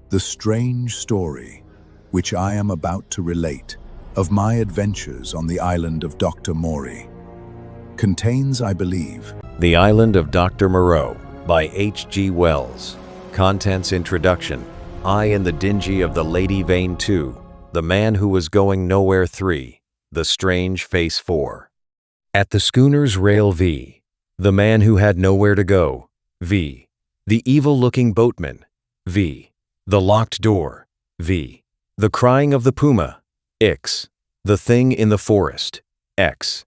The strange story, which I am about to relate, of my adventures on the island of Dr. Moreau, contains, I believe, The Island of Doctor Moreau by H.G. Wells. Contents Introduction. I in the Dingy of the Lady Vane 2, The Man Who Was Going Nowhere 3, The Strange Face 4. At the schooner's rail V, the man who had nowhere to go, V. The evil-looking boatman, V. The locked door, V. The crying of the puma, X. The thing in the forest, X.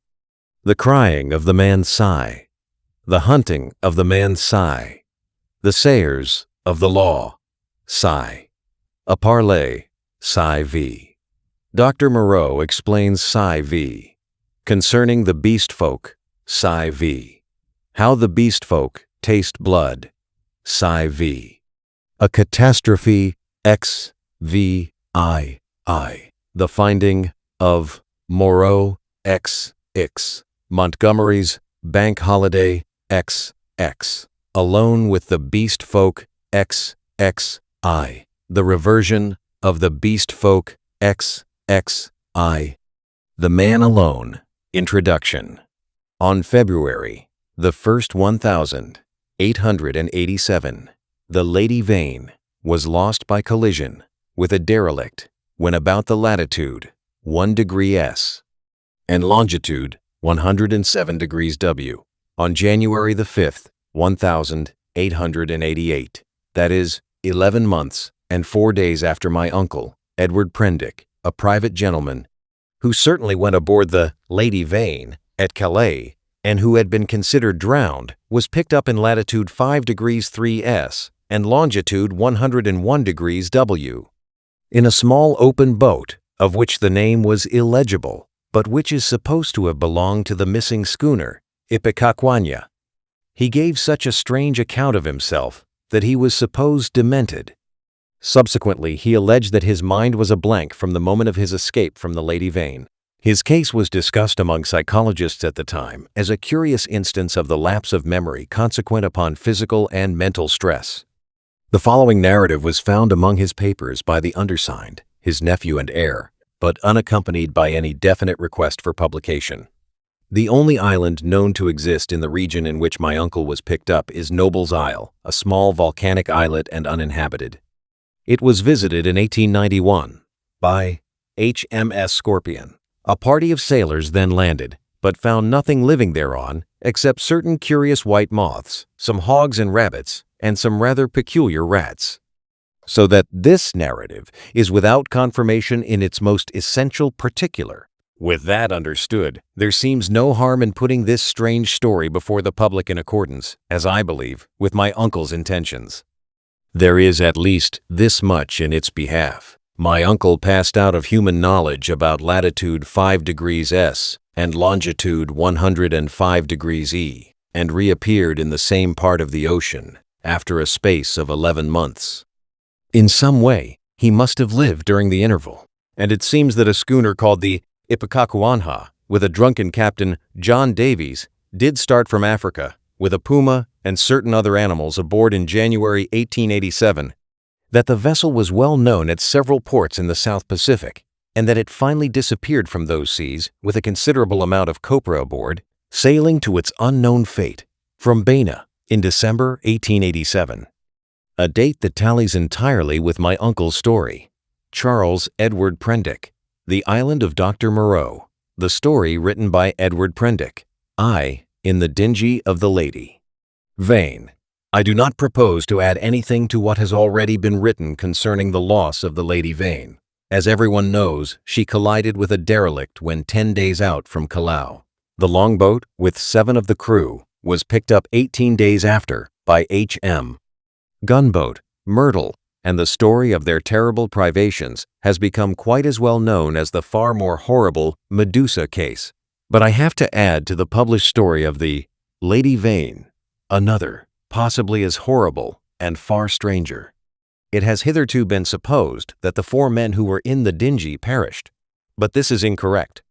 The crying of the man Psi. The hunting of the man Psi. The sayers of the law, Psi. A parley, Psi V. Dr. Moreau explains Psi V. Concerning the beast folk, Psi V. How the beast folk taste blood, Psi V. A catastrophe, X V I. The finding of Moreau, X. Montgomery's bank holiday, XX. Alone with the beast folk, XXI. The reversion of the beast folk, XXI. The Man Alone. Introduction. On February the 1st 1887, the Lady Vane was lost by collision with a derelict when about the latitude 1 degree S and longitude 107 degrees W on January the 5th, 1888. That is, 11 months and 4 days after my uncle, Edward Prendick, a private gentleman, who certainly went aboard the Lady Vane at Calais and who had been considered drowned, was picked up in latitude 5 degrees 3 S and longitude 101 degrees W, in a small open boat, of which the name was illegible, but which is supposed to have belonged to the missing schooner, Ipecacuanha. He gave such a strange account of himself that he was supposed demented. Subsequently, he alleged that his mind was a blank from the moment of his escape from the Lady Vane. His case was discussed among psychologists at the time as a curious instance of the lapse of memory consequent upon physical and mental stress. The following narrative was found among his papers by the undersigned, his nephew and heir, but unaccompanied by any definite request for publication. The only island known to exist in the region in which my uncle was picked up is Noble's Isle, a small volcanic islet and uninhabited. It was visited in 1891 by HMS Scorpion. A party of sailors then landed, but found nothing living thereon except certain curious white moths, some hogs and rabbits, and some rather peculiar rats. So that this narrative is without confirmation in its most essential particular. With that understood, there seems no harm in putting this strange story before the public in accordance, as I believe, with my uncle's intentions. There is at least this much in its behalf. My uncle passed out of human knowledge about latitude 5 degrees S and longitude 105 degrees E, and reappeared in the same part of the ocean after a space of 11 months. In some way, he must have lived during the interval, and it seems that a schooner called the Ipecacuanha, with a drunken captain, John Davies, did start from Africa with a puma and certain other animals aboard in January 1887, that the vessel was well known at several ports in the South Pacific, and that it finally disappeared from those seas with a considerable amount of copra aboard, sailing to its unknown fate from Bena in December 1887. A date that tallies entirely with my uncle's story. Charles Edward Prendick, The Island of Doctor Moreau, the story written by Edward Prendick. I in the Dingy of the Lady Vane. I do not propose to add anything to what has already been written concerning the loss of the Lady Vane. As everyone knows, she collided with a derelict when 10 days out from Callao. The longboat, with 7 of the crew, was picked up 18 days after by H.M. Gunboat, Myrtle, and the story of their terrible privations has become quite as well known as the far more horrible Medusa case. But I have to add to the published story of the Lady Vane another, possibly as horrible and far stranger. It has hitherto been supposed that the 4 men who were in the Dingy perished, but this is incorrect.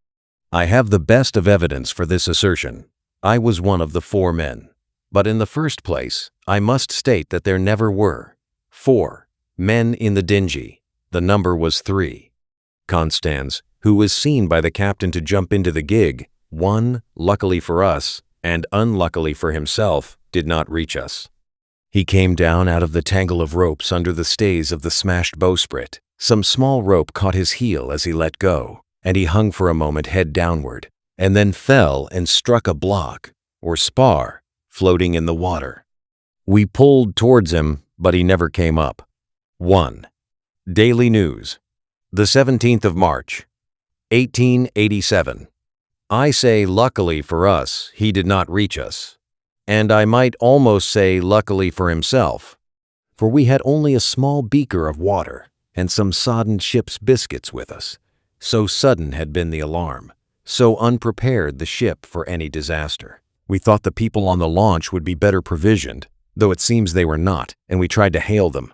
I have the best of evidence for this assertion. I was one of the 4 men. But in the first place, I must state that there never were 4 Men in the dingy. The number was 3. Constans, who was seen by the captain to jump into the gig, one, luckily for us, and unluckily for himself, did not reach us. He came down out of the tangle of ropes under the stays of the smashed bowsprit. Some small rope caught his heel as he let go, and he hung for a moment head downward, and then fell and struck a block, or spar, floating in the water. We pulled towards him, but he never came up. 1. Daily News, the 17th of March, 1887. I say luckily for us, he did not reach us. And I might almost say luckily for himself, for we had only a small beaker of water and some sodden ship's biscuits with us. So sudden had been the alarm, so unprepared the ship for any disaster. We thought the people on the launch would be better provisioned, though it seems they were not, and we tried to hail them.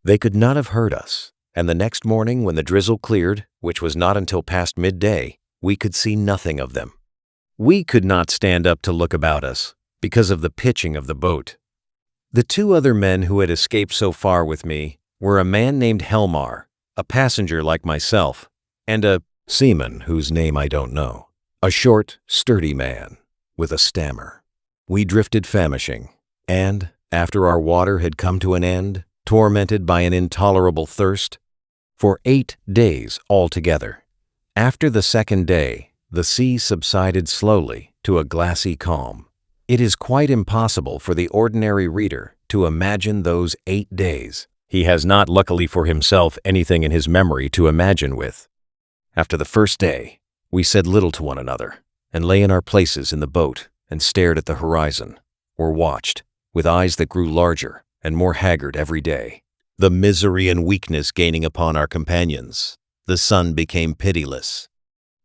They could not have heard us, and the next morning when the drizzle cleared, which was not until past midday, we could see nothing of them. We could not stand up to look about us, because of the pitching of the boat. The 2 other men who had escaped so far with me were a man named Helmar, a passenger like myself, and a seaman whose name I don't know, a short, sturdy man with a stammer. We drifted famishing, and, after our water had come to an end, tormented by an intolerable thirst, for 8 days altogether. After the 2nd day, the sea subsided slowly to a glassy calm. It is quite impossible for the ordinary reader to imagine those 8 days. He has not, luckily for himself, anything in his memory to imagine with. After the first day, we said little to one another, and lay in our places in the boat and stared at the horizon, or watched, with eyes that grew larger and more haggard every day, the misery and weakness gaining upon our companions. The sun became pitiless.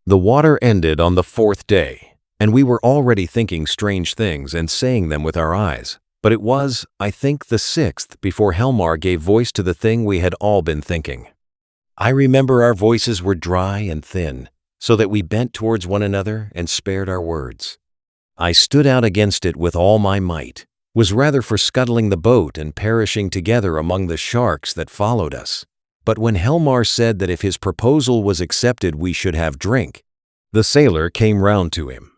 The water ended on the 4th day, and we were already thinking strange things and saying them with our eyes. But it was, I think, the 6th before Helmar gave voice to the thing we had all been thinking. I remember our voices were dry and thin, so that we bent towards one another and spared our words. I stood out against it with all my might, was rather for scuttling the boat and perishing together among the sharks that followed us. But when Helmar said that if his proposal was accepted we should have drink, the sailor came round to him.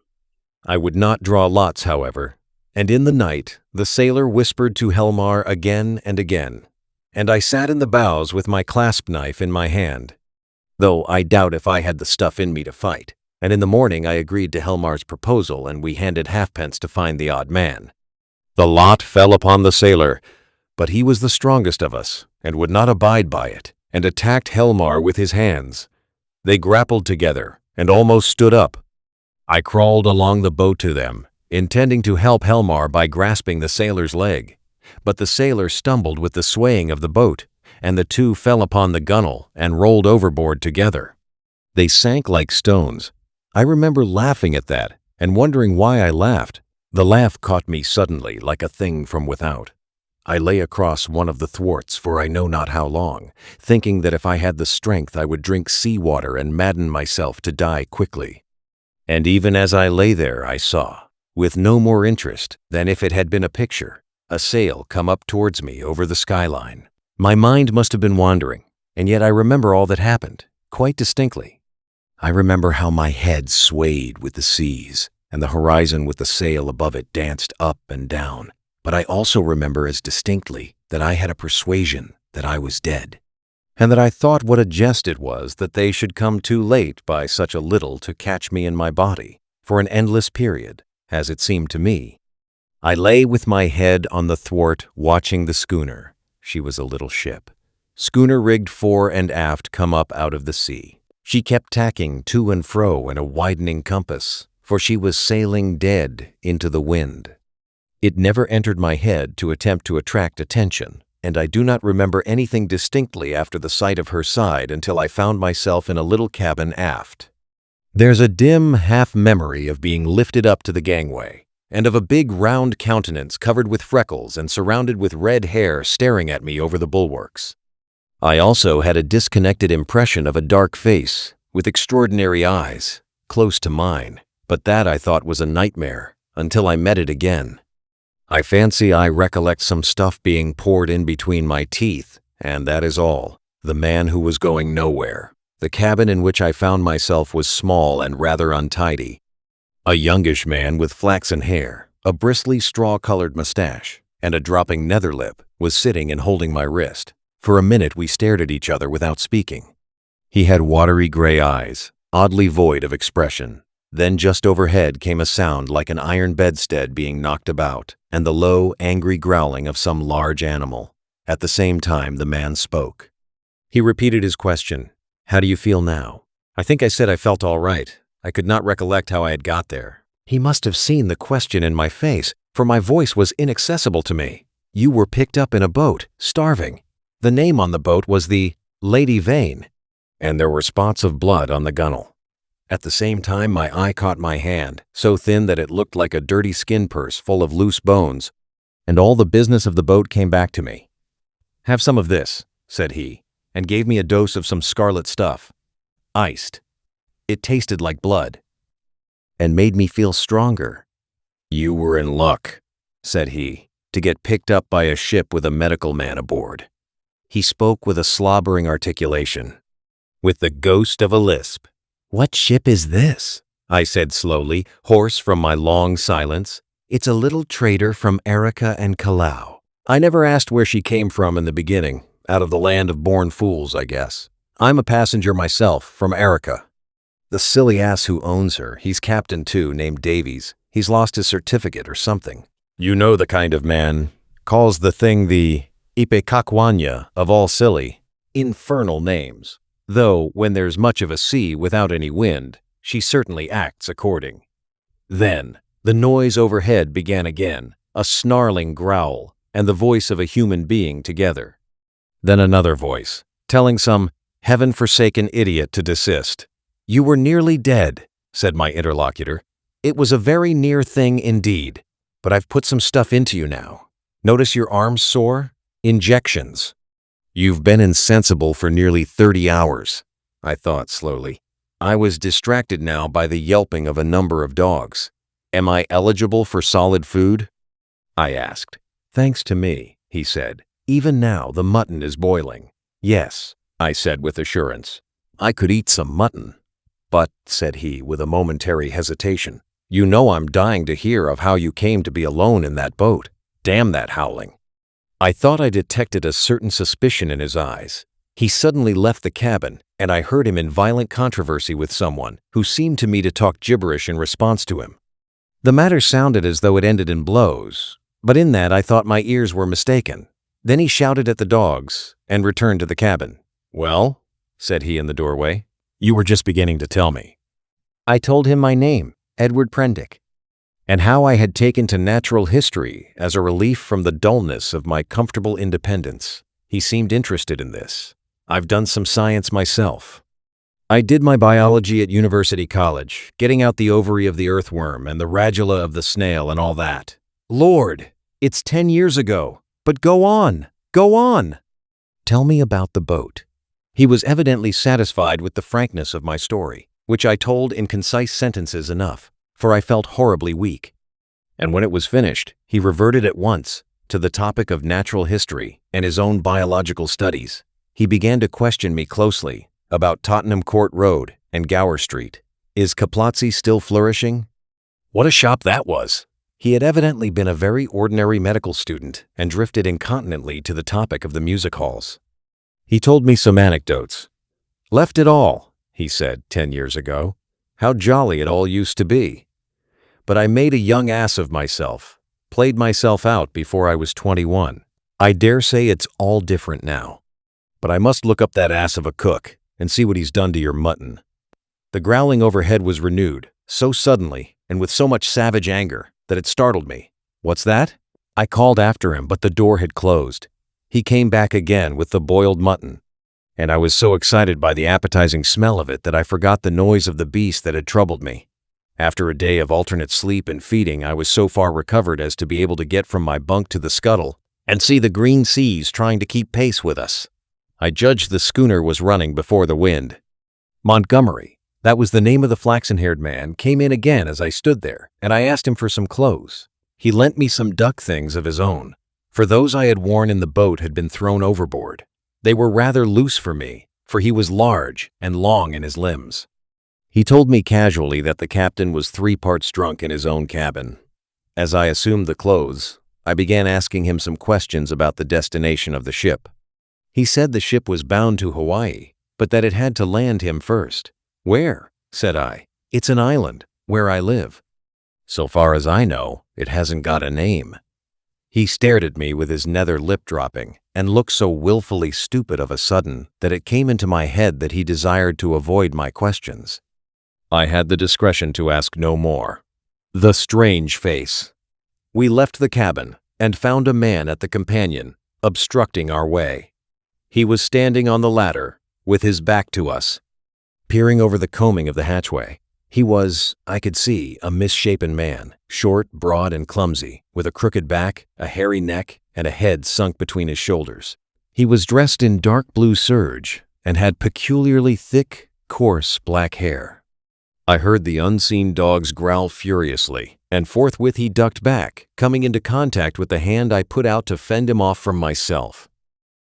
I would not draw lots, however, and in the night the sailor whispered to Helmar again and again, and I sat in the bows with my clasp knife in my hand, though I doubt if I had the stuff in me to fight, and in the morning I agreed to Helmar's proposal and we handed halfpence to find the odd man. The lot fell upon the sailor, but he was the strongest of us and would not abide by it, and attacked Helmar with his hands. They grappled together and almost stood up. I crawled along the boat to them, intending to help Helmar by grasping the sailor's leg, but the sailor stumbled with the swaying of the boat, and the 2 fell upon the gunwale and rolled overboard together. They sank like stones. I remember laughing at that and wondering why I laughed. The laugh caught me suddenly like a thing from without. I lay across one of the thwarts for I know not how long, thinking that if I had the strength I would drink sea water and madden myself to die quickly. And even as I lay there I saw, with no more interest than if it had been a picture, a sail come up towards me over the skyline. My mind must have been wandering, and yet I remember all that happened, quite distinctly. I remember how my head swayed with the seas, and the horizon with the sail above it danced up and down. But I also remember as distinctly that I had a persuasion that I was dead, and that I thought what a jest it was that they should come too late by such a little to catch me in my body, for an endless period, as it seemed to me. I lay with my head on the thwart watching the schooner. She was a little ship. Schooner rigged fore and aft come up out of the sea. She kept tacking to and fro in a widening compass, for she was sailing dead into the wind. It never entered my head to attempt to attract attention, and I do not remember anything distinctly after the sight of her side until I found myself in a little cabin aft. There's a dim half-memory of being lifted up to the gangway, and of a big round countenance covered with freckles and surrounded with red hair staring at me over the bulwarks. I also had a disconnected impression of a dark face, with extraordinary eyes, close to mine, but that I thought was a nightmare, until I met it again. I fancy I recollect some stuff being poured in between my teeth, And that is all. The man who was going nowhere. The cabin in which I found myself was small and rather untidy. A youngish man with flaxen hair, a bristly straw-colored mustache, and a dropping nether lip was sitting and holding my wrist. For a minute we stared at each other without speaking. He had watery gray eyes, oddly void of expression. Then just overhead came a sound like an iron bedstead being knocked about, and the low, angry growling of some large animal. At the same time, the man spoke. He repeated his question. "How do you feel now?" I think I said I felt all right. I could not recollect how I had got there. He must have seen the question in my face, for my voice was inaccessible to me. "You were picked up in a boat, starving. The name on the boat was the Lady Vane, and there were spots of blood on the gunwale." At the same time, my eye caught my hand, so thin that it looked like a dirty skin purse full of loose bones, and all the business of the boat came back to me. "Have some of this," said he, and gave me a dose of some scarlet stuff. Iced. It tasted like blood, and made me feel stronger. "You were in luck," said he, "to get picked up by a ship with a medical man aboard." He spoke with a slobbering articulation, with the ghost of a lisp. "What ship is this?" I said slowly, hoarse from my long silence. "It's a little trader from Erica and Callao." I never asked where she came from in the beginning. Out of the land of born fools, I guess. I'm a passenger myself, from Erica. The silly ass who owns her, he's captain too, named Davies. He's lost his certificate or something. You know the kind of man. Calls the thing the Ipecacuanya of all silly, infernal names. Though, when there's much of a sea without any wind, she certainly acts according. Then, the noise overhead began again, a snarling growl, and the voice of a human being together. Then another voice, telling some heaven-forsaken idiot to desist. "You were nearly dead," said my interlocutor. "It was a very near thing indeed, but I've put some stuff into you now. Notice your arms sore? Injections. You've been insensible for nearly 30 hours, I thought slowly. I was distracted now by the yelping of a number of dogs. "Am I eligible for solid food?" I asked. "Thanks to me," he said. "Even now the mutton is boiling." "Yes," I said with assurance. "I could eat some mutton." "But," said he with a momentary hesitation, "you know I'm dying to hear of how you came to be alone in that boat. Damn that howling." I thought I detected a certain suspicion in his eyes. He suddenly left the cabin, and I heard him in violent controversy with someone who seemed to me to talk gibberish in response to him. The matter sounded as though it ended in blows, but in that I thought my ears were mistaken. Then he shouted at the dogs and returned to the cabin. "Well," said he in the doorway, "you were just beginning to tell me." I told him my name, Edward Prendick, and how I had taken to natural history as a relief from the dullness of my comfortable independence. He seemed interested in this. "I've done some science myself. I did my biology at University College, getting out the ovary of the earthworm and the radula of the snail and all that. Lord, it's 10 years ago, but go on, go on. Tell me about the boat." He was evidently satisfied with the frankness of my story, which I told in concise sentences enough, for I felt horribly weak. And when it was finished, he reverted at once to the topic of natural history and his own biological studies. He began to question me closely about Tottenham Court Road and Gower Street. Is Kaplotzi still flourishing? What a shop that was! He had evidently been a very ordinary medical student and drifted incontinently to the topic of the music halls. He told me some anecdotes. "Left it all," he said, 10 years ago. "How jolly it all used to be. But I made a young ass of myself, played myself out before I was 21. I dare say it's all different now. But I must look up that ass of a cook and see what he's done to your mutton." The growling overhead was renewed, so suddenly and with so much savage anger that it startled me. "What's that?" I called after him, but the door had closed. He came back again with the boiled mutton, and I was so excited by the appetizing smell of it that I forgot the noise of the beast that had troubled me. After a day of alternate sleep and feeding, I was so far recovered as to be able to get from my bunk to the scuttle and see the green seas trying to keep pace with us. I judged the schooner was running before the wind. Montgomery, that was the name of the flaxen-haired man, came in again as I stood there, and I asked him for some clothes. He lent me some duck things of his own, for those I had worn in the boat had been thrown overboard. They were rather loose for me, for he was large and long in his limbs. He told me casually that the captain was 3 parts drunk in his own cabin. As I assumed the clothes, I began asking him some questions about the destination of the ship. He said the ship was bound to Hawaii, but that it had to land him first. "Where?" said I. "It's an island, where I live." "So far as I know, it hasn't got a name." He stared at me with his nether lip dropping, and looked so willfully stupid of a sudden that it came into my head that he desired to avoid my questions. I had the discretion to ask no more. The strange face. We left the cabin and found a man at the companion, obstructing our way. He was standing on the ladder, with his back to us, peering over the combing of the hatchway. He was, I could see, a misshapen man, short, broad, and clumsy, with a crooked back, a hairy neck, and a head sunk between his shoulders. He was dressed in dark blue serge and had peculiarly thick, coarse black hair. I heard the unseen dogs growl furiously, and forthwith he ducked back, coming into contact with the hand I put out to fend him off from myself.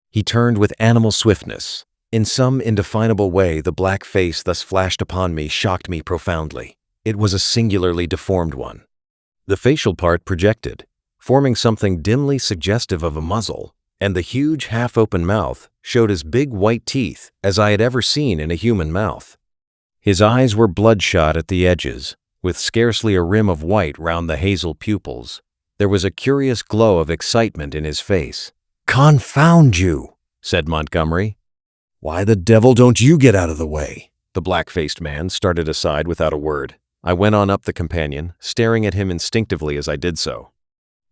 He turned with animal swiftness. In some indefinable way, the black face thus flashed upon me shocked me profoundly. It was a singularly deformed one. The facial part projected, forming something dimly suggestive of a muzzle, and the huge half-open mouth showed as big white teeth as I had ever seen in a human mouth. His eyes were bloodshot at the edges, with scarcely a rim of white round the hazel pupils. There was a curious glow of excitement in his face. "Confound you," said Montgomery. "Why the devil don't you get out of the way?" The black-faced man started aside without a word. I went on up the companion, staring at him instinctively as I did so.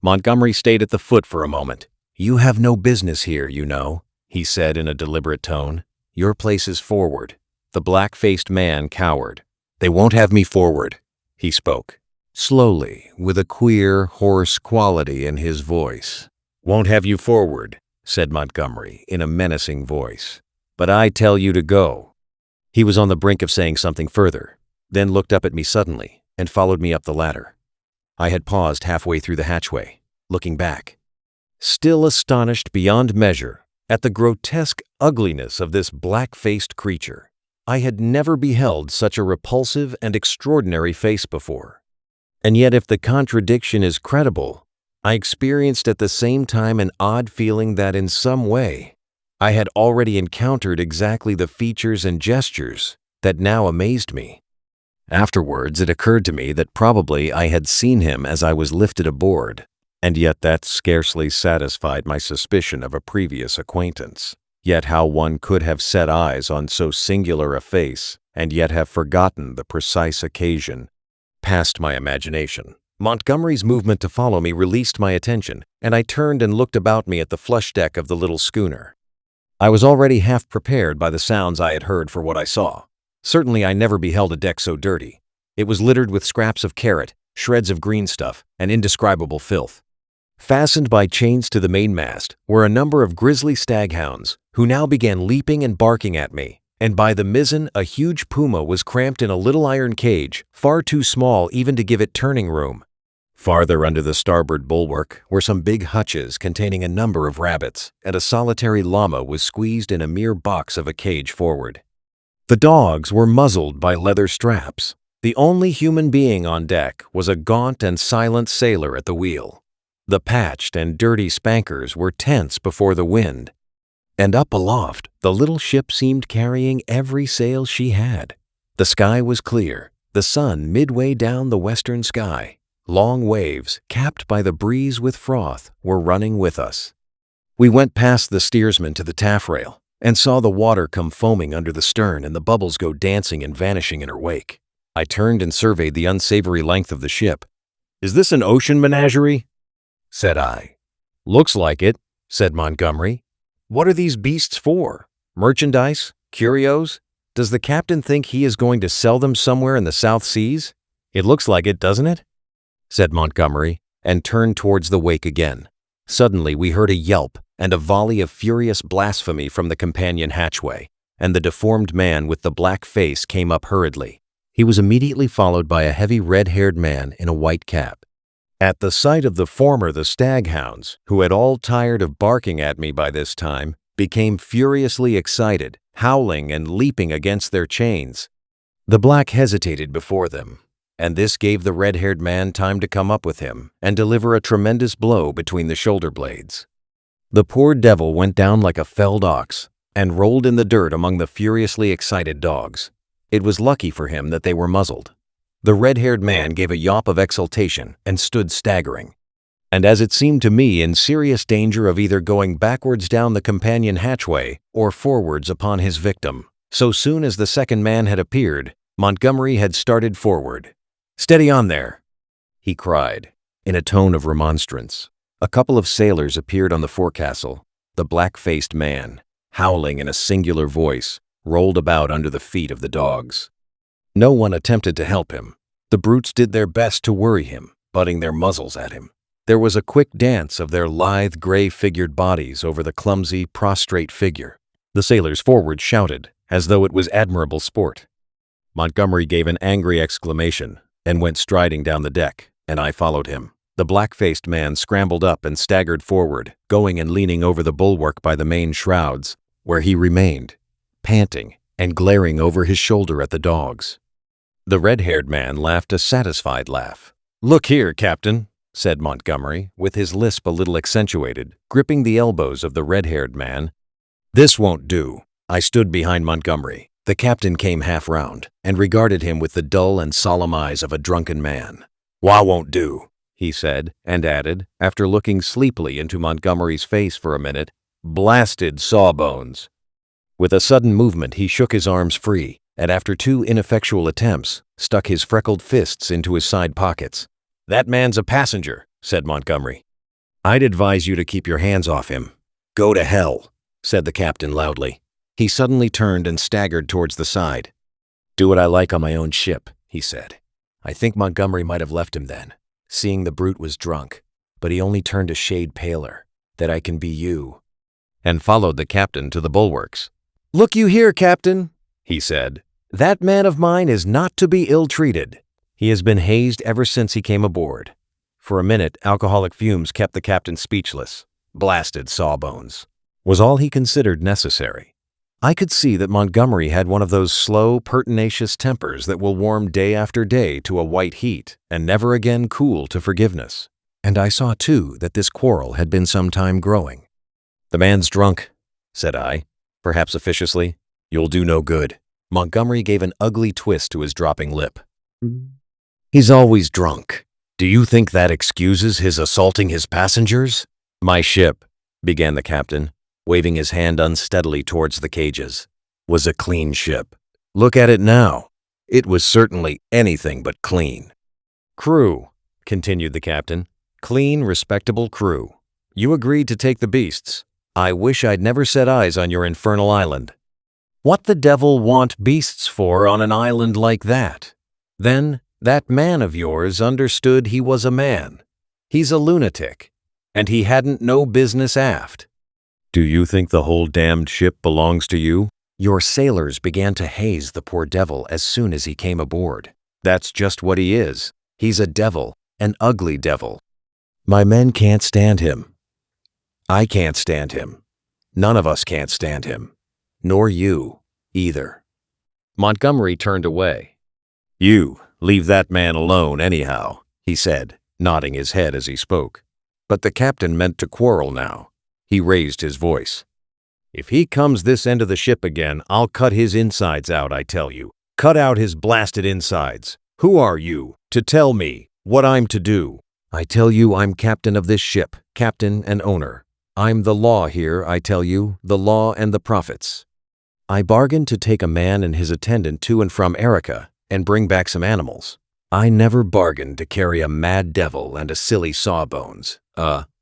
Montgomery stayed at the foot for a moment. "You have no business here, you know," he said in a deliberate tone. "Your place is forward." The black-faced man cowered. "They won't have me forward," he spoke, slowly, with a queer, hoarse quality in his voice. "Won't have you forward," said Montgomery in a menacing voice. "But I tell you to go." He was on the brink of saying something further, then looked up at me suddenly and followed me up the ladder. I had paused halfway through the hatchway, looking back, still astonished beyond measure at the grotesque ugliness of this black-faced creature. I had never beheld such a repulsive and extraordinary face before. And yet, if the contradiction is credible, I experienced at the same time an odd feeling that in some way I had already encountered exactly the features and gestures that now amazed me. Afterwards, it occurred to me that probably I had seen him as I was lifted aboard, and yet that scarcely satisfied my suspicion of a previous acquaintance. Yet how one could have set eyes on so singular a face and yet have forgotten the precise occasion passed my imagination. Montgomery's movement to follow me released my attention, and I turned and looked about me at the flush deck of the little schooner. I was already half prepared by the sounds I had heard for what I saw. Certainly I never beheld a deck so dirty. It was littered with scraps of carrot, shreds of green stuff, and indescribable filth. Fastened by chains to the mainmast were a number of grisly staghounds, who now began leaping and barking at me, and by the mizzen a huge puma was cramped in a little iron cage, far too small even to give it turning room. Farther under the starboard bulwark were some big hutches containing a number of rabbits, and a solitary llama was squeezed in a mere box of a cage forward. The dogs were muzzled by leather straps. The only human being on deck was a gaunt and silent sailor at the wheel. The patched and dirty spankers were tense before the wind, and up aloft the little ship seemed carrying every sail she had. The sky was clear, the sun midway down the western sky. Long waves, capped by the breeze with froth, were running with us. We went past the steersman to the taffrail, and saw the water come foaming under the stern and the bubbles go dancing and vanishing in her wake. I turned and surveyed the unsavory length of the ship. "Is this an ocean menagerie?" said I. "Looks like it," said Montgomery. "What are these beasts for? Merchandise? Curios? Does the captain think he is going to sell them somewhere in the South Seas? It looks like it, doesn't it?" said Montgomery, and turned towards the wake again. Suddenly we heard a yelp and a volley of furious blasphemy from the companion hatchway, and the deformed man with the black face came up hurriedly. He was immediately followed by a heavy red-haired man in a white cap. At the sight of the former, the staghounds, who had all tired of barking at me by this time, became furiously excited, howling and leaping against their chains. The black hesitated before them, and this gave the red-haired man time to come up with him and deliver a tremendous blow between the shoulder blades. The poor devil went down like a felled ox and rolled in the dirt among the furiously excited dogs. It was lucky for him that they were muzzled. The red-haired man gave a yawp of exultation and stood staggering, and as it seemed to me in serious danger of either going backwards down the companion hatchway or forwards upon his victim. So soon as the second man had appeared, Montgomery had started forward. "Steady on there," he cried, in a tone of remonstrance. A couple of sailors appeared on the forecastle. The black-faced man, howling in a singular voice, rolled about under the feet of the dogs. No one attempted to help him. The brutes did their best to worry him, butting their muzzles at him. There was a quick dance of their lithe, gray-figured bodies over the clumsy, prostrate figure. The sailors forward shouted, as though it was admirable sport. Montgomery gave an angry exclamation and went striding down the deck, and I followed him. The black-faced man scrambled up and staggered forward, going and leaning over the bulwark by the main shrouds, where he remained, panting and glaring over his shoulder at the dogs. The red-haired man laughed a satisfied laugh. "Look here, Captain," said Montgomery, with his lisp a little accentuated, gripping the elbows of the red-haired man. "This won't do." I stood behind Montgomery. The captain came half round and regarded him with the dull and solemn eyes of a drunken man. "Wha won't do," he said, and added, after looking sleepily into Montgomery's face for a minute, "Blasted sawbones." With a sudden movement he shook his arms free, and after 2 ineffectual attempts, stuck his freckled fists into his side pockets. "That man's a passenger," said Montgomery. "I'd advise you to keep your hands off him." "Go to hell," said the captain loudly. He suddenly turned and staggered towards the side. "Do what I like on my own ship," he said. I think Montgomery might have left him then, seeing the brute was drunk, but he only turned a shade paler. "That I can be you," and followed the captain to the bulwarks. "Look you here, Captain," he said. "That man of mine is not to be ill-treated. He has been hazed ever since he came aboard." For a minute, alcoholic fumes kept the captain speechless. "Blasted sawbones," was all he considered necessary. I could see that Montgomery had one of those slow, pertinacious tempers that will warm day after day to a white heat and never again cool to forgiveness. And I saw, too, that this quarrel had been some time growing. "The man's drunk," said I, perhaps officiously. "You'll do no good." Montgomery gave an ugly twist to his dropping lip. "He's always drunk. Do you think that excuses his assaulting his passengers?" "My ship," began the captain, waving his hand unsteadily towards the cages, "was a clean ship. Look at it now. It was certainly anything but clean." "Crew," continued the captain. "Clean, respectable crew. You agreed to take the beasts. I wish I'd never set eyes on your infernal island. What the devil want beasts for on an island like that? Then, that man of yours understood he was a man. He's a lunatic, and he hadn't no business aft. Do you think the whole damned ship belongs to you? Your sailors began to haze the poor devil as soon as he came aboard. That's just what he is. He's a devil, an ugly devil. My men can't stand him. I can't stand him. None of us can't stand him. Nor you, either." Montgomery turned away. "You leave that man alone anyhow," he said, nodding his head as he spoke. But the captain meant to quarrel now. He raised his voice. "If he comes this end of the ship again, I'll cut his insides out, I tell you. Cut out his blasted insides. Who are you to tell me what I'm to do? I tell you I'm captain of this ship, captain and owner. I'm the law here, I tell you, the law and the prophets. I bargained to take a man and his attendant to and from Arica and bring back some animals. I never bargained to carry a mad devil and a silly sawbones.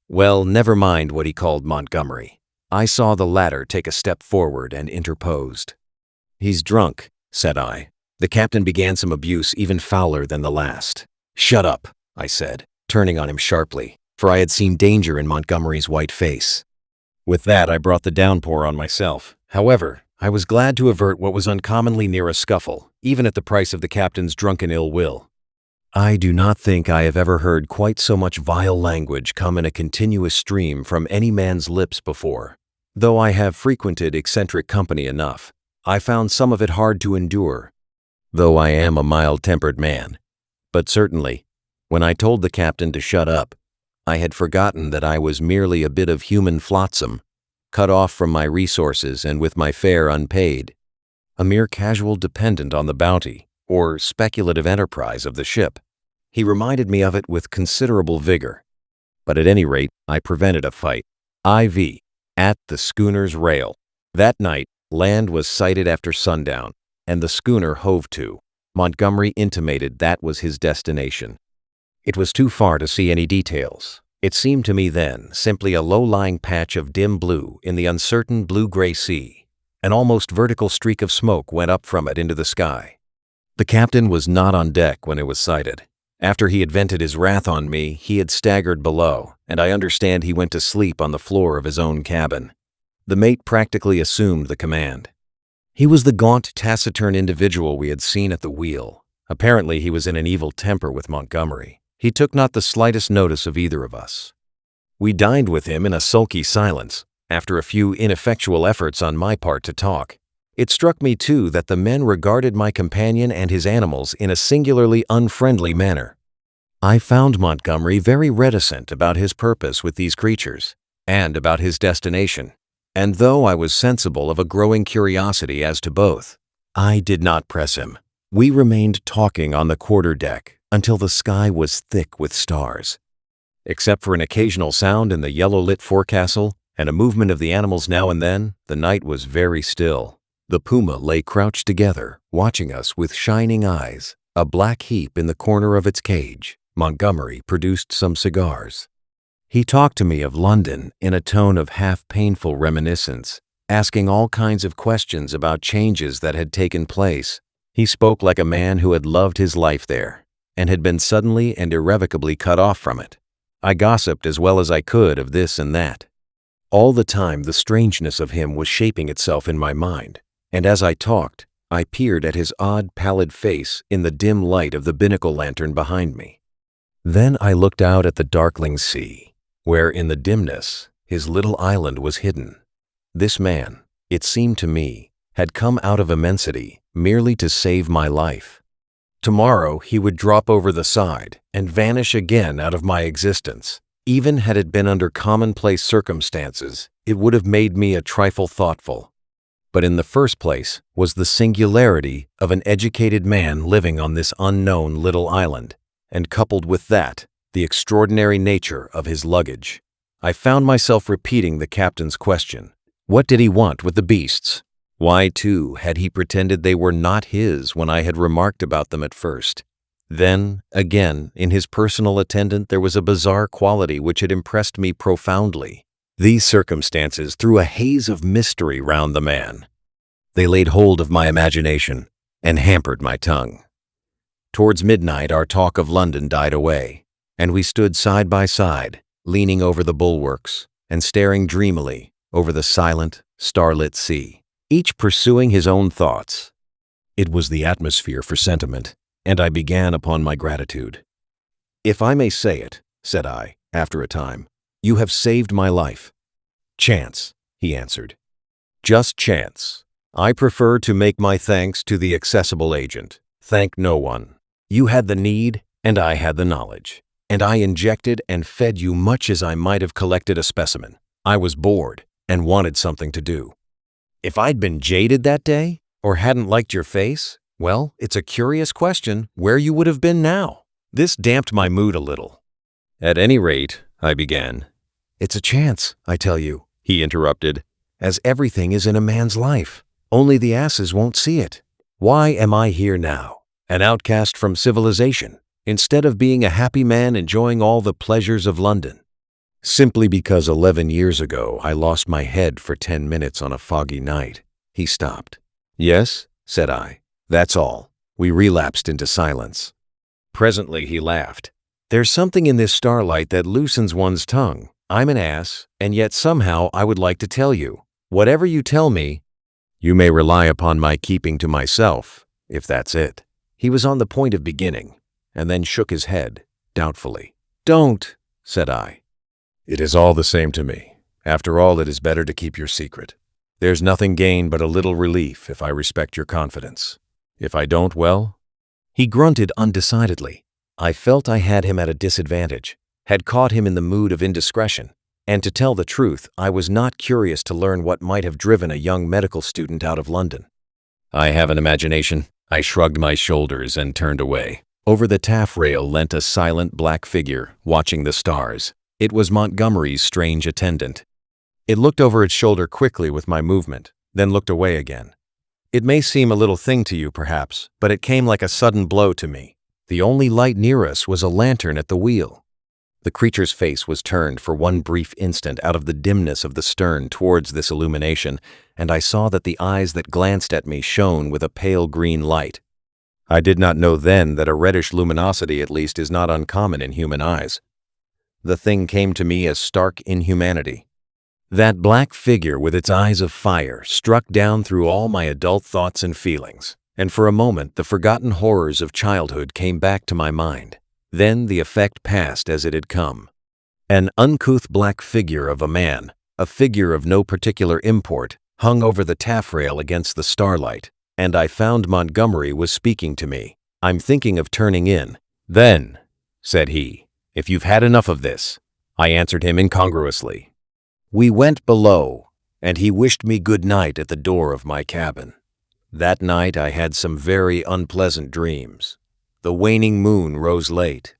Well, never mind what he called Montgomery. I saw the latter take a step forward and interposed. "He's drunk," said I. The captain began some abuse even fouler than the last. "Shut up," I said, turning on him sharply, for I had seen danger in Montgomery's white face. With that, I brought the downpour on myself. However, I was glad to avert what was uncommonly near a scuffle, even at the price of the captain's drunken ill will. I do not think I have ever heard quite so much vile language come in a continuous stream from any man's lips before. Though I have frequented eccentric company enough, I found some of it hard to endure, though I am a mild-tempered man. But certainly, when I told the captain to shut up, I had forgotten that I was merely a bit of human flotsam, cut off from my resources and with my fare unpaid, a mere casual dependent on the bounty or speculative enterprise of the ship. He reminded me of it with considerable vigor. But at any rate, I prevented a fight. IV. At the schooner's rail. That night, land was sighted after sundown, and the schooner hove to. Montgomery intimated that was his destination. It was too far to see any details. It seemed to me then simply a low-lying patch of dim blue in the uncertain blue-gray sea. An almost vertical streak of smoke went up from it into the sky. The captain was not on deck when it was sighted. After he had vented his wrath on me, he had staggered below, and I understand he went to sleep on the floor of his own cabin. The mate practically assumed the command. He was the gaunt, taciturn individual we had seen at the wheel. Apparently he was in an evil temper with Montgomery. He took not the slightest notice of either of us. We dined with him in a sulky silence, after a few ineffectual efforts on my part to talk. It struck me, too, that the men regarded my companion and his animals in a singularly unfriendly manner. I found Montgomery very reticent about his purpose with these creatures, and about his destination, and though I was sensible of a growing curiosity as to both, I did not press him. We remained talking on the quarter-deck until the sky was thick with stars. Except for an occasional sound in the yellow-lit forecastle and a movement of the animals now and then, the night was very still. The puma lay crouched together, watching us with shining eyes, a black heap in the corner of its cage. Montgomery produced some cigars. He talked to me of London in a tone of half-painful reminiscence, asking all kinds of questions about changes that had taken place. He spoke like a man who had loved his life there, and had been suddenly and irrevocably cut off from it. I gossiped as well as I could of this and that. All the time the strangeness of him was shaping itself in my mind, and as I talked, I peered at his odd, pallid face in the dim light of the binnacle lantern behind me. Then I looked out at the darkling sea, where in the dimness his little island was hidden. This man, it seemed to me, had come out of immensity merely to save my life. Tomorrow he would drop over the side and vanish again out of my existence. Even had it been under commonplace circumstances, it would have made me a trifle thoughtful. But in the first place was the singularity of an educated man living on this unknown little island, and coupled with that, the extraordinary nature of his luggage. I found myself repeating the captain's question. What did he want with the beasts? Why, too, had he pretended they were not his when I had remarked about them at first? Then, again, in his personal attendant there was a bizarre quality which had impressed me profoundly. These circumstances threw a haze of mystery round the man. They laid hold of my imagination and hampered my tongue. Towards midnight our talk of London died away, and we stood side by side, leaning over the bulwarks and staring dreamily over the silent, starlit sea, each pursuing his own thoughts. It was the atmosphere for sentiment, and I began upon my gratitude. "If I may say it," said I, after a time, "you have saved my life." "Chance," he answered. "Just chance. I prefer to make my thanks to the accessible agent. Thank no one. You had the need, and I had the knowledge, and I injected and fed you much as I might have collected a specimen. I was bored and wanted something to do. If I'd been jaded that day, or hadn't liked your face, well, it's a curious question where you would have been now." This damped my mood a little. "At any rate," I began. "It's a chance, I tell you," he interrupted, "as everything is in a man's life. Only the asses won't see it. Why am I here now, an outcast from civilization, instead of being a happy man enjoying all the pleasures of London? Simply because 11 years ago I lost my head for 10 minutes on a foggy night." He stopped. "Yes," said I, "that's all." We relapsed into silence. Presently he laughed. "There's something in this starlight that loosens one's tongue. I'm an ass, and yet somehow I would like to tell you. Whatever you tell me, you may rely upon my keeping to myself, if that's it." He was on the point of beginning, and then shook his head, doubtfully. "Don't," said I. "It is all the same to me. After all, it is better to keep your secret. There's nothing gained but a little relief if I respect your confidence. If I don't, well?" He grunted undecidedly. I felt I had him at a disadvantage, had caught him in the mood of indiscretion, and to tell the truth, I was not curious to learn what might have driven a young medical student out of London. "I have an imagination." I shrugged my shoulders and turned away. Over the taffrail leant a silent black figure, watching the stars. It was Montgomery's strange attendant. It looked over its shoulder quickly with my movement, then looked away again. It may seem a little thing to you, perhaps, but it came like a sudden blow to me. The only light near us was a lantern at the wheel. The creature's face was turned for one brief instant out of the dimness of the stern towards this illumination, and I saw that the eyes that glanced at me shone with a pale green light. I did not know then that a reddish luminosity at least is not uncommon in human eyes. The thing came to me as stark inhumanity. That black figure with its eyes of fire struck down through all my adult thoughts and feelings, and for a moment the forgotten horrors of childhood came back to my mind. Then the effect passed as it had come. An uncouth black figure of a man, a figure of no particular import, hung over the taffrail against the starlight, and I found Montgomery was speaking to me. "I'm thinking of turning in." "Then," said he, "if you've had enough of this," I answered him incongruously. We went below, and he wished me good night at the door of my cabin. That night I had some very unpleasant dreams. The waning moon rose late.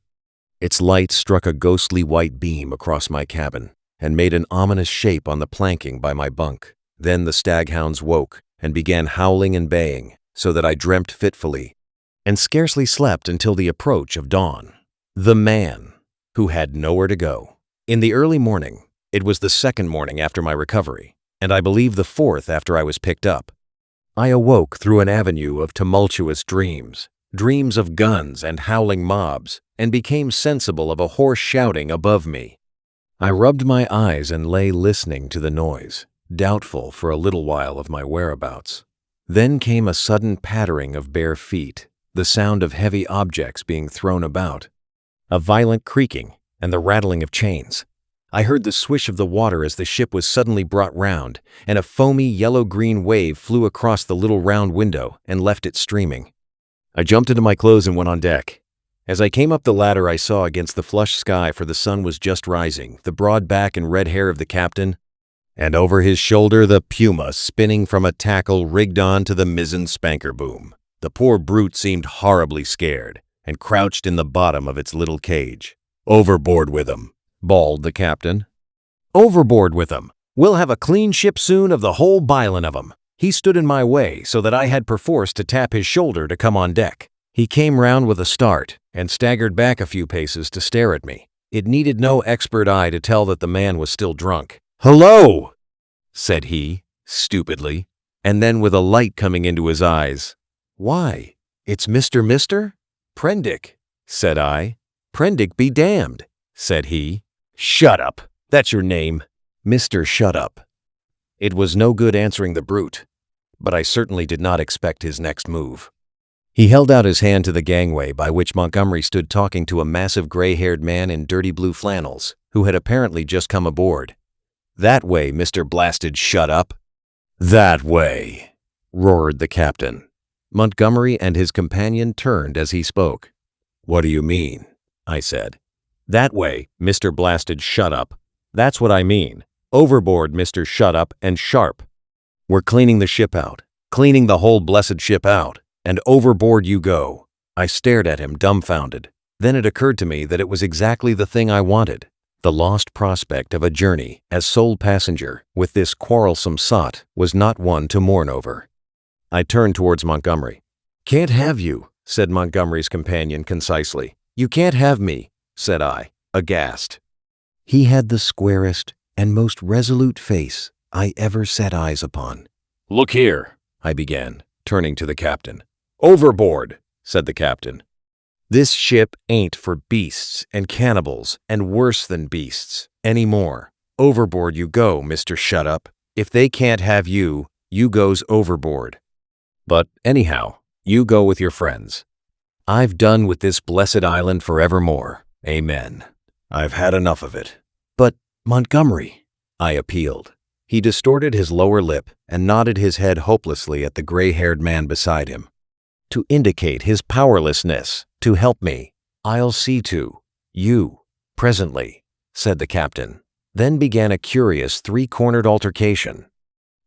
Its light struck a ghostly white beam across my cabin and made an ominous shape on the planking by my bunk. Then the staghounds woke and began howling and baying, so that I dreamt fitfully, and scarcely slept until the approach of dawn. The man who had nowhere to go. In the early morning, it was the second morning after my recovery, and I believe the fourth after I was picked up, I awoke through an avenue of tumultuous dreams, dreams of guns and howling mobs, and became sensible of a hoarse shouting above me. I rubbed my eyes and lay listening to the noise, doubtful for a little while of my whereabouts. Then came a sudden pattering of bare feet, the sound of heavy objects being thrown about, a violent creaking, and the rattling of chains. I heard the swish of the water as the ship was suddenly brought round, and a foamy yellow-green wave flew across the little round window and left it streaming. I jumped into my clothes and went on deck. As I came up the ladder, I saw against the flushed sky, for the sun was just rising, the broad back and red hair of the captain, and over his shoulder the puma spinning from a tackle rigged on to the mizzen spanker boom. The poor brute seemed horribly scared, and crouched in the bottom of its little cage. "Overboard with him," bawled the captain. "Overboard with him. We'll have a clean ship soon of the whole bilin' of 'em." He stood in my way so that I had perforce to tap his shoulder to come on deck. He came round with a start and staggered back a few paces to stare at me. It needed no expert eye to tell that the man was still drunk. "Hello," said he, stupidly, and then with a light coming into his eyes. "Why, it's Mr. Prendick," said I. "Prendick be damned," said he. "Shut up, that's your name, Mr. Shut Up." It was no good answering the brute, but I certainly did not expect his next move. He held out his hand to the gangway by which Montgomery stood talking to a massive gray-haired man in dirty blue flannels, who had apparently just come aboard. "That way, Mr. Blasted Shut Up." "That way," roared the captain. Montgomery and his companion turned as he spoke. "What do you mean?" I said. "That way, Mr. Blasted Shut Up. That's what I mean. Overboard, Mr. Shut Up, and sharp. We're cleaning the ship out, cleaning the whole blessed ship out, and overboard you go." I stared at him, dumbfounded. Then it occurred to me that it was exactly the thing I wanted. The lost prospect of a journey as sole passenger with this quarrelsome sot was not one to mourn over. I turned towards Montgomery. "Can't have you," said Montgomery's companion concisely. "You can't have me," said I, aghast. He had the squarest and most resolute face I ever set eyes upon. "Look here," I began, turning to the captain. "Overboard," said the captain. "This ship ain't for beasts and cannibals and worse than beasts anymore. Overboard you go, Mr. Shut Up. If they can't have you, you goes overboard. But anyhow, you go with your friends. I've done with this blessed island forevermore. Amen. I've had enough of it." "But, Montgomery," I appealed. He distorted his lower lip and nodded his head hopelessly at the gray-haired man beside him, to indicate his powerlessness to help me. "I'll see to you presently," said the captain. Then began a curious three-cornered altercation.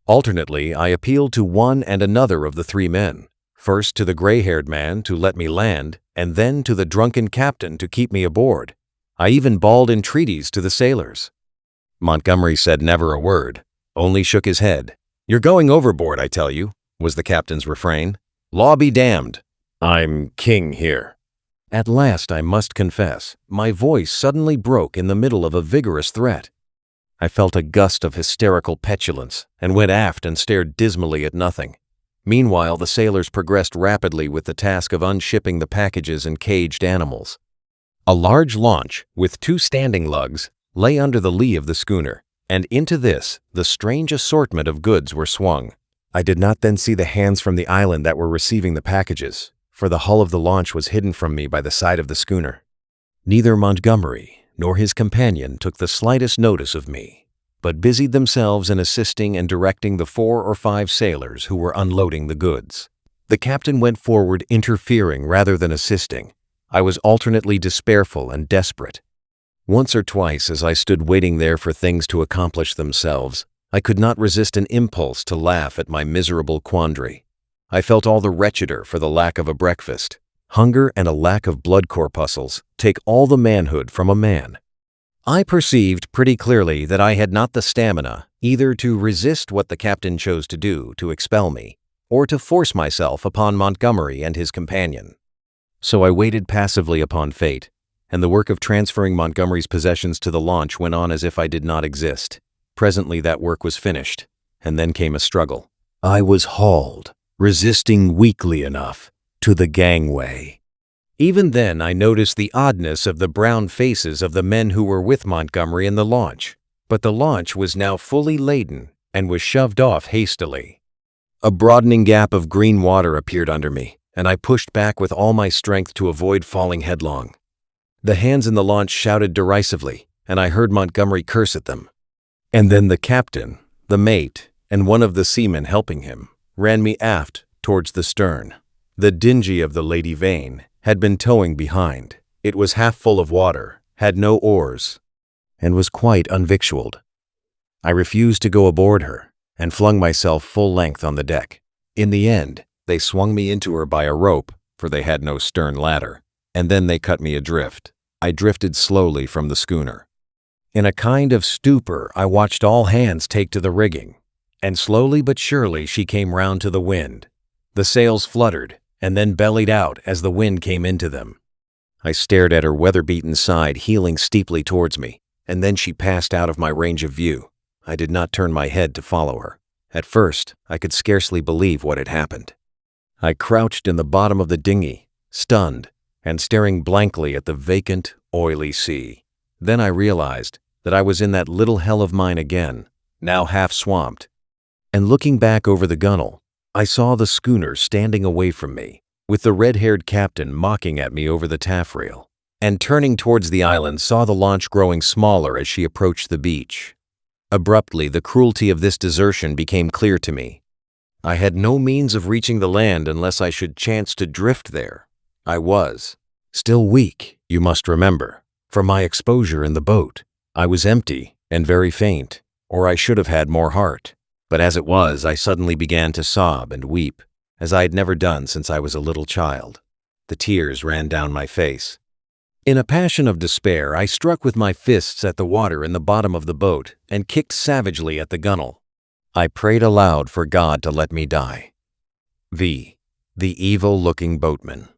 Alternately, I appealed to one and another of the three men, first to the gray-haired man to let me land, and then to the drunken captain to keep me aboard. I even bawled entreaties to the sailors. Montgomery said never a word, only shook his head. "You're going overboard, I tell you," was the captain's refrain. "Law be damned. I'm king here." At last, I must confess, my voice suddenly broke in the middle of a vigorous threat. I felt a gust of hysterical petulance and went aft and stared dismally at nothing. Meanwhile, the sailors progressed rapidly with the task of unshipping the packages and caged animals. A large launch, with 2 standing lugs, lay under the lee of the schooner, and into this the strange assortment of goods were swung. I did not then see the hands from the island that were receiving the packages, for the hull of the launch was hidden from me by the side of the schooner. Neither Montgomery nor his companion took the slightest notice of me, but busied themselves in assisting and directing the 4 or 5 sailors who were unloading the goods. The captain went forward interfering rather than assisting. I was alternately despairful and desperate. Once or twice, as I stood waiting there for things to accomplish themselves, I could not resist an impulse to laugh at my miserable quandary. I felt all the wretcheder for the lack of a breakfast. Hunger and a lack of blood corpuscles take all the manhood from a man. I perceived pretty clearly that I had not the stamina either to resist what the captain chose to do to expel me, or to force myself upon Montgomery and his companion. So I waited passively upon fate, and the work of transferring Montgomery's possessions to the launch went on as if I did not exist. Presently that work was finished, and then came a struggle. I was hauled, resisting weakly enough, to the gangway. Even then I noticed the oddness of the brown faces of the men who were with Montgomery in the launch, but the launch was now fully laden and was shoved off hastily. A broadening gap of green water appeared under me, and I pushed back with all my strength to avoid falling headlong. The hands in the launch shouted derisively, and I heard Montgomery curse at them. And then the captain, the mate, and one of the seamen helping him, ran me aft towards the stern. The dinghy of the Lady Vane had been towing behind. It was half full of water, had no oars, and was quite unvictualled. I refused to go aboard her, and flung myself full length on the deck. In the end, they swung me into her by a rope, for they had no stern ladder, and then they cut me adrift. I drifted slowly from the schooner. In a kind of stupor, I watched all hands take to the rigging, and slowly but surely she came round to the wind. The sails fluttered, and then bellied out as the wind came into them. I stared at her weather-beaten side heeling steeply towards me, and then she passed out of my range of view. I did not turn my head to follow her. At first, I could scarcely believe what had happened. I crouched in the bottom of the dinghy, stunned, and staring blankly at the vacant, oily sea. Then I realized that I was in that little hell of mine again, now half swamped. And looking back over the gunwale, I saw the schooner standing away from me, with the red-haired captain mocking at me over the taffrail, and turning towards the island saw the launch growing smaller as she approached the beach. Abruptly, the cruelty of this desertion became clear to me. I had no means of reaching the land unless I should chance to drift there. I was still weak, you must remember, from my exposure in the boat. I was empty and very faint, or I should have had more heart. But as it was, I suddenly began to sob and weep, as I had never done since I was a little child. The tears ran down my face. In a passion of despair, I struck with my fists at the water in the bottom of the boat and kicked savagely at the gunwale. I prayed aloud for God to let me die. The evil-looking boatman.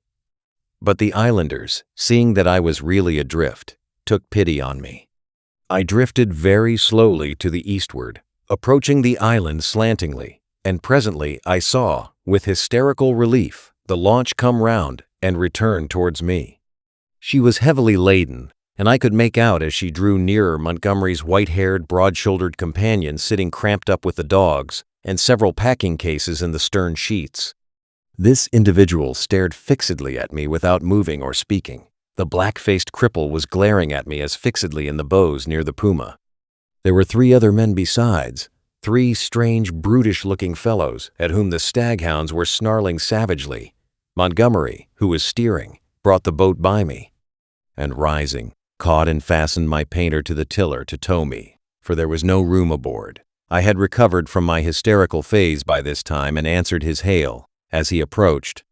But the islanders, seeing that I was really adrift, took pity on me. I drifted very slowly to the eastward, approaching the island slantingly, and presently I saw, with hysterical relief, the launch come round and return towards me. She was heavily laden, and I could make out as she drew nearer Montgomery's white-haired, broad-shouldered companion sitting cramped up with the dogs and several packing cases in the stern sheets. This individual stared fixedly at me without moving or speaking. The black-faced cripple was glaring at me as fixedly in the bows near the Puma. There were 3 other men besides, 3 strange, brutish-looking fellows at whom the staghounds were snarling savagely. Montgomery, who was steering, brought the boat by me, and rising, caught and fastened my painter to the tiller to tow me, for there was no room aboard. I had recovered from my hysterical phase by this time and answered his hail, as he approached,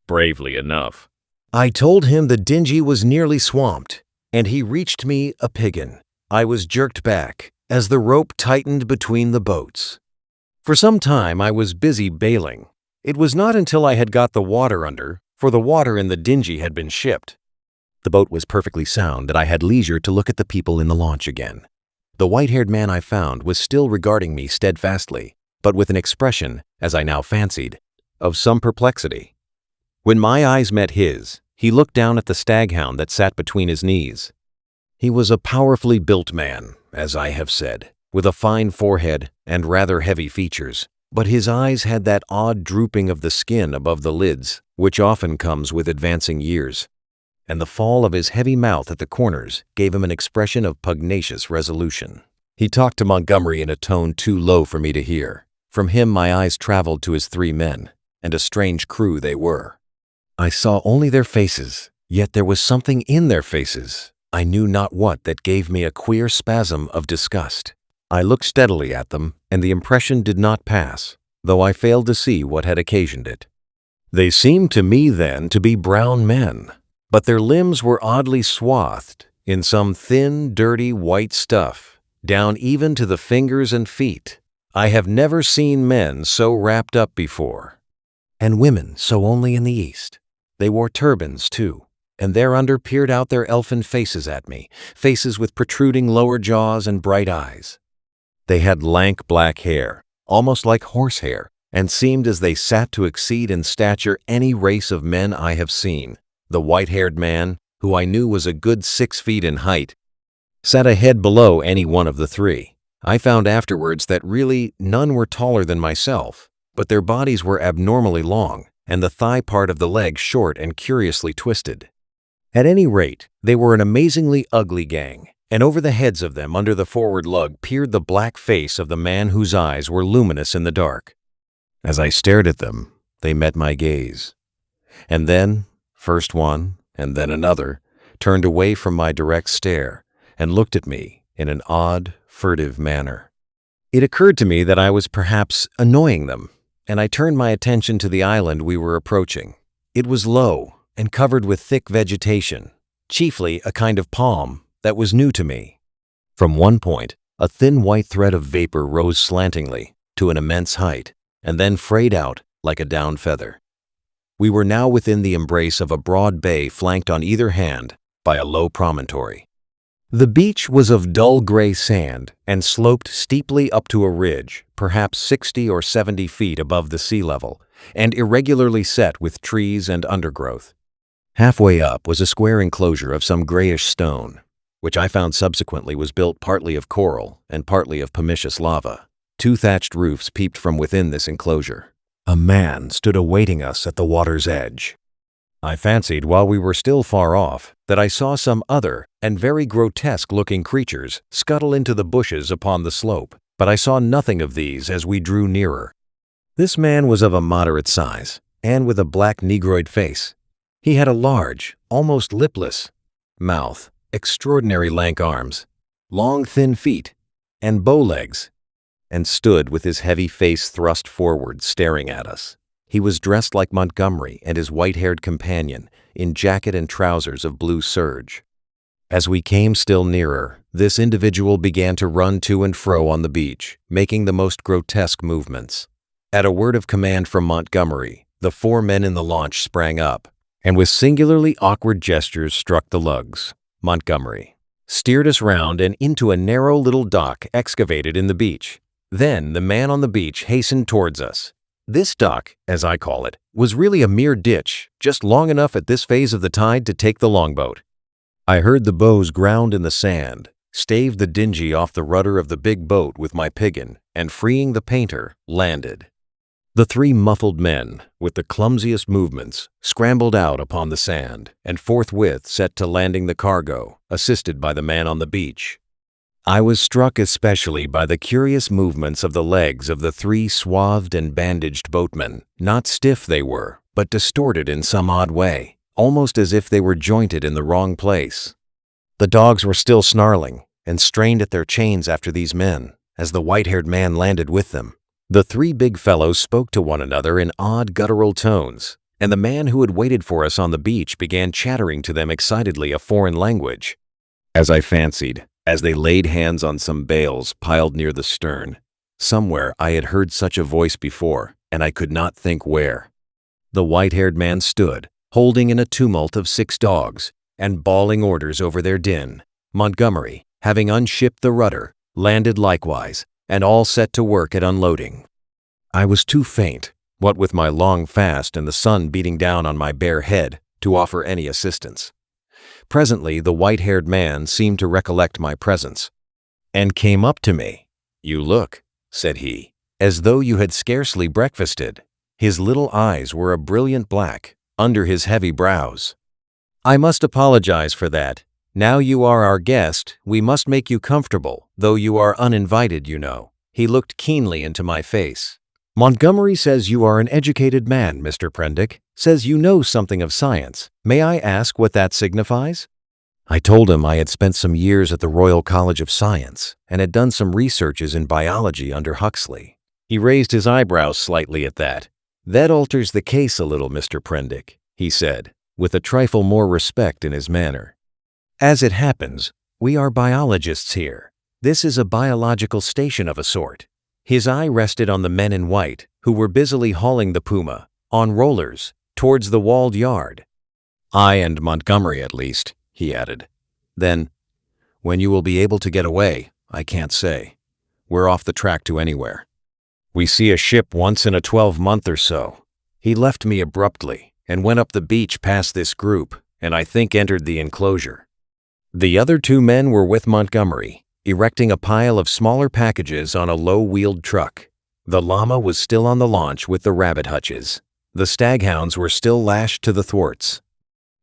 bravely enough. I told him the dinghy was nearly swamped, and he reached me a piggin. I was jerked back as the rope tightened between the boats. For some time I was busy bailing. It was not until I had got the water under, for the water in the dinghy had been shipped. The boat was perfectly sound, that I had leisure to look at the people in the launch again. The white-haired man I found was still regarding me steadfastly, but with an expression, as I now fancied, of some perplexity. When my eyes met his, he looked down at the staghound that sat between his knees. He was a powerfully built man, as I have said, with a fine forehead and rather heavy features, but his eyes had that odd drooping of the skin above the lids, which often comes with advancing years, and the fall of his heavy mouth at the corners gave him an expression of pugnacious resolution. He talked to Montgomery in a tone too low for me to hear. From him my eyes traveled to his 3 men, and a strange crew they were. I saw only their faces, yet there was something in their faces, I knew not what, that gave me a queer spasm of disgust. I looked steadily at them, and the impression did not pass, though I failed to see what had occasioned it. They seemed to me then to be brown men, but their limbs were oddly swathed in some thin, dirty white stuff, down even to the fingers and feet. I have never seen men so wrapped up before, and women so only in the East. They wore turbans, too, and thereunder peered out their elfin faces at me, faces with protruding lower jaws and bright eyes. They had lank black hair, almost like horsehair, and seemed as they sat to exceed in stature any race of men I have seen. The white-haired man, who I knew was a good 6 feet in height, sat a head below any one of the 3. I found afterwards that really none were taller than myself, but their bodies were abnormally long, and the thigh part of the leg short and curiously twisted. At any rate, they were an amazingly ugly gang, and over the heads of them under the forward lug peered the black face of the man whose eyes were luminous in the dark. As I stared at them, they met my gaze, and then, first one, and then another, turned away from my direct stare and looked at me in an odd, furtive manner. It occurred to me that I was perhaps annoying them, and I turned my attention to the island we were approaching. It was low and covered with thick vegetation, chiefly a kind of palm that was new to me. From one point, a thin white thread of vapor rose slantingly to an immense height, and then frayed out like a down feather. We were now within the embrace of a broad bay flanked on either hand by a low promontory. The beach was of dull gray sand and sloped steeply up to a ridge, perhaps 60 or 70 feet above the sea level, and irregularly set with trees and undergrowth. Halfway up was a square enclosure of some grayish stone, which I found subsequently was built partly of coral and partly of pumiceous lava. 2 thatched roofs peeped from within this enclosure. A man stood awaiting us at the water's edge. I fancied, while we were still far off, that I saw some other and very grotesque-looking creatures scuttle into the bushes upon the slope, but I saw nothing of these as we drew nearer. This man was of a moderate size, and with a black negroid face. He had a large, almost lipless, mouth, extraordinary lank arms, long thin feet, and bow legs, and stood with his heavy face thrust forward, staring at us. He was dressed like Montgomery and his white-haired companion, in jacket and trousers of blue serge. As we came still nearer, this individual began to run to and fro on the beach, making the most grotesque movements. At a word of command from Montgomery, the 4 men in the launch sprang up, and with singularly awkward gestures struck the lugs. Montgomery steered us round and into a narrow little dock excavated in the beach. Then the man on the beach hastened towards us. This dock, as I call it, was really a mere ditch, just long enough at this phase of the tide to take the longboat. I heard the bows ground in the sand, staved the dinghy off the rudder of the big boat with my piggin, and freeing the painter, landed. The 3 muffled men, with the clumsiest movements, scrambled out upon the sand, and forthwith set to landing the cargo, assisted by the man on the beach. I was struck especially by the curious movements of the legs of the three swathed and bandaged boatmen. Not stiff they were, but distorted in some odd way, almost as if they were jointed in the wrong place. The dogs were still snarling and strained at their chains after these men, as the white-haired man landed with them. The three big fellows spoke to one another in odd guttural tones, and the man who had waited for us on the beach began chattering to them excitedly a foreign language. As I fancied, as they laid hands on some bales piled near the stern, somewhere I had heard such a voice before, and I could not think where. The white-haired man stood, holding in a tumult of 6 dogs, and bawling orders over their din. Montgomery, having unshipped the rudder, landed likewise, and all set to work at unloading. I was too faint, what with my long fast and the sun beating down on my bare head, to offer any assistance. Presently the white-haired man seemed to recollect my presence, and came up to me. "You look," said he, "as though you had scarcely breakfasted." His little eyes were a brilliant black, under his heavy brows. "I must apologize for that. Now you are our guest, we must make you comfortable, though you are uninvited, you know." He looked keenly into my face. "Montgomery says you are an educated man, Mr. Prendick, says you know something of science. May I ask what that signifies?" I told him I had spent some years at the Royal College of Science and had done some researches in biology under Huxley. He raised his eyebrows slightly at that. "That alters the case a little, Mr. Prendick," he said, with a trifle more respect in his manner. "As it happens, we are biologists here. This is a biological station of a sort." His eye rested on the men in white, who were busily hauling the puma, on rollers, towards the walled yard. "I and Montgomery, at least," he added. Then, "When you will be able to get away, I can't say. We're off the track to anywhere. We see a ship once in a 12-month or so." He left me abruptly and went up the beach past this group, and I think entered the enclosure. The other 2 men were with Montgomery, erecting a pile of smaller packages on a low-wheeled truck. The llama was still on the launch with the rabbit hutches. The staghounds were still lashed to the thwarts.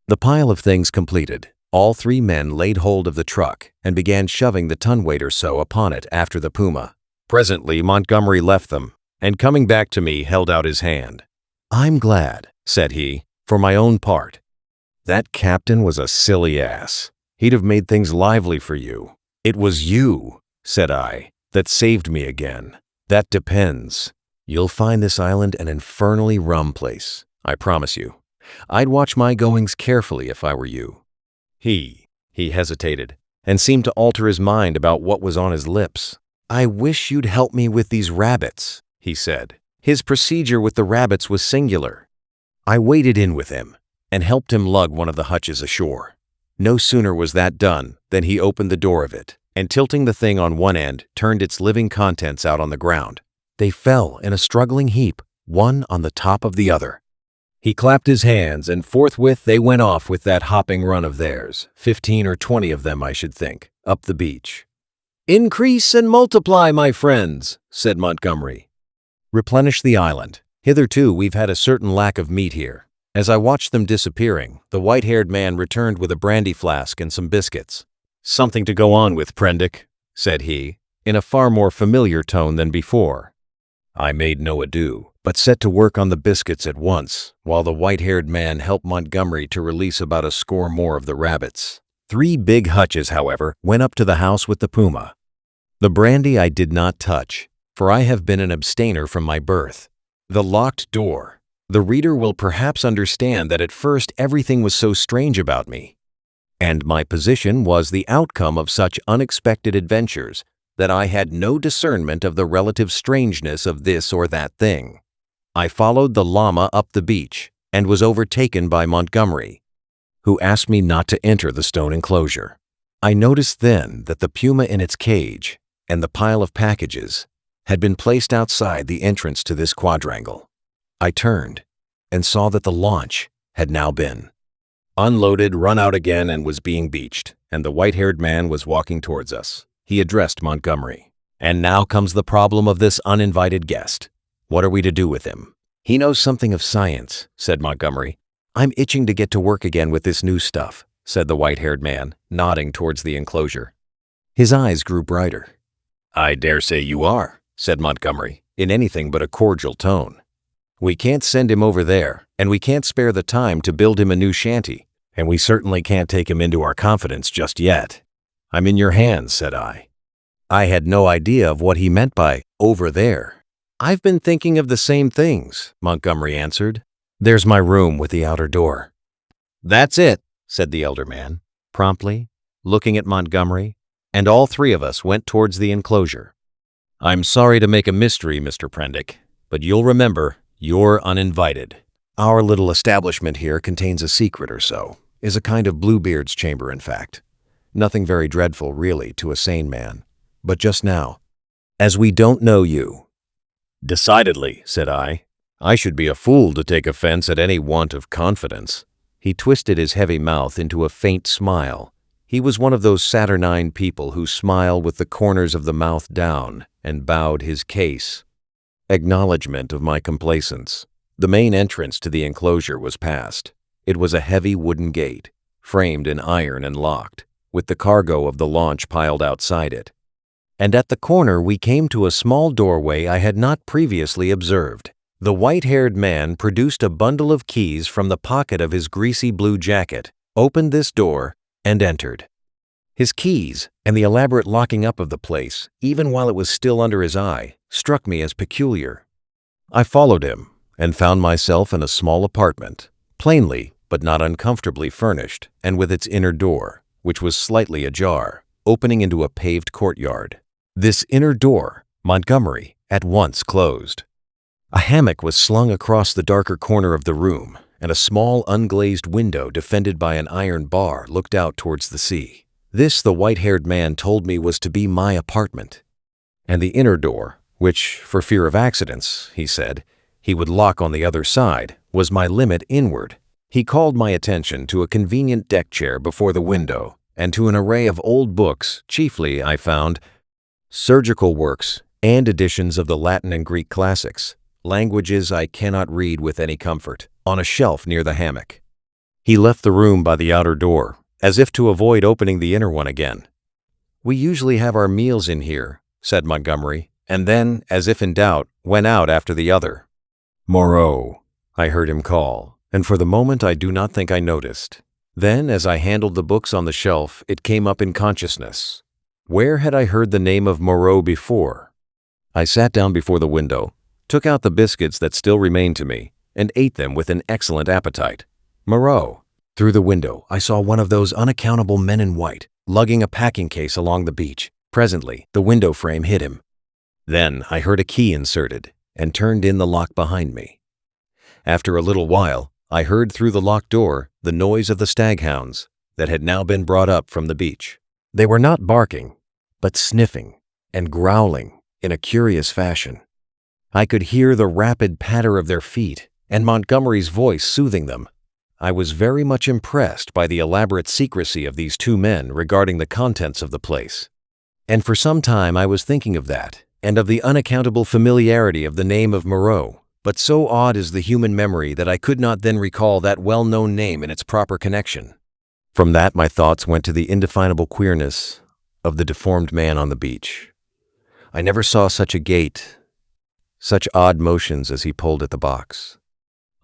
The pile of things completed, all 3 men laid hold of the truck and began shoving the ton-weight or so upon it after the puma. Presently Montgomery left them, and coming back to me held out his hand. "I'm glad," said he, "for my own part. That captain was a silly ass. He'd have made things lively for you." "It was you," said I, "that saved me again." "That depends. You'll find this island an infernally rum place, I promise you. I'd watch my goings carefully if I were you." He hesitated, and seemed to alter his mind about what was on his lips. "I wish you'd help me with these rabbits," he said. His procedure with the rabbits was singular. I waded in with him, and helped him lug one of the hutches ashore. No sooner was that done than he opened the door of it, and tilting the thing on one end, turned its living contents out on the ground. They fell in a struggling heap, one on the top of the other. He clapped his hands, and forthwith they went off with that hopping run of theirs, 15 or 20 of them, I should think, up the beach. "Increase and multiply, my friends," said Montgomery. "Replenish the island. Hitherto we've had a certain lack of meat here." As I watched them disappearing, the white-haired man returned with a brandy flask and some biscuits. "Something to go on with, Prendick," said he, in a far more familiar tone than before. I made no ado, but set to work on the biscuits at once, while the white-haired man helped Montgomery to release about a score more of the rabbits. 3 big hutches, however, went up to the house with the puma. The brandy I did not touch, for I have been an abstainer from my birth. The locked door. The reader will perhaps understand that at first everything was so strange about me, and my position was the outcome of such unexpected adventures that I had no discernment of the relative strangeness of this or that thing. I followed the llama up the beach and was overtaken by Montgomery, who asked me not to enter the stone enclosure. I noticed then that the puma in its cage and the pile of packages had been placed outside the entrance to this quadrangle. I turned and saw that the launch had now been unloaded, run out again, and was being beached, and the white-haired man was walking towards us. He addressed Montgomery. "And now comes the problem of this uninvited guest. What are we to do with him?" "He knows something of science," said Montgomery. "I'm itching to get to work again with this new stuff," said the white-haired man, nodding towards the enclosure. His eyes grew brighter. "I dare say you are," said Montgomery, in anything but a cordial tone. "We can't send him over there, and we can't spare the time to build him a new shanty, and we certainly can't take him into our confidence just yet." "I'm in your hands," said I. I had no idea of what he meant by "over there." "I've been thinking of the same things," Montgomery answered. "There's my room with the outer door." "That's it," said the elder man, promptly, looking at Montgomery, and all three of us went towards the enclosure. "I'm sorry to make a mystery, Mr. Prendick, but you'll remember, you're uninvited. Our little establishment here contains a secret or so, is a kind of Bluebeard's chamber, in fact. Nothing very dreadful, really, to a sane man. But just now, as we don't know you—" "Decidedly," said I. "I should be a fool to take offense at any want of confidence." He twisted his heavy mouth into a faint smile. He was one of those saturnine people who smile with the corners of the mouth down, and bowed his case. Acknowledgement of my complacence. The main entrance to the enclosure was passed. It was a heavy wooden gate, framed in iron and locked, with the cargo of the launch piled outside it. And at the corner we came to a small doorway I had not previously observed. The white-haired man produced a bundle of keys from the pocket of his greasy blue jacket, opened this door, and entered. His keys, and the elaborate locking up of the place, even while it was still under his eye, struck me as peculiar. I followed him, and found myself in a small apartment, plainly but not uncomfortably furnished, and with its inner door, which was slightly ajar, opening into a paved courtyard. This inner door, Montgomery at once closed. A hammock was slung across the darker corner of the room, and a small unglazed window defended by an iron bar looked out towards the sea. This, the white-haired man told me, was to be my apartment. And the inner door, which, for fear of accidents, he said, he would lock on the other side, was my limit inward. He called my attention to a convenient deck chair before the window, and to an array of old books, chiefly, I found, surgical works and editions of the Latin and Greek classics, languages I cannot read with any comfort, on a shelf near the hammock. He left the room by the outer door, as if to avoid opening the inner one again. "We usually have our meals in here," said Montgomery, and then, as if in doubt, went out after the other. "Moreau," I heard him call, and for the moment I do not think I noticed. Then, as I handled the books on the shelf, it came up in consciousness. Where had I heard the name of Moreau before? I sat down before the window, took out the biscuits that still remained to me, and ate them with an excellent appetite. Moreau. Through the window, I saw one of those unaccountable men in white, lugging a packing case along the beach. Presently, the window frame hid him. Then I heard a key inserted, and turned in the lock behind me. After a little while, I heard through the locked door the noise of the staghounds that had now been brought up from the beach. They were not barking, but sniffing and growling in a curious fashion. I could hear the rapid patter of their feet and Montgomery's voice soothing them. I was very much impressed by the elaborate secrecy of these two men regarding the contents of the place. And for some time I was thinking of that, and of the unaccountable familiarity of the name of Moreau. But so odd is the human memory that I could not then recall that well-known name in its proper connection. From that my thoughts went to the indefinable queerness of the deformed man on the beach. I never saw such a gait, such odd motions as he pulled at the box.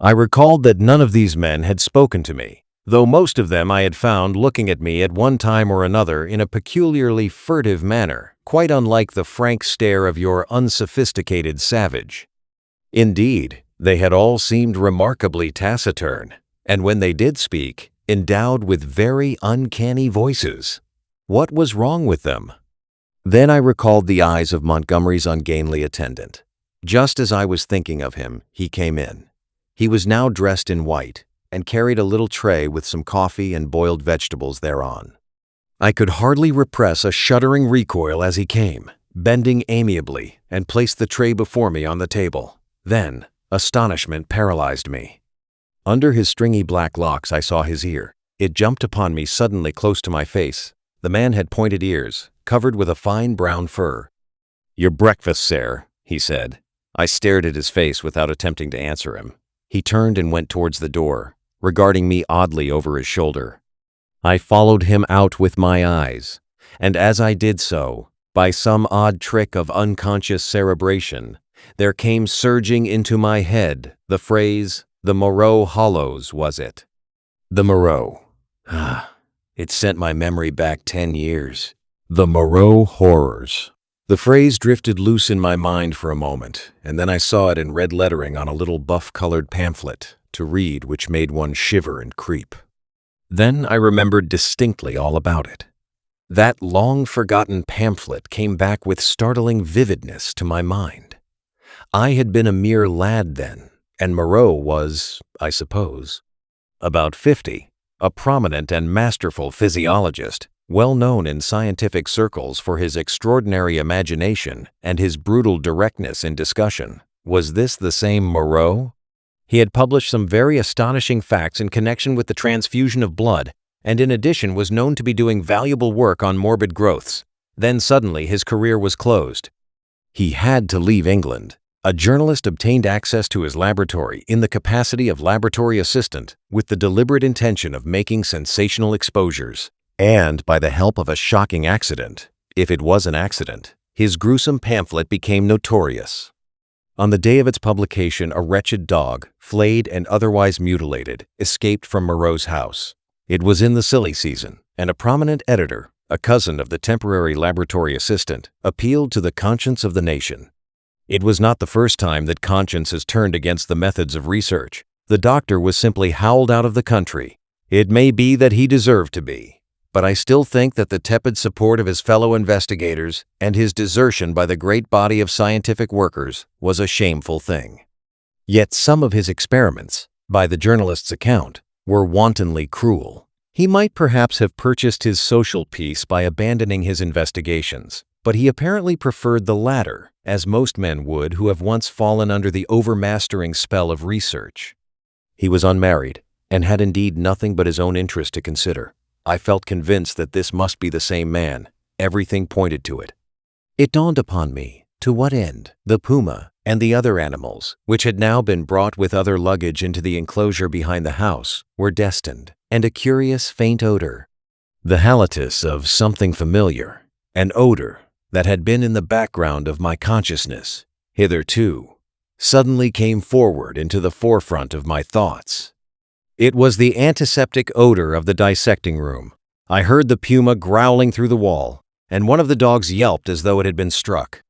I recalled that none of these men had spoken to me, though most of them I had found looking at me at one time or another in a peculiarly furtive manner, quite unlike the frank stare of your unsophisticated savage. Indeed, they had all seemed remarkably taciturn, and when they did speak, endowed with very uncanny voices. What was wrong with them? Then I recalled the eyes of Montgomery's ungainly attendant. Just as I was thinking of him, he came in. He was now dressed in white, and carried a little tray with some coffee and boiled vegetables thereon. I could hardly repress a shuddering recoil as he came, bending amiably, and placed the tray before me on the table. Then, astonishment paralyzed me. Under his stringy black locks I saw his ear. It jumped upon me suddenly close to my face. The man had pointed ears, covered with a fine brown fur. "Your breakfast, sir," he said. I stared at his face without attempting to answer him. He turned and went towards the door, regarding me oddly over his shoulder. I followed him out with my eyes. And as I did so, by some odd trick of unconscious cerebration, there came surging into my head the phrase, "The Moreau Hollows, was it?" The Moreau. It sent my memory back 10 years. The Moreau Horrors. The phrase drifted loose in my mind for a moment, and then I saw it in red lettering on a little buff-colored pamphlet to read, which made one shiver and creep. Then I remembered distinctly all about it. That long-forgotten pamphlet came back with startling vividness to my mind. I had been a mere lad then, and Moreau was, I suppose, about 50, a prominent and masterful physiologist, well known in scientific circles for his extraordinary imagination and his brutal directness in discussion. Was this the same Moreau? He had published some very astonishing facts in connection with the transfusion of blood, and in addition was known to be doing valuable work on morbid growths. Then suddenly his career was closed. He had to leave England. A journalist obtained access to his laboratory in the capacity of laboratory assistant with the deliberate intention of making sensational exposures. And by the help of a shocking accident, if it was an accident, his gruesome pamphlet became notorious. On the day of its publication, a wretched dog, flayed and otherwise mutilated, escaped from Moreau's house. It was in the silly season, and a prominent editor, a cousin of the temporary laboratory assistant, appealed to the conscience of the nation. It was not the first time that conscience has turned against the methods of research. The doctor was simply howled out of the country. It may be that he deserved to be, but I still think that the tepid support of his fellow investigators and his desertion by the great body of scientific workers was a shameful thing. Yet some of his experiments, by the journalist's account, were wantonly cruel. He might perhaps have purchased his social peace by abandoning his investigations, but he apparently preferred the latter, as most men would who have once fallen under the overmastering spell of research. He was unmarried, and had indeed nothing but his own interest to consider. I felt convinced that this must be the same man. Everything pointed to it. It dawned upon me, to what end the puma and the other animals, which had now been brought with other luggage into the enclosure behind the house, were destined, and a curious faint odor, the halitus of something familiar, an odor that had been in the background of my consciousness hitherto, suddenly came forward into the forefront of my thoughts. It was the antiseptic odor of the dissecting room. I heard the puma growling through the wall, and one of the dogs yelped as though it had been struck.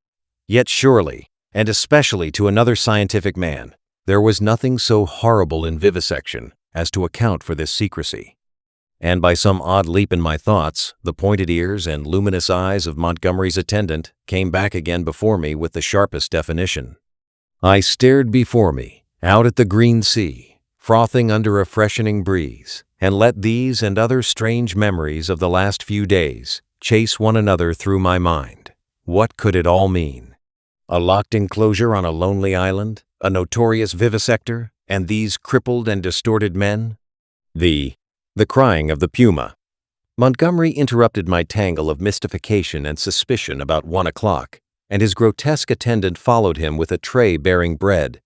Yet surely, and especially to another scientific man, there was nothing so horrible in vivisection as to account for this secrecy. And by some odd leap in my thoughts, the pointed ears and luminous eyes of Montgomery's attendant came back again before me with the sharpest definition. I stared before me, out at the green sea, frothing under a freshening breeze, and let these and other strange memories of the last few days chase one another through my mind. What could it all mean? A locked enclosure on a lonely island, a notorious vivisector, and these crippled and distorted men? The crying of the puma. Montgomery interrupted my tangle of mystification and suspicion about 1 o'clock, and his grotesque attendant followed him with a tray bearing bread,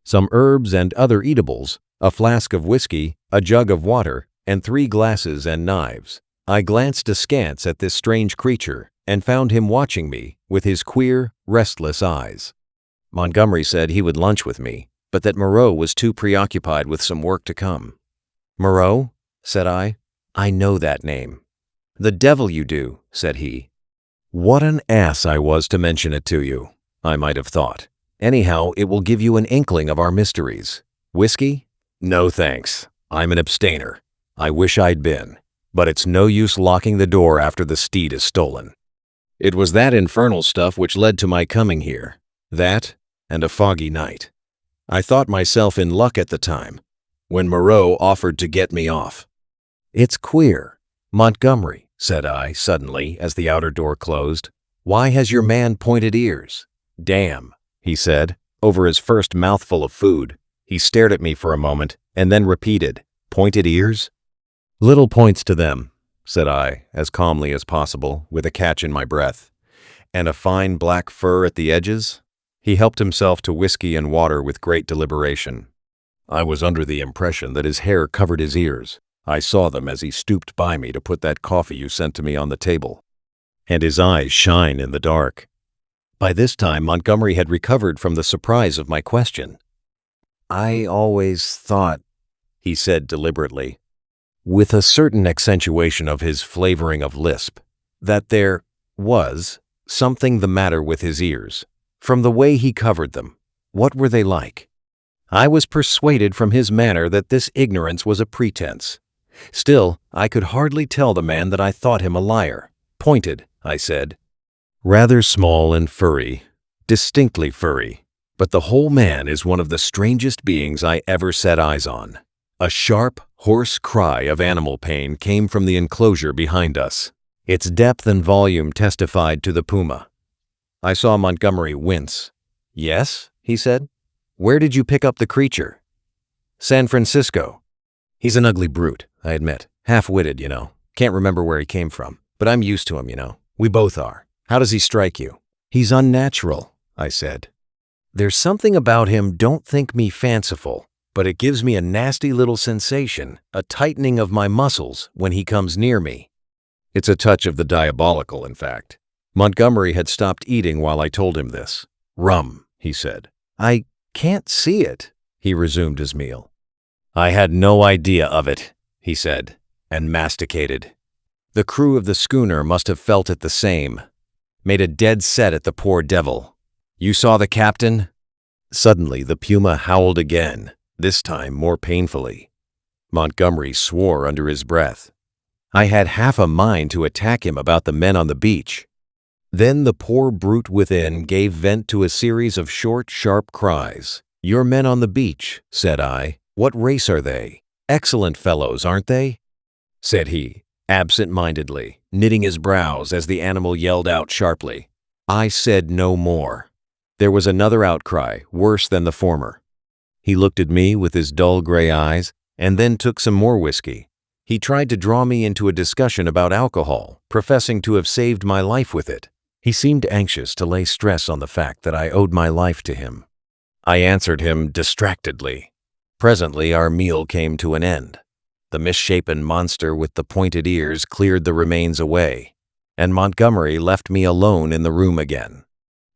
some herbs and other eatables, a flask of whiskey, a jug of water, and 3 glasses and knives. I glanced askance at this strange creature and found him watching me with his queer, restless eyes. Montgomery said he would lunch with me, but that Moreau was too preoccupied with some work to come. "Moreau?" said I. "I know that name." "The devil you do," said he. What an ass I was to mention it to you, I might have thought. Anyhow, it will give you an inkling of our mysteries. Whiskey? No thanks. I'm an abstainer. I wish I'd been. But it's no use locking the door after the steed is stolen. It was that infernal stuff which led to my coming here. That, and a foggy night. I thought myself in luck at the time, when Moreau offered to get me off. It's queer. Montgomery, said I suddenly as the outer door closed, why has your man pointed ears? Damn, he said, over his first mouthful of food. He stared at me for a moment and then repeated, pointed ears? Little points to them, said I, as calmly as possible, with a catch in my breath. And a fine black fur at the edges? He helped himself to whiskey and water with great deliberation. I was under the impression that his hair covered his ears. I saw them as he stooped by me to put that coffee you sent to me on the table. and his eyes shine in the dark. By this time, Montgomery had recovered from the surprise of my question. "I always thought," he said deliberately, with a certain accentuation of his flavoring of lisp, "that there was something the matter with his ears, from the way he covered them. What were they like?" I was persuaded from his manner that this ignorance was a pretense. Still, I could hardly tell the man that I thought him a liar. "Pointed," I said. "Rather small and furry, distinctly furry, but the whole man is one of the strangest beings I ever set eyes on." A sharp, hoarse cry of animal pain came from the enclosure behind us. Its depth and volume testified to the puma. I saw Montgomery wince. "Yes?" he said. "Where did you pick up the creature?" "San Francisco." "He's an ugly brute, I admit. Half-witted, you know. Can't remember where he came from. But I'm used to him, you know. We both are. How does he strike you?" "He's unnatural," I said. "There's something about him, don't think me fanciful, but it gives me a nasty little sensation, a tightening of my muscles when he comes near me." It's a touch of the diabolical, in fact. Montgomery had stopped eating while I told him this. "Rum," he said. "I can't see it," he resumed his meal. "I had no idea of it," he said, and masticated. The crew of the schooner must have felt it the same. Made a dead set at the poor devil. "You saw the captain?" Suddenly the puma howled again, this time more painfully. Montgomery swore under his breath. I had half a mind to attack him about the men on the beach. Then the poor brute within gave vent to a series of short, sharp cries. "Your men on the beach," said I. "What race are they? Excellent fellows, aren't they?" said he, absent-mindedly, knitting his brows as the animal yelled out sharply. I said no more. There was another outcry, worse than the former. He looked at me with his dull gray eyes, and then took some more whiskey. He tried to draw me into a discussion about alcohol, professing to have saved my life with it. He seemed anxious to lay stress on the fact that I owed my life to him. I answered him distractedly. Presently our meal came to an end. The misshapen monster with the pointed ears cleared the remains away, and Montgomery left me alone in the room again.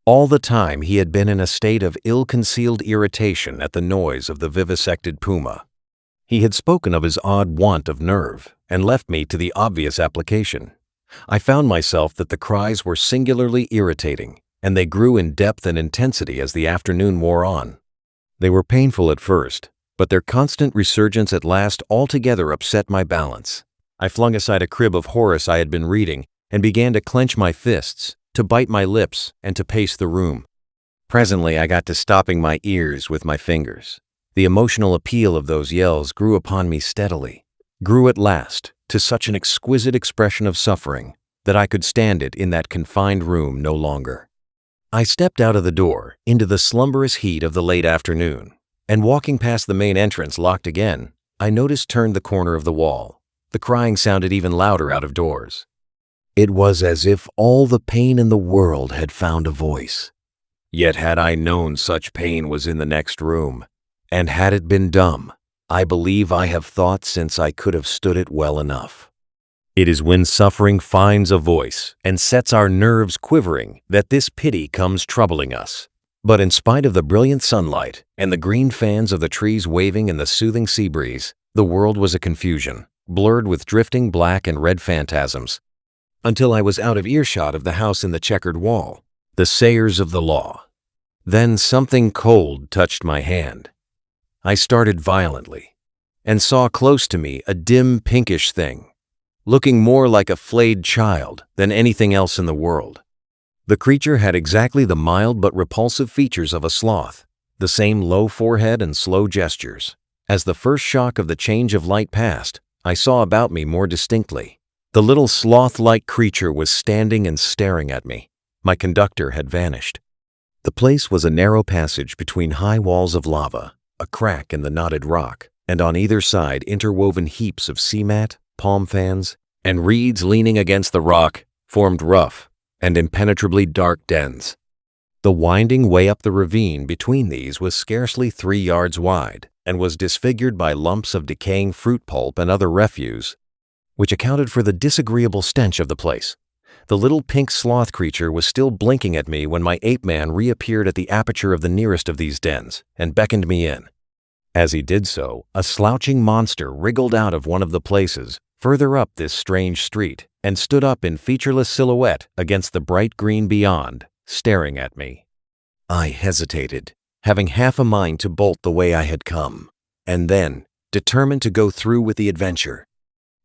All the time he had been in a state of ill-concealed irritation at the noise of the vivisected puma. He had spoken of his odd want of nerve, and left me to the obvious application. I found myself that the cries were singularly irritating, and they grew in depth and intensity as the afternoon wore on. They were painful at first, but their constant resurgence at last altogether upset my balance. I flung aside a crib of Horace I had been reading, and began to clench my fists, to bite my lips, and to pace the room. Presently I got to stopping my ears with my fingers. The emotional appeal of those yells grew upon me steadily, grew at last to such an exquisite expression of suffering that I could stand it in that confined room no longer. I stepped out of the door into the slumberous heat of the late afternoon, and walking past the main entrance locked again, I noticed turned the corner of the wall. The crying sounded even louder out of doors. It was as if all the pain in the world had found a voice. Yet had I known such pain was in the next room, and had it been dumb, I believe I have thought since I could have stood it well enough. It is when suffering finds a voice and sets our nerves quivering that this pity comes troubling us. But in spite of the brilliant sunlight and the green fans of the trees waving in the soothing sea breeze, the world was a confusion, blurred with drifting black and red phantasms, until I was out of earshot of the house in the checkered wall, the sayers of the law. Then something cold touched my hand. I started violently, and saw close to me a dim pinkish thing, looking more like a flayed child than anything else in the world. The creature had exactly the mild but repulsive features of a sloth, the same low forehead and slow gestures. As the first shock of the change of light passed, I saw about me more distinctly. The little sloth-like creature was standing and staring at me. My conductor had vanished. The place was a narrow passage between high walls of lava, a crack in the knotted rock, and on either side interwoven heaps of sea mat, palm fans, and reeds leaning against the rock formed rough and impenetrably dark dens. The winding way up the ravine between these was scarcely 3 yards wide, and was disfigured by lumps of decaying fruit pulp and other refuse, which accounted for the disagreeable stench of the place. The little pink sloth creature was still blinking at me when my ape-man reappeared at the aperture of the nearest of these dens and beckoned me in. As he did so, a slouching monster wriggled out of one of the places further up this strange street and stood up in featureless silhouette against the bright green beyond, staring at me. I hesitated, having half a mind to bolt the way I had come, and then, determined to go through with the adventure,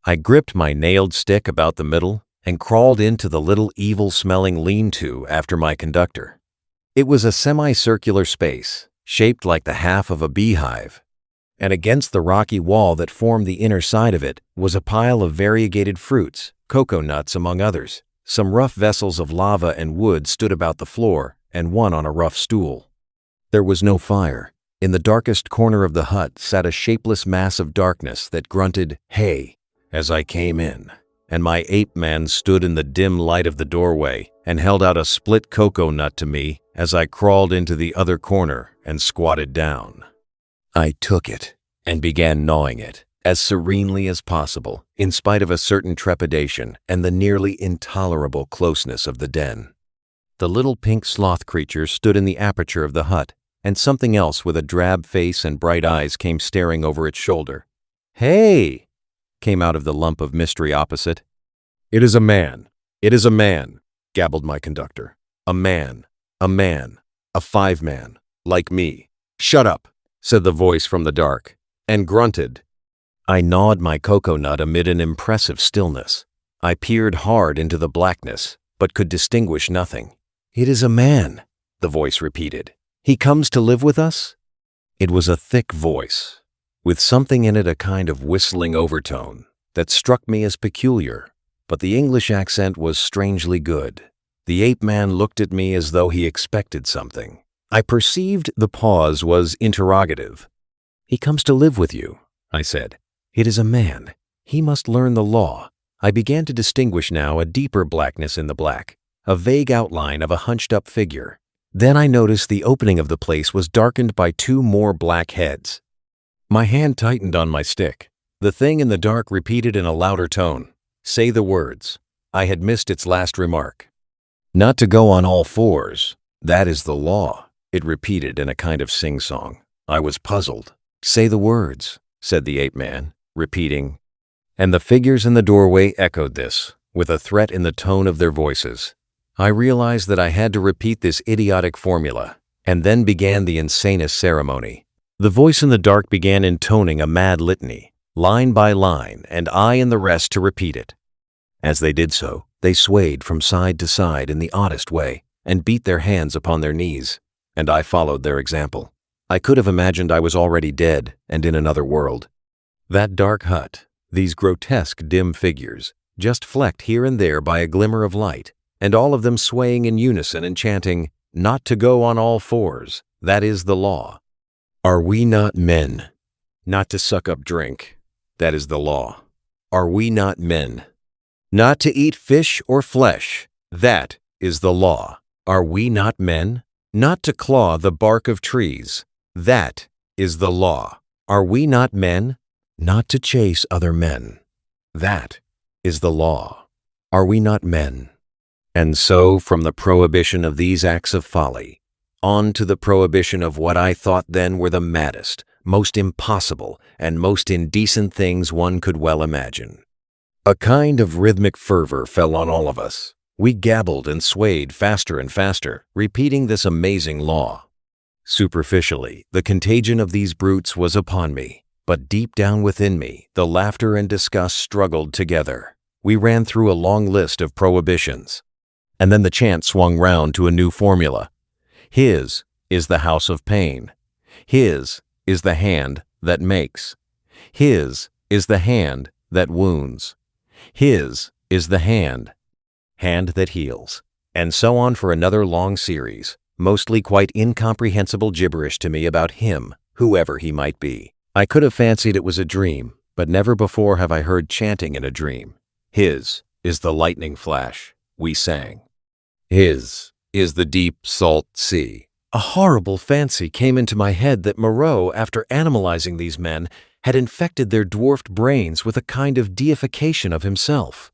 I gripped my nailed stick about the middle and crawled into the little evil-smelling lean-to after my conductor. It was a semicircular space, shaped like the half of a beehive, and against the rocky wall that formed the inner side of it was a pile of variegated fruits, cocoa nuts among others. Some rough vessels of lava and wood stood about the floor, and one on a rough stool. There was no fire. In the darkest corner of the hut sat a shapeless mass of darkness that grunted, "Hey," as I came in, and my ape-man stood in the dim light of the doorway and held out a split cocoa nut to me as I crawled into the other corner and squatted down. I took it and began gnawing it as serenely as possible, in spite of a certain trepidation and the nearly intolerable closeness of the den. The little pink sloth creature stood in the aperture of the hut, and something else with a drab face and bright eyes came staring over its shoulder. "Hey!" came out of the lump of mystery opposite. "It is a man. It is a man," gabbled my conductor. A man. A five-man. Like me." "Shut up," said the voice from the dark, and grunted. I gnawed my cocoa nut amid an impressive stillness. I peered hard into the blackness, but could distinguish nothing. "It is a man," the voice repeated. "He comes to live with us?" It was a thick voice, with something in it, a kind of whistling overtone, that struck me as peculiar, but the English accent was strangely good. The ape-man looked at me as though he expected something. I perceived the pause was interrogative. "He comes to live with you," I said. "It is a man. He must learn the law." I began to distinguish now a deeper blackness in the black, a vague outline of a hunched-up figure. Then I noticed the opening of the place was darkened by two more black heads. My hand tightened on my stick. The thing in the dark repeated in a louder tone, "Say the words." I had missed its last remark. "Not to go on all fours. That is the law," it repeated in a kind of sing-song. I was puzzled. "Say the words," said the ape-man, repeating. And the figures in the doorway echoed this, with a threat in the tone of their voices. I realized that I had to repeat this idiotic formula, and then began the insanest ceremony. The voice in the dark began intoning a mad litany, line by line, and I and the rest to repeat it. As they did so, they swayed from side to side in the oddest way, and beat their hands upon their knees, and I followed their example. I could have imagined I was already dead and in another world. That dark hut, these grotesque dim figures, just flecked here and there by a glimmer of light, and all of them swaying in unison and chanting, "Not to go on all fours, that is the law." Are we not men? Not to suck up drink, that is the law. Are we not men? Not to eat fish or flesh, that is the law. Are we not men? Not to claw the bark of trees, that is the law. Are we not men? Not to chase other men, that is the law. Are we not men? And so, from the prohibition of these acts of folly, on to the prohibition of what I thought then were the maddest, most impossible, and most indecent things one could well imagine. A kind of rhythmic fervor fell on all of us. We gabbled and swayed faster and faster, repeating this amazing law. Superficially, the contagion of these brutes was upon me, but deep down within me, the laughter and disgust struggled together. We ran through a long list of prohibitions. And then the chant swung round to a new formula. His is the house of pain. His is the hand that makes. His is the hand that wounds. His is the hand that heals. And so on for another long series, mostly quite incomprehensible gibberish to me about him, whoever he might be. I could have fancied it was a dream, but never before have I heard chanting in a dream. His is the lightning flash, we sang. His is the deep salt sea. A horrible fancy came into my head that Moreau, after animalizing these men, had infected their dwarfed brains with a kind of deification of himself.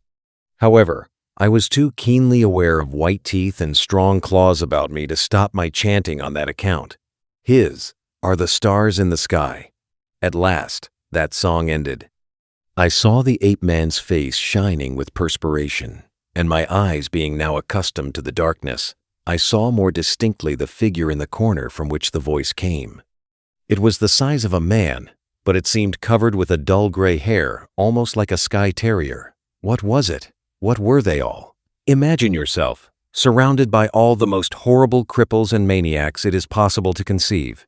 However, I was too keenly aware of white teeth and strong claws about me to stop my chanting on that account. His are the stars in the sky. At last, that song ended. I saw the ape-man's face shining with perspiration, and my eyes being now accustomed to the darkness, I saw more distinctly the figure in the corner from which the voice came. It was the size of a man, but it seemed covered with a dull gray hair, almost like a Skye Terrier. What was it? What were they all? Imagine yourself surrounded by all the most horrible cripples and maniacs it is possible to conceive.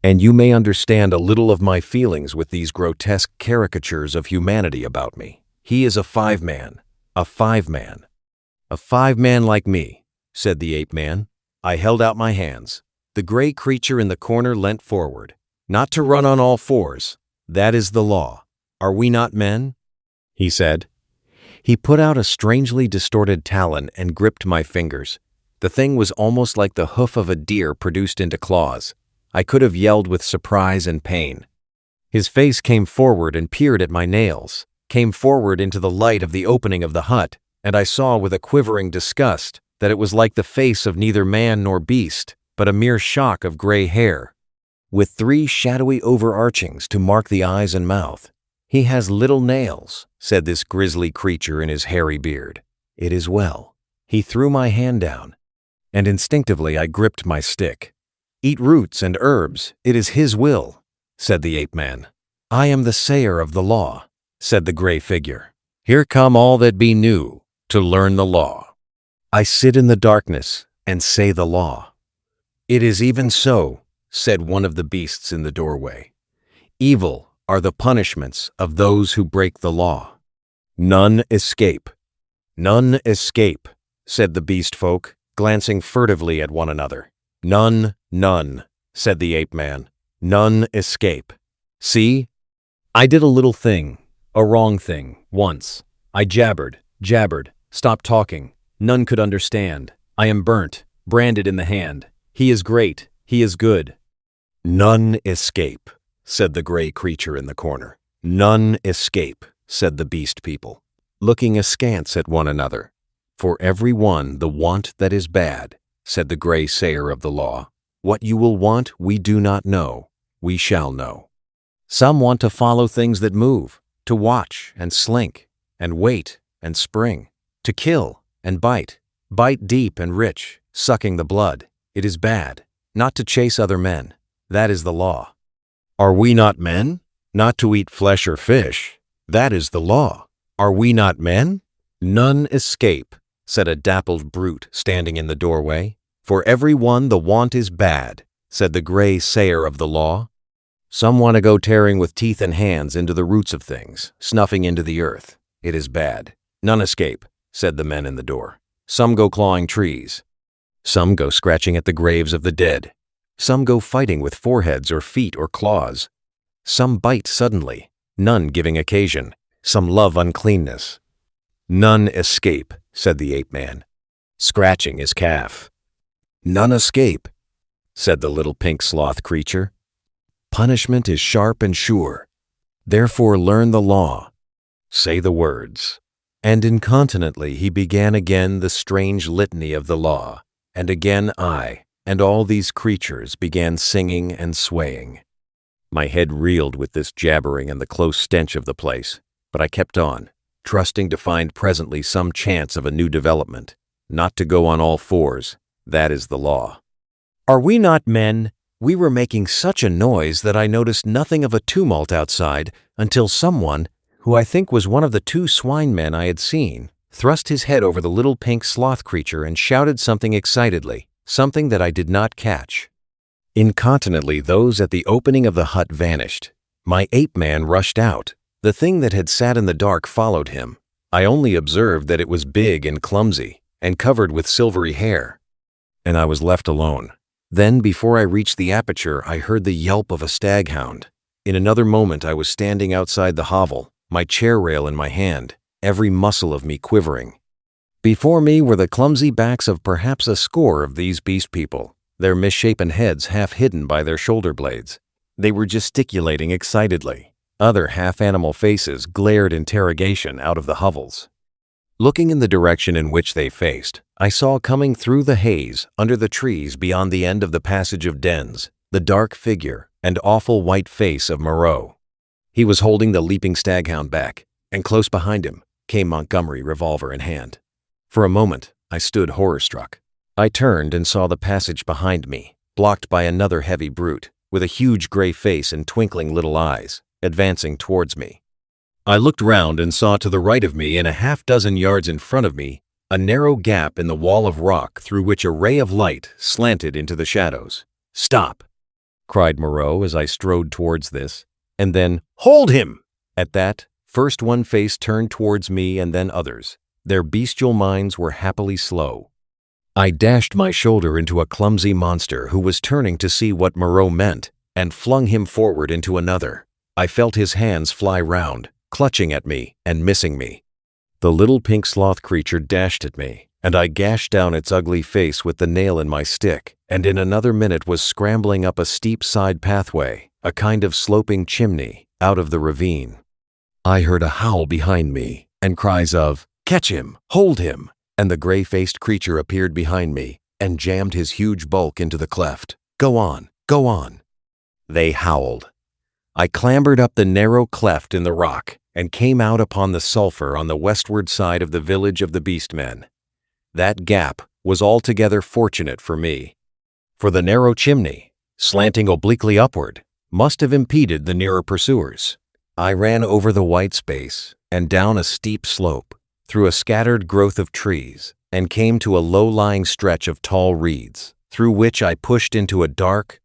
And you may understand a little of my feelings with these grotesque caricatures of humanity about me. He is a five-man. A five-man. A five-man like me, said the ape-man. I held out my hands. The gray creature in the corner leant forward. Not to run on all fours. That is the law. Are we not men? He said. He put out a strangely distorted talon and gripped my fingers. The thing was almost like the hoof of a deer produced into claws. I could have yelled with surprise and pain. His face came forward and peered at my nails, came forward into the light of the opening of the hut, and I saw with a quivering disgust that it was like the face of neither man nor beast, but a mere shock of gray hair, with three shadowy overarchings to mark the eyes and mouth. He has little nails, said this grisly creature in his hairy beard. It is well. He threw my hand down, and instinctively I gripped my stick. Eat roots and herbs, it is his will, said the ape-man. I am the sayer of the law, said the gray figure. Here come all that be new, to learn the law. I sit in the darkness and say the law. It is even so, said one of the beasts in the doorway. Evil are the punishments of those who break the law. None escape. None escape, said the beast folk, glancing furtively at one another. None, said the ape-man. None escape. See? I did a little thing, a wrong thing, once. I jabbered, stopped talking. None could understand. I am burnt, branded in the hand. He is great, he is good. None escape, said the gray creature in the corner. None escape, said the beast people, looking askance at one another. For every one the want that is bad, said the gray sayer of the law. What you will want we do not know, we shall know. Some want to follow things that move, to watch and slink, and wait and spring, to kill and bite deep and rich, sucking the blood. It is bad, not to chase other men. That is the law. Are we not men? Not to eat flesh or fish. That is the law. Are we not men? None escape, said a dappled brute standing in the doorway. For every one the want is bad, said the gray sayer of the law. Some want to go tearing with teeth and hands into the roots of things, snuffing into the earth. It is bad. None escape, said the men in the door. Some go clawing trees. Some go scratching at the graves of the dead. Some go fighting with foreheads or feet or claws. Some bite suddenly, none giving occasion. Some love uncleanness. None escape, said the ape-man, scratching his calf. None escape, said the little pink sloth creature. Punishment is sharp and sure. Therefore learn the law. Say the words. And incontinently he began again the strange litany of the law, and again I, and all these creatures began singing and swaying. My head reeled with this jabbering and the close stench of the place, but I kept on, trusting to find presently some chance of a new development, not to go on all fours. That is the law. Are we not men? We were making such a noise that I noticed nothing of a tumult outside until someone, who I think was one of the two swine men I had seen, thrust his head over the little pink sloth creature and shouted something excitedly, something that I did not catch. Incontinently those at the opening of the hut vanished. My ape-man rushed out. The thing that had sat in the dark followed him. I only observed that it was big and clumsy, and covered with silvery hair. And I was left alone. Then, before I reached the aperture, I heard the yelp of a staghound. In another moment I was standing outside the hovel, my chair rail in my hand, every muscle of me quivering. Before me were the clumsy backs of perhaps a score of these beast people, their misshapen heads half hidden by their shoulder blades. They were gesticulating excitedly. Other half-animal faces glared interrogation out of the hovels. Looking in the direction in which they faced, I saw coming through the haze, under the trees beyond the end of the passage of dens, the dark figure and awful white face of Moreau. He was holding the leaping staghound back, and close behind him came Montgomery, revolver in hand. For a moment, I stood horror-struck. I turned and saw the passage behind me, blocked by another heavy brute, with a huge gray face and twinkling little eyes, advancing towards me. I looked round and saw to the right of me and a half-dozen yards in front of me a narrow gap in the wall of rock through which a ray of light slanted into the shadows. "Stop!" cried Moreau as I strode towards this, and then, "Hold him!" At that, first one face turned towards me and then others. Their bestial minds were happily slow. I dashed my shoulder into a clumsy monster who was turning to see what Moreau meant, and flung him forward into another. I felt his hands fly round, clutching at me and missing me. The little pink sloth creature dashed at me, and I gashed down its ugly face with the nail in my stick, and in another minute was scrambling up a steep side pathway, a kind of sloping chimney, out of the ravine. I heard a howl behind me, and cries of, "Catch him! Hold him!" and the gray-faced creature appeared behind me, and jammed his huge bulk into the cleft. "Go on! Go on!" They howled. I clambered up the narrow cleft in the rock, and came out upon the sulphur on the westward side of the village of the beastmen. That gap was altogether fortunate for me, for the narrow chimney, slanting obliquely upward, must have impeded the nearer pursuers. I ran over the white space, and down a steep slope, through a scattered growth of trees, and came to a low-lying stretch of tall reeds, through which I pushed into a dark,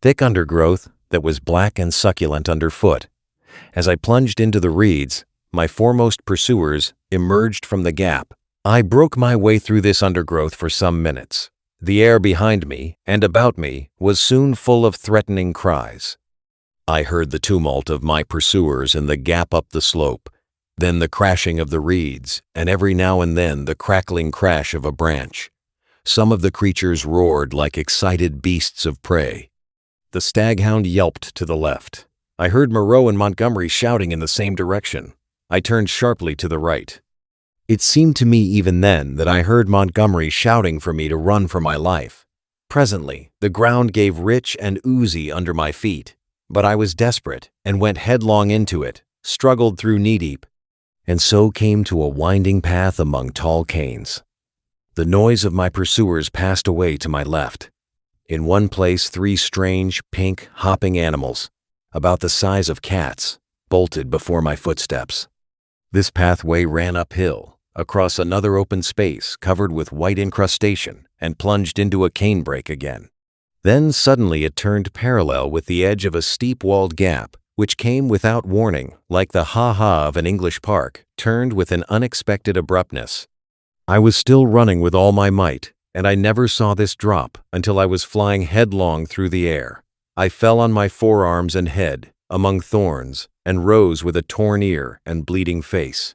thick undergrowth that was black and succulent underfoot. As I plunged into the reeds, my foremost pursuers emerged from the gap. I broke my way through this undergrowth for some minutes. The air behind me and about me was soon full of threatening cries. I heard the tumult of my pursuers in the gap up the slope, then the crashing of the reeds, and every now and then the crackling crash of a branch. Some of the creatures roared like excited beasts of prey. The staghound yelped to the left. I heard Moreau and Montgomery shouting in the same direction. I turned sharply to the right. It seemed to me even then that I heard Montgomery shouting for me to run for my life. Presently, the ground gave rich and oozy under my feet, but I was desperate and went headlong into it, struggled through knee-deep, and so came to a winding path among tall canes. The noise of my pursuers passed away to my left. In one place 3 strange, pink, hopping animals, about the size of cats, bolted before my footsteps. This pathway ran uphill, across another open space covered with white incrustation, and plunged into a canebrake again. Then suddenly it turned parallel with the edge of a steep-walled gap, which came without warning, like the ha-ha of an English park, turned with an unexpected abruptness. I was still running with all my might, and I never saw this drop until I was flying headlong through the air. I fell on my forearms and head, among thorns, and rose with a torn ear and bleeding face.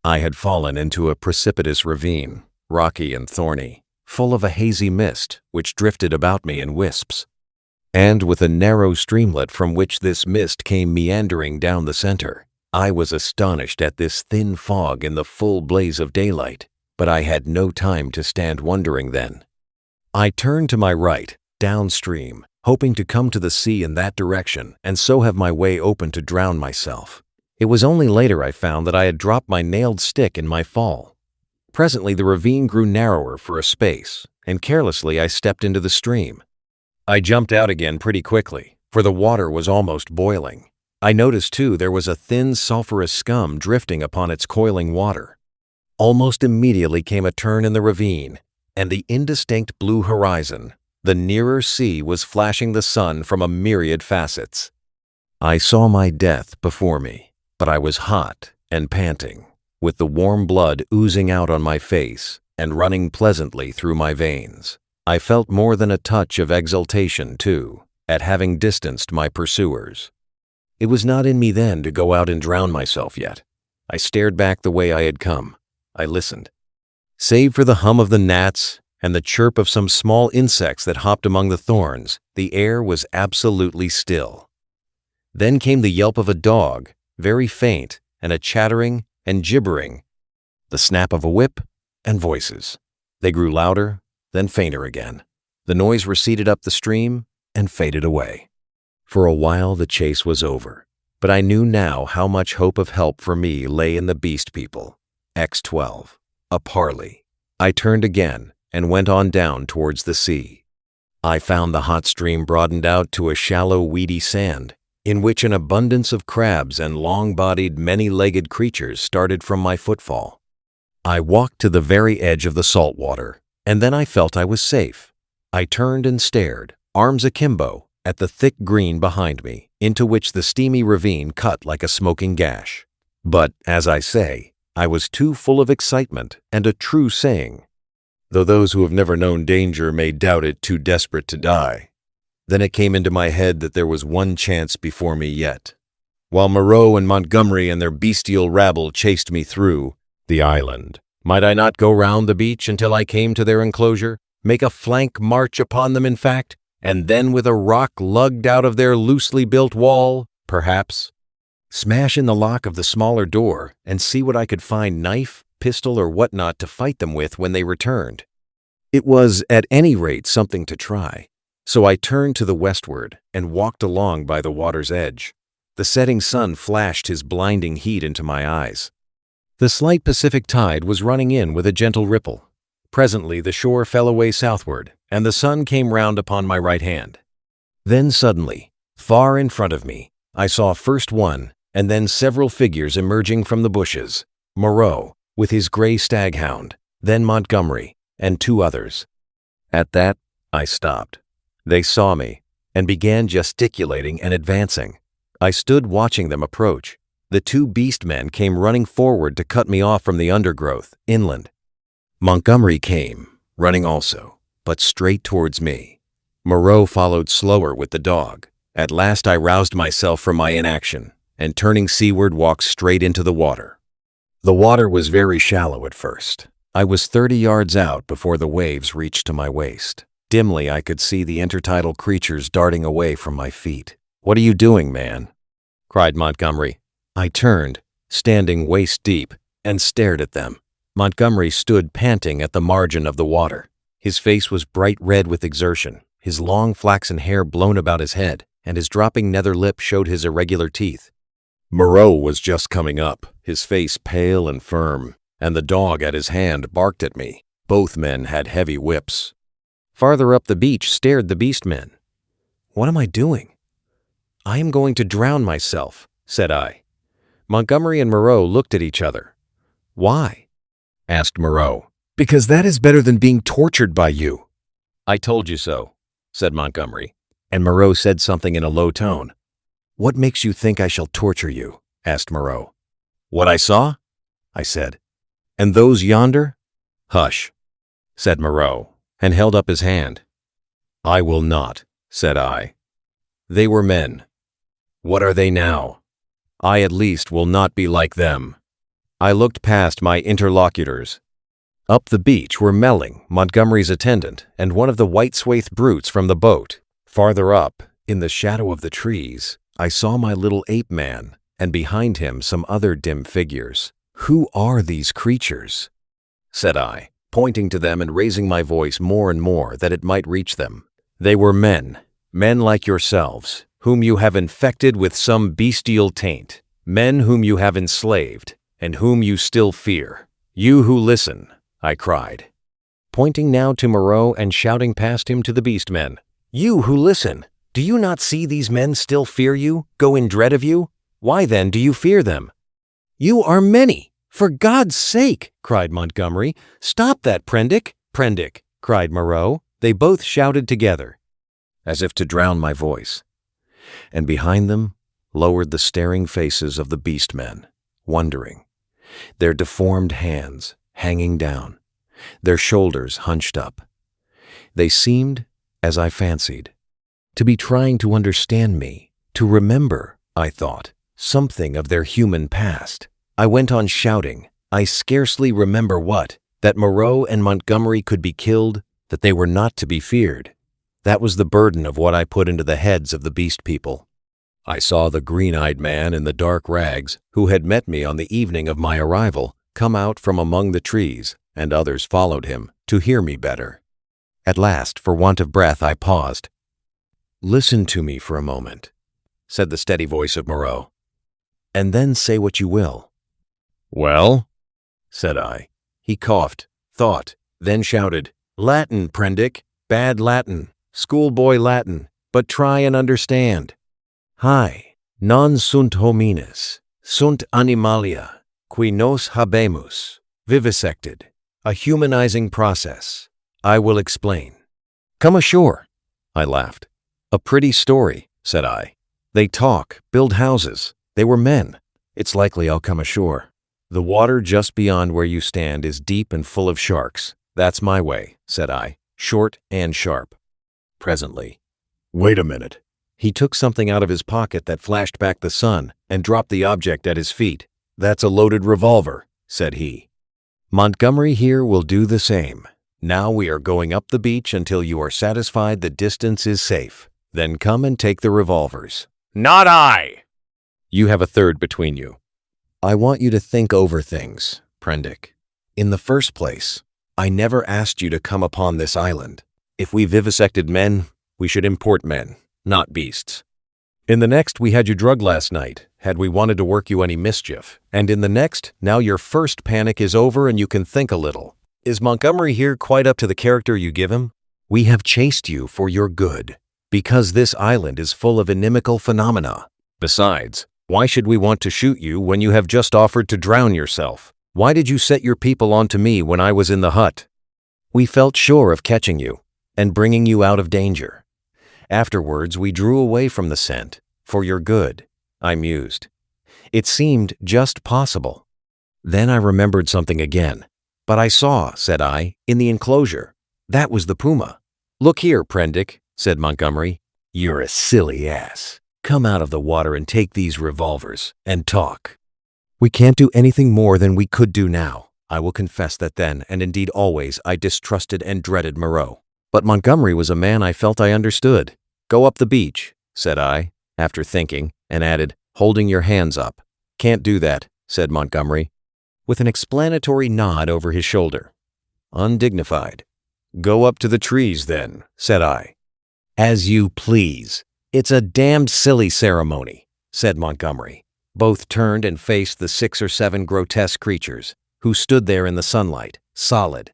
I had fallen into a precipitous ravine, rocky and thorny, full of a hazy mist which drifted about me in wisps, and with a narrow streamlet from which this mist came meandering down the center. I was astonished at this thin fog in the full blaze of daylight, but I had no time to stand wondering then. I turned to my right, downstream, hoping to come to the sea in that direction and so have my way open to drown myself. It was only later I found that I had dropped my nailed stick in my fall. Presently the ravine grew narrower for a space, and carelessly I stepped into the stream. I jumped out again pretty quickly, for the water was almost boiling. I noticed, too, there was a thin sulphurous scum drifting upon its coiling water. Almost immediately came a turn in the ravine, and the indistinct blue horizon, the nearer sea, was flashing the sun from a myriad facets. I saw my death before me, but I was hot and panting, with the warm blood oozing out on my face and running pleasantly through my veins. I felt more than a touch of exultation, too, at having distanced my pursuers. It was not in me then to go out and drown myself yet. I stared back the way I had come. I listened. Save for the hum of the gnats and the chirp of some small insects that hopped among the thorns, the air was absolutely still. Then came the yelp of a dog, very faint, and a chattering and gibbering, the snap of a whip, and voices. They grew louder, then fainter again. The noise receded up the stream and faded away. For a while the chase was over, but I knew now how much hope of help for me lay in the beast people. X12. A parley. I turned again and went on down towards the sea. I found the hot stream broadened out to a shallow, weedy sand, in which an abundance of crabs and long-bodied, many-legged creatures started from my footfall. I walked to the very edge of the salt water, and then I felt I was safe. I turned and stared, arms akimbo, at the thick green behind me, into which the steamy ravine cut like a smoking gash. But, as I say, I was too full of excitement and a true saying, though those who have never known danger may doubt it too desperate to die. Then it came into my head that there was one chance before me yet. While Moreau and Montgomery and their bestial rabble chased me through the island, might I not go round the beach until I came to their enclosure, make a flank march upon them in fact, and then with a rock lugged out of their loosely built wall, perhaps, smash in the lock of the smaller door and see what I could find, knife, pistol, or whatnot to fight them with when they returned. It was at any rate something to try, so I turned to the westward and walked along by the water's edge. The setting sun flashed his blinding heat into my eyes. The slight Pacific tide was running in with a gentle ripple. Presently the shore fell away southward, and the sun came round upon my right hand. Then suddenly, far in front of me, I saw first one and then several figures emerging from the bushes. Moreau, with his gray staghound, then Montgomery, and two others. At that, I stopped. They saw me, and began gesticulating and advancing. I stood watching them approach. The two beast men came running forward to cut me off from the undergrowth, inland. Montgomery came, running also, but straight towards me. Moreau followed slower with the dog. At last I roused myself from my inaction, and turning seaward walked straight into the water. The water was very shallow at first. I was 30 yards out before the waves reached to my waist. Dimly I could see the intertidal creatures darting away from my feet. "What are you doing, man?" cried Montgomery. I turned, standing waist deep, and stared at them. Montgomery stood panting at the margin of the water. His face was bright red with exertion, his long flaxen hair blown about his head, and his dropping nether lip showed his irregular teeth. Moreau was just coming up, his face pale and firm, and the dog at his hand barked at me. Both men had heavy whips. Farther up the beach stared the beast men. "What am I doing?" "I am going to drown myself," said I. Montgomery and Moreau looked at each other. "Why?" asked Moreau. "Because that is better than being tortured by you." "I told you so," said Montgomery, and Moreau said something in a low tone. "What makes you think I shall torture you?" asked Moreau. "What I saw," I said. "And those yonder?" "Hush," said Moreau, and held up his hand. "I will not," said I. "They were men. What are they now? I at least will not be like them." I looked past my interlocutors. Up the beach were Melling, Montgomery's attendant, and one of the white-swathed brutes from the boat. Farther up, in the shadow of the trees, I saw my little ape man, and behind him some other dim figures. "Who are these creatures?" said I, pointing to them and raising my voice more and more that it might reach them. "They were men like yourselves, whom you have infected with some bestial taint, men whom you have enslaved, and whom you still fear. You who listen," I cried, pointing now to Moreau and shouting past him to the beast men. "You who listen, do you not see these men still fear you, go in dread of you? Why then do you fear them?" "You are many, for God's sake," cried Montgomery. "Stop that, Prendick." "Prendick," cried Moreau. They both shouted together, as if to drown my voice. And behind them lowered the staring faces of the beast men, wondering, their deformed hands hanging down, their shoulders hunched up. They seemed, as I fancied, to be trying to understand me, to remember, I thought, something of their human past. I went on shouting, I scarcely remember what, that Moreau and Montgomery could be killed, that they were not to be feared. That was the burden of what I put into the heads of the beast people. I saw the green-eyed man in the dark rags, who had met me on the evening of my arrival, come out from among the trees, and others followed him to hear me better. At last, for want of breath, I paused. "Listen to me for a moment," said the steady voice of Moreau, "and then say what you will." "Well?" said I. He coughed, thought, then shouted, "Latin, Prendick, bad Latin, schoolboy Latin, but try and understand. Hi, non sunt homines, sunt animalia, qui nos habemus, vivisected, a humanizing process. I will explain." "Come ashore," I laughed. "A pretty story," said I. "They talk, build houses. They were men. It's likely I'll come ashore. The water just beyond where you stand is deep and full of sharks. That's my way," said I, short and sharp. Presently, "Wait a minute." He took something out of his pocket that flashed back the sun and dropped the object at his feet. "That's a loaded revolver," said he. "Montgomery here will do the same. Now we are going up the beach until you are satisfied the distance is safe. Then come and take the revolvers." "Not I!" "You have a third between you. I want you to think over things, Prendick. In the first place, I never asked you to come upon this island. If we vivisected men, we should import men, not beasts. In the next, we had you drugged last night, had we wanted to work you any mischief. And in the next, now your first panic is over and you can think a little. Is Montgomery here quite up to the character you give him? We have chased you for your good, because this island is full of inimical phenomena. Besides, why should we want to shoot you when you have just offered to drown yourself? Why did you set your people onto me when I was in the hut? We felt sure of catching you and bringing you out of danger. Afterwards, we drew away from the scent, for your good," I mused. "It seemed just possible. Then I remembered something again. But I saw," said I, "in the enclosure. That was the puma." "Look here, Prendick," said Montgomery. "You're a silly ass. Come out of the water and take these revolvers, and talk." "We can't do anything more than we could do now." I will confess that then, and indeed always, I distrusted and dreaded Moreau. But Montgomery was a man I felt I understood. "Go up the beach," said I, after thinking, and added, "holding your hands up." "Can't do that," said Montgomery, with an explanatory nod over his shoulder. Undignified. "Go up to the trees, then," said I. "As you please. It's a damned silly ceremony," said Montgomery. Both turned and faced the 6 or 7 grotesque creatures, who stood there in the sunlight, solid,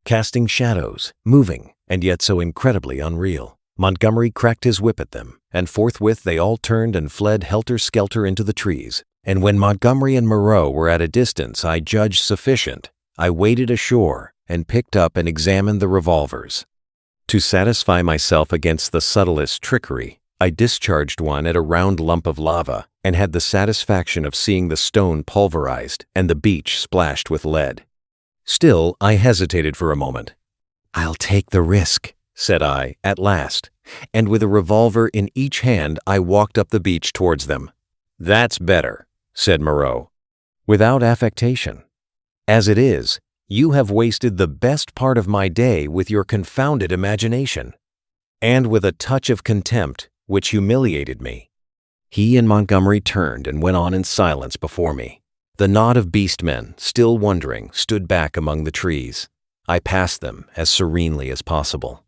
casting shadows, moving, and yet so incredibly unreal. Montgomery cracked his whip at them, and forthwith they all turned and fled helter-skelter into the trees. And when Montgomery and Moreau were at a distance I judged sufficient, I waded ashore and picked up and examined the revolvers. To satisfy myself against the subtlest trickery, I discharged one at a round lump of lava and had the satisfaction of seeing the stone pulverized and the beach splashed with lead. Still, I hesitated for a moment. "I'll take the risk," said I, at last, and with a revolver in each hand I walked up the beach towards them. "That's better," said Moreau, without affectation. "As it is, you have wasted the best part of my day with your confounded imagination." And with a touch of contempt, which humiliated me, he and Montgomery turned and went on in silence before me. The knot of beast-men, still wondering, stood back among the trees. I passed them as serenely as possible.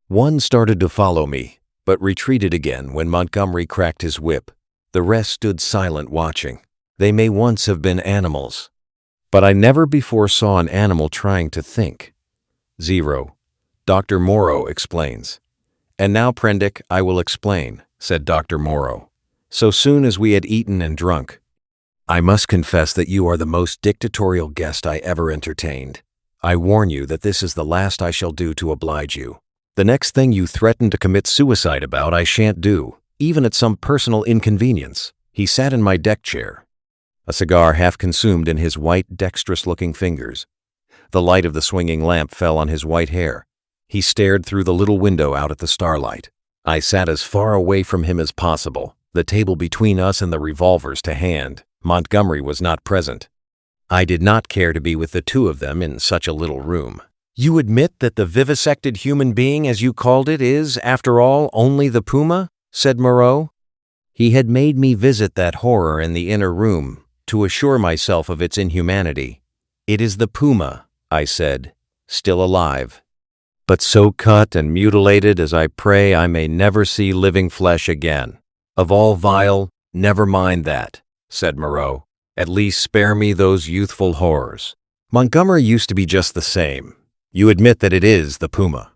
One started to follow me, but retreated again when Montgomery cracked his whip. The rest stood silent watching. They may once have been animals, but I never before saw an animal trying to think. 0. Dr. Moreau explains. "And now, Prendick, I will explain," said Dr. Moreau, so soon as we had eaten and drunk. "I must confess that you are the most dictatorial guest I ever entertained. I warn you that this is the last I shall do to oblige you. The next thing you threaten to commit suicide about I shan't do, even at some personal inconvenience." He sat in my deck chair, a cigar half consumed in his white, dexterous-looking fingers. The light of the swinging lamp fell on his white hair. He stared through the little window out at the starlight. I sat as far away from him as possible, the table between us and the revolvers to hand. Montgomery was not present. I did not care to be with the two of them in such a little room. "You admit that the vivisected human being, as you called it, is, after all, only the puma?" said Moreau. He had made me visit that horror in the inner room to assure myself of its inhumanity. "It is the puma," I said, "still alive, but so cut and mutilated as I pray I may never see living flesh again." "Of all vile, never mind that," said Moreau. "At least spare me those youthful horrors. Montgomery used to be just the same. You admit that it is the puma.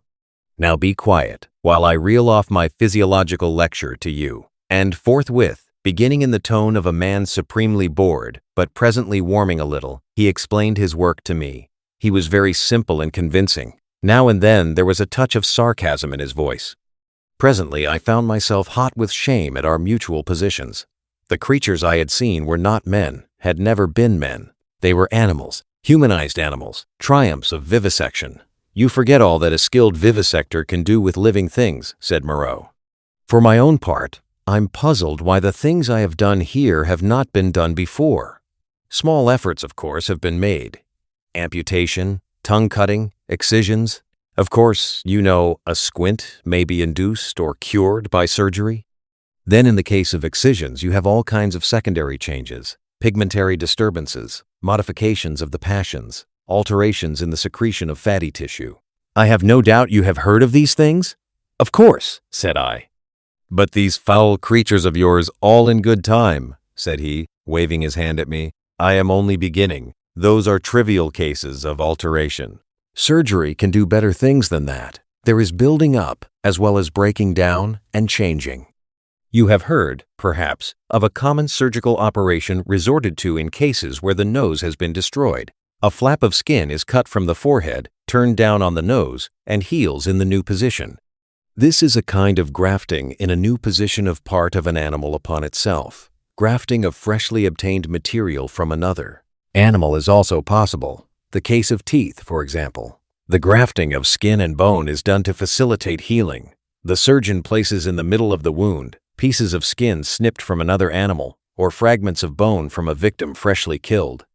Now be quiet while I reel off my physiological lecture to you." And forthwith, beginning in the tone of a man supremely bored, but presently warming a little, he explained his work to me. He was very simple and convincing. Now and then there was a touch of sarcasm in his voice. Presently I found myself hot with shame at our mutual positions. The creatures I had seen were not men, had never been men. They were animals, humanized animals, triumphs of vivisection. "You forget all that a skilled vivisector can do with living things," said Moreau. "For my own part, I'm puzzled why the things I have done here have not been done before. Small efforts, of course, have been made. Amputation, tongue cutting, excisions. Of course, you know, a squint may be induced or cured by surgery. Then in the case of excisions, you have all kinds of secondary changes, pigmentary disturbances, modifications of the passions, alterations in the secretion of fatty tissue. I have no doubt you have heard of these things?" "Of course," said I. "But these foul creatures of yours, all in good time," said he, waving his hand at me. "I am only beginning. Those are trivial cases of alteration. Surgery can do better things than that. There is building up, as well as breaking down and changing. You have heard, perhaps, of a common surgical operation resorted to in cases where the nose has been destroyed. A flap of skin is cut from the forehead, turned down on the nose, and heals in the new position. This is a kind of grafting in a new position of part of an animal upon itself, grafting of freshly obtained material from another. Animal is also possible. The case of teeth, for example. The grafting of skin and bone is done to facilitate healing. The surgeon places in the middle of the wound pieces of skin snipped from another animal, or fragments of bone from a victim freshly killed.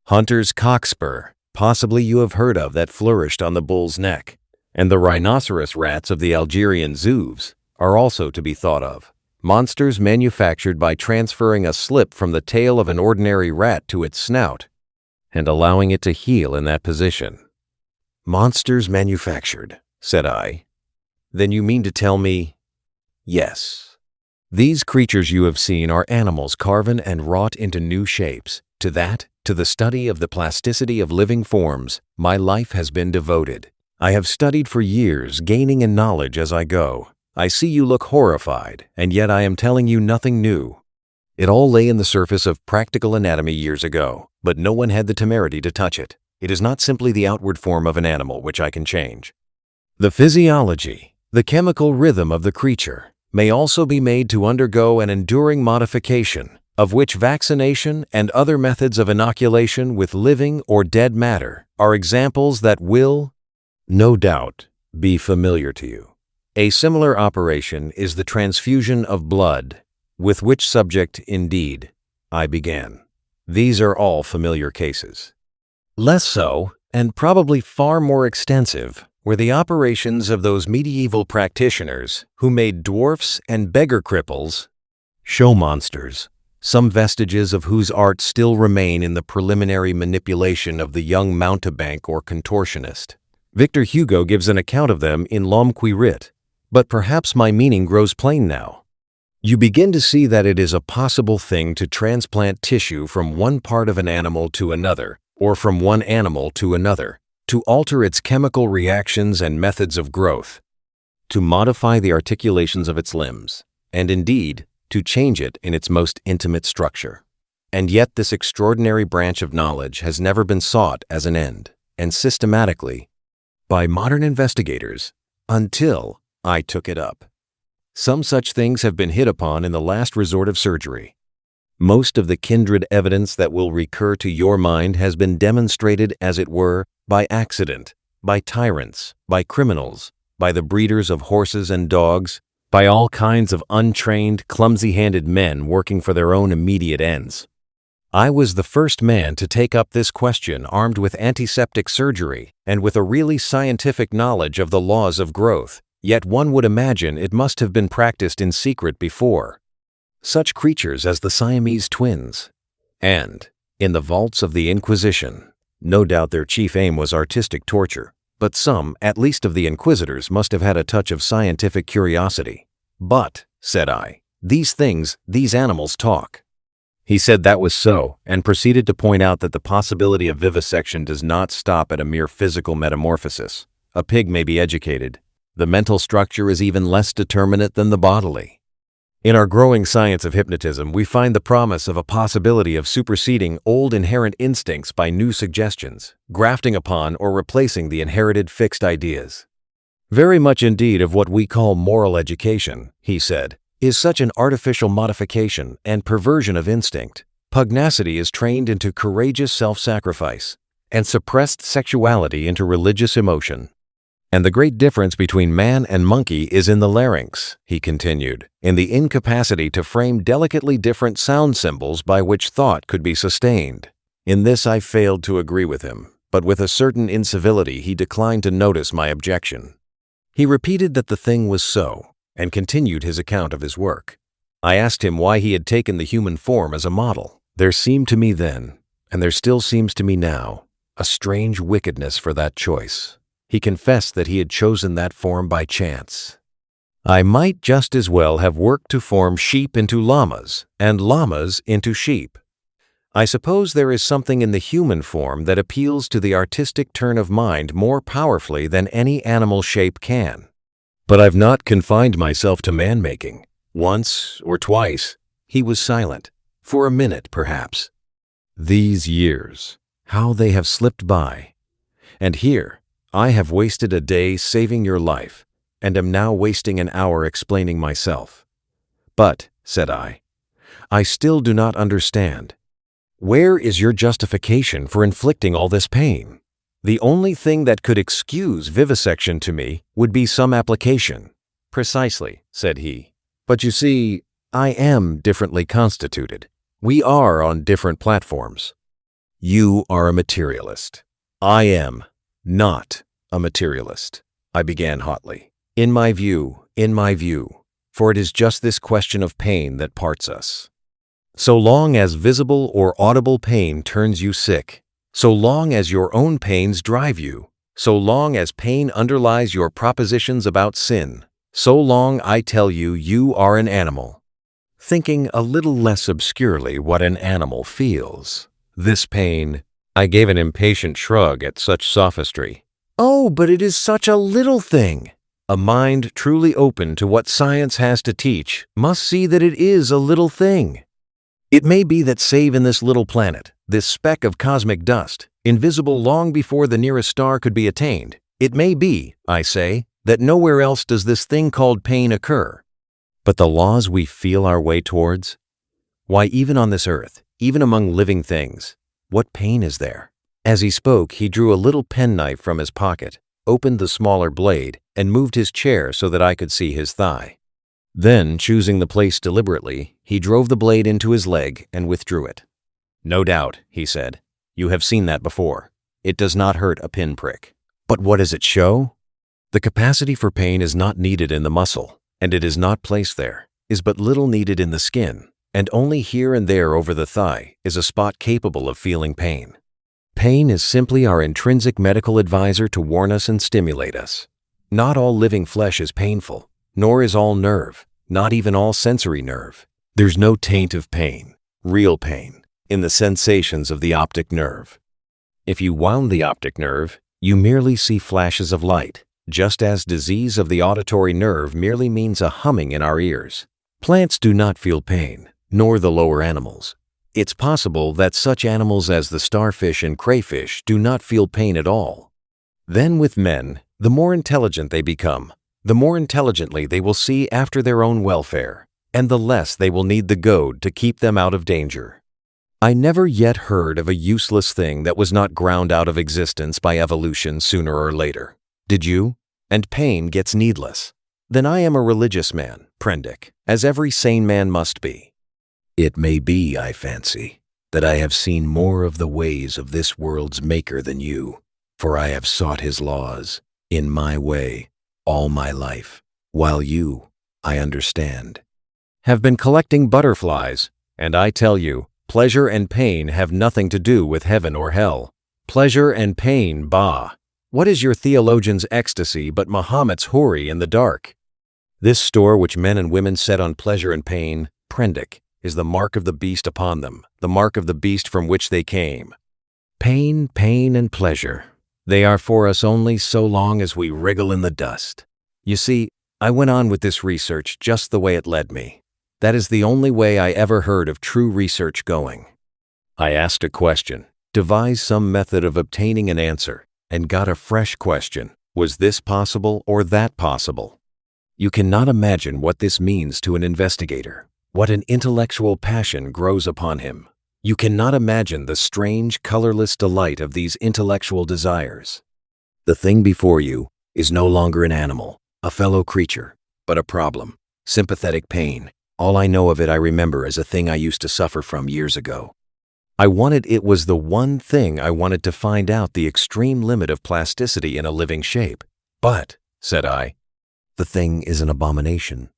Hunter's cockspur, possibly you have heard of, that flourished on the bull's neck, and the rhinoceros rats of the Algerian zoos are also to be thought of. Monsters manufactured by transferring a slip from the tail of an ordinary rat to its snout, and allowing it to heal in that position." "Monsters manufactured," said I. "Then you mean to tell me—" "Yes. These creatures you have seen are animals carven and wrought into new shapes. To the study of the plasticity of living forms, my life has been devoted. I have studied for years, gaining in knowledge as I go. I see you look horrified, and yet I am telling you nothing new. It all lay in the surface of practical anatomy years ago, but no one had the temerity to touch it. It is not simply the outward form of an animal which I can change. The physiology, the chemical rhythm of the creature, may also be made to undergo an enduring modification, of which vaccination and other methods of inoculation with living or dead matter are examples that will, no doubt, be familiar to you. A similar operation is the transfusion of blood, with which subject, indeed, I began. These are all familiar cases. Less so, and probably far more extensive, were the operations of those medieval practitioners who made dwarfs and beggar cripples, show monsters, some vestiges of whose art still remain in the preliminary manipulation of the young mountebank or contortionist. Victor Hugo gives an account of them in L'Homme qui rit, but perhaps my meaning grows plain now. You begin to see that it is a possible thing to transplant tissue from one part of an animal to another, or from one animal to another, to alter its chemical reactions and methods of growth, to modify the articulations of its limbs, and indeed, to change it in its most intimate structure. And yet this extraordinary branch of knowledge has never been sought as an end, and systematically, by modern investigators, until I took it up. Some such things have been hit upon in the last resort of surgery. Most of the kindred evidence that will recur to your mind has been demonstrated, as it were, by accident, by tyrants, by criminals, by the breeders of horses and dogs, by all kinds of untrained, clumsy-handed men working for their own immediate ends. I was the first man to take up this question armed with antiseptic surgery and with a really scientific knowledge of the laws of growth, yet one would imagine it must have been practiced in secret before. Such creatures as the Siamese twins, and, in the vaults of the Inquisition, No doubt their chief aim was artistic torture, but some, at least of the inquisitors, must have had a touch of scientific curiosity. But, said I, these animals talk. He said that was so, and proceeded to point out that the possibility of vivisection does not stop at a mere physical metamorphosis. A pig may be educated. The mental structure is even less determinate than the bodily. In our growing science of hypnotism, we find the promise of a possibility of superseding old inherent instincts by new suggestions, grafting upon or replacing the inherited fixed ideas. Very much indeed of what we call moral education, he said, is such an artificial modification and perversion of instinct. Pugnacity is trained into courageous self-sacrifice, and suppressed sexuality into religious emotion. And the great difference between man and monkey is in the larynx, he continued, in the incapacity to frame delicately different sound symbols by which thought could be sustained. In this I failed to agree with him, but with a certain incivility he declined to notice my objection. He repeated that the thing was so, and continued his account of his work. I asked him why he had taken the human form as a model. There seemed to me then, and there still seems to me now, a strange wickedness for that choice. He confessed that he had chosen that form by chance. I might just as well have worked to form sheep into llamas, and llamas into sheep. I suppose there is something in the human form that appeals to the artistic turn of mind more powerfully than any animal shape can. But I've not confined myself to man-making. Once or twice, he was silent, for a minute perhaps. These years, how they have slipped by. And here, I have wasted a day saving your life, and am now wasting an hour explaining myself. But, said I still do not understand. Where is your justification for inflicting all this pain? The only thing that could excuse vivisection to me would be some application. Precisely, said he. But you see, I am differently constituted. We are on different platforms. You are a materialist. I am not a materialist, I began hotly. In my view, for it is just this question of pain that parts us. So long as visible or audible pain turns you sick, so long as your own pains drive you, so long as pain underlies your propositions about sin, so long I tell you, you are an animal. Thinking a little less obscurely what an animal feels. This pain, I gave an impatient shrug at such sophistry. Oh, but it is such a little thing. A mind truly open to what science has to teach must see that it is a little thing. It may be that save in this little planet, this speck of cosmic dust, invisible long before the nearest star could be attained, it may be, I say, that nowhere else does this thing called pain occur. But the laws we feel our way towards? Why, even on this earth, even among living things, what pain is there? As he spoke, he drew a little penknife from his pocket, opened the smaller blade, and moved his chair so that I could see his thigh. Then, choosing the place deliberately, he drove the blade into his leg and withdrew it. No doubt, he said, you have seen that before. It does not hurt a pinprick. But what does it show? The capacity for pain is not needed in the muscle, and it is not placed there, is but little needed in the skin, and only here and there over the thigh is a spot capable of feeling pain. Pain is simply our intrinsic medical advisor to warn us and stimulate us. Not all living flesh is painful, nor is all nerve, not even all sensory nerve. There's no taint of pain, real pain, in the sensations of the optic nerve. If you wound the optic nerve, you merely see flashes of light, just as disease of the auditory nerve merely means a humming in our ears. Plants do not feel pain, nor the lower animals. It's possible that such animals as the starfish and crayfish do not feel pain at all. Then with men, the more intelligent they become, the more intelligently they will see after their own welfare, and the less they will need the goad to keep them out of danger. I never yet heard of a useless thing that was not ground out of existence by evolution sooner or later. Did you? And pain gets needless. Then I am a religious man, Prendick, as every sane man must be. It may be, I fancy, that I have seen more of the ways of this world's maker than you, for I have sought his laws, in my way, all my life, while you, I understand, have been collecting butterflies, and I tell you, pleasure and pain have nothing to do with heaven or hell. Pleasure and pain, bah! What is your theologian's ecstasy but Mahomet's houri in the dark? This store which men and women set on pleasure and pain, prendick, is the mark of the beast upon them, the mark of the beast from which they came. Pain, pain, and pleasure. They are for us only so long as we wriggle in the dust. You see, I went on with this research just the way it led me. That is the only way I ever heard of true research going. I asked a question, devised some method of obtaining an answer, and got a fresh question. Was this possible or that possible? You cannot imagine what this means to an investigator, what an intellectual passion grows upon him. You cannot imagine the strange, colorless delight of these intellectual desires. The thing before you is no longer an animal, a fellow creature, but a problem, sympathetic pain. All I know of it I remember as a thing I used to suffer from years ago. It was the one thing I wanted to find out the extreme limit of plasticity in a living shape. But, said I, the thing is an abomination.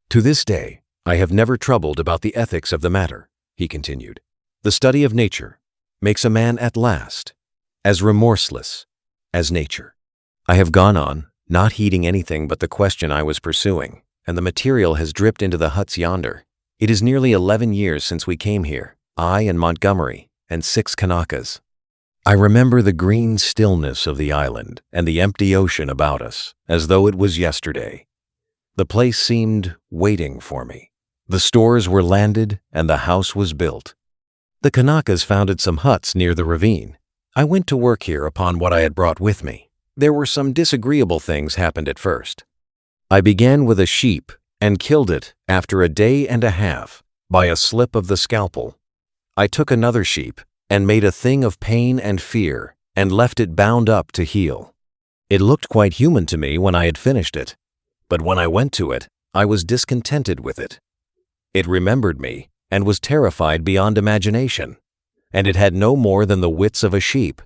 To this day, I have never troubled about the ethics of the matter, he continued. The study of nature makes a man at last as remorseless as nature. I have gone on, not heeding anything but the question I was pursuing, and the material has dripped into the huts yonder. It is nearly 11 years since we came here, I and Montgomery, and 6 Kanakas. I remember the green stillness of the island and the empty ocean about us, as though it was yesterday. The place seemed waiting for me. The stores were landed and the house was built. The Kanakas founded some huts near the ravine. I went to work here upon what I had brought with me. There were some disagreeable things happened at first. I began with a sheep and killed it after a day and a half by a slip of the scalpel. I took another sheep and made a thing of pain and fear and left it bound up to heal. It looked quite human to me when I had finished it, but when I went to it, I was discontented with it. It remembered me and was terrified beyond imagination, and it had no more than the wits of a sheep.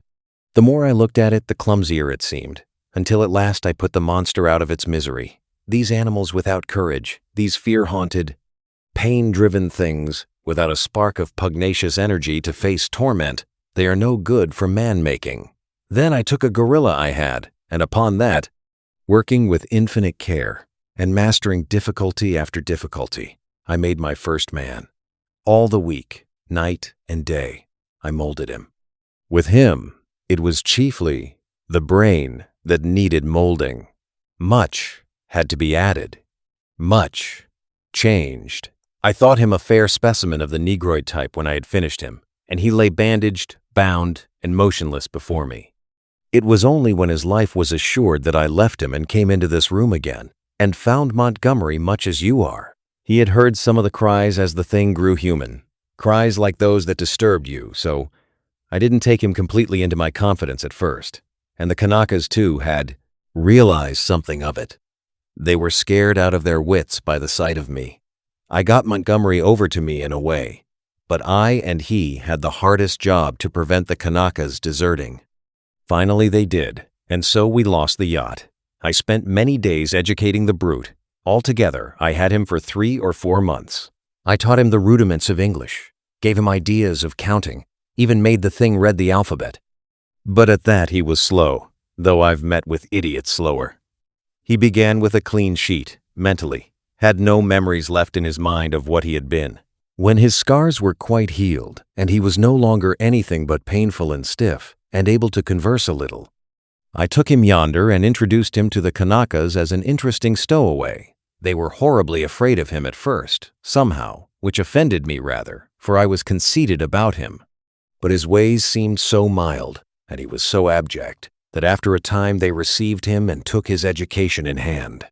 The more I looked at it, the clumsier it seemed, until at last I put the monster out of its misery. These animals without courage, these fear-haunted, pain-driven things, without a spark of pugnacious energy to face torment, they are no good for man-making. Then I took a gorilla I had, and upon that, working with infinite care, and mastering difficulty after difficulty, I made my first man. All the week, night and day, I molded him. With him, it was chiefly the brain that needed molding. Much had to be added. Much changed. I thought him a fair specimen of the Negroid type when I had finished him, and he lay bandaged, bound, and motionless before me. It was only when his life was assured that I left him and came into this room again, and found Montgomery much as you are. He had heard some of the cries as the thing grew human, cries like those that disturbed you, so I didn't take him completely into my confidence at first, and the Kanakas, too, had realized something of it. They were scared out of their wits by the sight of me. I got Montgomery over to me in a way, but I and he had the hardest job to prevent the Kanakas deserting. Finally they did, and so we lost the yacht. I spent many days educating the brute. Altogether, I had him for 3 or 4 months. I taught him the rudiments of English, gave him ideas of counting, even made the thing read the alphabet. But at that he was slow, though I've met with idiots slower. He began with a clean sheet, mentally, had no memories left in his mind of what he had been. When his scars were quite healed, and he was no longer anything but painful and stiff, and able to converse a little, I took him yonder and introduced him to the Kanakas as an interesting stowaway. They were horribly afraid of him at first, somehow, which offended me rather, for I was conceited about him. But his ways seemed so mild, and he was so abject, that after a time they received him and took his education in hand.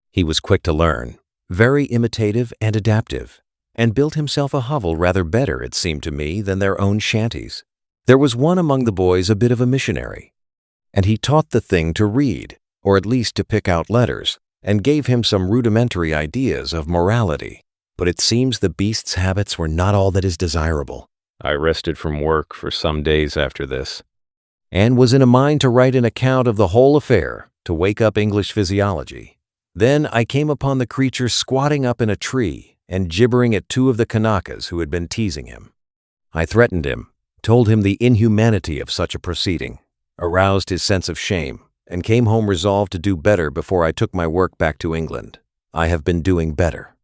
He was quick to learn, very imitative and adaptive, and built himself a hovel rather better, it seemed to me, than their own shanties. There was one among the boys a bit of a missionary, and he taught the thing to read, or at least to pick out letters, and gave him some rudimentary ideas of morality. But it seems the beast's habits were not all that is desirable. I rested from work for some days after this, and was in a mind to write an account of the whole affair, to wake up English physiology. Then I came upon the creature squatting up in a tree and gibbering at 2 of the Kanakas who had been teasing him. I threatened him, told him the inhumanity of such a proceeding, aroused his sense of shame, and came home resolved to do better before I took my work back to England. I have been doing better.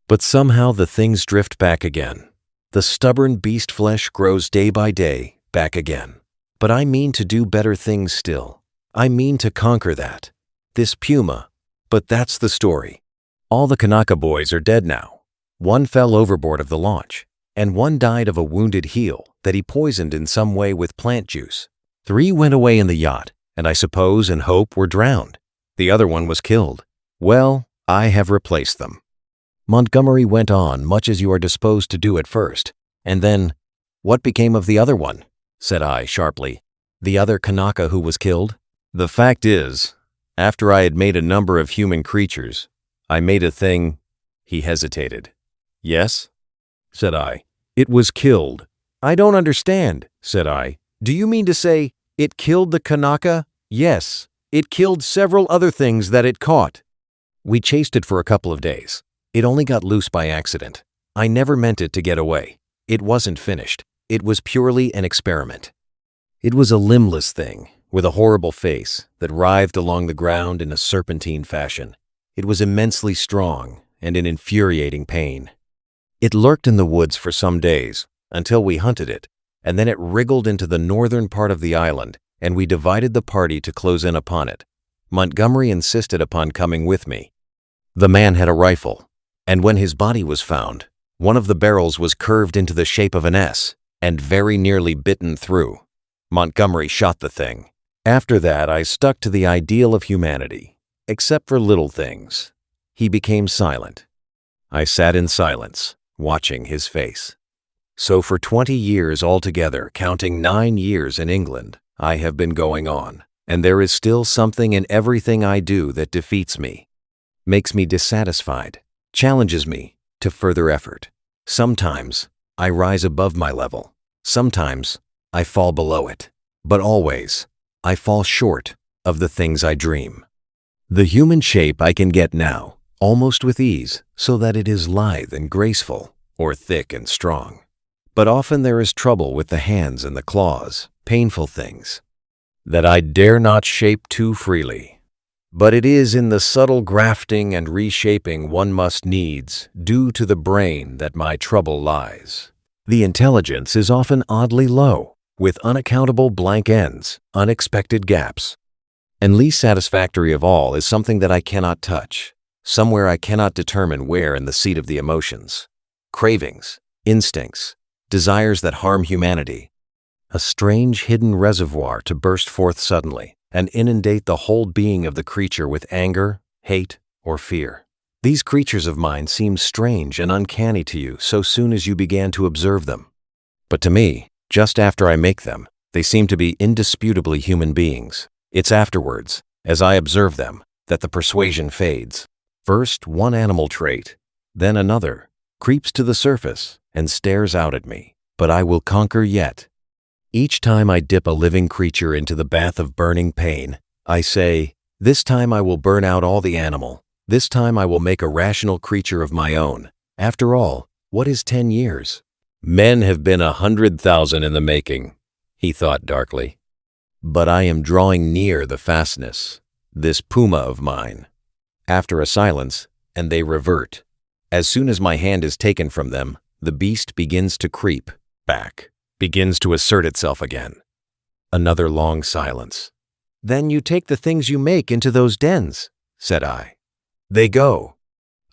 But somehow the things drift back again. The stubborn beast flesh grows day by day back again. But I mean to do better things still. I mean to conquer that. This puma. But that's the story. All the Kanaka boys are dead now. One fell overboard of the launch, and one died of a wounded heel that he poisoned in some way with plant juice. 3 went away in the yacht, and I suppose and hope were drowned. The other one was killed. Well, I have replaced them. Montgomery went on much as you are disposed to do at first, and then, "What became of the other one?" said I sharply. "The other Kanaka who was killed?" "The fact is, after I had made a number of human creatures, I made a thing—" He hesitated. "Yes?" said I. "It was killed." "I don't understand," said I. "Do you mean to say it killed the Kanaka?" "Yes, it killed several other things that it caught." We chased it for a couple of days. It only got loose by accident. I never meant it to get away. It wasn't finished. It was purely an experiment. It was a limbless thing, with a horrible face, that writhed along the ground in a serpentine fashion. It was immensely strong and in infuriating pain. It lurked in the woods for some days, until we hunted it, and then it wriggled into the northern part of the island, and we divided the party to close in upon it. Montgomery insisted upon coming with me. The man had a rifle, and when his body was found, one of the barrels was curved into the shape of an S and very nearly bitten through. Montgomery shot the thing. After that, I stuck to the ideal of humanity, except for little things. He became silent. I sat in silence, watching his face. So for 20 years altogether, counting 9 years in England, I have been going on, and there is still something in everything I do that defeats me, makes me dissatisfied, challenges me to further effort. Sometimes I rise above my level. Sometimes I fall below it. But always I fall short of the things I dream. The human shape I can get now, almost with ease, so that it is lithe and graceful, or thick and strong. But often there is trouble with the hands and the claws, painful things, that I dare not shape too freely. But it is in the subtle grafting and reshaping one must needs due to the brain that my trouble lies. The intelligence is often oddly low, with unaccountable blank ends, unexpected gaps. And least satisfactory of all is something that I cannot touch, somewhere I cannot determine where in the seat of the emotions. Cravings, instincts, desires that harm humanity. A strange hidden reservoir to burst forth suddenly and inundate the whole being of the creature with anger, hate, or fear. These creatures of mine seem strange and uncanny to you so soon as you began to observe them. But to me, just after I make them, they seem to be indisputably human beings. It's afterwards, as I observe them, that the persuasion fades. First one animal trait, then another, creeps to the surface and stares out at me. But I will conquer yet. Each time I dip a living creature into the bath of burning pain, I say, this time I will burn out all the animal. This time I will make a rational creature of my own. After all, what is 10 years? Men have been 100,000 in the making, he thought darkly. But I am drawing near the fastness, this puma of mine. After a silence, and they revert. As soon as my hand is taken from them, the beast begins to creep back, begins to assert itself again. Another long silence. Then you take the things you make into those dens, said I. They go.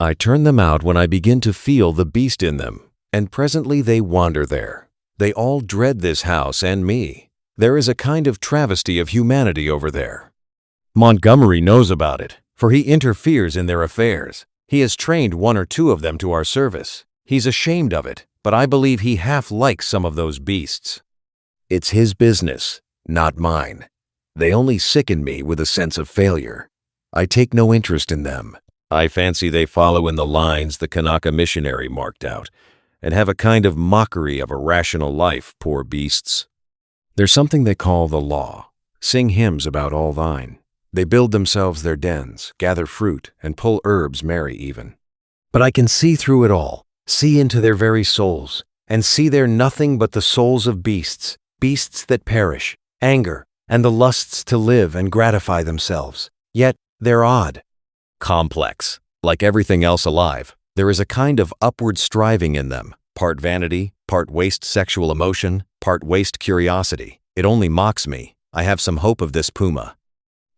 I turn them out when I begin to feel the beast in them, and presently they wander there. They all dread this house and me. There is a kind of travesty of humanity over there. Montgomery knows about it, for he interferes in their affairs. He has trained 1 or 2 of them to our service. He's ashamed of it, but I believe he half likes some of those beasts. It's his business, not mine. They only sicken me with a sense of failure. I take no interest in them. I fancy they follow in the lines the Kanaka missionary marked out, and have a kind of mockery of a rational life, poor beasts. There's something they call the law. Sing hymns about all thine. They build themselves their dens, gather fruit, and pull herbs merry even. But I can see through it all, see into their very souls. and see there nothing but the souls of beasts, beasts that perish, anger, and the lusts to live and gratify themselves. Yet they're odd. Complex. Like everything else alive, there is a kind of upward striving in them, part vanity, part waste sexual emotion, part waste curiosity. It only mocks me. I have some hope of this puma.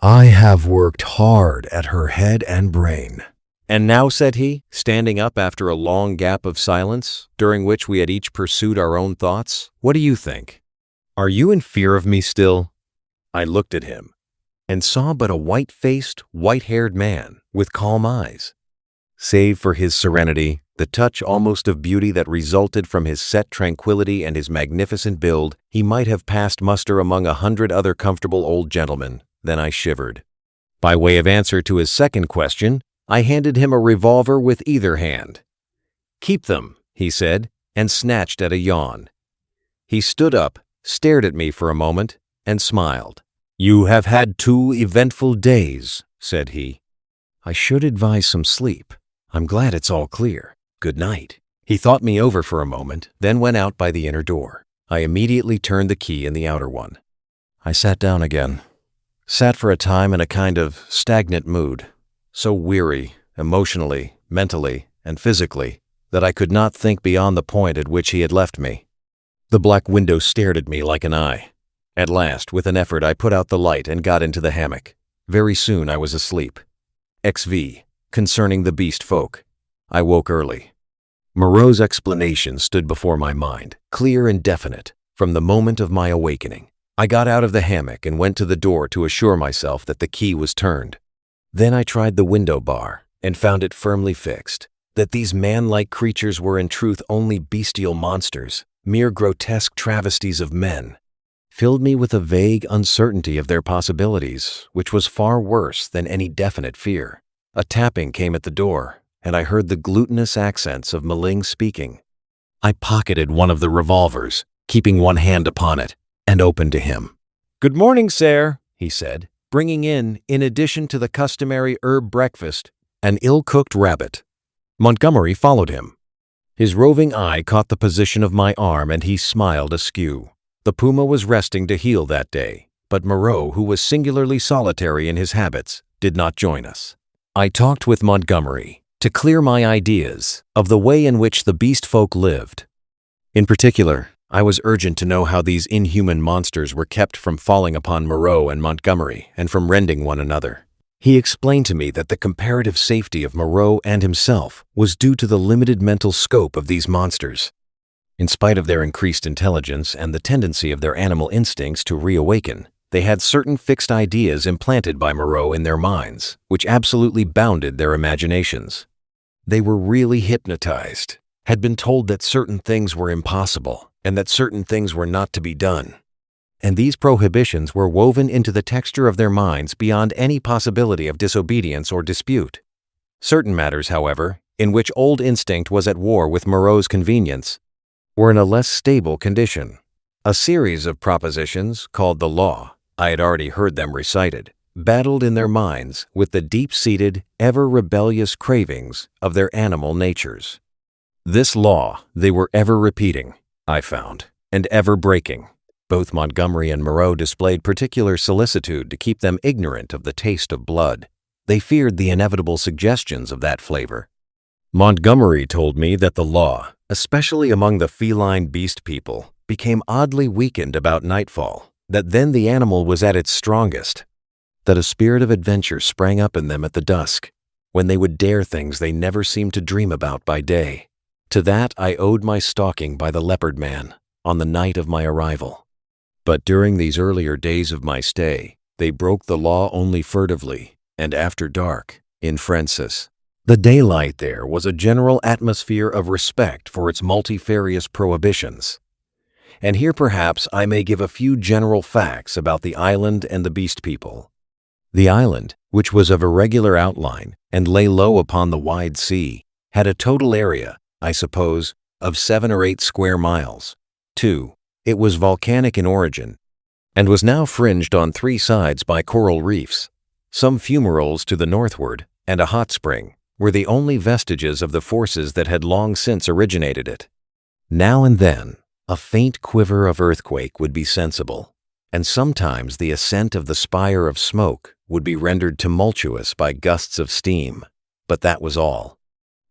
I have worked hard at her head and brain. And now, said he, standing up after a long gap of silence, during which we had each pursued our own thoughts, what do you think? Are you in fear of me still? I looked at him and saw but a white-faced, white-haired man with calm eyes. Save for his serenity, the touch almost of beauty that resulted from his set tranquility and his magnificent build, he might have passed muster among 100 other comfortable old gentlemen. Then I shivered. By way of answer to his second question, I handed him a revolver with either hand. "Keep them," he said, and snatched at a yawn. He stood up, stared at me for a moment, and smiled. "You have had 2 eventful days," said he. "I should advise some sleep. I'm glad it's all clear. Good night." He thought me over for a moment, then went out by the inner door. I immediately turned the key in the outer one. I sat down again. Sat for a time in a kind of stagnant mood, so weary, emotionally, mentally, and physically, that I could not think beyond the point at which he had left me. The black window stared at me like an eye. At last, with an effort, I put out the light and got into the hammock. Very soon I was asleep. XV. Concerning the beast folk. I woke early. Moreau's explanation stood before my mind, clear and definite, from the moment of my awakening. I got out of the hammock and went to the door to assure myself that the key was turned. Then I tried the window bar and found it firmly fixed, that these man-like creatures were in truth only bestial monsters, mere grotesque travesties of men, filled me with a vague uncertainty of their possibilities, which was far worse than any definite fear. A tapping came at the door, and I heard the glutinous accents of Maling speaking. I pocketed one of the revolvers, keeping one hand upon it, and opened to him. "Good morning, sir," he said, bringing in addition to the customary herb breakfast, an ill-cooked rabbit. Montgomery followed him. His roving eye caught the position of my arm, and he smiled askew. The puma was resting to heal that day, but Moreau, who was singularly solitary in his habits, did not join us. I talked with Montgomery to clear my ideas of the way in which the beast folk lived. In particular, I was urgent to know how these inhuman monsters were kept from falling upon Moreau and Montgomery and from rending one another. He explained to me that the comparative safety of Moreau and himself was due to the limited mental scope of these monsters. In spite of their increased intelligence and the tendency of their animal instincts to reawaken, they had certain fixed ideas implanted by Moreau in their minds, which absolutely bounded their imaginations. They were really hypnotized, had been told that certain things were impossible, and that certain things were not to be done. And these prohibitions were woven into the texture of their minds beyond any possibility of disobedience or dispute. Certain matters, however, in which old instinct was at war with Moreau's convenience, were in a less stable condition. A series of propositions, called the law, I had already heard them recited, battled in their minds with the deep-seated, ever-rebellious cravings of their animal natures. This law they were ever repeating, I found, and ever breaking. Both Montgomery and Moreau displayed particular solicitude to keep them ignorant of the taste of blood. They feared the inevitable suggestions of that flavor. Montgomery told me that the law, especially among the feline beast people, became oddly weakened about nightfall, that then the animal was at its strongest, that a spirit of adventure sprang up in them at the dusk, when they would dare things they never seemed to dream about by day. To that I owed my stalking by the leopard man on the night of my arrival. But during these earlier days of my stay, they broke the law only furtively, and after dark, in Francis. The daylight there was a general atmosphere of respect for its multifarious prohibitions. And here perhaps I may give a few general facts about the island and the beast people. The island, which was of irregular outline and lay low upon the wide sea, had a total area, I suppose, of 7 or 8 square miles. 2. It was volcanic in origin, and was now fringed on 3 sides by coral reefs. Some fumaroles to the northward, and a hot spring, were the only vestiges of the forces that had long since originated it. Now and then, a faint quiver of earthquake would be sensible, and sometimes the ascent of the spire of smoke would be rendered tumultuous by gusts of steam, but that was all.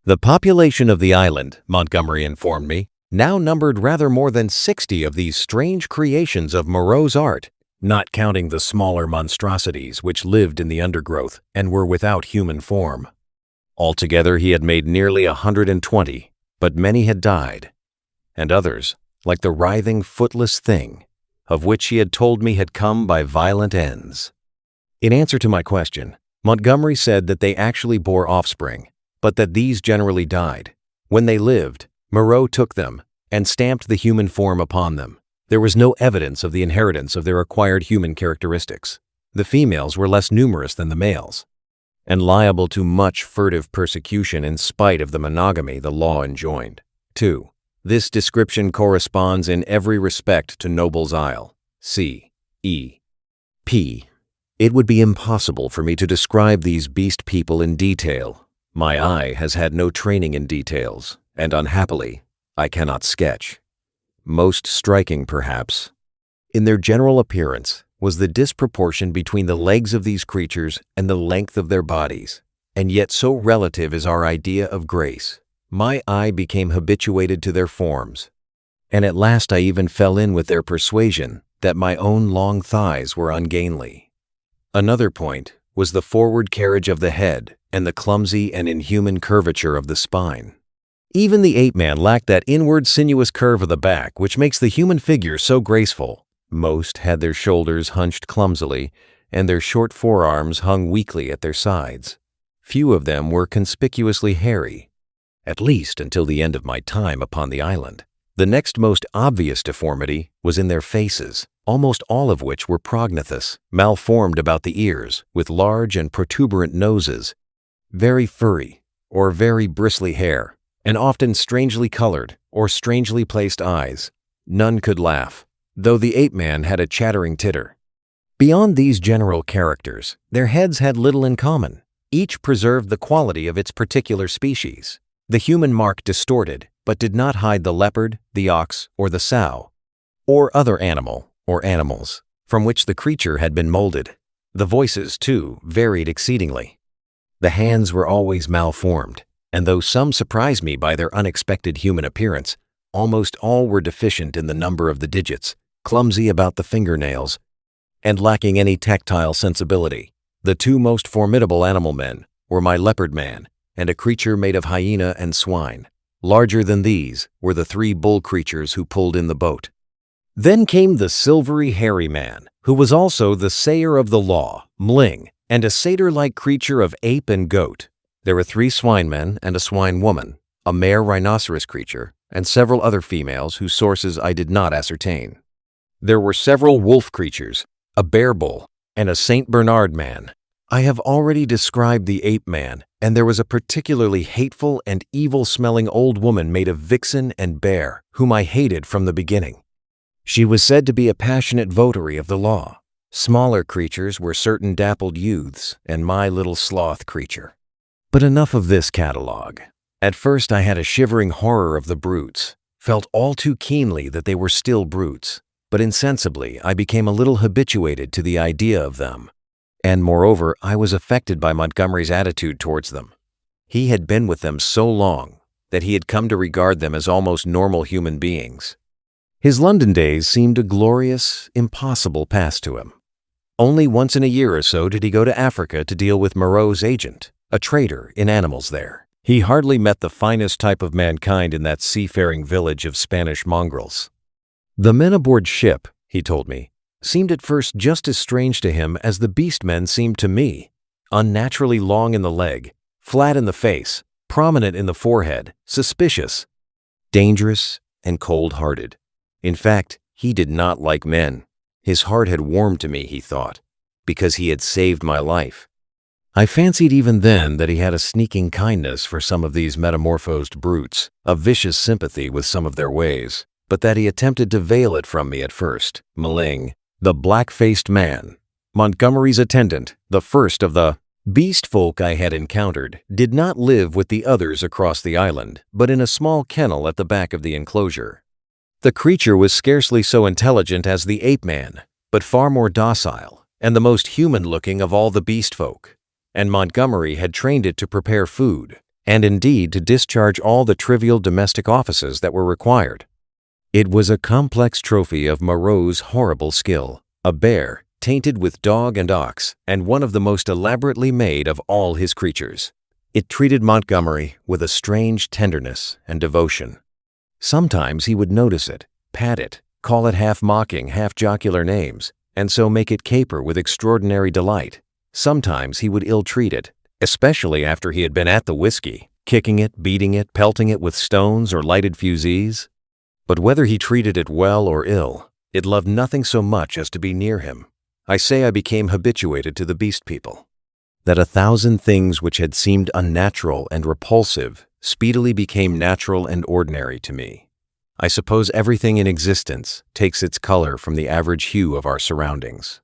The population of the island, Montgomery informed me, now numbered rather more than 60 of these strange creations of Moreau's art, not counting the smaller monstrosities which lived in the undergrowth and were without human form. Altogether he had made nearly 120, but many had died, and others, like the writhing footless thing, of which he had told me had come by violent ends. In answer to my question, Montgomery said that they actually bore offspring, but that these generally died. When they lived, Moreau took them and stamped the human form upon them. There was no evidence of the inheritance of their acquired human characteristics. The females were less numerous than the males, and liable to much furtive persecution in spite of the monogamy the law enjoined. 2. This description corresponds in every respect to Noble's Isle. C. E. P. It would be impossible for me to describe these beast people in detail. My eye has had no training in details, and unhappily, I cannot sketch. Most striking, perhaps, in their general appearance was the disproportion between the legs of these creatures and the length of their bodies, and yet so relative is our idea of grace. My eye became habituated to their forms, and at last I even fell in with their persuasion that my own long thighs were ungainly. Another point was the forward carriage of the head and the clumsy and inhuman curvature of the spine. Even the ape-man lacked that inward sinuous curve of the back which makes the human figure so graceful. Most had their shoulders hunched clumsily, and their short forearms hung weakly at their sides. Few of them were conspicuously hairy, at least until the end of my time upon the island. The next most obvious deformity was in their faces, almost all of which were prognathous, malformed about the ears, with large and protuberant noses, very furry or very bristly hair, and often strangely colored or strangely placed eyes. None could laugh, though the ape-man had a chattering titter. Beyond these general characters, their heads had little in common. Each preserved the quality of its particular species. The human mark distorted, but did not hide the leopard, the ox, or the sow, or other animal, or animals, from which the creature had been molded. The voices, too, varied exceedingly. The hands were always malformed, and though some surprised me by their unexpected human appearance, almost all were deficient in the number of the digits, clumsy about the fingernails, and lacking any tactile sensibility. The two most formidable animal men were my leopard man and a creature made of hyena and swine. Larger than these were the 3 bull creatures who pulled in the boat. Then came the silvery hairy man, who was also the sayer of the law, Mling, and a satyr-like creature of ape and goat. There were 3 swine men and a swine woman, a mare rhinoceros creature, and several other females whose sources I did not ascertain. There were several wolf creatures, a bear bull, and a Saint Bernard man. I have already described the ape man, and there was a particularly hateful and evil-smelling old woman made of vixen and bear, whom I hated from the beginning. She was said to be a passionate votary of the law. Smaller creatures were certain dappled youths, and my little sloth creature. But enough of this catalogue. At first I had a shivering horror of the brutes, felt all too keenly that they were still brutes, but insensibly I became a little habituated to the idea of them. And moreover, I was affected by Montgomery's attitude towards them. He had been with them so long that he had come to regard them as almost normal human beings. His London days seemed a glorious, impossible past to him. Only once in a year or so did he go to Africa to deal with Moreau's agent, a trader in animals there. He hardly met the finest type of mankind in that seafaring village of Spanish mongrels. The men aboard ship, he told me, seemed at first just as strange to him as the beast men seemed to me, unnaturally long in the leg, flat in the face, prominent in the forehead, suspicious, dangerous, and cold-hearted. In fact, he did not like men. His heart had warmed to me, he thought, because he had saved my life. I fancied even then that he had a sneaking kindness for some of these metamorphosed brutes, a vicious sympathy with some of their ways, but that he attempted to veil it from me at first. Mling, the black-faced man, Montgomery's attendant, the first of the Beast folk I had encountered did not live with the others across the island, but in a small kennel at the back of the enclosure. The creature was scarcely so intelligent as the ape-man, but far more docile, and the most human-looking of all the beast folk. And Montgomery had trained it to prepare food, and indeed to discharge all the trivial domestic offices that were required. It was a complex trophy of Moreau's horrible skill, a bear tainted with dog and ox, and one of the most elaborately made of all his creatures. It treated Montgomery with a strange tenderness and devotion. Sometimes he would notice it, pat it, call it half-mocking, half-jocular names, and so make it caper with extraordinary delight. Sometimes he would ill-treat it, especially after he had been at the whiskey, kicking it, beating it, pelting it with stones or lighted fusees. But whether he treated it well or ill, it loved nothing so much as to be near him. I say I became habituated to the beast people. That 1,000 things which had seemed unnatural and repulsive speedily became natural and ordinary to me. I suppose everything in existence takes its color from the average hue of our surroundings.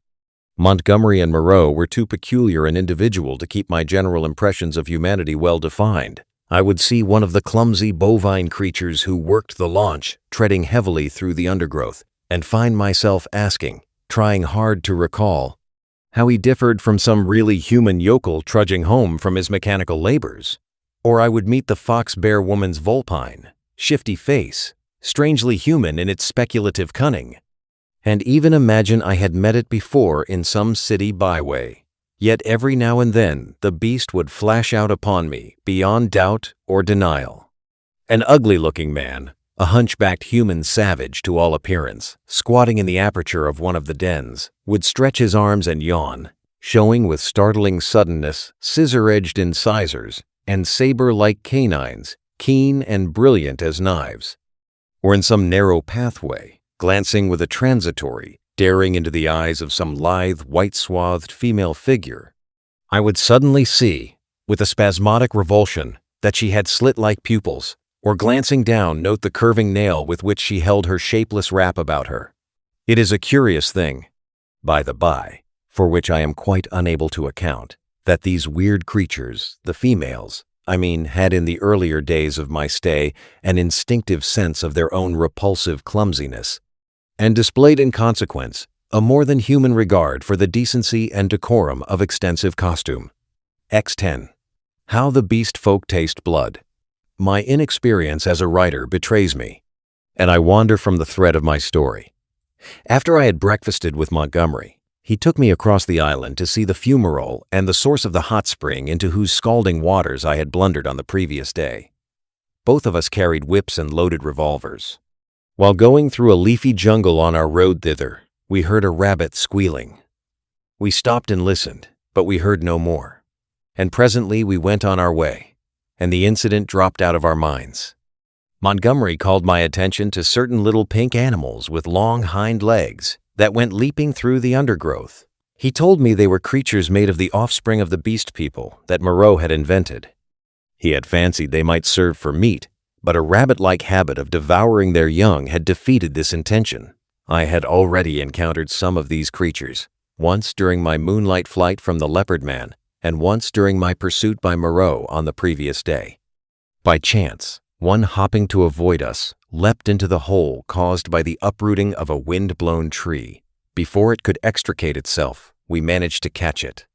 Montgomery and Moreau were too peculiar an individual to keep my general impressions of humanity well defined. I would see one of the clumsy bovine creatures who worked the launch treading heavily through the undergrowth, and find myself asking, trying hard to recall, how he differed from some really human yokel trudging home from his mechanical labors. Or I would meet the fox-bear woman's vulpine, shifty face, strangely human in its speculative cunning, and even imagine I had met it before in some city byway. Yet every now and then the beast would flash out upon me beyond doubt or denial. An ugly-looking man, a hunchbacked human savage to all appearance, squatting in the aperture of one of the dens, would stretch his arms and yawn, showing with startling suddenness scissor-edged incisors and saber-like canines, keen and brilliant as knives. Or in some narrow pathway, glancing with a transitory, daring into the eyes of some lithe, white-swathed female figure, I would suddenly see, with a spasmodic revulsion, that she had slit-like pupils, or glancing down note the curving nail with which she held her shapeless wrap about her. It is a curious thing, by the by, for which I am quite unable to account, that these weird creatures, the females, had in the earlier days of my stay an instinctive sense of their own repulsive clumsiness, and displayed in consequence a more than human regard for the decency and decorum of extensive costume. X10. How the beast folk taste blood. My inexperience as a writer betrays me, and I wander from the thread of my story. After I had breakfasted with Montgomery, he took me across the island to see the fumarole and the source of the hot spring into whose scalding waters I had blundered on the previous day. Both of us carried whips and loaded revolvers. While going through a leafy jungle on our road thither, we heard a rabbit squealing. We stopped and listened, but we heard no more. And presently we went on our way, and the incident dropped out of our minds. Montgomery called my attention to certain little pink animals with long hind legs that went leaping through the undergrowth. He told me they were creatures made of the offspring of the beast people that Moreau had invented. He had fancied they might serve for meat, but a rabbit-like habit of devouring their young had defeated this intention. I had already encountered some of these creatures, once during my moonlight flight from the Leopard Man, and once during my pursuit by Moreau on the previous day. By chance, one hopping to avoid us leapt into the hole caused by the uprooting of a wind-blown tree. Before it could extricate itself, we managed to catch it.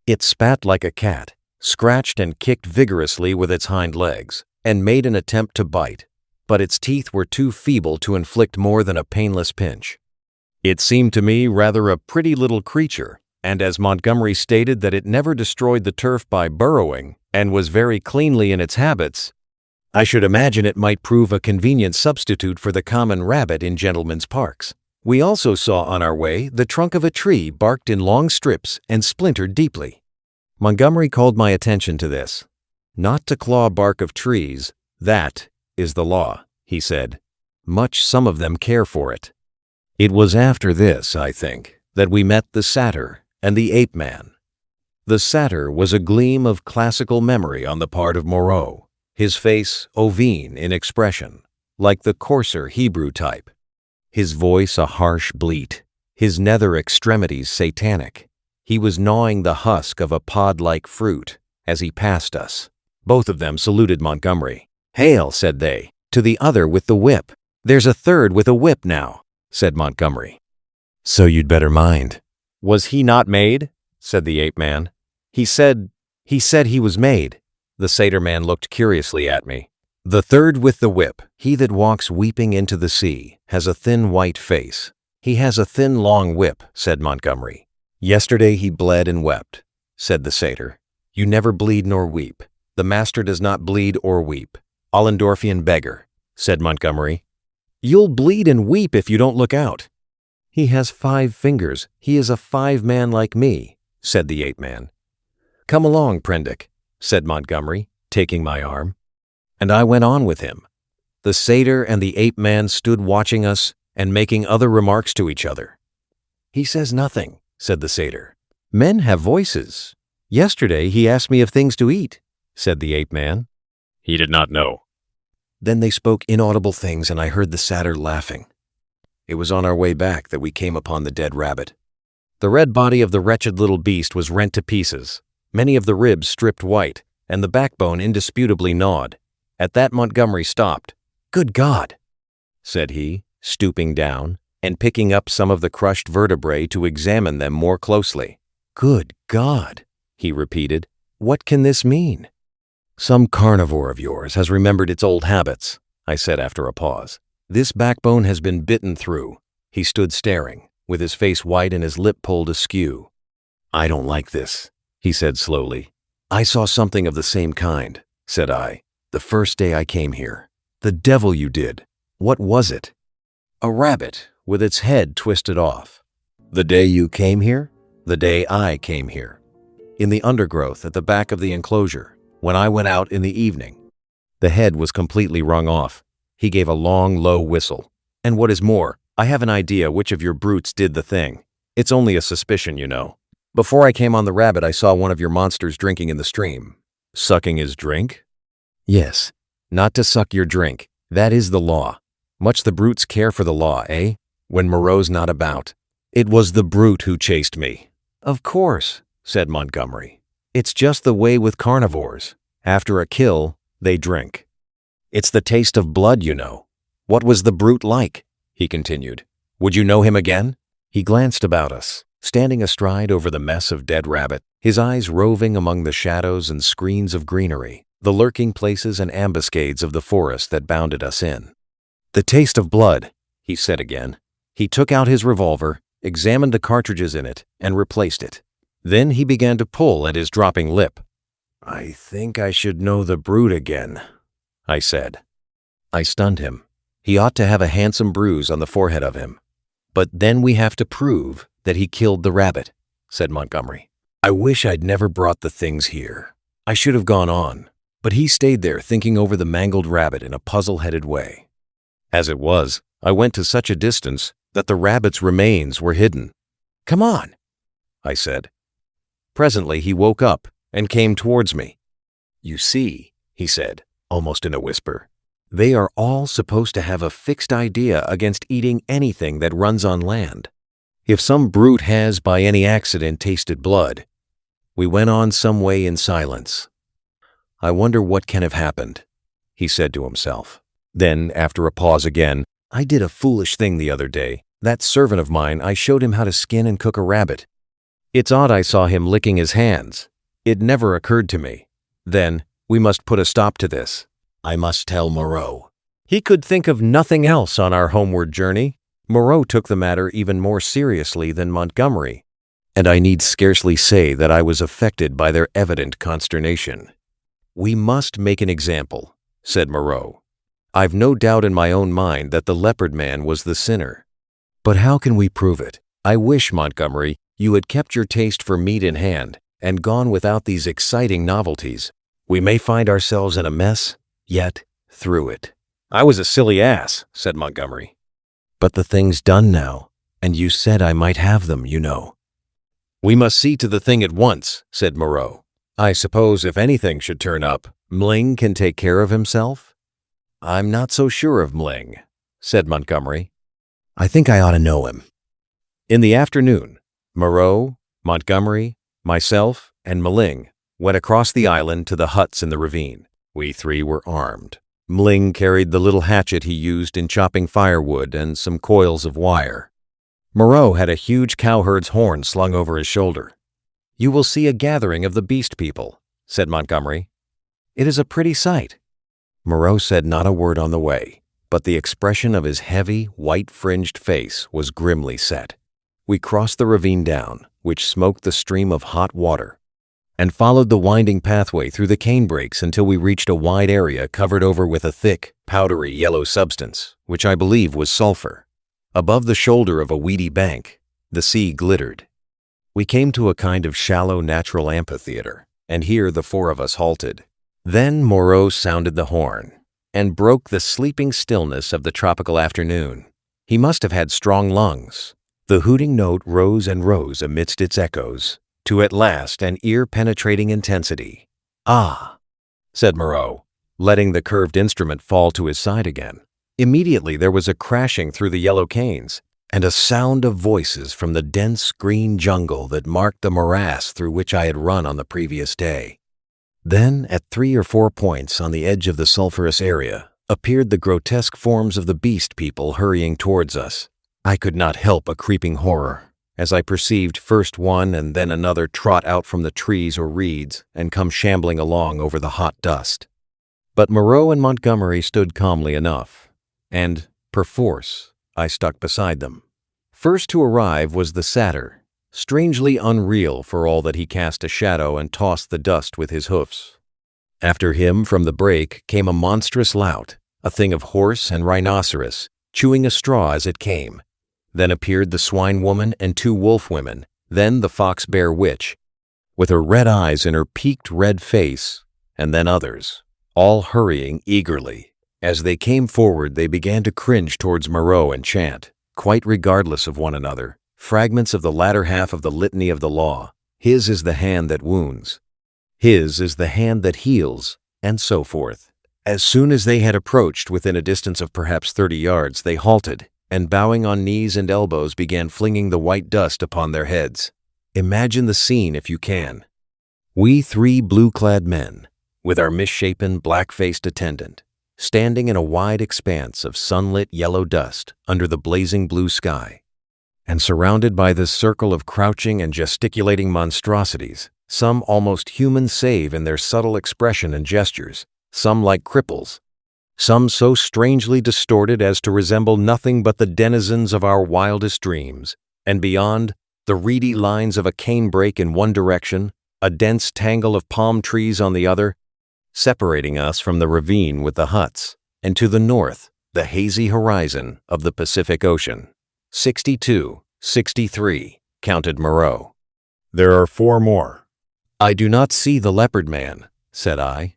It spat like a cat, scratched and kicked vigorously with its hind legs, and made an attempt to bite, but its teeth were too feeble to inflict more than a painless pinch. It seemed to me rather a pretty little creature, and as Montgomery stated that it never destroyed the turf by burrowing, and was very cleanly in its habits, I should imagine it might prove a convenient substitute for the common rabbit in gentlemen's parks. We also saw on our way the trunk of a tree barked in long strips and splintered deeply. Montgomery called my attention to this. Not to claw bark of trees, that is the law, he said. Much some of them care for it. It was after this, I think, that we met the satyr and the ape-man. The satyr was a gleam of classical memory on the part of Moreau, his face ovine in expression, like the coarser Hebrew type, his voice a harsh bleat, his nether extremities satanic, He was gnawing the husk of a pod-like fruit as he passed us. Both of them saluted Montgomery. "Hail," said they, "to the other with the whip." "There's a third with a whip now," said Montgomery. "So you'd better mind." "Was he not made?" said the ape-man. He said he was made." The satyr man looked curiously at me. "The third with the whip, he that walks weeping into the sea, has a thin white face. He has a thin long whip," said Montgomery. "Yesterday he bled and wept," said the satyr. "You never bleed nor weep. The master does not bleed or weep. Allendorfian beggar," said Montgomery. "You'll bleed and weep if you don't look out." "He has 5 fingers. He is a 5-man like me," said the ape-man. "Come along, Prendick," said Montgomery, taking my arm. And I went on with him. The satyr and the ape-man stood watching us and making other remarks to each other. "He says nothing," said the satyr. "Men have voices. Yesterday he asked me of things to eat," said the ape-man. He did not know. Then they spoke inaudible things, and I heard the satyr laughing. It was on our way back that we came upon the dead rabbit. The red body of the wretched little beast was rent to pieces, many of the ribs stripped white, and the backbone indisputably gnawed. At that Montgomery stopped. "Good God!" said he, stooping down and picking up some of the crushed vertebrae to examine them more closely. "Good God!" he repeated. "What can this mean?" "Some carnivore of yours has remembered its old habits," I said after a pause. "This backbone has been bitten through." He stood staring, with his face white and his lip pulled askew. "I don't like this," he said slowly. "I saw something of the same kind," said I, "the first day I came here." "The devil you did! What was it?" "A rabbit, with its head twisted off." "The day you came here?" "The day I came here. In the undergrowth at the back of the enclosure, when I went out in the evening." The head was completely wrung off. He gave a long, low whistle. "And what is more, I have an idea which of your brutes did the thing. It's only a suspicion, you know. Before I came on the rabbit, I saw one of your monsters drinking in the stream." "Sucking his drink?" "Yes. Not to suck your drink. That is the law. Much the brutes care for the law, eh? When Moreau's not about. It was the brute who chased me." "Of course," said Montgomery. "It's just the way with carnivores. After a kill, they drink. It's the taste of blood, you know. What was the brute like?" he continued. "Would you know him again?" He glanced about us, standing astride over the mess of dead rabbit, his eyes roving among the shadows and screens of greenery, the lurking places and ambuscades of the forest that bounded us in. "The taste of blood," he said again. He took out his revolver, examined the cartridges in it, and replaced it. Then he began to pull at his dropping lip. "I think I should know the brute again," I said. I stunned him. He ought to have a handsome bruise on the forehead of him. "But then we have to prove that he killed the rabbit," said Montgomery. "I wish I'd never brought the things here. I should have gone on." But he stayed there thinking over the mangled rabbit in a puzzle-headed way. As it was, I went to such a distance that the rabbit's remains were hidden. "Come on," I said. Presently he woke up and came towards me. "You see," he said, almost in a whisper, "they are all supposed to have a fixed idea against eating anything that runs on land. If some brute has by any accident tasted blood." We went on some way in silence. "I wonder what can have happened," he said to himself. Then, after a pause again, "I did a foolish thing the other day. That servant of mine, I showed him how to skin and cook a rabbit. It's odd I saw him licking his hands. It never occurred to me. Then, we must put a stop to this. I must tell Moreau." He could think of nothing else on our homeward journey. Moreau took the matter even more seriously than Montgomery, and I need scarcely say that I was affected by their evident consternation. "We must make an example," said Moreau. "I've no doubt in my own mind that the leopard man was the sinner. But how can we prove it? I wish, Montgomery, you had kept your taste for meat in hand and gone without these exciting novelties. We may find ourselves in a mess, yet through it." "I was a silly ass," said Montgomery. "But the thing's done now, and you said I might have them, you know." "We must see to the thing at once," said Moreau. "I suppose if anything should turn up, Mling can take care of himself?" "I'm not so sure of Mling," said Montgomery. "I think I ought to know him." In the afternoon, Moreau, Montgomery, myself, and Mling went across the island to the huts in the ravine. We three were armed. Mling carried the little hatchet he used in chopping firewood and some coils of wire. Moreau had a huge cowherd's horn slung over his shoulder. "You will see a gathering of the beast people," said Montgomery. "It is a pretty sight." Moreau said not a word on the way, but the expression of his heavy, white-fringed face was grimly set. We crossed the ravine down, which smoked the stream of hot water, and followed the winding pathway through the canebrakes until we reached a wide area covered over with a thick, powdery yellow substance, which I believe was sulfur. Above the shoulder of a weedy bank, the sea glittered. We came to a kind of shallow natural amphitheater, and here the four of us halted. Then Moreau sounded the horn, and broke the sleeping stillness of the tropical afternoon. He must have had strong lungs. The hooting note rose and rose amidst its echoes, to at last an ear-penetrating intensity. "Ah," said Moreau, letting the curved instrument fall to his side again. Immediately there was a crashing through the yellow canes, and a sound of voices from the dense green jungle that marked the morass through which I had run on the previous day. Then, at 3 or 4 points on the edge of the sulphurous area, appeared the grotesque forms of the beast people hurrying towards us. I could not help a creeping horror, as I perceived first one and then another trot out from the trees or reeds and come shambling along over the hot dust. But Moreau and Montgomery stood calmly enough, and, perforce, I stuck beside them. First to arrive was the satyr, strangely unreal for all that he cast a shadow and tossed the dust with his hoofs. After him from the brake came a monstrous lout, a thing of horse and rhinoceros, chewing a straw as it came. Then appeared the swine woman and 2 wolf women, then the fox bear witch, with her red eyes in her peaked red face, and then others, all hurrying eagerly. As they came forward, they began to cringe towards Moreau and chant, quite regardless of one another, fragments of the latter half of the litany of the law. "His is the hand that wounds. His is the hand that heals," and so forth. As soon as they had approached within a distance of perhaps 30 yards, they halted, and bowing on knees and elbows began flinging the white dust upon their heads. Imagine the scene if you can. We 3 blue-clad men, with our misshapen, black-faced attendant, standing in a wide expanse of sunlit yellow dust under the blazing blue sky, and surrounded by this circle of crouching and gesticulating monstrosities, some almost human save in their subtle expression and gestures, some like cripples, some so strangely distorted as to resemble nothing but the denizens of our wildest dreams, and beyond, the reedy lines of a canebrake in one direction, a dense tangle of palm trees on the other, separating us from the ravine with the huts, and to the north, the hazy horizon of the Pacific Ocean. 62, 63, counted Moreau. "There are 4 more. "I do not see the leopard man," said I.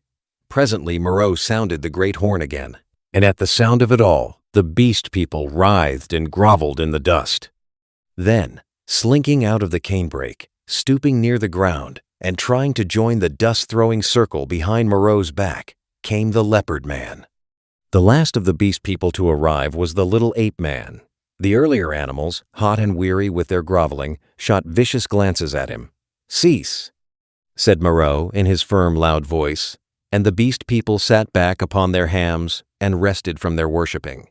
Presently Moreau sounded the great horn again, and at the sound of it all, the beast people writhed and groveled in the dust. Then, slinking out of the canebrake, stooping near the ground, and trying to join the dust-throwing circle behind Moreau's back, came the leopard man. The last of the beast people to arrive was the little ape man. The earlier animals, hot and weary with their groveling, shot vicious glances at him. "Cease," said Moreau in his firm, loud voice, and the beast people sat back upon their hams and rested from their worshipping.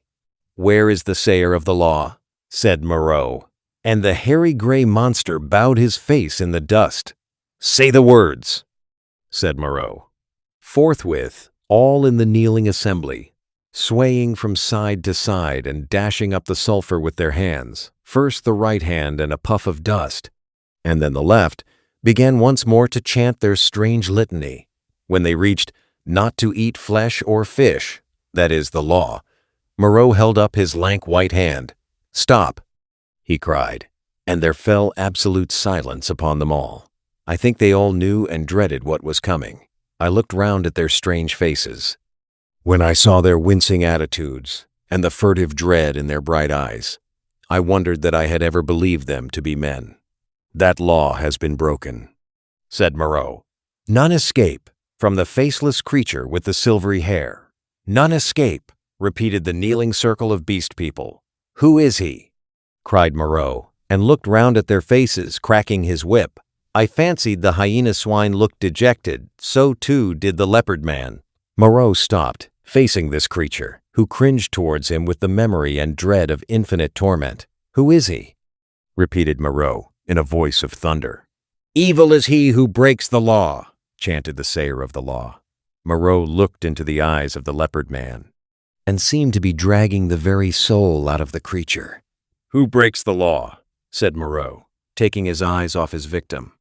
"Where is the sayer of the law?" said Moreau, and the hairy gray monster bowed his face in the dust. "Say the words," said Moreau. Forthwith, all in the kneeling assembly, swaying from side to side and dashing up the sulphur with their hands, first the right hand and a puff of dust, and then the left, began once more to chant their strange litany. When they reached "not to eat flesh or fish," that is the law, Moreau held up his lank white hand. "Stop," he cried, and there fell absolute silence upon them all. I think they all knew and dreaded what was coming. I looked round at their strange faces. When I saw their wincing attitudes and the furtive dread in their bright eyes, I wondered that I had ever believed them to be men. "That law has been broken," said Moreau. "None escape from the faceless creature with the silvery hair." "None escape," repeated the kneeling circle of beast people. "Who is he?" cried Moreau, and looked round at their faces, cracking his whip. I fancied the hyena swine looked dejected, so too did the leopard man. Moreau stopped, facing this creature, who cringed towards him with the memory and dread of infinite torment. "Who is he?" repeated Moreau, in a voice of thunder. "Evil is he who breaks the law," chanted the sayer of the law. Moreau looked into the eyes of the leopard man, and seemed to be dragging the very soul out of the creature. "Who breaks the law?" said Moreau, taking his eyes off his victim.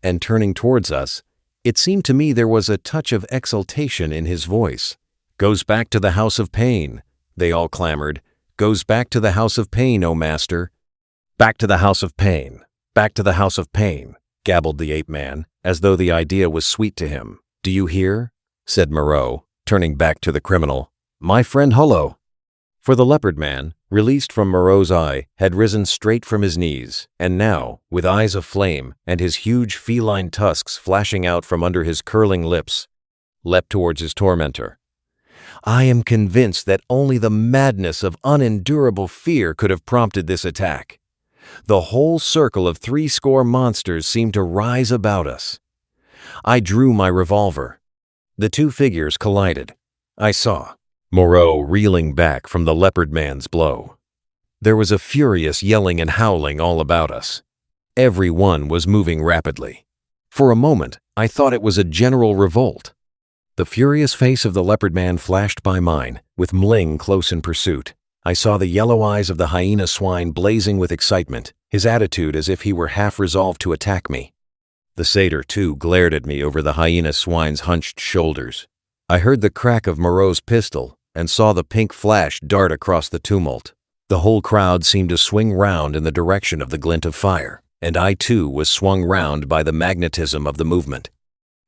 And turning towards us, it seemed to me there was a touch of exultation in his voice. "Goes back to the house of pain," they all clamored. "Goes back to the house of pain, O master." "Back to the house of pain, back to the house of pain," gabbled the ape-man, as though the idea was sweet to him. "Do you hear?" said Moreau, turning back to the criminal. "My friend Hullo." For the leopard man, released from Moreau's eye, had risen straight from his knees, and now, with eyes of flame and his huge feline tusks flashing out from under his curling lips, leapt towards his tormentor. I am convinced that only the madness of unendurable fear could have prompted this attack. The whole circle of 80 monsters seemed to rise about us. I drew my revolver. The two figures collided. I saw Moreau reeling back from the leopard man's blow. There was a furious yelling and howling all about us. Every one was moving rapidly. For a moment, I thought it was a general revolt. The furious face of the leopard man flashed by mine, with Mling close in pursuit. I saw the yellow eyes of the hyena swine blazing with excitement, his attitude as if he were half resolved to attack me. The satyr, too, glared at me over the hyena swine's hunched shoulders. I heard the crack of Moreau's pistol and saw the pink flash dart across the tumult. The whole crowd seemed to swing round in the direction of the glint of fire, and I too was swung round by the magnetism of the movement.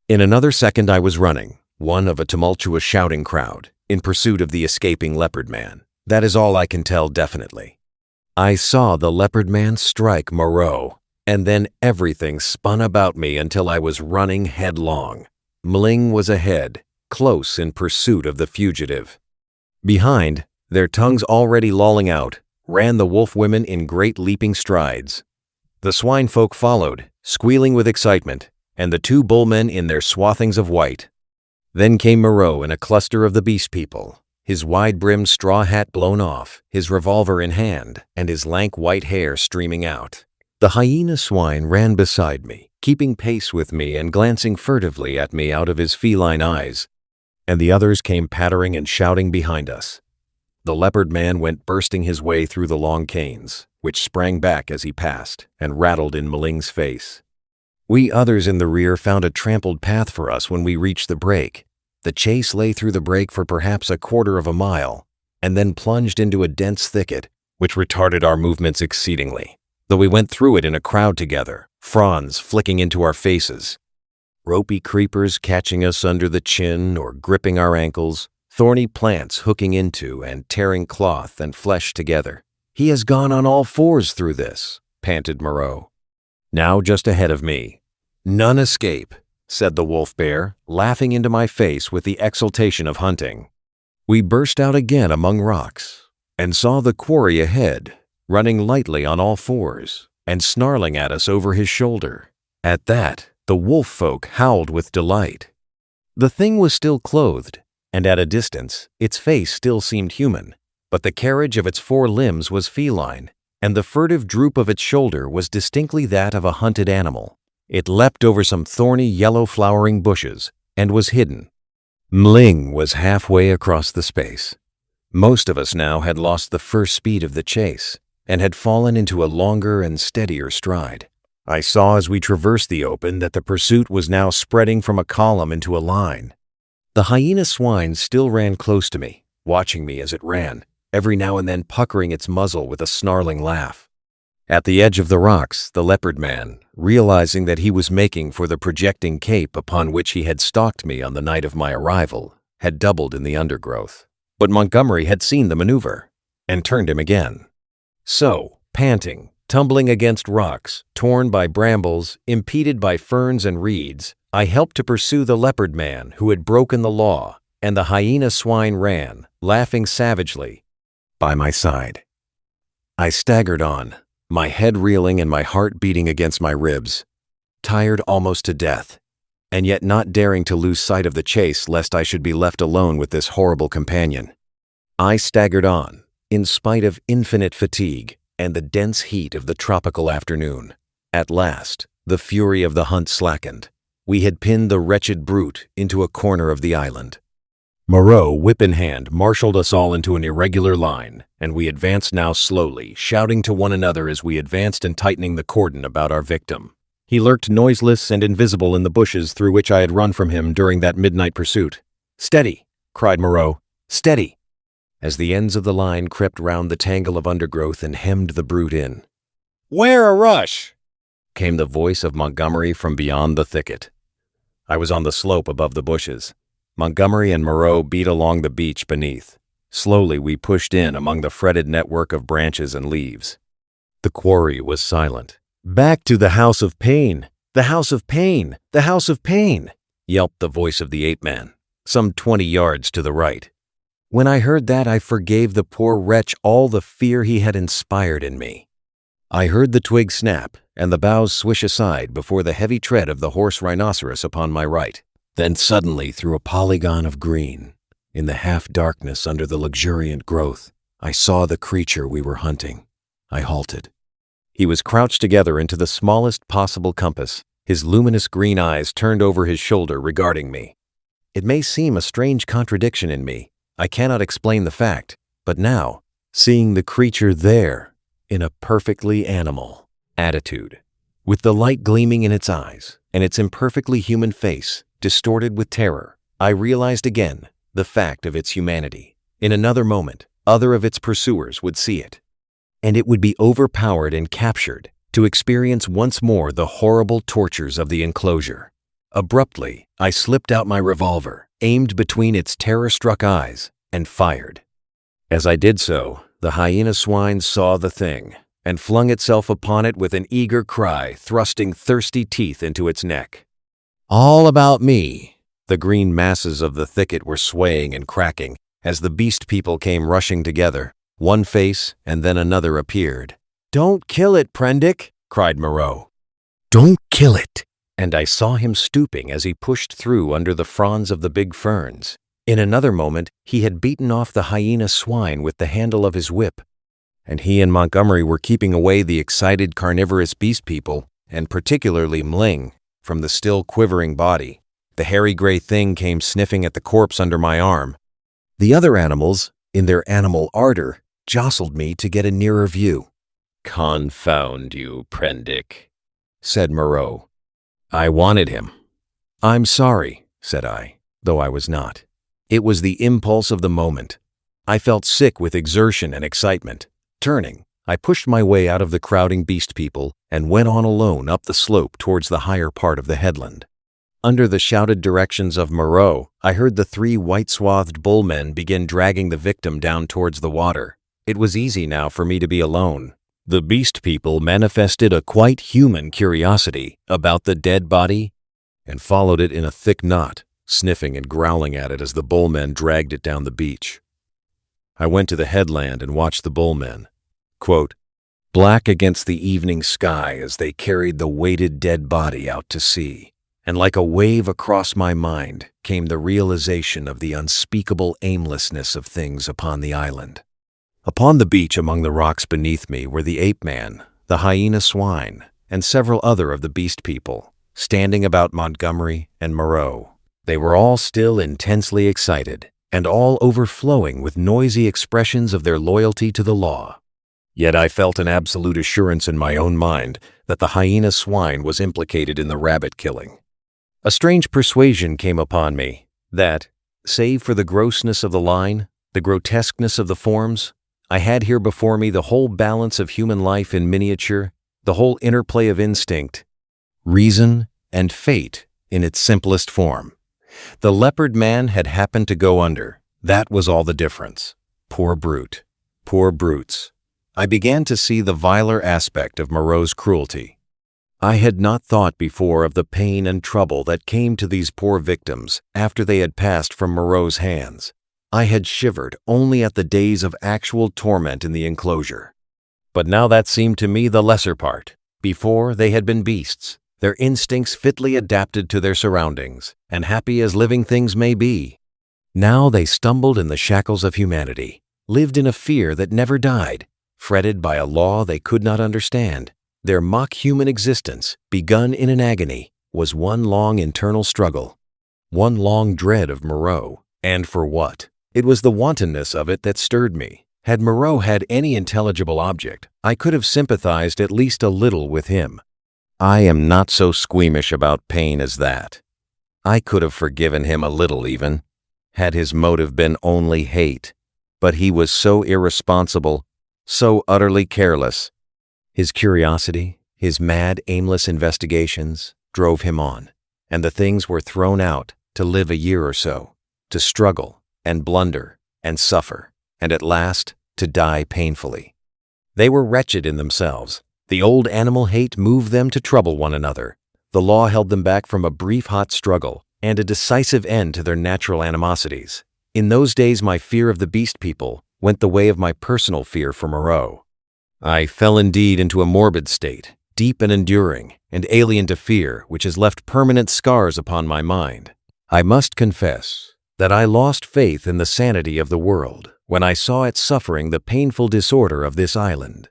In another second I was running, one of a tumultuous shouting crowd, in pursuit of the escaping leopard man. That is all I can tell definitely. I saw the leopard man strike Moreau, and then everything spun about me until I was running headlong. Mling was ahead, close in pursuit of the fugitive. Behind, their tongues already lolling out, ran the wolf women in great leaping strides. The swine folk followed, squealing with excitement, and the two bullmen in their swathings of white. Then came Moreau in a cluster of the beast people, his wide-brimmed straw hat blown off, his revolver in hand, and his lank white hair streaming out. The hyena swine ran beside me, keeping pace with me and glancing furtively at me out of his feline eyes, and the others came pattering and shouting behind us. The leopard man went bursting his way through the long canes, which sprang back as he passed and rattled in Mling's face. We others in the rear found a trampled path for us when we reached the break. The chase lay through the break for perhaps 1/4 of a mile, and then plunged into a dense thicket, which retarded our movements exceedingly, though we went through it in a crowd together, fronds flicking into our faces, ropey creepers catching us under the chin or gripping our ankles, thorny plants hooking into and tearing cloth and flesh together. "He has gone on all fours through this," panted Moreau. Now just ahead of me. "None escape," said the wolf bear, laughing into my face with the exultation of hunting. We burst out again among rocks, and saw the quarry ahead, running lightly on all fours, and snarling at us over his shoulder. At that, the wolf folk howled with delight. The thing was still clothed, and at a distance, its face still seemed human, but the carriage of its 4 limbs was feline, and the furtive droop of its shoulder was distinctly that of a hunted animal. It leapt over some thorny yellow flowering bushes, and was hidden. Mling was halfway across the space. Most of us now had lost the first speed of the chase, and had fallen into a longer and steadier stride. I saw as we traversed the open that the pursuit was now spreading from a column into a line. The hyena swine still ran close to me, watching me as it ran, every now and then puckering its muzzle with a snarling laugh. At the edge of the rocks, the leopard man, realizing that he was making for the projecting cape upon which he had stalked me on the night of my arrival, had doubled in the undergrowth. But Montgomery had seen the maneuver, and turned him again. So, panting, tumbling against rocks, torn by brambles, impeded by ferns and reeds, I helped to pursue the leopard man who had broken the law, and the hyena swine ran, laughing savagely, by my side. I staggered on, my head reeling and my heart beating against my ribs, tired almost to death, and yet not daring to lose sight of the chase lest I should be left alone with this horrible companion. I staggered on, in spite of infinite fatigue and the dense heat of the tropical afternoon. At last, the fury of the hunt slackened. We had pinned the wretched brute into a corner of the island. Moreau, whip in hand, marshaled us all into an irregular line, and we advanced now slowly, shouting to one another as we advanced and tightening the cordon about our victim. He lurked noiseless and invisible in the bushes through which I had run from him during that midnight pursuit. "Steady!" cried Moreau. "Steady!" As the ends of the line crept round the tangle of undergrowth and hemmed the brute in. "Where a rush?" came the voice of Montgomery from beyond the thicket. I was on the slope above the bushes. Montgomery and Moreau beat along the beach beneath. Slowly we pushed in among the fretted network of branches and leaves. The quarry was silent. "Back to the House of Pain! The House of Pain! The House of Pain!" yelped the voice of the ape-man, some 20 yards to the right. When I heard that, I forgave the poor wretch all the fear he had inspired in me. I heard the twig snap and the boughs swish aside before the heavy tread of the horse rhinoceros upon my right. Then suddenly, through a polygon of green, in the half-darkness under the luxuriant growth, I saw the creature we were hunting. I halted. He was crouched together into the smallest possible compass, his luminous green eyes turned over his shoulder regarding me. It may seem a strange contradiction in me. I cannot explain the fact, but now, seeing the creature there, in a perfectly animal attitude, with the light gleaming in its eyes and its imperfectly human face distorted with terror, I realized again the fact of its humanity. In another moment, other of its pursuers would see it, and it would be overpowered and captured to experience once more the horrible tortures of the enclosure. Abruptly, I slipped out my revolver, aimed between its terror-struck eyes, and fired. As I did so, the hyena swine saw the thing and flung itself upon it with an eager cry, thrusting thirsty teeth into its neck. All about me! The green masses of the thicket were swaying and cracking as the beast people came rushing together. One face and then another appeared. "Don't kill it, Prendick!" cried Moreau. "Don't kill it!" And I saw him stooping as he pushed through under the fronds of the big ferns. In another moment, he had beaten off the hyena swine with the handle of his whip, and he and Montgomery were keeping away the excited carnivorous beast people, and particularly Mling, from the still quivering body. The hairy gray thing came sniffing at the corpse under my arm. The other animals, in their animal ardor, jostled me to get a nearer view. "Confound you, Prendick," said Moreau. "I wanted him." "I'm sorry," said I, though I was not. It was the impulse of the moment. I felt sick with exertion and excitement. Turning, I pushed my way out of the crowding beast people and went on alone up the slope towards the higher part of the headland. Under the shouted directions of Moreau, I heard the 3 white-swathed bullmen begin dragging the victim down towards the water. It was easy now for me to be alone. The beast people manifested a quite human curiosity about the dead body and followed it in a thick knot, sniffing and growling at it as the bullmen dragged it down the beach. I went to the headland and watched the bullmen, quote, black against the evening sky as they carried the weighted dead body out to sea. And like a wave across my mind came the realization of the unspeakable aimlessness of things upon the island. Upon the beach among the rocks beneath me were the ape-man, the hyena swine, and several other of the beast people, standing about Montgomery and Moreau. They were all still intensely excited, and all overflowing with noisy expressions of their loyalty to the law. Yet I felt an absolute assurance in my own mind that the hyena swine was implicated in the rabbit killing. A strange persuasion came upon me that, save for the grossness of the line, the grotesqueness of the forms, I had here before me the whole balance of human life in miniature, the whole interplay of instinct, reason, and fate in its simplest form. The leopard man had happened to go under. That was all the difference. Poor brute. Poor brutes. I began to see the viler aspect of Moreau's cruelty. I had not thought before of the pain and trouble that came to these poor victims after they had passed from Moreau's hands. I had shivered only at the days of actual torment in the enclosure. But now that seemed to me the lesser part. Before, they had been beasts, their instincts fitly adapted to their surroundings, and happy as living things may be. Now they stumbled in the shackles of humanity, lived in a fear that never died, fretted by a law they could not understand. Their mock-human existence, begun in an agony, was one long internal struggle, one long dread of Moreau. And for what? It was the wantonness of it that stirred me. Had Moreau had any intelligible object, I could have sympathized at least a little with him. I am not so squeamish about pain as that. I could have forgiven him a little even, had his motive been only hate. But he was so irresponsible, so utterly careless. His curiosity, his mad, aimless investigations, drove him on, and the things were thrown out to live a year or so, to struggle and blunder and suffer, and at last to die painfully. They were wretched in themselves. The old animal hate moved them to trouble one another. The law held them back from a brief hot struggle and a decisive end to their natural animosities. In those days my fear of the beast people went the way of my personal fear for Moreau. I fell indeed into a morbid state, deep and enduring, and alien to fear, which has left permanent scars upon my mind. I must confess that I lost faith in the sanity of the world when I saw it suffering the painful disorder of this island.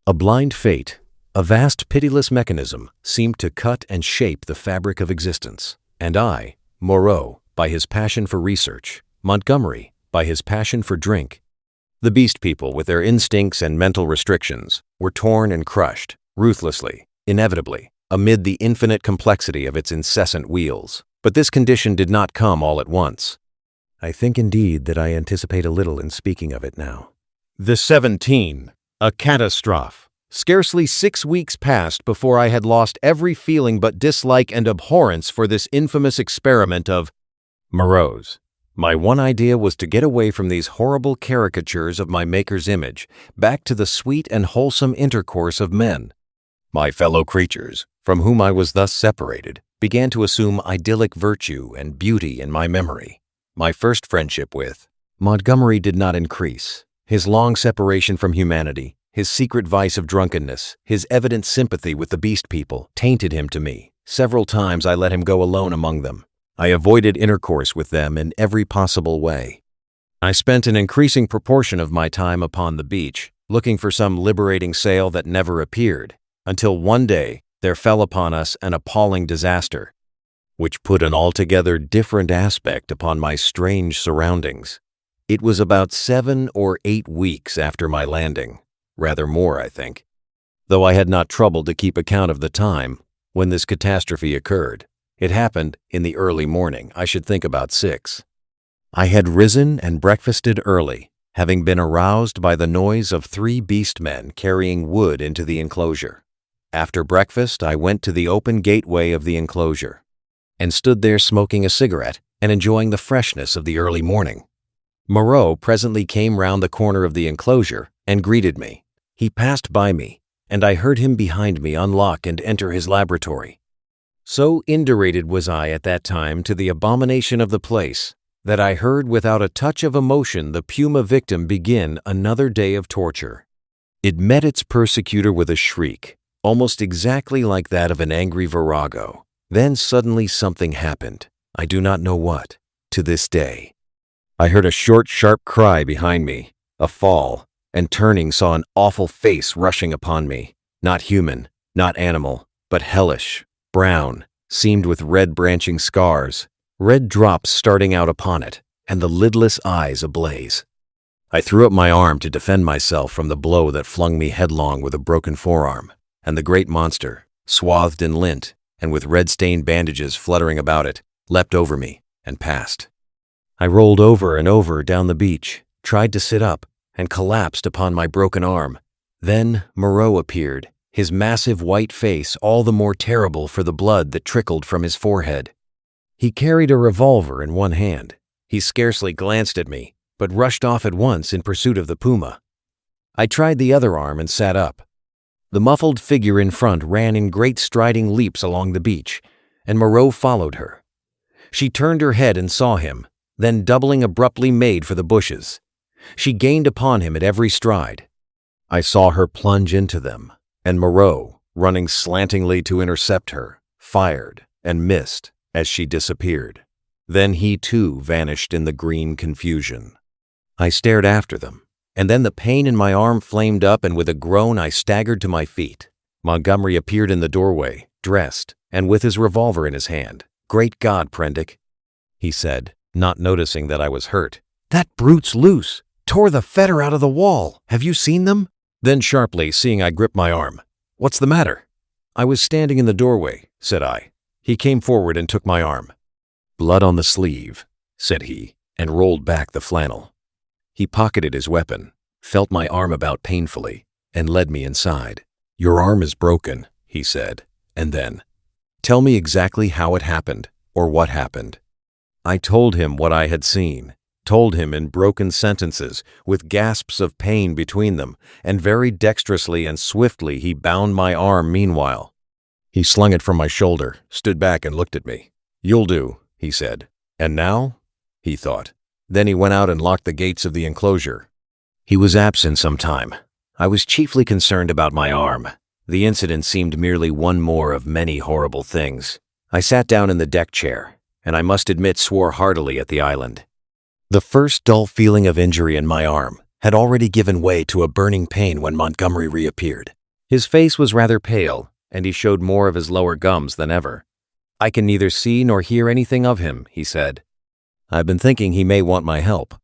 A blind fate, a vast pitiless mechanism, seemed to cut and shape the fabric of existence. And I, Moreau, by his passion for research, Montgomery, by his passion for drink. The beast people, with their instincts and mental restrictions, were torn and crushed, ruthlessly, inevitably, amid the infinite complexity of its incessant wheels. But this condition did not come all at once. I think indeed that I anticipate a little in speaking of it now. The 17. A catastrophe. Scarcely 6 weeks passed before I had lost every feeling but dislike and abhorrence for this infamous experiment of Moreau's. My one idea was to get away from these horrible caricatures of my Maker's image, back to the sweet and wholesome intercourse of men. My fellow creatures, from whom I was thus separated, began to assume idyllic virtue and beauty in my memory. My first friendship with Montgomery did not increase. His long separation from humanity, his secret vice of drunkenness, his evident sympathy with the beast people, tainted him to me. Several times I let him go alone among them. I avoided intercourse with them in every possible way. I spent an increasing proportion of my time upon the beach, looking for some liberating sail that never appeared, until one day there fell upon us an appalling disaster, which put an altogether different aspect upon my strange surroundings. It was about 7 or 8 weeks after my landing, rather more, I think, though I had not troubled to keep account of the time when this catastrophe occurred. It happened in the early morning, I should think about 6. I had risen and breakfasted early, having been aroused by the noise of 3 beast men carrying wood into the enclosure. After breakfast, I went to the open gateway of the enclosure and stood there smoking a cigarette and enjoying the freshness of the early morning. Moreau presently came round the corner of the enclosure and greeted me. He passed by me, and I heard him behind me unlock and enter his laboratory. So indurated was I at that time to the abomination of the place that I heard without a touch of emotion the puma victim begin another day of torture. It met its persecutor with a shriek, almost exactly like that of an angry virago. Then suddenly something happened. I do not know what, to this day. I heard a short, sharp cry behind me, a fall, and turning saw an awful face rushing upon me, not human, not animal, but hellish, brown, seamed with red branching scars, red drops starting out upon it, and the lidless eyes ablaze. I threw up my arm to defend myself from the blow that flung me headlong with a broken forearm, and the great monster, swathed in lint, and with red-stained bandages fluttering about it, leapt over me and passed. I rolled over and over down the beach, tried to sit up, and collapsed upon my broken arm. Then Moreau appeared, his massive white face all the more terrible for the blood that trickled from his forehead. He carried a revolver in one hand. He scarcely glanced at me, but rushed off at once in pursuit of the puma. I tried the other arm and sat up. The muffled figure in front ran in great striding leaps along the beach, and Moreau followed her. She turned her head and saw him, then doubling abruptly made for the bushes. She gained upon him at every stride. I saw her plunge into them, and Moreau, running slantingly to intercept her, fired and missed as she disappeared. Then he too vanished in the green confusion. I stared after them, and then the pain in my arm flamed up, and with a groan I staggered to my feet. Montgomery appeared in the doorway, dressed, and with his revolver in his hand. "Great God, Prendick," he said, not noticing that I was hurt. "That brute's loose! Tore the fetter out of the wall! Have you seen them?" Then sharply, seeing I gripped my arm, "What's the matter?" "I was standing in the doorway," said I. He came forward and took my arm. "Blood on the sleeve," said he, and rolled back the flannel. He pocketed his weapon, felt my arm about painfully, and led me inside. "Your arm is broken," he said, and then, "Tell me exactly how it happened, or what happened." I told him what I had seen, told him in broken sentences, with gasps of pain between them, and very dexterously and swiftly he bound my arm meanwhile. He slung it from my shoulder, stood back and looked at me. "You'll do," he said. "And now?" he thought. Then he went out and locked the gates of the enclosure. He was absent some time. I was chiefly concerned about my arm. The incident seemed merely one more of many horrible things. I sat down in the deck chair, and I must admit swore heartily at the island. The first dull feeling of injury in my arm had already given way to a burning pain when Montgomery reappeared. His face was rather pale, and he showed more of his lower gums than ever. "I can neither see nor hear anything of him," he said. "I've been thinking he may want my help."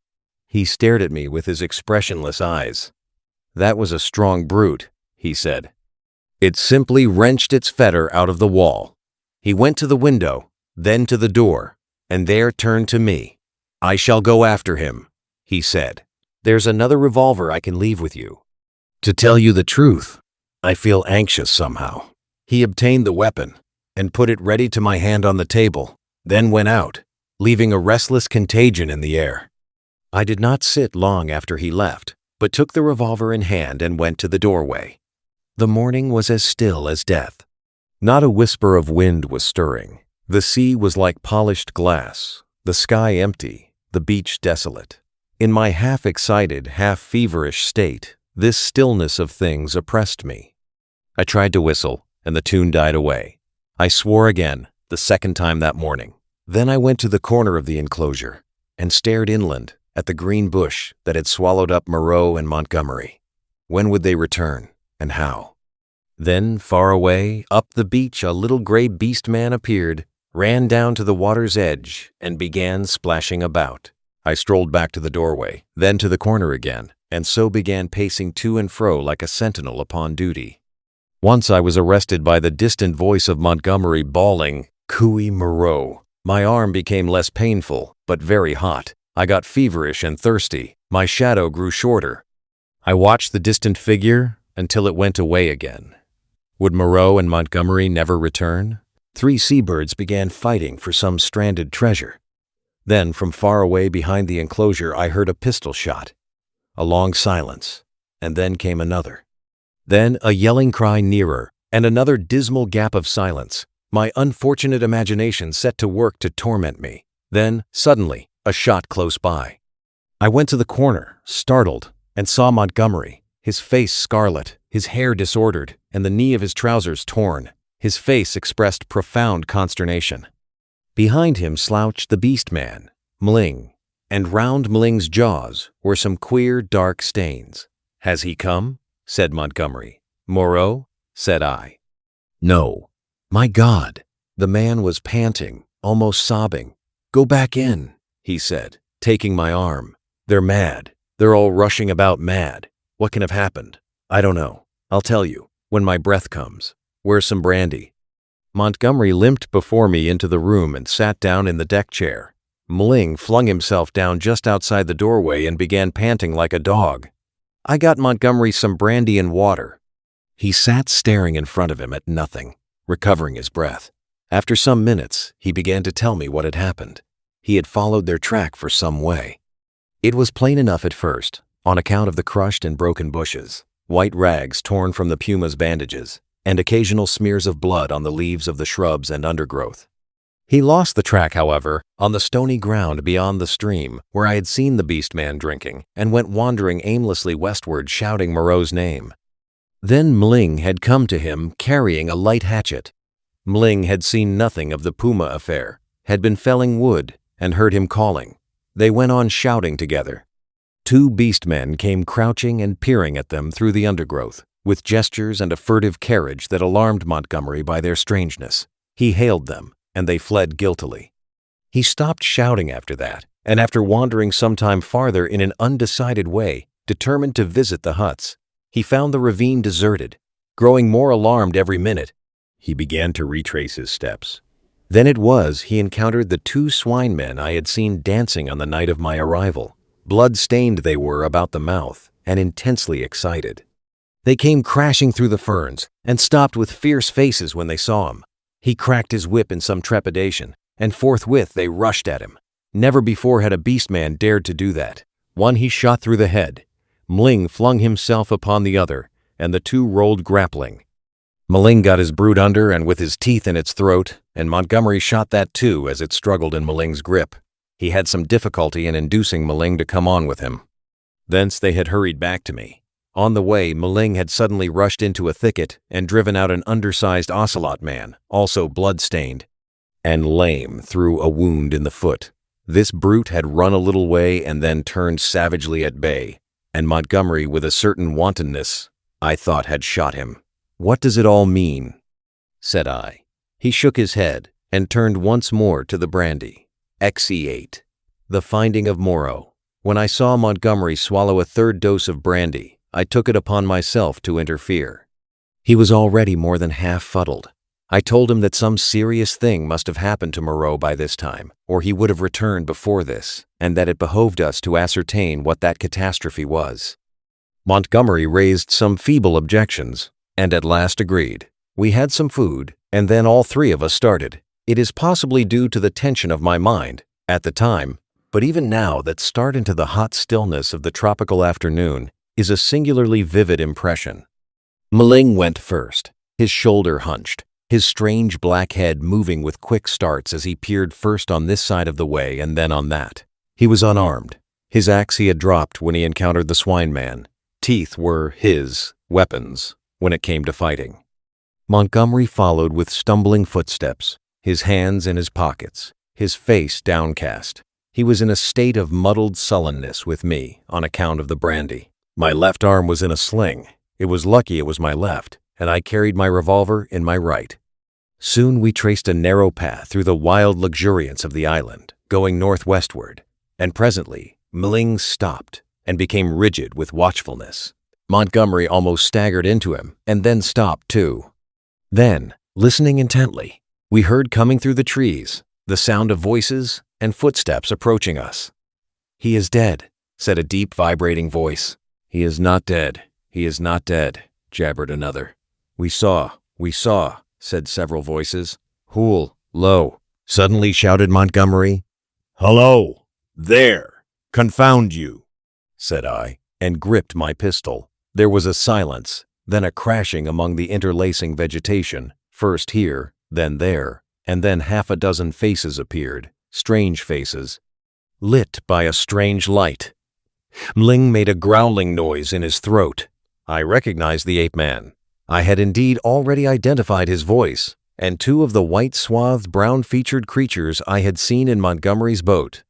He stared at me with his expressionless eyes. "That was a strong brute," he said. "It simply wrenched its fetter out of the wall." He went to the window, then to the door, and there turned to me. "I shall go after him," he said. "There's another revolver I can leave with you. To tell you the truth, I feel anxious somehow." He obtained the weapon and put it ready to my hand on the table, then went out, leaving a restless contagion in the air. I did not sit long after he left, but took the revolver in hand and went to the doorway. The morning was as still as death. Not a whisper of wind was stirring. The sea was like polished glass, the sky empty, the beach desolate. In my half-excited, half-feverish state, this stillness of things oppressed me. I tried to whistle, and the tune died away. I swore again, the second time that morning. Then I went to the corner of the enclosure and stared inland at the green bush that had swallowed up Moreau and Montgomery. When would they return, and how? Then, far away, up the beach, a little gray beast man appeared, ran down to the water's edge, and began splashing about. I strolled back to the doorway, then to the corner again, and so began pacing to and fro like a sentinel upon duty. Once I was arrested by the distant voice of Montgomery bawling, "Cooey Moreau." My arm became less painful, but very hot. I got feverish and thirsty. My shadow grew shorter. I watched the distant figure until it went away again. Would Moreau and Montgomery never return? 3 seabirds began fighting for some stranded treasure. Then, from far away behind the enclosure, I heard a pistol shot. A long silence, and then came another. Then a yelling cry nearer, and another dismal gap of silence. My unfortunate imagination set to work to torment me. Then, suddenly, a shot close by. I went to the corner, startled, and saw Montgomery, his face scarlet, his hair disordered, and the knee of his trousers torn. His face expressed profound consternation. Behind him slouched the beast man, Mling, and round Mling's jaws were some queer, dark stains. "Has he come?" said Montgomery. "Moreau?" said I. "No." "My God!" The man was panting, almost sobbing. "Go back in," he said, taking my arm. "They're mad. They're all rushing about mad. What can have happened? I don't know. I'll tell you, when my breath comes. Where's some brandy?" Montgomery limped before me into the room and sat down in the deck chair. Mling flung himself down just outside the doorway and began panting like a dog. I got Montgomery some brandy and water. He sat staring in front of him at nothing, recovering his breath. After some minutes, he began to tell me what had happened. He had followed their track for some way. It was plain enough at first, on account of the crushed and broken bushes, white rags torn from the puma's bandages, and occasional smears of blood on the leaves of the shrubs and undergrowth. He lost the track, however, on the stony ground beyond the stream where I had seen the beast man drinking, and went wandering aimlessly westward, shouting Moreau's name. Then Mling had come to him carrying a light hatchet. Mling had seen nothing of the puma affair, had been felling wood, and heard him calling. They went on shouting together. 2 beast men came crouching and peering at them through the undergrowth, with gestures and a furtive carriage that alarmed Montgomery by their strangeness. He hailed them, and they fled guiltily. He stopped shouting after that, and after wandering some time farther in an undecided way, determined to visit the huts. He found the ravine deserted. Growing more alarmed every minute, he began to retrace his steps. Then it was he encountered the 2 swine men I had seen dancing on the night of my arrival. Blood-stained they were about the mouth, and intensely excited. They came crashing through the ferns, and stopped with fierce faces when they saw him. He cracked his whip in some trepidation, and forthwith they rushed at him. Never before had a beast man dared to do that. One he shot through the head. Mling flung himself upon the other, and the 2 rolled grappling. Mling got his brute under and with his teeth in its throat, and Montgomery shot that too as it struggled in Mling's grip. He had some difficulty in inducing Mling to come on with him. Thence they had hurried back to me. On the way, Mling had suddenly rushed into a thicket and driven out an undersized ocelot man, also blood-stained, and lame through a wound in the foot. This brute had run a little way and then turned savagely at bay, and Montgomery, with a certain wantonness, I thought had shot him. "What does it all mean?" said I. He shook his head and turned once more to the brandy. XE8. The Finding of Moreau. When I saw Montgomery swallow a 3rd dose of brandy, I took it upon myself to interfere. He was already more than half fuddled. I told him that some serious thing must have happened to Moreau by this time, or he would have returned before this, and that it behoved us to ascertain what that catastrophe was. Montgomery raised some feeble objections, and at last agreed. We had some food, and then all 3 of us started. It is possibly due to the tension of my mind, at the time, but even now that start into the hot stillness of the tropical afternoon is a singularly vivid impression. Mling went first, his shoulder hunched, his strange black head moving with quick starts as he peered first on this side of the way and then on that. He was unarmed. His axe he had dropped when he encountered the swine man. Teeth were his weapons when it came to fighting. Montgomery followed with stumbling footsteps, his hands in his pockets, his face downcast. He was in a state of muddled sullenness with me on account of the brandy. My left arm was in a sling. It was lucky it was my left, and I carried my revolver in my right. Soon we traced a narrow path through the wild luxuriance of the island, going northwestward, and presently Mling stopped and became rigid with watchfulness. Montgomery almost staggered into him, and then stopped too. Then, listening intently, we heard coming through the trees the sound of voices and footsteps approaching us. "He is dead," said a deep, vibrating voice. "He is not dead. He is not dead," jabbered another. We saw," said several voices. "Hool, low," suddenly shouted Montgomery. "Hello, there, confound you," said I, and gripped my pistol. There was a silence, then a crashing among the interlacing vegetation, first here, then there, and then half a dozen faces appeared, strange faces, lit by a strange light. Mling made a growling noise in his throat. I recognized the ape-man. I had indeed already identified his voice, and 2 of the white-swathed, brown-featured creatures I had seen in Montgomery's boat.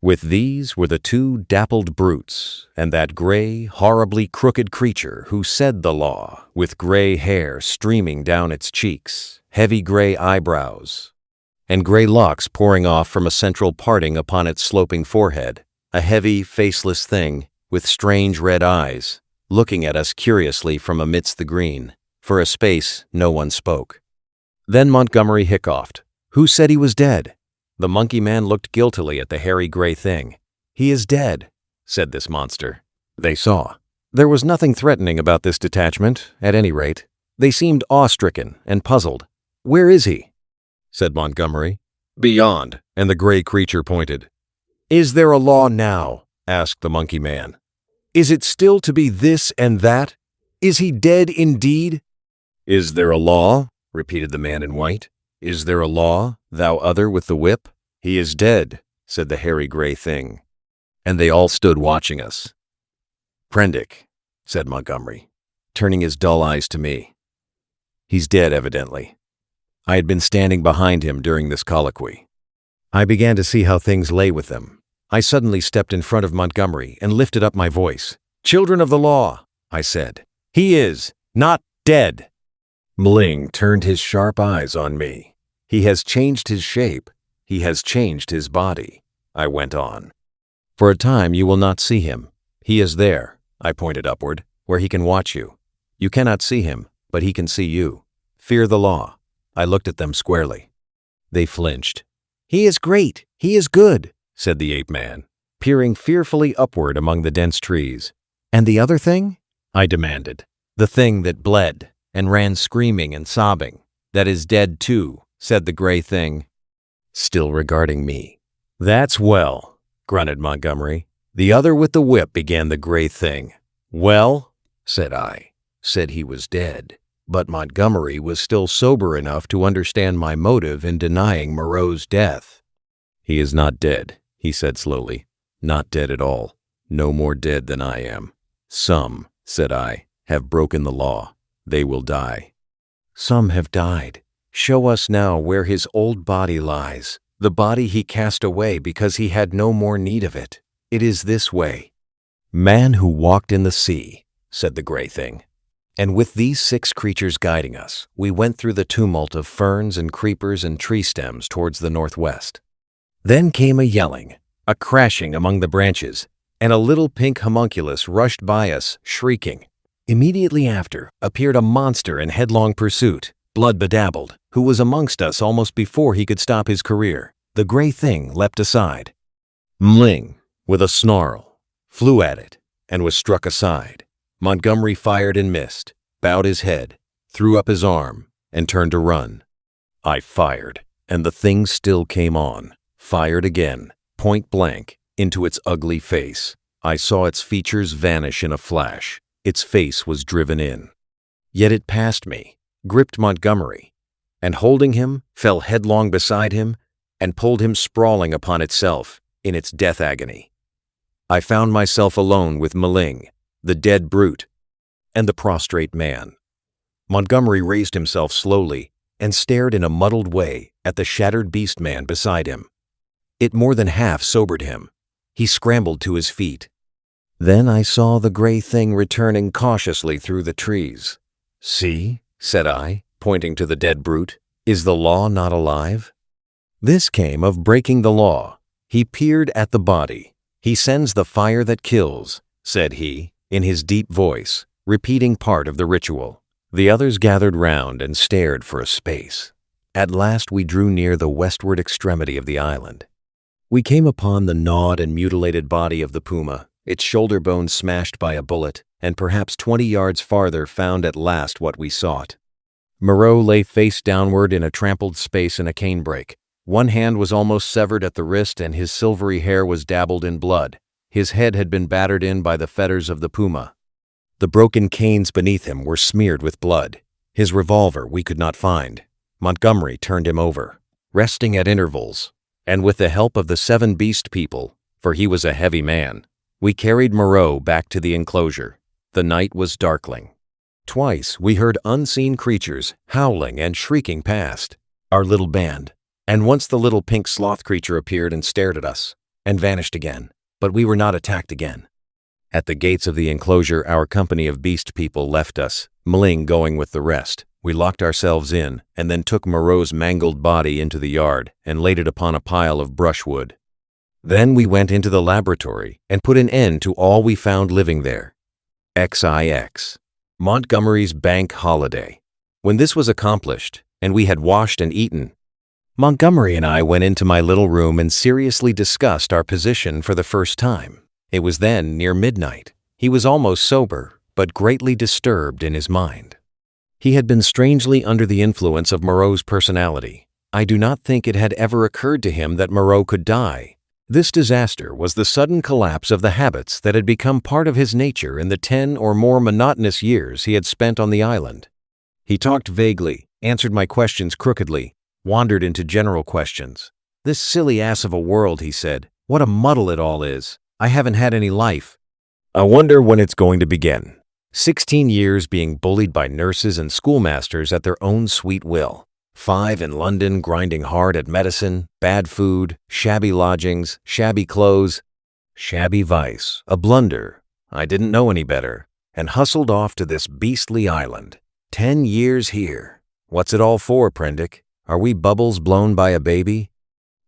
With these were the 2 dappled brutes, and that gray, horribly crooked creature who said the law, with gray hair streaming down its cheeks, heavy gray eyebrows, and gray locks pouring off from a central parting upon its sloping forehead, a heavy, faceless thing with strange red eyes, looking at us curiously from amidst the green. For a space, no one spoke. Then Montgomery hiccoughed. "Who said he was dead?" The monkey man looked guiltily at the hairy gray thing. "He is dead," said this monster. They saw. There was nothing threatening about this detachment, at any rate. They seemed awe-stricken and puzzled. "Where is he?" said Montgomery. "Beyond," and the gray creature pointed. "Is there a law now?" asked the monkey man. "Is it still to be this and that? Is he dead indeed?" "Is there a law?" repeated the man in white. Is there a law, thou other with the whip? He is dead, said the hairy gray thing. And they all stood watching us. Prendick, said Montgomery, turning his dull eyes to me. He's dead, evidently. I had been standing behind him during this colloquy. I began to see how things lay with them. I suddenly stepped in front of Montgomery and lifted up my voice. Children of the law, I said. He is not dead. Mling turned his sharp eyes on me. He has changed his shape. He has changed his body, I went on. For a time you will not see him. He is there, I pointed upward, where he can watch you. You cannot see him, but he can see you. Fear the law. I looked at them squarely. They flinched. He is great. He is good, said the ape-man, peering fearfully upward among the dense trees. And the other thing? I demanded. The thing that bled and ran screaming and sobbing. That is dead too, said the gray thing, still regarding me. That's well, grunted Montgomery. The other with the whip, began the gray thing. Well, said I, said he was dead. But Montgomery was still sober enough to understand my motive in denying Moreau's death. He is not dead, he said slowly. Not dead at all. No more dead than I am. Some, said I, have broken the law. They will die. Some have died. Show us now where his old body lies, the body he cast away because he had no more need of it. It is this way. Man who walked in the sea, said the gray thing. And with these 6 creatures guiding us, we went through the tumult of ferns and creepers and tree stems towards the northwest. Then came a yelling, a crashing among the branches, and a little pink homunculus rushed by us, shrieking. Immediately after appeared a monster in headlong pursuit, blood-bedabbled, who was amongst us almost before he could stop his career. The gray thing leapt aside. Mling, with a snarl, flew at it and was struck aside. Montgomery fired and missed, bowed his head, threw up his arm, and turned to run. I fired, and the thing still came on, fired again, point blank, into its ugly face. I saw its features vanish in a flash. Its face was driven in. Yet it passed me, gripped Montgomery, and holding him, fell headlong beside him, and pulled him sprawling upon itself in its death agony. I found myself alone with Mling, the dead brute, and the prostrate man. Montgomery raised himself slowly and stared in a muddled way at the shattered beast man beside him. It more than half sobered him. He scrambled to his feet. Then I saw the gray thing returning cautiously through the trees. See, said I, pointing to the dead brute, is the law not alive? This came of breaking the law. He peered at the body. He sends the fire that kills, said he, in his deep voice, repeating part of the ritual. The others gathered round and stared for a space. At last we drew near the westward extremity of the island. We came upon the gnawed and mutilated body of the puma, its shoulder bone smashed by a bullet, and perhaps 20 yards farther found at last what we sought. Moreau lay face downward in a trampled space in a canebrake. One hand was almost severed at the wrist and his silvery hair was dabbled in blood. His head had been battered in by the fetters of the puma. The broken canes beneath him were smeared with blood. His revolver we could not find. Montgomery turned him over, resting at intervals, and with the help of the 7 beast people, for he was a heavy man, we carried Moreau back to the enclosure. The night was darkling. Twice we heard unseen creatures howling and shrieking past our little band, and once the little pink sloth creature appeared and stared at us, and vanished again. But we were not attacked again. At the gates of the enclosure, our company of beast people left us, Mling going with the rest. We locked ourselves in, and then took Moreau's mangled body into the yard and laid it upon a pile of brushwood. Then we went into the laboratory and put an end to all we found living there. XIX. Montgomery's bank holiday. When this was accomplished, and we had washed and eaten, Montgomery and I went into my little room and seriously discussed our position for the first time. It was then near midnight. He was almost sober, but greatly disturbed in his mind. He had been strangely under the influence of Moreau's personality. I do not think it had ever occurred to him that Moreau could die. This disaster was the sudden collapse of the habits that had become part of his nature in the 10 or more monotonous years he had spent on the island. He talked vaguely, answered my questions crookedly, wandered into general questions. "This silly ass of a world," he said. "What a muddle it all is. I haven't had any life. I wonder when it's going to begin." 16 years being bullied by nurses and schoolmasters at their own sweet will. 5 in London grinding hard at medicine, bad food, shabby lodgings, shabby clothes, shabby vice, a blunder. I didn't know any better, and hustled off to this beastly island. 10 years here. What's it all for, Prendick? Are we bubbles blown by a baby?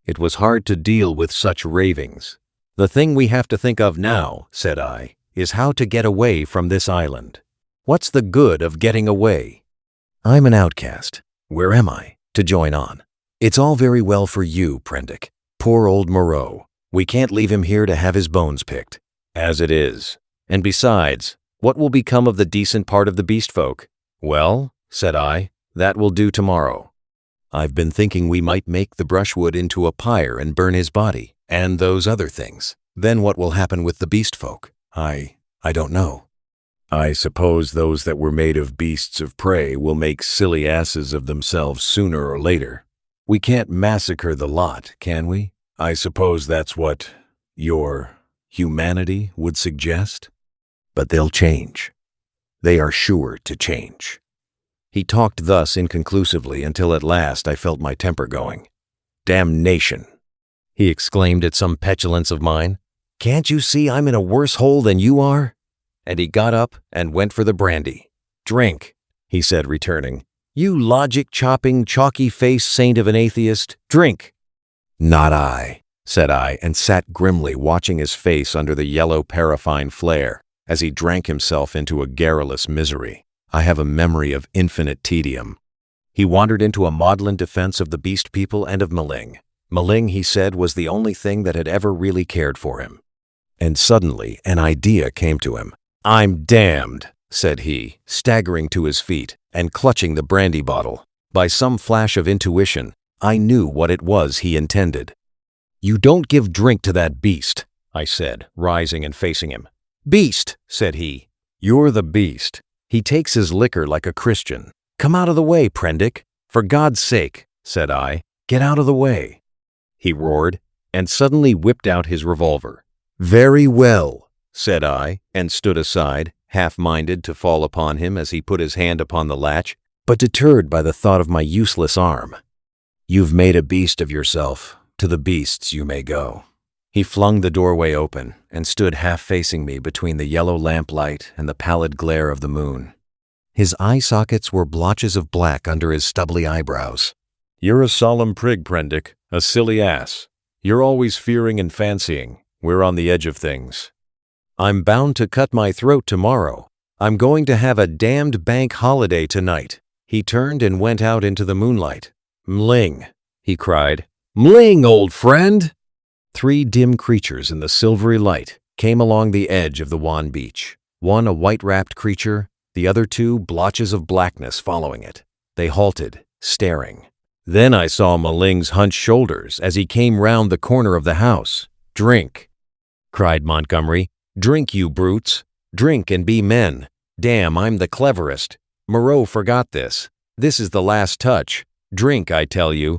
It was hard to deal with such ravings. "The thing we have to think of now," said I, "is how to get away from this island. What's the good of getting away? I'm an outcast. Where am I to join on? It's all very well for you, Prendick. Poor old Moreau. We can't leave him here to have his bones picked, as it is. And besides, what will become of the decent part of the beast folk?" "Well," said I, "that will do tomorrow. I've been thinking we might make the brushwood into a pyre and burn his body, and those other things. Then what will happen with the beast folk? I don't know. I suppose those that were made of beasts of prey will make silly asses of themselves sooner or later. We can't massacre the lot, can we? I suppose that's what your humanity would suggest? But they'll change. They are sure to change." He talked thus inconclusively until at last I felt my temper going. "Damnation!" he exclaimed at some petulance of mine. "Can't you see I'm in a worse hole than you are?" And he got up and went for the brandy. "Drink," he said, returning. "You logic-chopping, chalky-faced saint of an atheist, drink." "Not I," said I, and sat grimly watching his face under the yellow paraffine flare as he drank himself into a garrulous misery. I have a memory of infinite tedium. He wandered into a maudlin defense of the beast people and of Maling. Maling, he said, was the only thing that had ever really cared for him. And suddenly an idea came to him. "I'm damned," said he, staggering to his feet and clutching the brandy bottle. By some flash of intuition, I knew what it was he intended. "You don't give drink to that beast," I said, rising and facing him. "Beast," said he. "You're the beast. He takes his liquor like a Christian. Come out of the way, Prendick. For God's sake," said I, "get out of the way." He roared and suddenly whipped out his revolver. "Very well," said I, and stood aside, half-minded to fall upon him as he put his hand upon the latch, but deterred by the thought of my useless arm. "You've made a beast of yourself. To the beasts you may go." He flung the doorway open and stood half-facing me between the yellow lamplight and the pallid glare of the moon. His eye sockets were blotches of black under his stubbly eyebrows. "You're a solemn prig, Prendick, a silly ass. You're always fearing and fancying. We're on the edge of things. I'm bound to cut my throat tomorrow. I'm going to have a damned bank holiday tonight." He turned and went out into the moonlight. "Mling," he cried. "Mling, old friend!" 3 dim creatures in the silvery light came along the edge of the wan beach. One a white-wrapped creature, the other 2 blotches of blackness following it. They halted, staring. Then I saw Maling's hunched shoulders as he came round the corner of the house. "Drink," cried Montgomery. "Drink, you brutes. Drink and be men. Damn, I'm the cleverest. Moreau forgot this. This is the last touch. Drink, I tell you."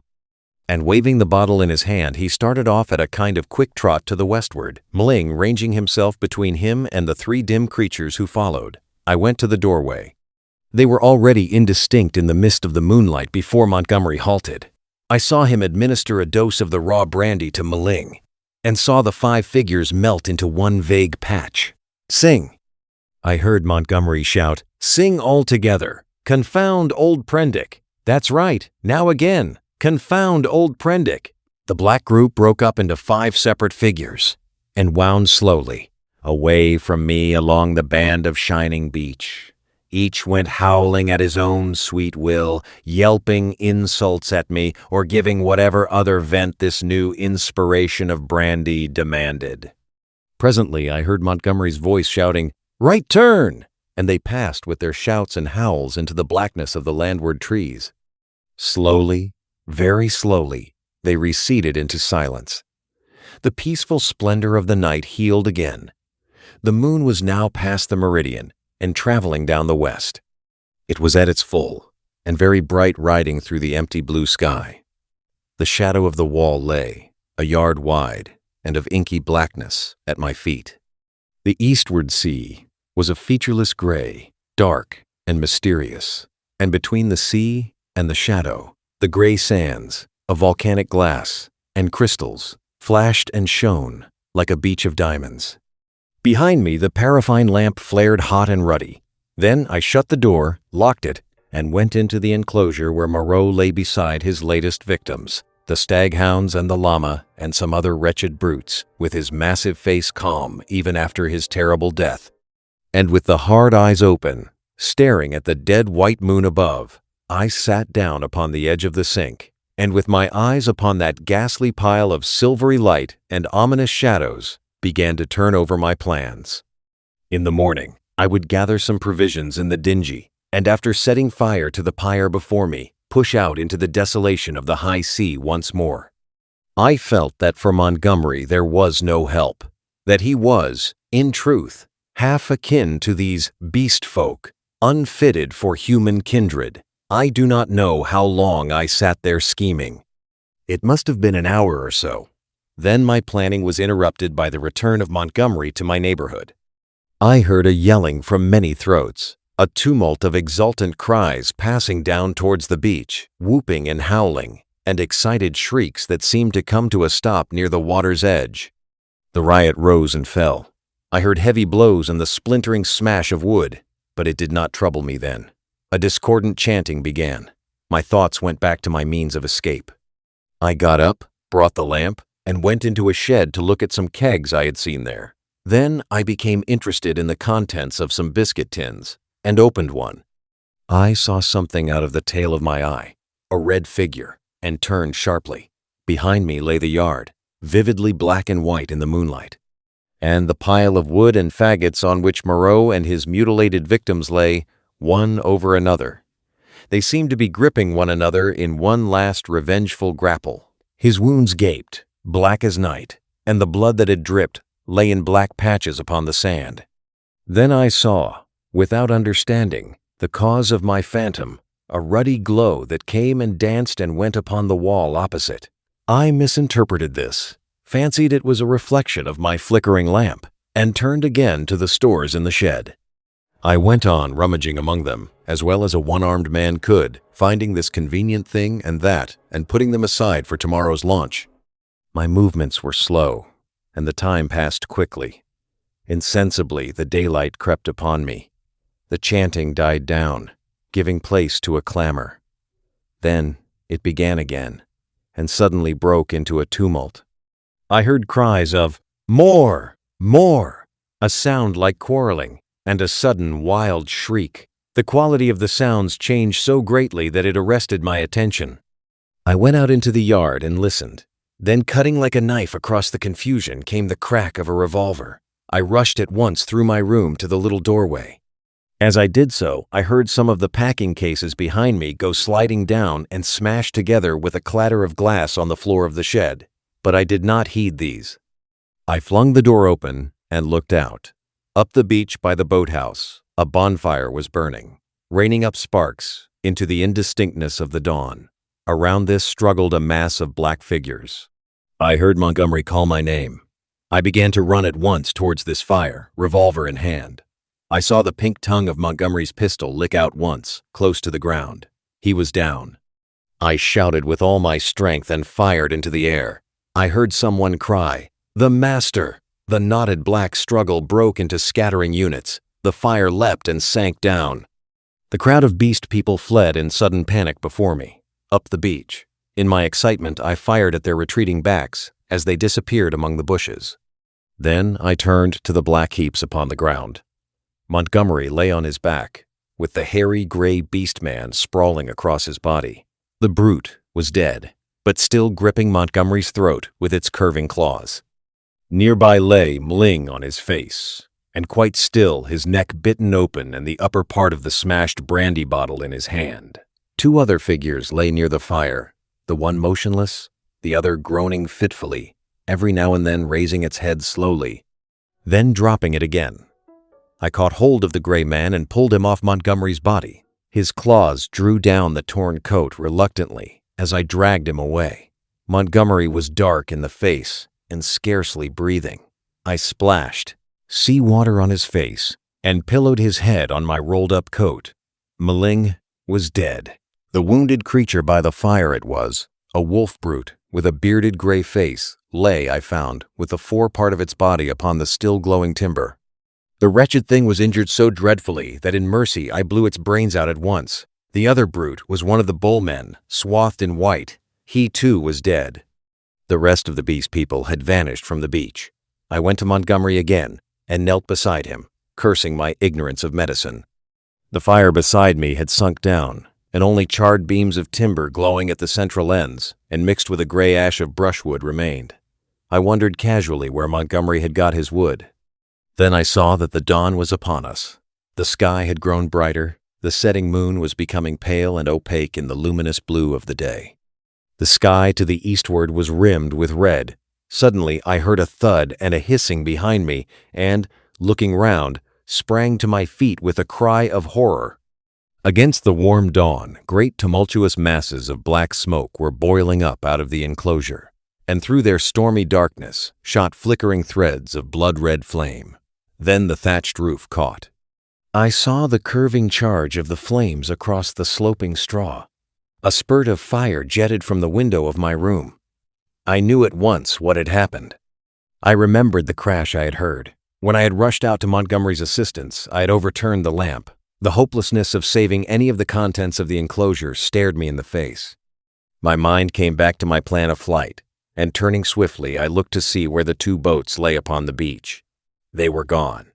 And waving the bottle in his hand, he started off at a kind of quick trot to the westward, Mling ranging himself between him and the 3 dim creatures who followed. I went to the doorway. They were already indistinct in the mist of the moonlight before Montgomery halted. I saw him administer a dose of the raw brandy to Mling, and saw the 5 figures melt into one vague patch. "Sing!" I heard Montgomery shout. "Sing all together. Confound old Prendick. That's right. Now again. Confound old Prendick." The black group broke up into 5 separate figures and wound slowly away from me along the band of shining beach. Each went howling at his own sweet will, yelping insults at me or giving whatever other vent this new inspiration of brandy demanded. Presently I heard Montgomery's voice shouting, "Right turn!" and they passed with their shouts and howls into the blackness of the landward trees. Slowly, very slowly, they receded into silence. The peaceful splendor of the night healed again. The moon was now past the meridian and traveling down the west. It was at its full, and very bright riding through the empty blue sky. The shadow of the wall lay, a yard wide and of inky blackness, at my feet. The eastward sea was a featureless gray, dark and mysterious, and between the sea and the shadow, the gray sands of volcanic glass and crystals flashed and shone like a beach of diamonds. Behind me, the paraffine lamp flared hot and ruddy. Then I shut the door, locked it, and went into the enclosure where Moreau lay beside his latest victims, the staghounds and the llama and some other wretched brutes, with his massive face calm even after his terrible death. And with the hard eyes open, staring at the dead white moon above, I sat down upon the edge of the sink, and with my eyes upon that ghastly pile of silvery light and ominous shadows, began to turn over my plans. In the morning, I would gather some provisions in the dingy, and after setting fire to the pyre before me, push out into the desolation of the high sea once more. I felt that for Montgomery there was no help, that he was, in truth, half akin to these beast folk, unfitted for human kindred. I do not know how long I sat there scheming. It must have been an hour or so. Then my planning was interrupted by the return of Montgomery to my neighborhood. I heard a yelling from many throats, a tumult of exultant cries passing down towards the beach, whooping and howling, and excited shrieks that seemed to come to a stop near the water's edge. The riot rose and fell. I heard heavy blows and the splintering smash of wood, but it did not trouble me then. A discordant chanting began. My thoughts went back to my means of escape. I got up, brought the lamp, and went into a shed to look at some kegs I had seen there. Then I became interested in the contents of some biscuit tins, and opened one. I saw something out of the tail of my eye, a red figure, and turned sharply. Behind me lay the yard, vividly black and white in the moonlight, and the pile of wood and faggots on which Moreau and his mutilated victims lay, one over another. They seemed to be gripping one another in one last revengeful grapple. His wounds gaped, black as night, and the blood that had dripped lay in black patches upon the sand. Then I saw, without understanding, the cause of my phantom, a ruddy glow that came and danced and went upon the wall opposite. I misinterpreted this, fancied it was a reflection of my flickering lamp, and turned again to the stores in the shed. I went on rummaging among them, as well as a one-armed man could, finding this convenient thing and that, and putting them aside for tomorrow's launch. My movements were slow, and the time passed quickly. Insensibly, the daylight crept upon me. The chanting died down, giving place to a clamor. Then it began again, and suddenly broke into a tumult. I heard cries of, "More! More!" a sound like quarreling, and a sudden wild shriek. The quality of the sounds changed so greatly that it arrested my attention. I went out into the yard and listened. Then, cutting like a knife across the confusion, came the crack of a revolver. I rushed at once through my room to the little doorway. As I did so, I heard some of the packing cases behind me go sliding down and smash together with a clatter of glass on the floor of the shed, but I did not heed these. I flung the door open and looked out. Up the beach by the boathouse, a bonfire was burning, raining up sparks into the indistinctness of the dawn. Around this struggled a mass of black figures. I heard Montgomery call my name. I began to run at once towards this fire, revolver in hand. I saw the pink tongue of Montgomery's pistol lick out once, close to the ground. He was down. I shouted with all my strength and fired into the air. I heard someone cry, "The master!" The knotted black struggle broke into scattering units. The fire leapt and sank down. The crowd of beast people fled in sudden panic before me, up the beach. In my excitement, I fired at their retreating backs as they disappeared among the bushes. Then I turned to the black heaps upon the ground. Montgomery lay on his back, with the hairy gray beast man sprawling across his body. The brute was dead, but still gripping Montgomery's throat with its curving claws. Nearby lay Mling on his face, and quite still, his neck bitten open and the upper part of the smashed brandy bottle in his hand. Two other figures lay near the fire, the one motionless, the other groaning fitfully, every now and then raising its head slowly, then dropping it again. I caught hold of the gray man and pulled him off Montgomery's body. His claws drew down the torn coat reluctantly as I dragged him away. Montgomery was dark in the face and scarcely breathing. I splashed seawater on his face and pillowed his head on my rolled-up coat. Maling was dead. The wounded creature by the fire it was, a wolf brute with a bearded gray face, lay, I found, with the forepart of its body upon the still glowing timber. The wretched thing was injured so dreadfully that in mercy I blew its brains out at once. The other brute was one of the bullmen, swathed in white. He too was dead. The rest of the beast people had vanished from the beach. I went to Montgomery again and knelt beside him, cursing my ignorance of medicine. The fire beside me had sunk down, and only charred beams of timber glowing at the central ends and mixed with a gray ash of brushwood remained. I wondered casually where Montgomery had got his wood. Then I saw that the dawn was upon us. The sky had grown brighter. The setting moon was becoming pale and opaque in the luminous blue of the day. The sky to the eastward was rimmed with red. Suddenly I heard a thud and a hissing behind me and, looking round, sprang to my feet with a cry of horror. Against the warm dawn, great tumultuous masses of black smoke were boiling up out of the enclosure, and through their stormy darkness shot flickering threads of blood-red flame. Then the thatched roof caught. I saw the curving charge of the flames across the sloping straw. A spurt of fire jetted from the window of my room. I knew at once what had happened. I remembered the crash I had heard. When I had rushed out to Montgomery's assistance, I had overturned the lamp. The hopelessness of saving any of the contents of the enclosure stared me in the face. My mind came back to my plan of flight, and turning swiftly, I looked to see where the 2 boats lay upon the beach. They were gone.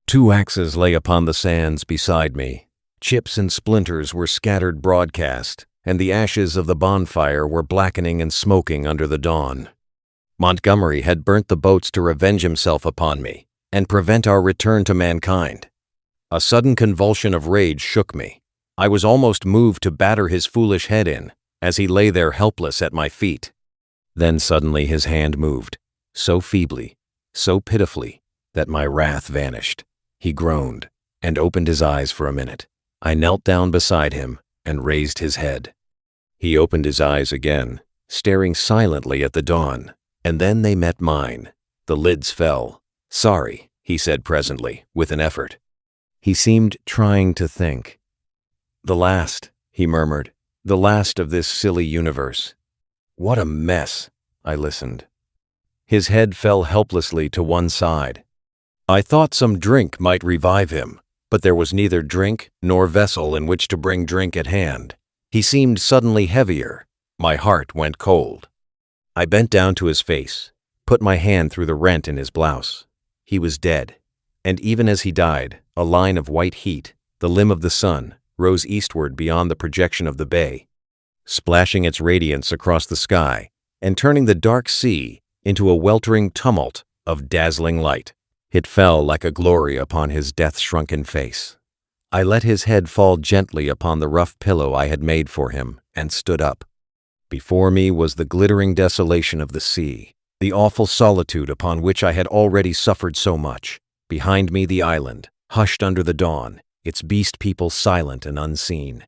2 axes lay upon the sands beside me. Chips and splinters were scattered broadcast, and the ashes of the bonfire were blackening and smoking under the dawn. Montgomery had burnt the boats to revenge himself upon me and prevent our return to mankind. A sudden convulsion of rage shook me. I was almost moved to batter his foolish head in, as he lay there helpless at my feet. Then suddenly his hand moved, so feebly, so pitifully, that my wrath vanished. He groaned and opened his eyes for a minute. I knelt down beside him and raised his head. He opened his eyes again, staring silently at the dawn, and then they met mine. The lids fell. "Sorry," he said presently, with an effort. He seemed trying to think. "The last," he murmured, "the last of this silly universe." "What a mess!" I listened. His head fell helplessly to one side. I thought some drink might revive him, but there was neither drink nor vessel in which to bring drink at hand. He seemed suddenly heavier. My heart went cold. I bent down to his face, put my hand through the rent in his blouse. He was dead, and even as he died, a line of white heat, the limb of the sun, rose eastward beyond the projection of the bay, splashing its radiance across the sky and turning the dark sea into a weltering tumult of dazzling light. It fell like a glory upon his death-shrunken face. I let his head fall gently upon the rough pillow I had made for him and stood up. Before me was the glittering desolation of the sea, the awful solitude upon which I had already suffered so much. Behind me the island, hushed under the dawn, its beast people silent and unseen.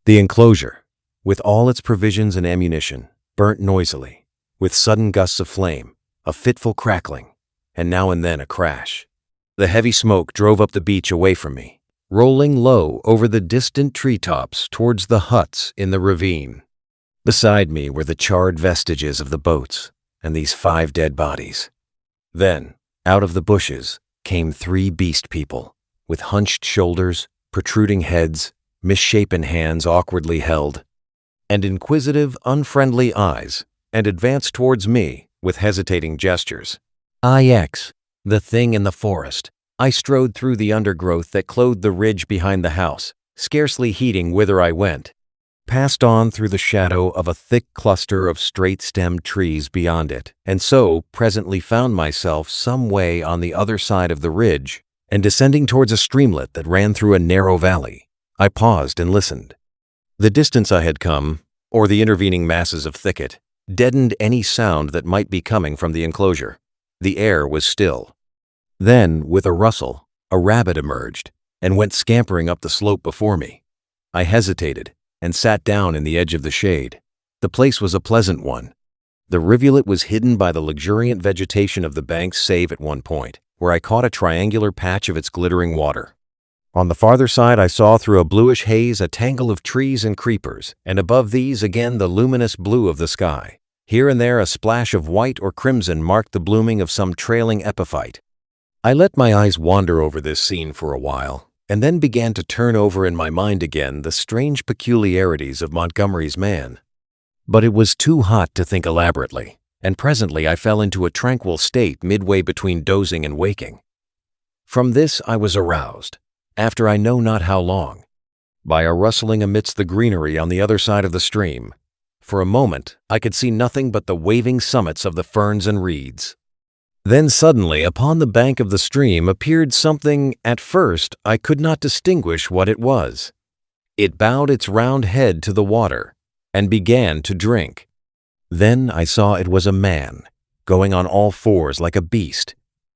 The enclosure, with all its provisions and ammunition, burnt noisily, with sudden gusts of flame, a fitful crackling, and now and then a crash. The heavy smoke drove up the beach away from me, rolling low over the distant treetops towards the huts in the ravine. Beside me were the charred vestiges of the boats and these 5 dead bodies. Then, out of the bushes, came 3 beast people, with hunched shoulders, protruding heads, misshapen hands awkwardly held, and inquisitive, unfriendly eyes, and advanced towards me with hesitating gestures. IX, the thing in the forest. I strode through the undergrowth that clothed the ridge behind the house, scarcely heeding whither I went, passed on through the shadow of a thick cluster of straight-stemmed trees beyond it, and so presently found myself some way on the other side of the ridge, and descending towards a streamlet that ran through a narrow valley. I paused and listened. The distance I had come, or the intervening masses of thicket, deadened any sound that might be coming from the enclosure. The air was still. Then, with a rustle, a rabbit emerged and went scampering up the slope before me. I hesitated and sat down in the edge of the shade. The place was a pleasant one. The rivulet was hidden by the luxuriant vegetation of the banks save at one point, where I caught a triangular patch of its glittering water. On the farther side I saw through a bluish haze a tangle of trees and creepers, and above these again the luminous blue of the sky. Here and there a splash of white or crimson marked the blooming of some trailing epiphyte. I let my eyes wander over this scene for a while, and then began to turn over in my mind again the strange peculiarities of Montgomery's man. But it was too hot to think elaborately, and presently I fell into a tranquil state midway between dozing and waking. From this I was aroused, after I know not how long, by a rustling amidst the greenery on the other side of the stream. For a moment I could see nothing but the waving summits of the ferns and reeds. Then suddenly upon the bank of the stream appeared something at first I could not distinguish what it was. It bowed its round head to the water, and began to drink. Then I saw it was a man, going on all fours like a beast.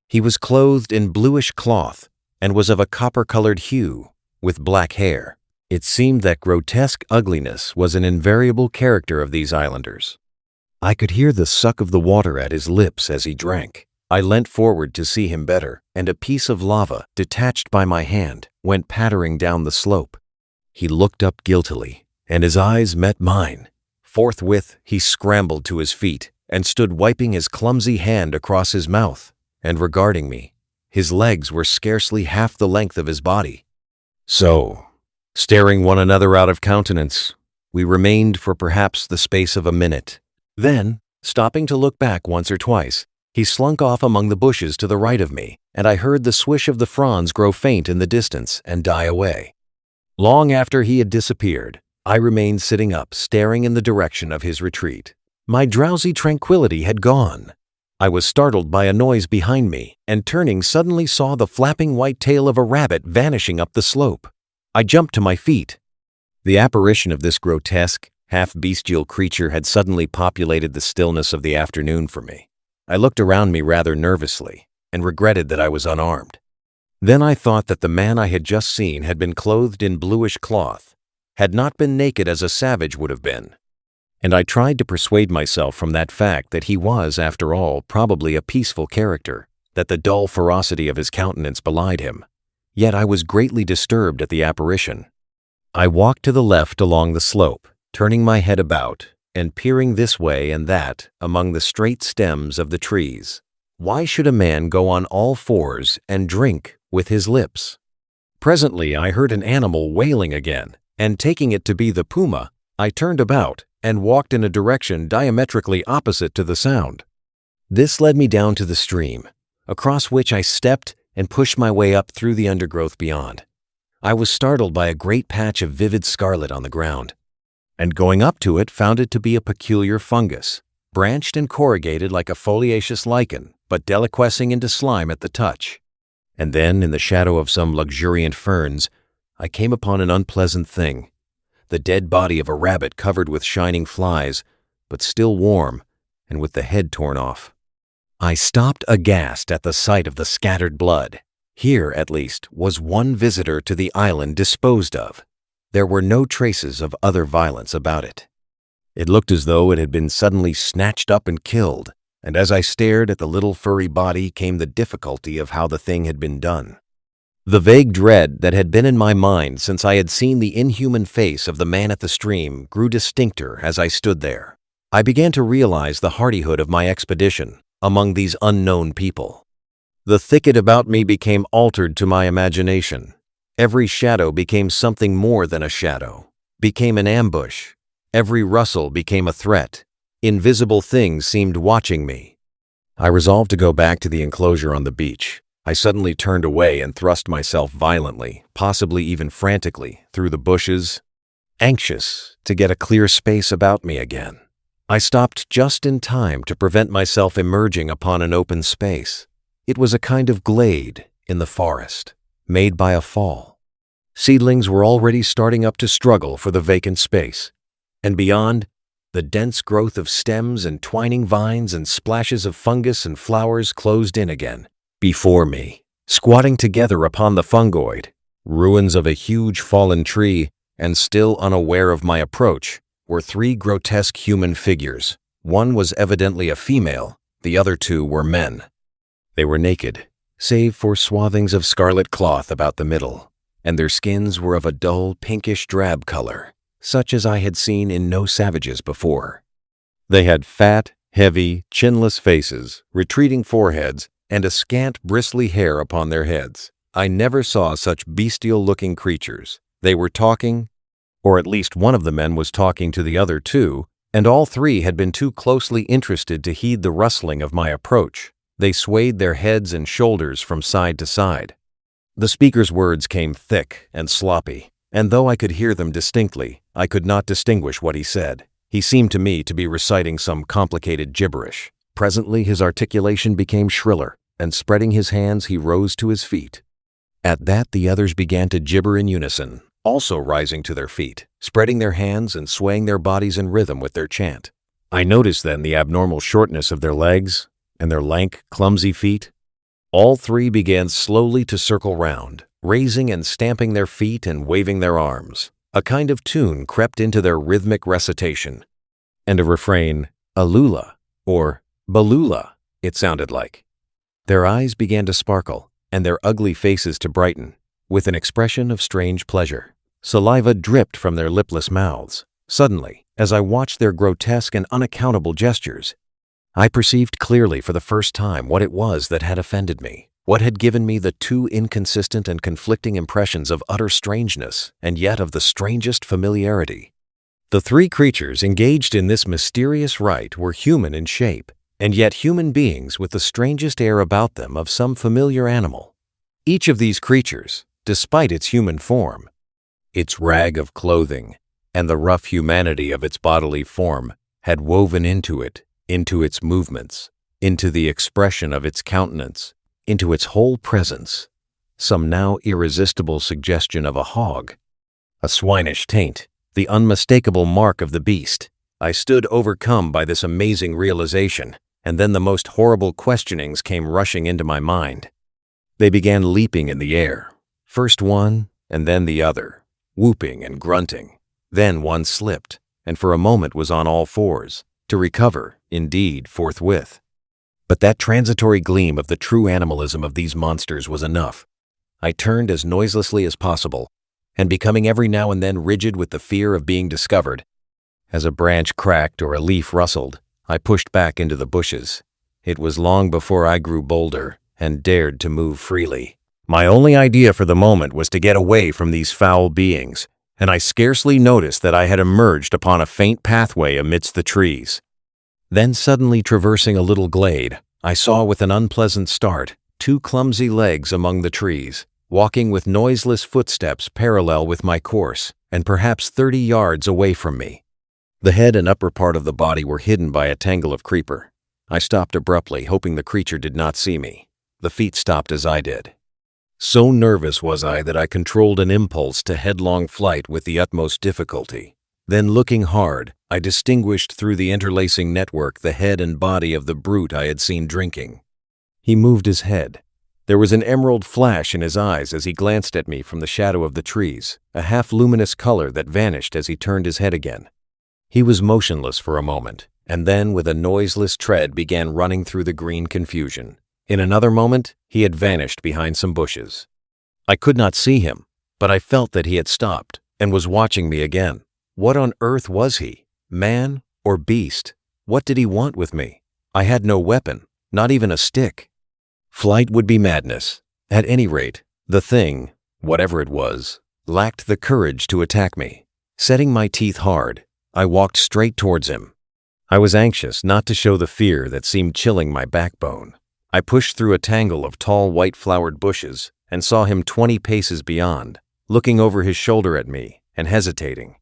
He was clothed in bluish cloth, and was of a copper-colored hue, with black hair. It seemed that grotesque ugliness was an invariable character of these islanders. I could hear the suck of the water at his lips as he drank. I leant forward to see him better, and a piece of lava, detached by my hand, went pattering down the slope. He looked up guiltily, and his eyes met mine. Forthwith he scrambled to his feet, and stood wiping his clumsy hand across his mouth, and regarding me. His legs were scarcely half the length of his body. So, staring one another out of countenance, we remained for perhaps the space of a minute. Then, stopping to look back once or twice, he slunk off among the bushes to the right of me, and I heard the swish of the fronds grow faint in the distance and die away. Long after he had disappeared, I remained sitting up, staring in the direction of his retreat. My drowsy tranquility had gone. I was startled by a noise behind me, and turning suddenly saw the flapping white tail of a rabbit vanishing up the slope. I jumped to my feet. The apparition of this grotesque, half-bestial creature had suddenly populated the stillness of the afternoon for me. I looked around me rather nervously, and regretted that I was unarmed. Then I thought that the man I had just seen had been clothed in bluish cloth, had not been naked as a savage would have been. And I tried to persuade myself from that fact that he was, after all, probably a peaceful character, that the dull ferocity of his countenance belied him. Yet I was greatly disturbed at the apparition. I walked to the left along the slope, turning my head about, and peering this way and that among the straight stems of the trees. Why should a man go on all fours and drink with his lips? Presently I heard an animal wailing again, and taking it to be the puma, I turned about and walked in a direction diametrically opposite to the sound. This led me down to the stream, across which I stepped and pushed my way up through the undergrowth beyond. I was startled by a great patch of vivid scarlet on the ground, and going up to it found it to be a peculiar fungus, branched and corrugated like a foliaceous lichen, but deliquescing into slime at the touch. And then, in the shadow of some luxuriant ferns, I came upon an unpleasant thing, the dead body of a rabbit covered with shining flies, but still warm, and with the head torn off. I stopped aghast at the sight of the scattered blood. Here, at least, was one visitor to the island disposed of. There were no traces of other violence about it. It looked as though it had been suddenly snatched up and killed, and as I stared at the little furry body came the difficulty of how the thing had been done. The vague dread that had been in my mind since I had seen the inhuman face of the man at the stream grew distincter as I stood there. I began to realize the hardihood of my expedition among these unknown people. The thicket about me became altered to my imagination. Every shadow became something more than a shadow, became an ambush. Every rustle became a threat. Invisible things seemed watching me. I resolved to go back to the enclosure on the beach. I suddenly turned away and thrust myself violently, possibly even frantically, through the bushes, anxious to get a clear space about me again. I stopped just in time to prevent myself emerging upon an open space. It was a kind of glade in the forest, made by a fall. Seedlings were already starting up to struggle for the vacant space, and beyond, the dense growth of stems and twining vines and splashes of fungus and flowers closed in again. Before me, squatting together upon the fungoid, ruins of a huge fallen tree, and still unaware of my approach, were three grotesque human figures, One was evidently a female, the other two were men. They were naked, save for swathings of scarlet cloth about the middle, and their skins were of a dull pinkish drab color, such as I had seen in no savages before. They had fat, heavy, chinless faces, retreating foreheads, and a scant bristly hair upon their heads. I never saw such bestial-looking creatures. They were talking, or at least one of the men was talking to the other two, and all three had been too closely interested to heed the rustling of my approach. They swayed their heads and shoulders from side to side. The speaker's words came thick and sloppy, and though I could hear them distinctly, I could not distinguish what he said. He seemed to me to be reciting some complicated gibberish. Presently his articulation became shriller, and spreading his hands he rose to his feet. At that the others began to gibber in unison, also rising to their feet, spreading their hands and swaying their bodies in rhythm with their chant. I noticed then the abnormal shortness of their legs and their lank, clumsy feet. All three began slowly to circle round, raising and stamping their feet and waving their arms. A kind of tune crept into their rhythmic recitation, and a refrain, Alula, or Balula, it sounded like. Their eyes began to sparkle, and their ugly faces to brighten, with an expression of strange pleasure. Saliva dripped from their lipless mouths. Suddenly, as I watched their grotesque and unaccountable gestures, I perceived clearly for the first time what it was that had offended me, what had given me the two inconsistent and conflicting impressions of utter strangeness and yet of the strangest familiarity. The three creatures engaged in this mysterious rite were human in shape, and yet human beings with the strangest air about them of some familiar animal. Each of these creatures, despite its human form, its rag of clothing, and the rough humanity of its bodily form, had woven into it, into its movements, into the expression of its countenance, into its whole presence, some now irresistible suggestion of a hog, a swinish taint, the unmistakable mark of the beast. I stood overcome by this amazing realization, and then the most horrible questionings came rushing into my mind. They began leaping in the air, first one and then the other, whooping and grunting. Then one slipped, and for a moment was on all fours, to recover, indeed, forthwith. But that transitory gleam of the true animalism of these monsters was enough. I turned as noiselessly as possible, and becoming every now and then rigid with the fear of being discovered, as a branch cracked or a leaf rustled, I pushed back into the bushes. It was long before I grew bolder and dared to move freely. My only idea for the moment was to get away from these foul beings, and I scarcely noticed that I had emerged upon a faint pathway amidst the trees. Then suddenly traversing a little glade, I saw with an unpleasant start two clumsy legs among the trees, walking with noiseless footsteps parallel with my course, and perhaps 30 yards away from me. The head and upper part of the body were hidden by a tangle of creeper. I stopped abruptly, hoping the creature did not see me. The feet stopped as I did. So nervous was I that I controlled an impulse to headlong flight with the utmost difficulty. Then, looking hard, I distinguished through the interlacing network the head and body of the brute I had seen drinking. He moved his head. There was an emerald flash in his eyes as he glanced at me from the shadow of the trees, a half-luminous color that vanished as he turned his head again. He was motionless for a moment, and then with a noiseless tread began running through the green confusion. In another moment, he had vanished behind some bushes. I could not see him, but I felt that he had stopped and was watching me again. What on earth was he? Man or beast? What did he want with me? I had no weapon, not even a stick. Flight would be madness. At any rate, the thing, whatever it was, lacked the courage to attack me. Setting my teeth hard, I walked straight towards him. I was anxious not to show the fear that seemed chilling my backbone. I pushed through a tangle of tall white-flowered bushes and saw him 20 paces beyond, looking over his shoulder at me and hesitating.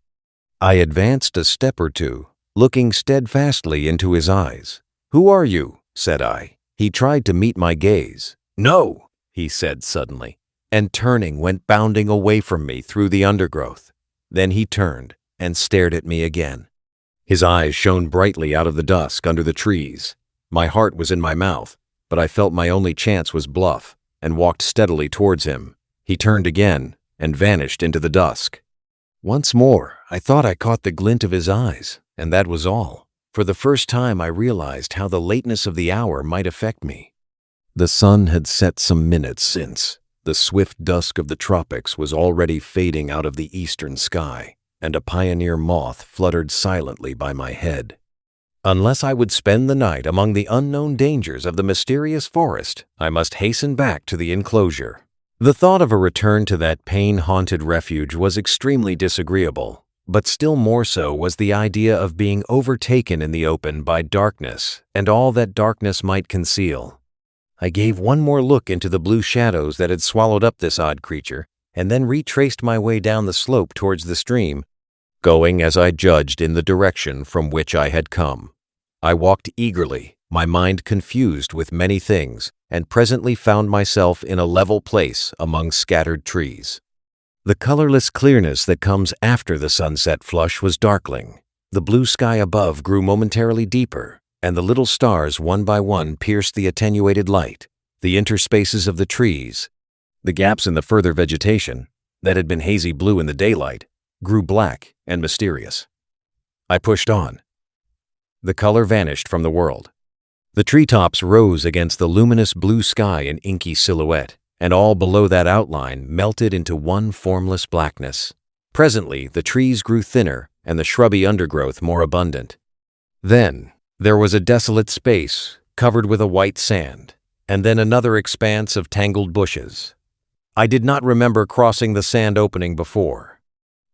I advanced a step or two, looking steadfastly into his eyes. "Who are you?" said I. He tried to meet my gaze. "No," he said suddenly, and turning went bounding away from me through the undergrowth. Then he turned and stared at me again. His eyes shone brightly out of the dusk under the trees. My heart was in my mouth, but I felt my only chance was bluff, and walked steadily towards him. He turned again and vanished into the dusk. Once more, I thought I caught the glint of his eyes, and that was all. For the first time, I realized how the lateness of the hour might affect me. The sun had set some minutes since. The swift dusk of the tropics was already fading out of the eastern sky, and a pioneer moth fluttered silently by my head. Unless I would spend the night among the unknown dangers of the mysterious forest, I must hasten back to the enclosure. The thought of a return to that pain-haunted refuge was extremely disagreeable, but still more so was the idea of being overtaken in the open by darkness and all that darkness might conceal. I gave one more look into the blue shadows that had swallowed up this odd creature, and then retraced my way down the slope towards the stream, going as I judged in the direction from which I had come. I walked eagerly, my mind confused with many things, and presently found myself in a level place among scattered trees. The colorless clearness that comes after the sunset flush was darkling. The blue sky above grew momentarily deeper, and the little stars one by one pierced the attenuated light. The interspaces of the trees, the gaps in the further vegetation, that had been hazy blue in the daylight, grew black and mysterious. I pushed on. The color vanished from the world. The treetops rose against the luminous blue sky in inky silhouette, and all below that outline melted into one formless blackness. Presently, the trees grew thinner and the shrubby undergrowth more abundant. Then, there was a desolate space covered with a white sand, and then another expanse of tangled bushes. I did not remember crossing the sand opening before.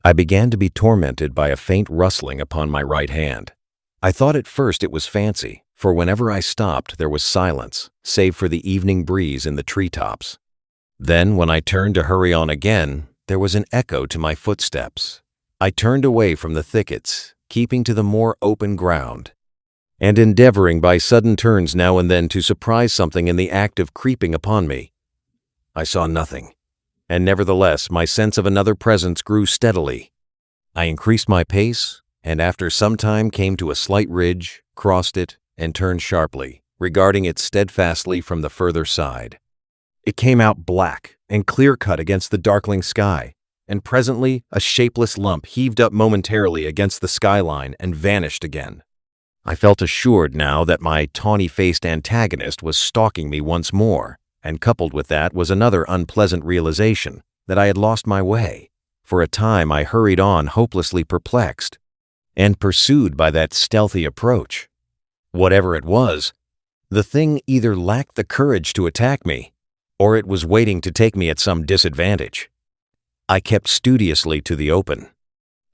I began to be tormented by a faint rustling upon my right hand. I thought at first it was fancy, for whenever I stopped there was silence, save for the evening breeze in the treetops. Then, when I turned to hurry on again, there was an echo to my footsteps. I turned away from the thickets, keeping to the more open ground, and endeavoring by sudden turns now and then to surprise something in the act of creeping upon me. I saw nothing, and nevertheless my sense of another presence grew steadily. I increased my pace, and after some time came to a slight ridge, crossed it, and turned sharply, regarding it steadfastly from the further side. It came out black and clear-cut against the darkling sky, and presently a shapeless lump heaved up momentarily against the skyline and vanished again. I felt assured now that my tawny-faced antagonist was stalking me once more, and coupled with that was another unpleasant realization that I had lost my way. For a time I hurried on hopelessly perplexed, and pursued by that stealthy approach. Whatever it was, the thing either lacked the courage to attack me, or it was waiting to take me at some disadvantage. I kept studiously to the open.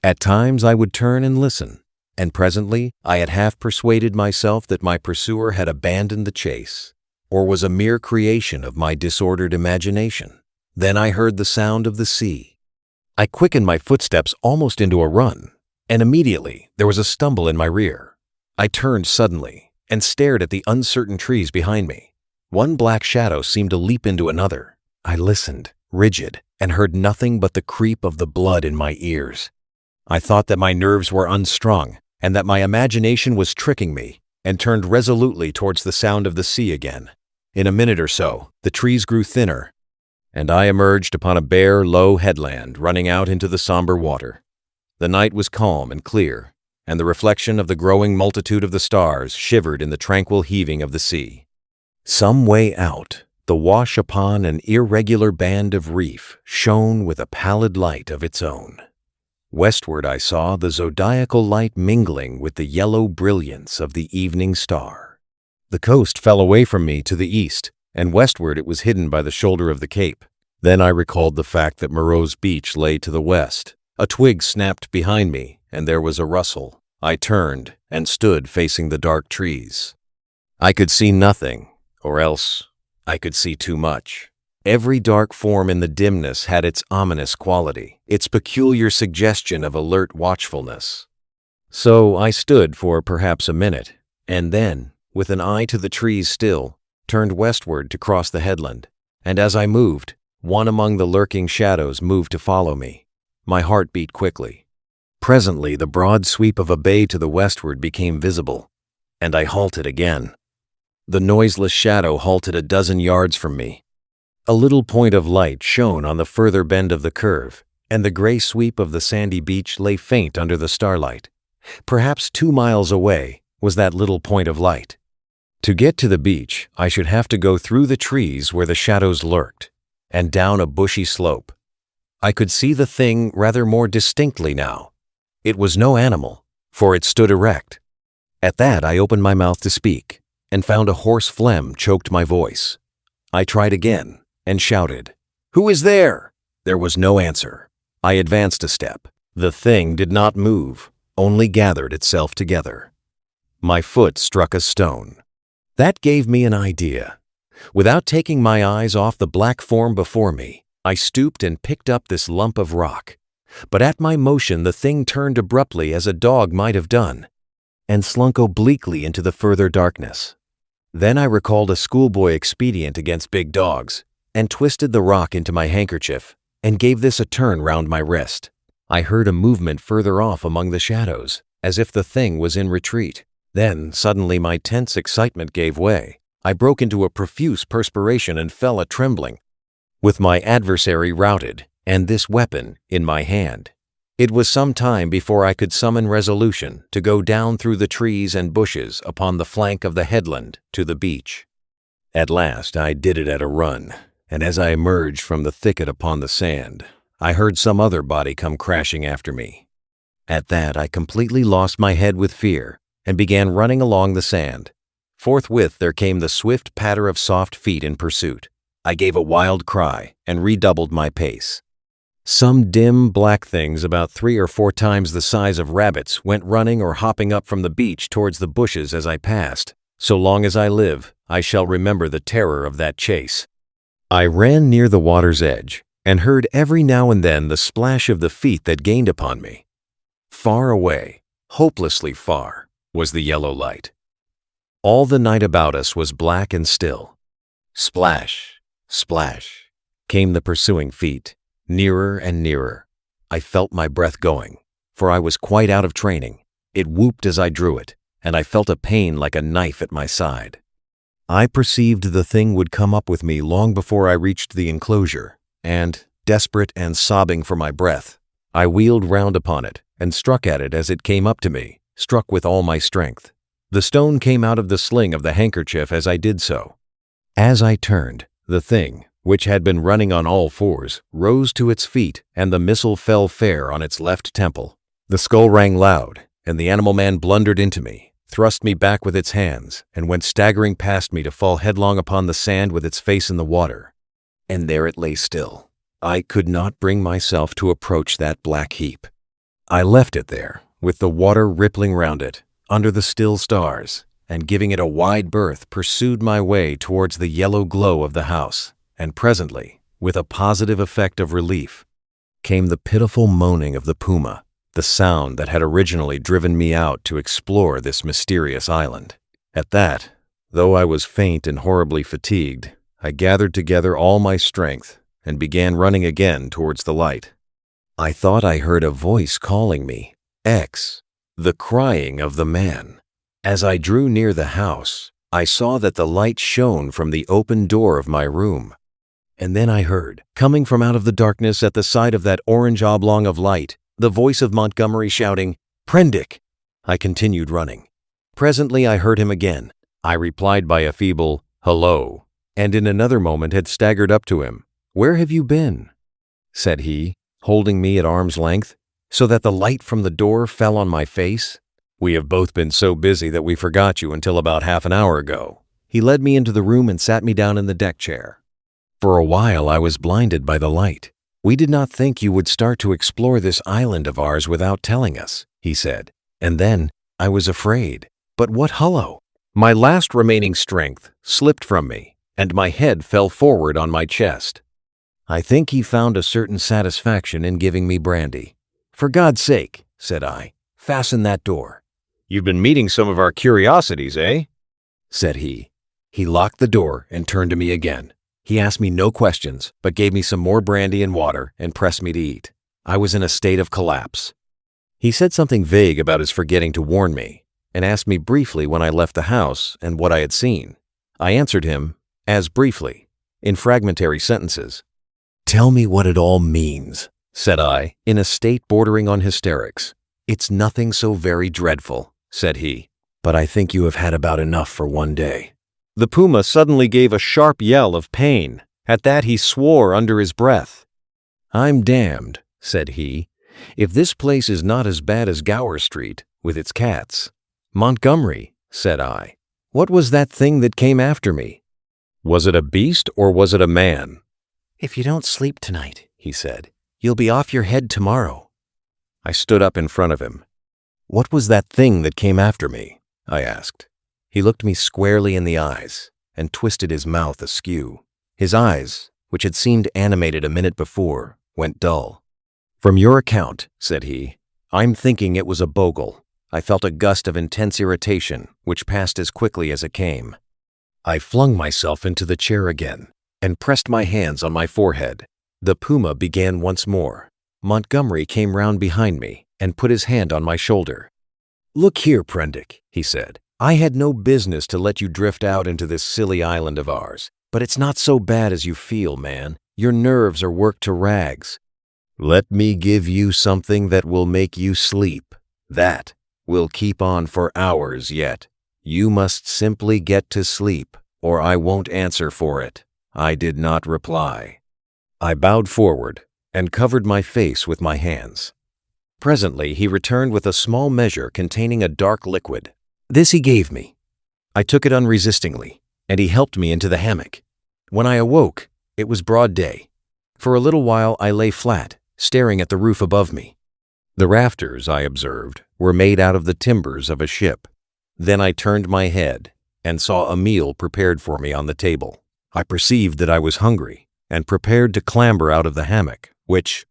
At times I would turn and listen, and presently I had half persuaded myself that my pursuer had abandoned the chase, or was a mere creation of my disordered imagination. Then I heard the sound of the sea. I quickened my footsteps almost into a run, and immediately there was a stumble in my rear. I turned suddenly and stared at the uncertain trees behind me. One black shadow seemed to leap into another. I listened, rigid, and heard nothing but the creep of the blood in my ears. I thought that my nerves were unstrung, and that my imagination was tricking me, and turned resolutely towards the sound of the sea again. In a minute or so, the trees grew thinner, and I emerged upon a bare, low headland running out into the somber water. The night was calm and clear, and the reflection of the growing multitude of the stars shivered in the tranquil heaving of the sea. Some way out, the wash upon an irregular band of reef shone with a pallid light of its own. Westward I saw the zodiacal light mingling with the yellow brilliance of the evening star. The coast fell away from me to the east, and westward it was hidden by the shoulder of the cape. Then I recalled the fact that Moreau's beach lay to the west. A twig snapped behind me, and there was a rustle. I turned and stood facing the dark trees. I could see nothing, or else I could see too much. Every dark form in the dimness had its ominous quality, its peculiar suggestion of alert watchfulness. So I stood for perhaps a minute, and then, with an eye to the trees still, turned westward to cross the headland, and as I moved, one among the lurking shadows moved to follow me. My heart beat quickly. Presently the broad sweep of a bay to the westward became visible, and I halted again. The noiseless shadow halted a dozen yards from me. A little point of light shone on the further bend of the curve, and the gray sweep of the sandy beach lay faint under the starlight. Perhaps 2 miles away, was that little point of light. To get to the beach, I should have to go through the trees where the shadows lurked, and down a bushy slope. I could see the thing rather more distinctly now. It was no animal, for it stood erect. At that, I opened my mouth to speak, and found a hoarse phlegm choked my voice. I tried again, and shouted, "Who is there?" There was no answer. I advanced a step. The thing did not move, only gathered itself together. My foot struck a stone. That gave me an idea. Without taking my eyes off the black form before me, I stooped and picked up this lump of rock. But at my motion, the thing turned abruptly as a dog might have done, and slunk obliquely into the further darkness. Then I recalled a schoolboy expedient against big dogs, and twisted the rock into my handkerchief, and gave this a turn round my wrist. I heard a movement further off among the shadows, as if the thing was in retreat. Then, suddenly, my tense excitement gave way. I broke into a profuse perspiration and fell a-trembling, with my adversary routed, and this weapon in my hand. It was some time before I could summon resolution to go down through the trees and bushes upon the flank of the headland to the beach. At last I did it at a run, and as I emerged from the thicket upon the sand, I heard some other body come crashing after me. At that I completely lost my head with fear, and began running along the sand. Forthwith there came the swift patter of soft feet in pursuit. I gave a wild cry, and redoubled my pace. Some dim, black things about 3 or 4 times the size of rabbits went running or hopping up from the beach towards the bushes as I passed. So long as I live, I shall remember the terror of that chase. I ran near the water's edge, and heard every now and then the splash of the feet that gained upon me. Far away, hopelessly far, was the yellow light. All the night about us was black and still. Splash, splash, came the pursuing feet, nearer and nearer. I felt my breath going, for I was quite out of training. It whooped as I drew it, and I felt a pain like a knife at my side. I perceived the thing would come up with me long before I reached the enclosure, and, desperate and sobbing for my breath, I wheeled round upon it and struck at it as it came up to me, struck with all my strength. The stone came out of the sling of the handkerchief as I did so. As I turned, the thing, which had been running on all fours, rose to its feet, and the missile fell fair on its left temple. The skull rang loud, and the animal man blundered into me, thrust me back with its hands, and went staggering past me to fall headlong upon the sand with its face in the water. And there it lay still. I could not bring myself to approach that black heap. I left it there, with the water rippling round it, under the still stars, and giving it a wide berth, pursued my way towards the yellow glow of the house, and presently, with a positive effect of relief, came the pitiful moaning of the puma, the sound that had originally driven me out to explore this mysterious island. At that, though I was faint and horribly fatigued, I gathered together all my strength and began running again towards the light. I thought I heard a voice calling me, X, the crying of the man. As I drew near the house, I saw that the light shone from the open door of my room. And then I heard, coming from out of the darkness at the side of that orange oblong of light, the voice of Montgomery shouting, "Prendick!" I continued running. Presently I heard him again. I replied by a feeble, "Hello," and in another moment had staggered up to him. "Where have you been?" said he, holding me at arm's length, so that the light from the door fell on my face. "We have both been so busy that we forgot you until about half an hour ago." He led me into the room and sat me down in the deck chair. "For a while I was blinded by the light. We did not think you would start to explore this island of ours without telling us," he said. "And then I was afraid. But what hullo!" My last remaining strength slipped from me, and my head fell forward on my chest. I think he found a certain satisfaction in giving me brandy. "For God's sake," said I, "fasten that door." "You've been meeting some of our curiosities, eh?" said he. He locked the door and turned to me again. He asked me no questions, but gave me some more brandy and water and pressed me to eat. I was in a state of collapse. He said something vague about his forgetting to warn me, and asked me briefly when I left the house and what I had seen. I answered him, as briefly, in fragmentary sentences. "Tell me what it all means," said I, in a state bordering on hysterics. "It's nothing so very dreadful," said he. but I think you have had about enough for one day." The puma suddenly gave a sharp yell of pain. At that he swore under his breath. "I'm damned," said he, "if this place is not as bad as Gower Street, with its cats." "Montgomery," said I, "what was that thing that came after me? Was it a beast or was it a man?" "If you don't sleep tonight," he said, "you'll be off your head tomorrow." I stood up in front of him. "What was that thing that came after me?" I asked. He looked me squarely in the eyes and twisted his mouth askew. His eyes, which had seemed animated a minute before, went dull. "From your account," said he, "I'm thinking it was a bogle." I felt a gust of intense irritation, which passed as quickly as it came. I flung myself into the chair again and pressed my hands on my forehead. The puma began once more. Montgomery came round behind me and put his hand on my shoulder. "Look here, Prendick," he said. "I had no business to let you drift out into this silly island of ours, but it's not so bad as you feel, man. Your nerves are worked to rags. Let me give you something that will make you sleep. That will keep on for hours yet. You must simply get to sleep, or I won't answer for it." I did not reply. I bowed forward and covered my face with my hands. Presently he returned with a small measure containing a dark liquid. This he gave me. I took it unresistingly, and he helped me into the hammock. When I awoke, it was broad day. For a little while I lay flat, staring at the roof above me. The rafters, I observed, were made out of the timbers of a ship. Then I turned my head and saw a meal prepared for me on the table. I perceived that I was hungry and prepared to clamber out of the hammock, which,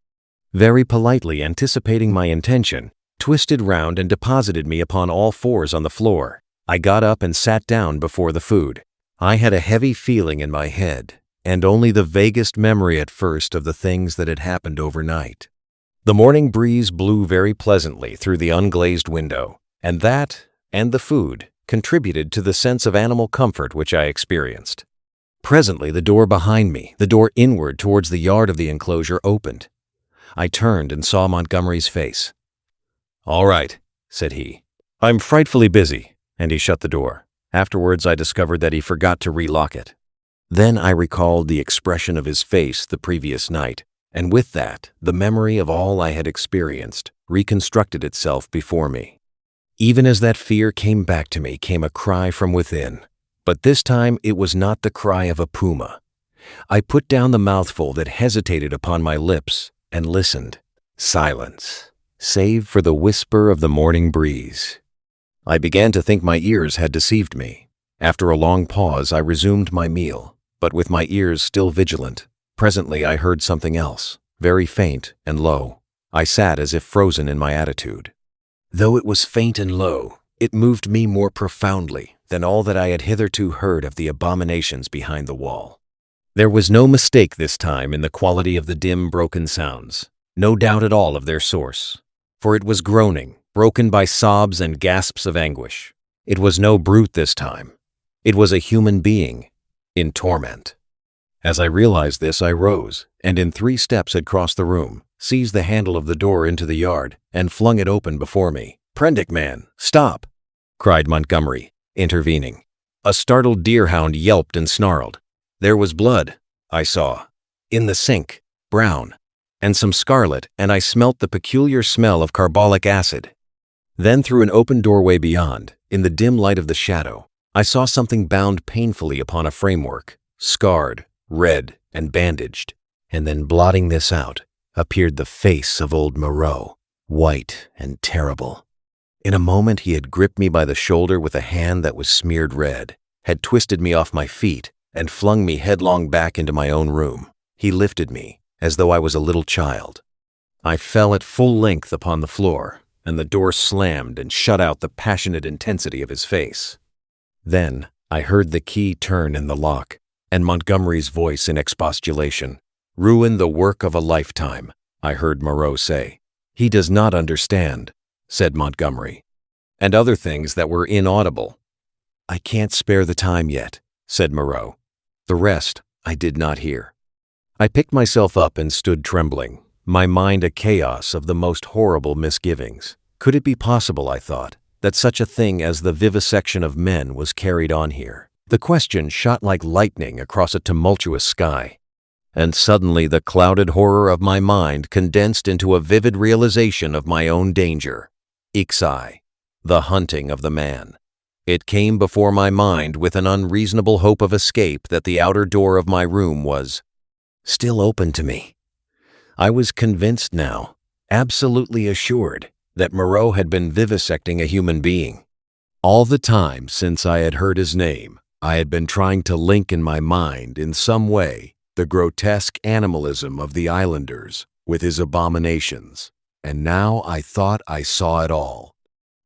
very politely anticipating my intention, twisted round and deposited me upon all fours on the floor. I got up and sat down before the food. I had a heavy feeling in my head, and only the vaguest memory at first of the things that had happened overnight. The morning breeze blew very pleasantly through the unglazed window, and that, and the food, contributed to the sense of animal comfort which I experienced. Presently the door behind me, the door inward towards the yard of the enclosure, opened. I turned and saw Montgomery's face. "All right," said he. "I'm frightfully busy," and he shut the door. Afterwards I discovered that he forgot to relock it. Then I recalled the expression of his face the previous night, and with that, the memory of all I had experienced reconstructed itself before me. Even as that fear came back to me came a cry from within, but this time it was not the cry of a puma. I put down the mouthful that hesitated upon my lips and listened. Silence, save for the whisper of the morning breeze. I began to think my ears had deceived me. After a long pause, I resumed my meal, but with my ears still vigilant. Presently I heard something else, very faint and low. I sat as if frozen in my attitude. Though it was faint and low, it moved me more profoundly than all that I had hitherto heard of the abominations behind the wall. There was no mistake this time in the quality of the dim, broken sounds, no doubt at all of their source, for it was groaning, broken by sobs and gasps of anguish. It was no brute this time. It was a human being, in torment. As I realized this, I rose, and in 3 steps had crossed the room, seized the handle of the door into the yard, and flung it open before me. "Prendick, man, stop!" cried Montgomery, intervening. A startled deerhound yelped and snarled. There was blood, I saw, in the sink, brown, and some scarlet, and I smelt the peculiar smell of carbolic acid. Then through an open doorway beyond, in the dim light of the shadow, I saw something bound painfully upon a framework, scarred, red, and bandaged, and then blotting this out, appeared the face of old Moreau, white and terrible. In a moment he had gripped me by the shoulder with a hand that was smeared red, had twisted me off my feet, and flung me headlong back into my own room. He lifted me, as though I was a little child. I fell at full length upon the floor, and the door slammed and shut out the passionate intensity of his face. Then I heard the key turn in the lock, and Montgomery's voice in expostulation. "Ruin the work of a lifetime," I heard Moreau say. "He does not understand," said Montgomery, and other things that were inaudible. "I can't spare the time yet," said Moreau. The rest I did not hear. I picked myself up and stood trembling, my mind a chaos of the most horrible misgivings. Could it be possible, I thought, that such a thing as the vivisection of men was carried on here. The question shot like lightning across a tumultuous sky. And suddenly the clouded horror of my mind condensed into a vivid realization of my own danger. Ixai, the hunting of the man. It came before my mind with an unreasonable hope of escape that the outer door of my room was still open to me. I was convinced now, absolutely assured, that Moreau had been vivisecting a human being. All the time since I had heard his name, I had been trying to link in my mind in some way the grotesque animalism of the islanders with his abominations, and now I thought I saw it all.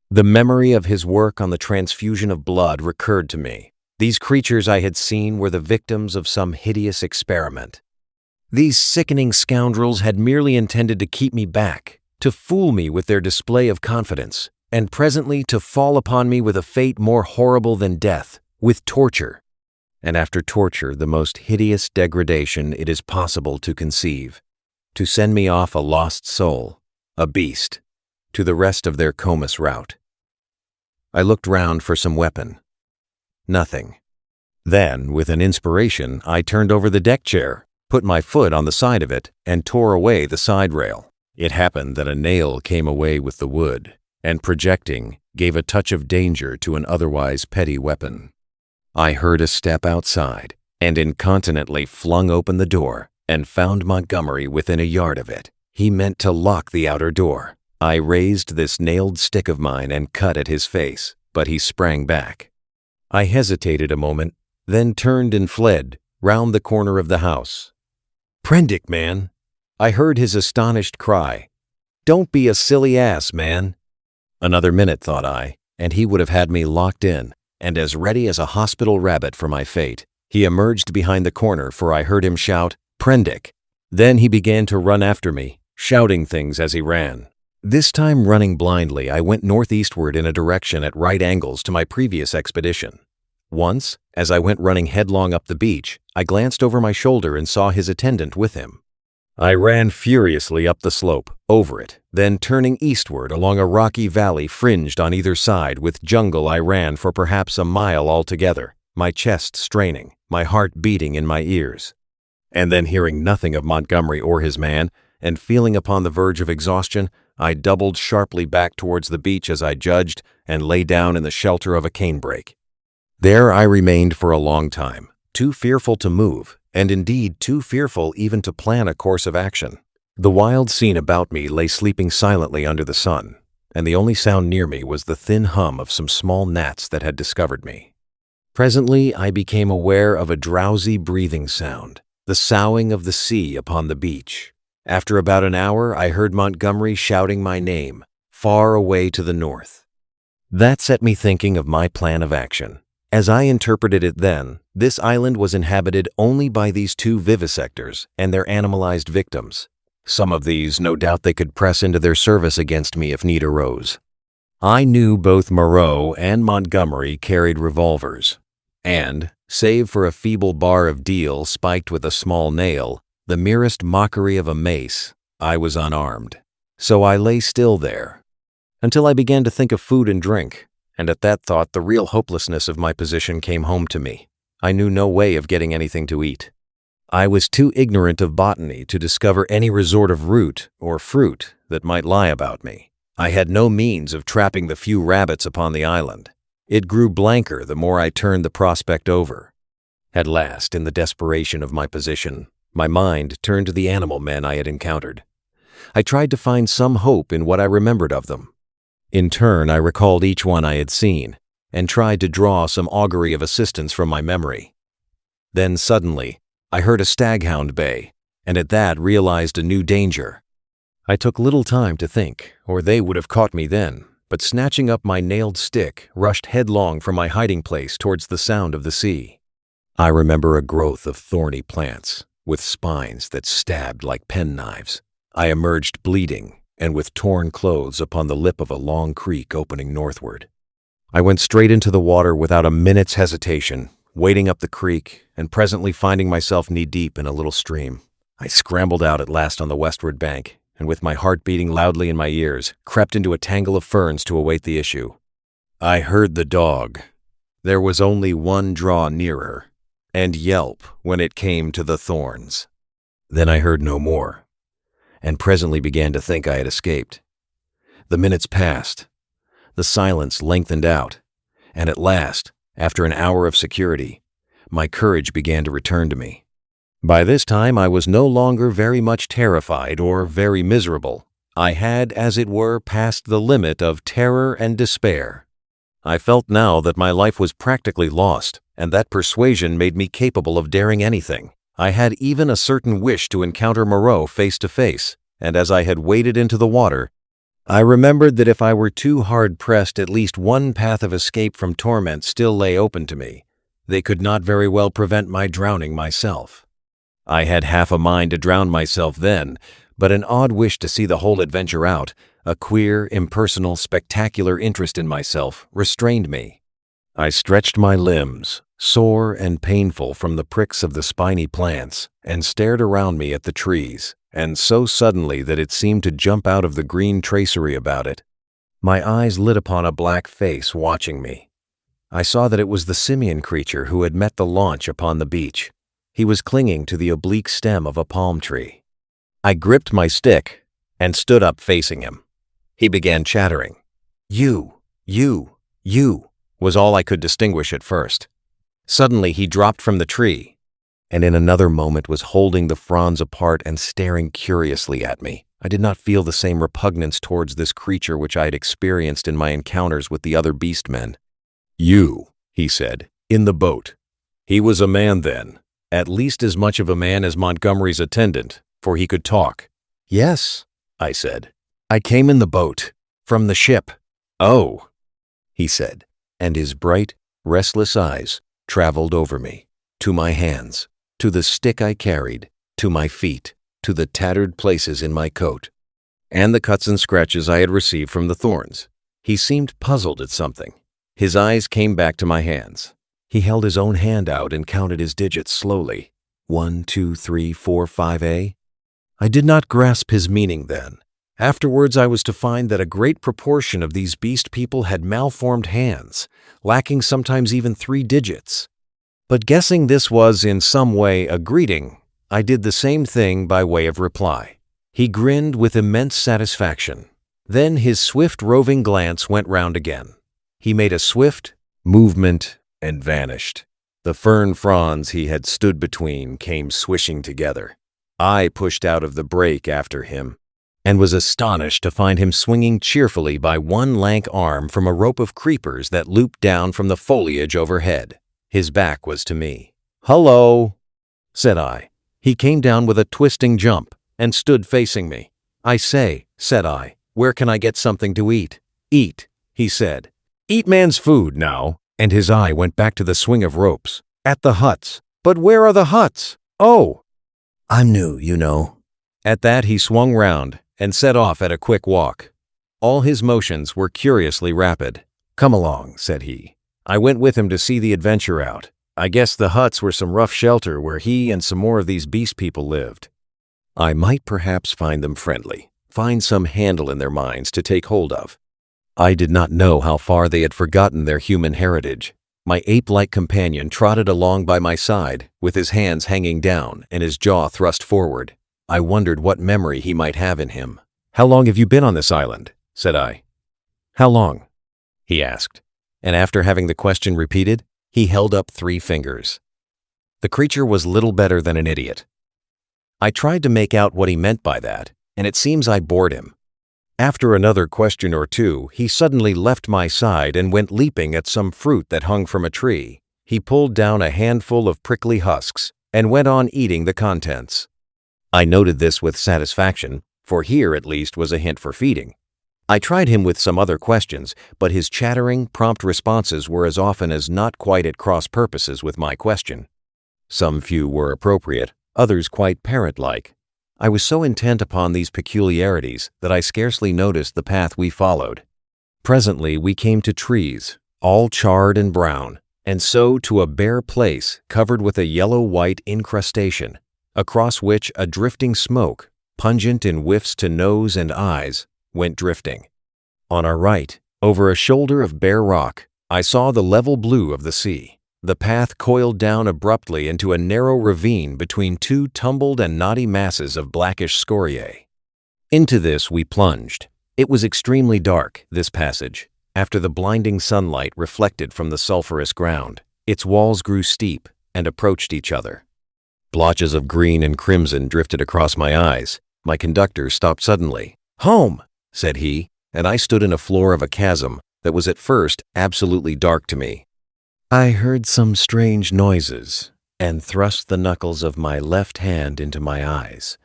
The memory of his work on the transfusion of blood recurred to me. These creatures I had seen were the victims of some hideous experiment. These sickening scoundrels had merely intended to keep me back, to fool me with their display of confidence, and presently to fall upon me with a fate more horrible than death, with torture. And after torture, the most hideous degradation it is possible to conceive, to send me off a lost soul, a beast, to the rest of their comus route. I looked round for some weapon. Nothing. Then, with an inspiration, I turned over the deck chair, put my foot on the side of it, and tore away the side rail. It happened that a nail came away with the wood, and projecting, gave a touch of danger to an otherwise petty weapon. I heard a step outside, and incontinently flung open the door, and found Montgomery within a yard of it. He meant to lock the outer door. I raised this nailed stick of mine and cut at his face, but he sprang back. I hesitated a moment, then turned and fled, round the corner of the house. "Prendick, man!" I heard his astonished cry. "Don't be a silly ass, man!" Another minute, thought I, and he would have had me locked in, and as ready as a hospital rabbit for my fate. He emerged behind the corner, for I heard him shout, "Prendick!" Then he began to run after me, shouting things as he ran. This time running blindly, I went northeastward in a direction at right angles to my previous expedition. Once, as I went running headlong up the beach, I glanced over my shoulder and saw his attendant with him. I ran furiously up the slope, over it, then turning eastward along a rocky valley fringed on either side with jungle, I ran for perhaps a mile altogether, my chest straining, my heart beating in my ears. And then, hearing nothing of Montgomery or his man, and feeling upon the verge of exhaustion, I doubled sharply back towards the beach as I judged, and lay down in the shelter of a canebrake. There I remained for a long time, too fearful to move, and indeed too fearful even to plan a course of action. The wild scene about me lay sleeping silently under the sun, and the only sound near me was the thin hum of some small gnats that had discovered me. Presently I became aware of a drowsy breathing sound, the soughing of the sea upon the beach. After about an hour, I heard Montgomery shouting my name, far away to the north. That set me thinking of my plan of action. As I interpreted it then, this island was inhabited only by these two vivisectors and their animalized victims. Some of these, no doubt they could press into their service against me if need arose. I knew both Moreau and Montgomery carried revolvers, and, save for a feeble bar of deal spiked with a small nail, the merest mockery of a mace, I was unarmed. So I lay still there, until I began to think of food and drink, and at that thought the real hopelessness of my position came home to me. I knew no way of getting anything to eat. I was too ignorant of botany to discover any resort of root or fruit that might lie about me. I had no means of trapping the few rabbits upon the island. It grew blanker the more I turned the prospect over. At last, in the desperation of my position, my mind turned to the animal men I had encountered. I tried to find some hope in what I remembered of them. In turn, I recalled each one I had seen, and tried to draw some augury of assistance from my memory. Then suddenly, I heard a staghound bay, and at that realized a new danger. I took little time to think, or they would have caught me then, but snatching up my nailed stick, rushed headlong from my hiding place towards the sound of the sea. I remember a growth of thorny plants, with spines that stabbed like penknives. I emerged bleeding, and with torn clothes upon the lip of a long creek opening northward. I went straight into the water without a minute's hesitation, wading up the creek, and presently finding myself knee-deep in a little stream. I scrambled out at last on the westward bank, and with my heart beating loudly in my ears, crept into a tangle of ferns to await the issue. I heard the dog. There was only one draw nearer, and yelp when it came to the thorns. Then I heard no more, and presently began to think I had escaped. The minutes passed. The silence lengthened out, and at last, after an hour of security, my courage began to return to me. By this time I was no longer very much terrified or very miserable. I had, as it were, passed the limit of terror and despair. I felt now that my life was practically lost, and that persuasion made me capable of daring anything. I had even a certain wish to encounter Moreau face to face, and as I had waded into the water, I remembered that if I were too hard-pressed, at least one path of escape from torment still lay open to me. They could not very well prevent my drowning myself. I had half a mind to drown myself then, but an odd wish to see the whole adventure out, a queer, impersonal, spectacular interest in myself, restrained me. I stretched my limbs, sore and painful from the pricks of the spiny plants, and stared around me at the trees, and so suddenly that it seemed to jump out of the green tracery about it. My eyes lit upon a black face watching me. I saw that it was the simian creature who had met the launch upon the beach. He was clinging to the oblique stem of a palm tree. I gripped my stick and stood up facing him. He began chattering. You, was all I could distinguish at first. Suddenly he dropped from the tree, and in another moment was holding the fronds apart and staring curiously at me. I did not feel the same repugnance towards this creature which I had experienced in my encounters with the other beast men. You, he said, in the boat. He was a man then, at least as much of a man as Montgomery's attendant, for he could talk. Yes, I said. I came in the boat, from the ship. Oh, he said, and his bright, restless eyes traveled over me, to my hands, to the stick I carried, to my feet, to the tattered places in my coat, and the cuts and scratches I had received from the thorns. He seemed puzzled at something. His eyes came back to my hands. He held his own hand out and counted his digits slowly. 1, 2, 3, 4, 5A. I did not grasp his meaning then. Afterwards I was to find that a great proportion of these beast people had malformed hands, lacking sometimes even 3 digits. But guessing this was in some way a greeting, I did the same thing by way of reply. He grinned with immense satisfaction. Then his swift roving glance went round again. He made a swift movement and vanished. The fern fronds he had stood between came swishing together. I pushed out of the break after him, and was astonished to find him swinging cheerfully by one lank arm from a rope of creepers that looped down from the foliage overhead. His back was to me. "Hullo," said I. He came down with a twisting jump and stood facing me. "I say," said I, "where can I get something to eat?" "Eat," he said. "Eat man's food now." And his eye went back to the swing of ropes. "At the huts." "But where are the huts?" "Oh, I'm new, you know." At that he swung round and set off at a quick walk. All his motions were curiously rapid. "Come along," said he. I went with him to see the adventure out. I guess the huts were some rough shelter where he and some more of these beast people lived. I might perhaps find them friendly, find some handle in their minds to take hold of. I did not know how far they had forgotten their human heritage. My ape-like companion trotted along by my side, with his hands hanging down and his jaw thrust forward. I wondered what memory he might have in him. "How long have you been on this island?" said I. "How long?" he asked, and after having the question repeated, he held up 3 fingers. The creature was little better than an idiot. I tried to make out what he meant by that, and it seems I bored him. After another question or two, he suddenly left my side and went leaping at some fruit that hung from a tree. He pulled down a handful of prickly husks and went on eating the contents. I noted this with satisfaction, for here at least was a hint for feeding. I tried him with some other questions, but his chattering, prompt responses were as often as not quite at cross purposes with my question. Some few were appropriate, others quite parrot-like. I was so intent upon these peculiarities that I scarcely noticed the path we followed. Presently we came to trees, all charred and brown, and so to a bare place covered with a yellow-white incrustation, across which a drifting smoke, pungent in whiffs to nose and eyes, went drifting. On our right, Over a shoulder of bare rock, I saw the level blue of the sea. The path coiled down abruptly into a narrow ravine between two tumbled and knotty masses of blackish scoriae. Into this we plunged. It was extremely dark, this passage. After the blinding sunlight reflected from the sulphurous ground, its walls grew steep and approached each other. Blotches of green and crimson drifted across my eyes. My conductor stopped suddenly. "Home," said he, and I stood in a floor of a chasm that was at first absolutely dark to me. I heard some strange noises and thrust the knuckles of my left hand into my eyes.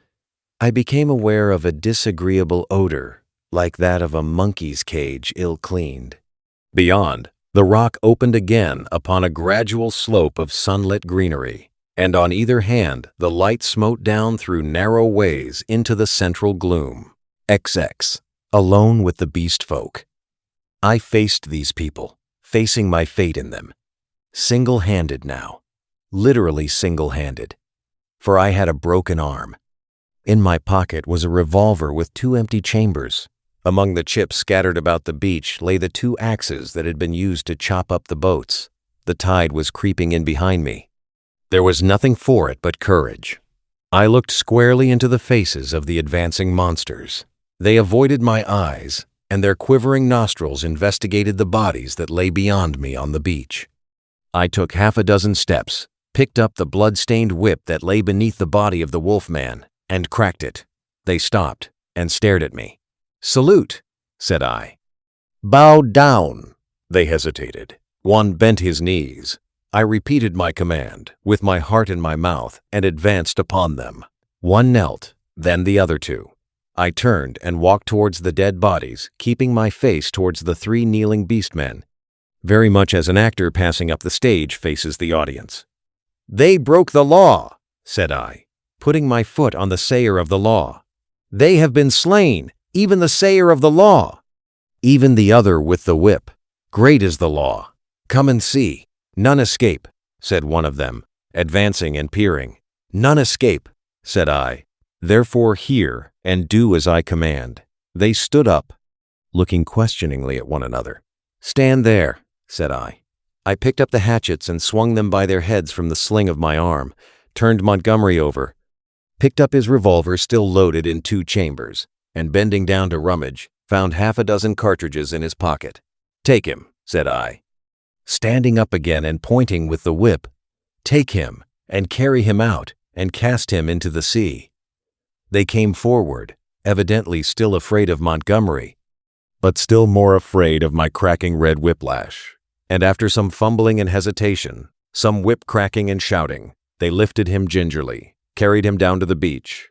I became aware of a disagreeable odor, like that of a monkey's cage ill-cleaned. Beyond, the rock opened again upon a gradual slope of sunlit greenery, and on either hand the light smote down through narrow ways into the central gloom. XX, alone with the beast folk. I faced these people, facing my fate in them. Single-handed now, literally single-handed, for I had a broken arm. In my pocket was a revolver with 2 empty chambers. Among the chips scattered about the beach lay the 2 axes that had been used to chop up the boats. The tide was creeping in behind me. There was nothing for it but courage. I looked squarely into the faces of the advancing monsters. They avoided my eyes, and their quivering nostrils investigated the bodies that lay beyond me on the beach. I took 6 steps, picked up the blood-stained whip that lay beneath the body of the wolfman, and cracked it. They stopped and stared at me. "Salute," said I. "Bow down." They hesitated. One bent his knees. I repeated my command, with my heart in my mouth, and advanced upon them. One knelt, then the other 2. I turned and walked towards the dead bodies, keeping my face towards the 3 kneeling beastmen, very much as an actor passing up the stage faces the audience. "They broke the law," said I, putting my foot on the sayer of the law. "They have been slain, even the sayer of the law." "Even the other with the whip. Great is the law. Come and see. None escape," said one of them, advancing and peering. "None escape," said I. "Therefore hear and do as I command." They stood up, looking questioningly at one another. "Stand there," said I. I picked up the hatchets and swung them by their heads from the sling of my arm, turned Montgomery over, picked up his revolver still loaded in 2 chambers, and bending down to rummage, found 6 cartridges in his pocket. "Take him," said I. Standing up again and pointing with the whip, "Take him, and carry him out, and cast him into the sea." They came forward, evidently still afraid of Montgomery, but still more afraid of my cracking red whiplash. And after some fumbling and hesitation, some whip cracking and shouting, they lifted him gingerly, carried him down to the beach,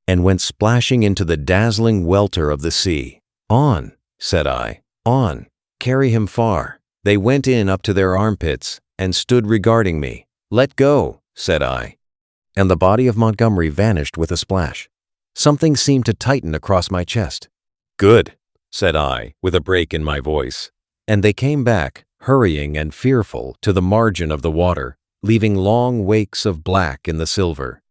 and went splashing into the dazzling welter of the sea. "On," said I, "on, carry him far." They went in up to their armpits and stood regarding me. "Let go," said I, and the body of Montgomery vanished with a splash. Something seemed to tighten across my chest. "Good," said I, with a break in my voice, and they came back, hurrying and fearful, to the margin of the water, leaving long wakes of black in the silver.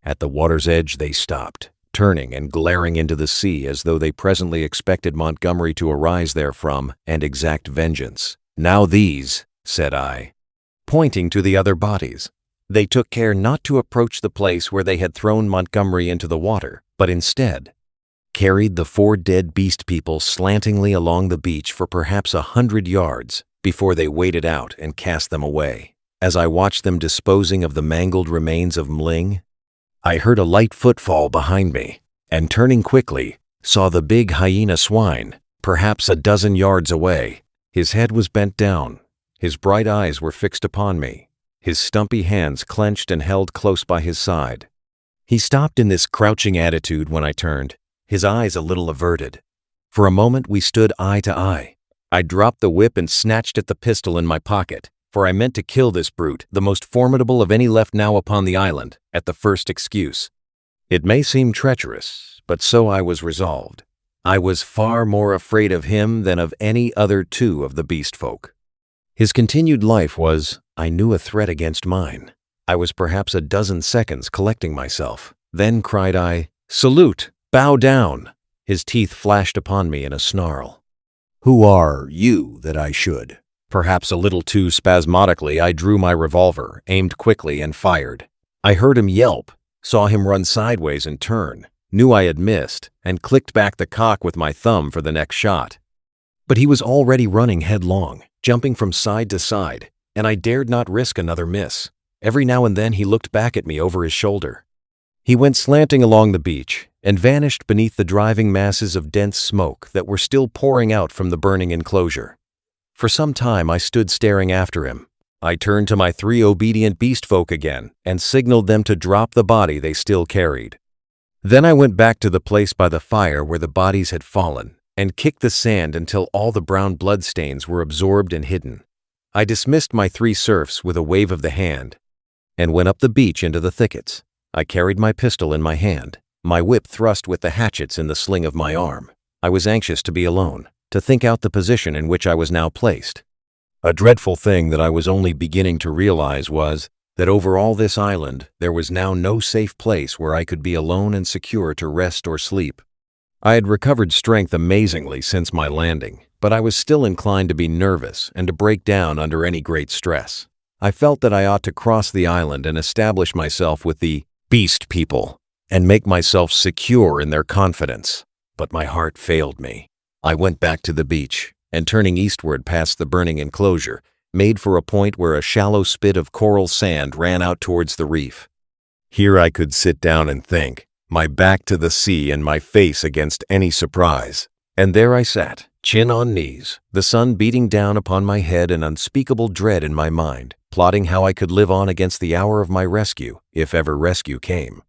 At the water's edge they stopped, turning and glaring into the sea as though they presently expected Montgomery to arise therefrom and exact vengeance. "Now these," said I, pointing to the other bodies. They took care not to approach the place where they had thrown Montgomery into the water, but instead carried the 4 dead beast people slantingly along the beach for perhaps 100 yards before they waded out and cast them away. As I watched them disposing of the mangled remains of Mling, I heard a light footfall behind me, and turning quickly, saw the big hyena swine, perhaps 12 yards away. His head was bent down, his bright eyes were fixed upon me, his stumpy hands clenched and held close by his side. He stopped in this crouching attitude when I turned, his eyes a little averted. For a moment we stood eye to eye. I dropped the whip and snatched at the pistol in my pocket, for I meant to kill this brute, the most formidable of any left now upon the island, at the first excuse. It may seem treacherous, but so I was resolved. I was far more afraid of him than of any other 2 of the beast folk. His continued life was, I knew, a threat against mine. I was perhaps 12 seconds collecting myself. Then cried I, "Salute! Bow down!" His teeth flashed upon me in a snarl. Who are you that I should? Perhaps a little too spasmodically, I drew my revolver, aimed quickly, and fired. I heard him yelp, saw him run sideways and turn, knew I had missed, and clicked back the cock with my thumb for the next shot. But he was already running headlong, jumping from side to side, and I dared not risk another miss. Every now and then he looked back at me over his shoulder. He went slanting along the beach and vanished beneath the driving masses of dense smoke that were still pouring out from the burning enclosure. For some time I stood staring after him. I turned to my 3 obedient beast folk again and signaled them to drop the body they still carried. Then I went back to the place by the fire where the bodies had fallen and kicked the sand until all the brown bloodstains were absorbed and hidden. I dismissed my 3 serfs with a wave of the hand and went up the beach into the thickets. I carried my pistol in my hand, my whip thrust with the hatchets in the sling of my arm. I was anxious to be alone, to think out the position in which I was now placed. A dreadful thing that I was only beginning to realize was that over all this island there was now no safe place where I could be alone and secure to rest or sleep. I had recovered strength amazingly since my landing, but I was still inclined to be nervous and to break down under any great stress. I felt that I ought to cross the island and establish myself with the beast people and make myself secure in their confidence. But my heart failed me. I went back to the beach and, turning eastward past the burning enclosure, made for a point where a shallow spit of coral sand ran out towards the reef. Here I could sit down and think, my back to the sea and my face against any surprise. And there I sat, chin on knees, the sun beating down upon my head and unspeakable dread in my mind, plotting how I could live on against the hour of my rescue, if ever rescue came.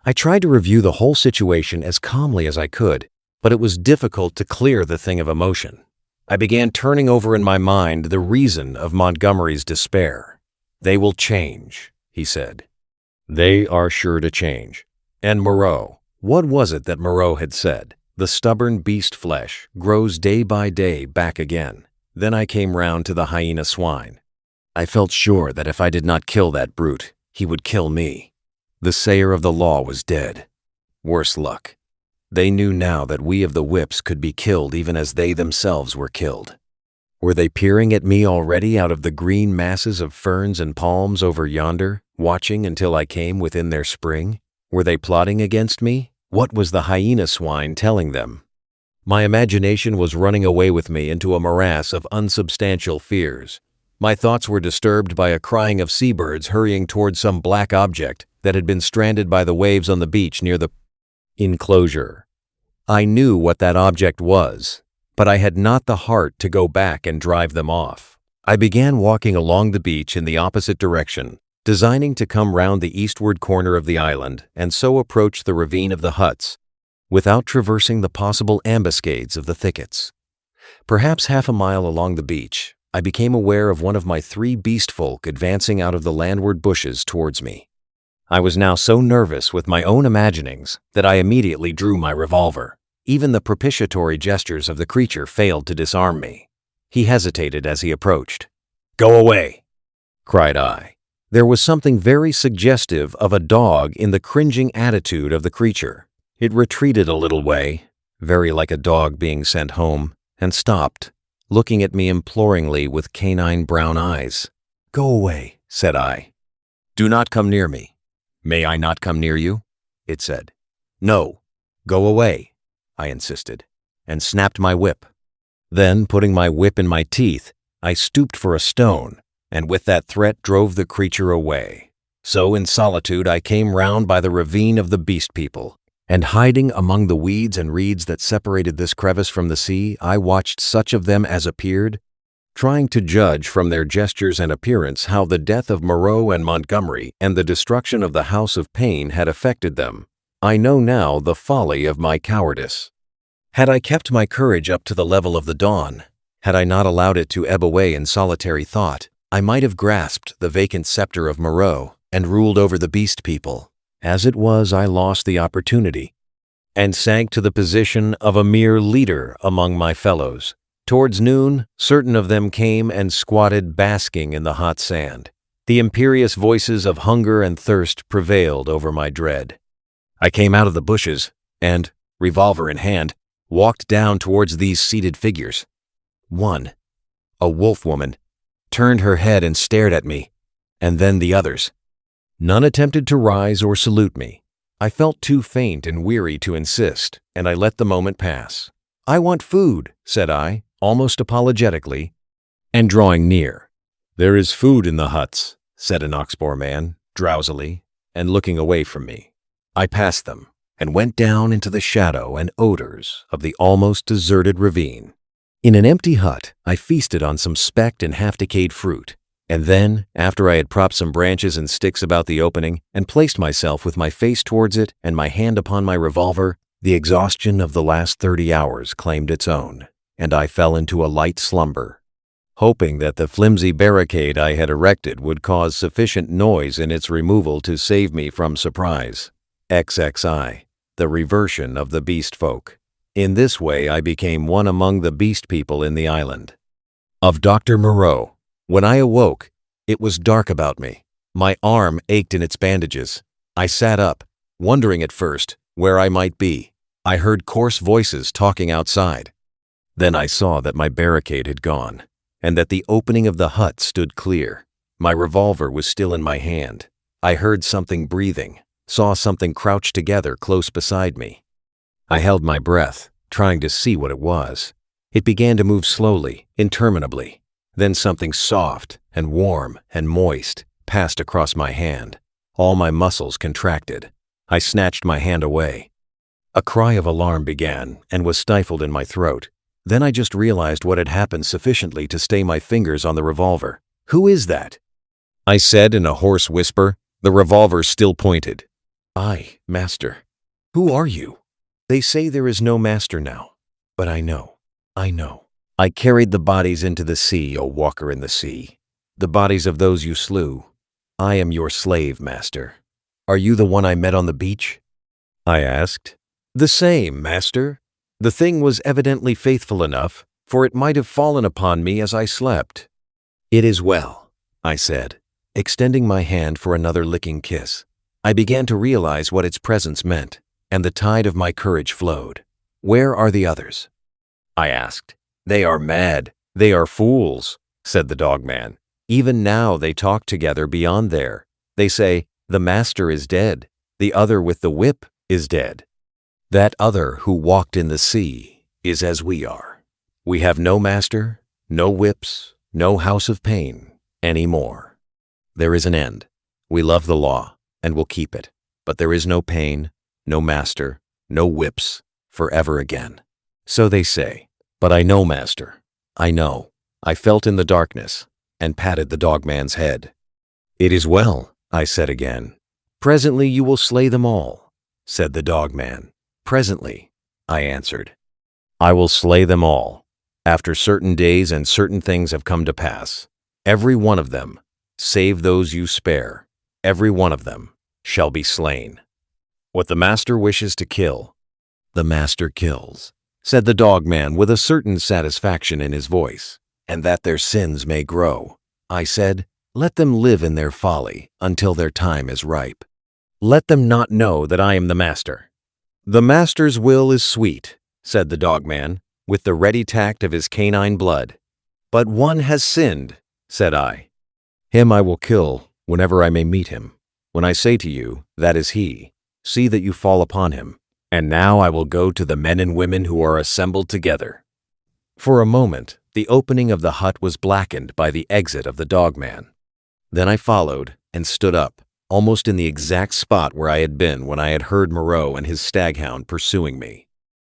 I tried to review the whole situation as calmly as I could, but it was difficult to clear the thing of emotion. I began turning over in my mind the reason of Montgomery's despair. "They will change," he said. "They are sure to change." And Moreau, what was it that Moreau had said? The stubborn beast flesh grows day by day back again. Then I came round to the hyena swine. I felt sure that if I did not kill that brute, he would kill me. The sayer of the law was dead. Worse luck. They knew now that we of the whips could be killed even as they themselves were killed. Were they peering at me already out of the green masses of ferns and palms over yonder, watching until I came within their spring? Were they plotting against me? What was the hyena swine telling them? My imagination was running away with me into a morass of unsubstantial fears. My thoughts were disturbed by a crying of seabirds hurrying toward some black object that had been stranded by the waves on the beach near the enclosure. I knew what that object was, but I had not the heart to go back and drive them off. I began walking along the beach in the opposite direction, designing to come round the eastward corner of the island and so approach the ravine of the huts, without traversing the possible ambuscades of the thickets. Perhaps half a mile along the beach, I became aware of one of my 3 beast folk advancing out of the landward bushes towards me. I was now so nervous with my own imaginings that I immediately drew my revolver. Even the propitiatory gestures of the creature failed to disarm me. He hesitated as he approached. "Go away!" cried I. There was something very suggestive of a dog in the cringing attitude of the creature. It retreated a little way, very like a dog being sent home, and stopped, looking at me imploringly with canine brown eyes. "Go away," said I. "Do not come near me." "May I not come near you?" it said. "No, go away," I insisted, and snapped my whip. Then, putting my whip in my teeth, I stooped for a stone, and with that threat drove the creature away. So in solitude I came round by the ravine of the beast people, and hiding among the weeds and reeds that separated this crevice from the sea, I watched such of them as appeared, trying to judge from their gestures and appearance how the death of Moreau and Montgomery and the destruction of the House of Pain had affected them. I know now the folly of my cowardice. Had I kept my courage up to the level of the dawn, had I not allowed it to ebb away in solitary thought, I might have grasped the vacant scepter of Moreau and ruled over the beast people. As it was, I lost the opportunity and sank to the position of a mere leader among my fellows. Towards noon, certain of them came and squatted basking in the hot sand. The imperious voices of hunger and thirst prevailed over my dread. I came out of the bushes and, revolver in hand, walked down towards these seated figures. One, a wolf woman, turned her head and stared at me, and then the others. None attempted to rise or salute me. I felt too faint and weary to insist, and I let the moment pass. "I want food," said I, almost apologetically, and drawing near. "There is food in the huts," said an Oxbow man, drowsily, and looking away from me. I passed them, and went down into the shadow and odors of the almost deserted ravine. In an empty hut, I feasted on some specked and half-decayed fruit, and then, after I had propped some branches and sticks about the opening and placed myself with my face towards it and my hand upon my revolver, the exhaustion of the last 30 hours claimed its own, and I fell into a light slumber, hoping that the flimsy barricade I had erected would cause sufficient noise in its removal to save me from surprise. XXI, the reversion of the beast folk. In this way I became one among the beast people in the island. Of Dr. Moreau. When I awoke, it was dark about me. My arm ached in its bandages. I sat up, wondering at first where I might be. I heard coarse voices talking outside. Then I saw that my barricade had gone, and that the opening of the hut stood clear. My revolver was still in my hand. I heard something breathing, saw something crouched together close beside me. I held my breath, trying to see what it was. It began to move slowly, interminably. Then something soft and warm and moist passed across my hand. All my muscles contracted. I snatched my hand away. A cry of alarm began and was stifled in my throat. Then I just realized what had happened sufficiently to stay my fingers on the revolver. "Who is that?" I said in a hoarse whisper, the revolver still pointed. "I, master." "Who are you?" "They say there is no master now, but I know. I carried the bodies into the sea, O walker in the sea, the bodies of those you slew. I am your slave, master." "Are you the one I met on the beach?" I asked. "The same, master." The thing was evidently faithful enough, for it might have fallen upon me as I slept. "It is well," I said, extending my hand for another licking kiss. I began to realize what its presence meant, and the tide of my courage flowed. "Where are the others?" I asked. "They are mad. They are fools," said the dogman. "Even now they talk together beyond there. They say, 'The master is dead. The other with the whip is dead. That other who walked in the sea is as we are. We have no master, no whips, no house of pain any more. There is an end. We love the law and will keep it, but there is no pain, no master, no whips, forever again.' So they say. But I know, master. I know." I felt in the darkness and patted the dogman's head. "It is well," I said again. "Presently you will slay them all," said the dogman. "Presently," I answered. "I will slay them all, after certain days and certain things have come to pass. Every one of them, save those you spare, every one of them shall be slain. What the master wishes to kill, the master kills," said the dogman with a certain satisfaction in his voice. "And that their sins may grow," I said, "let them live in their folly until their time is ripe. Let them not know that I am the master." "The master's will is sweet," said the dogman, with the ready tact of his canine blood. "But one has sinned," said I. "Him I will kill whenever I may meet him. When I say to you, 'That is he,' see that you fall upon him. And now I will go to the men and women who are assembled together." For a moment, the opening of the hut was blackened by the exit of the dogman. Then I followed and stood up, almost in the exact spot where I had been when I had heard Moreau and his staghound pursuing me.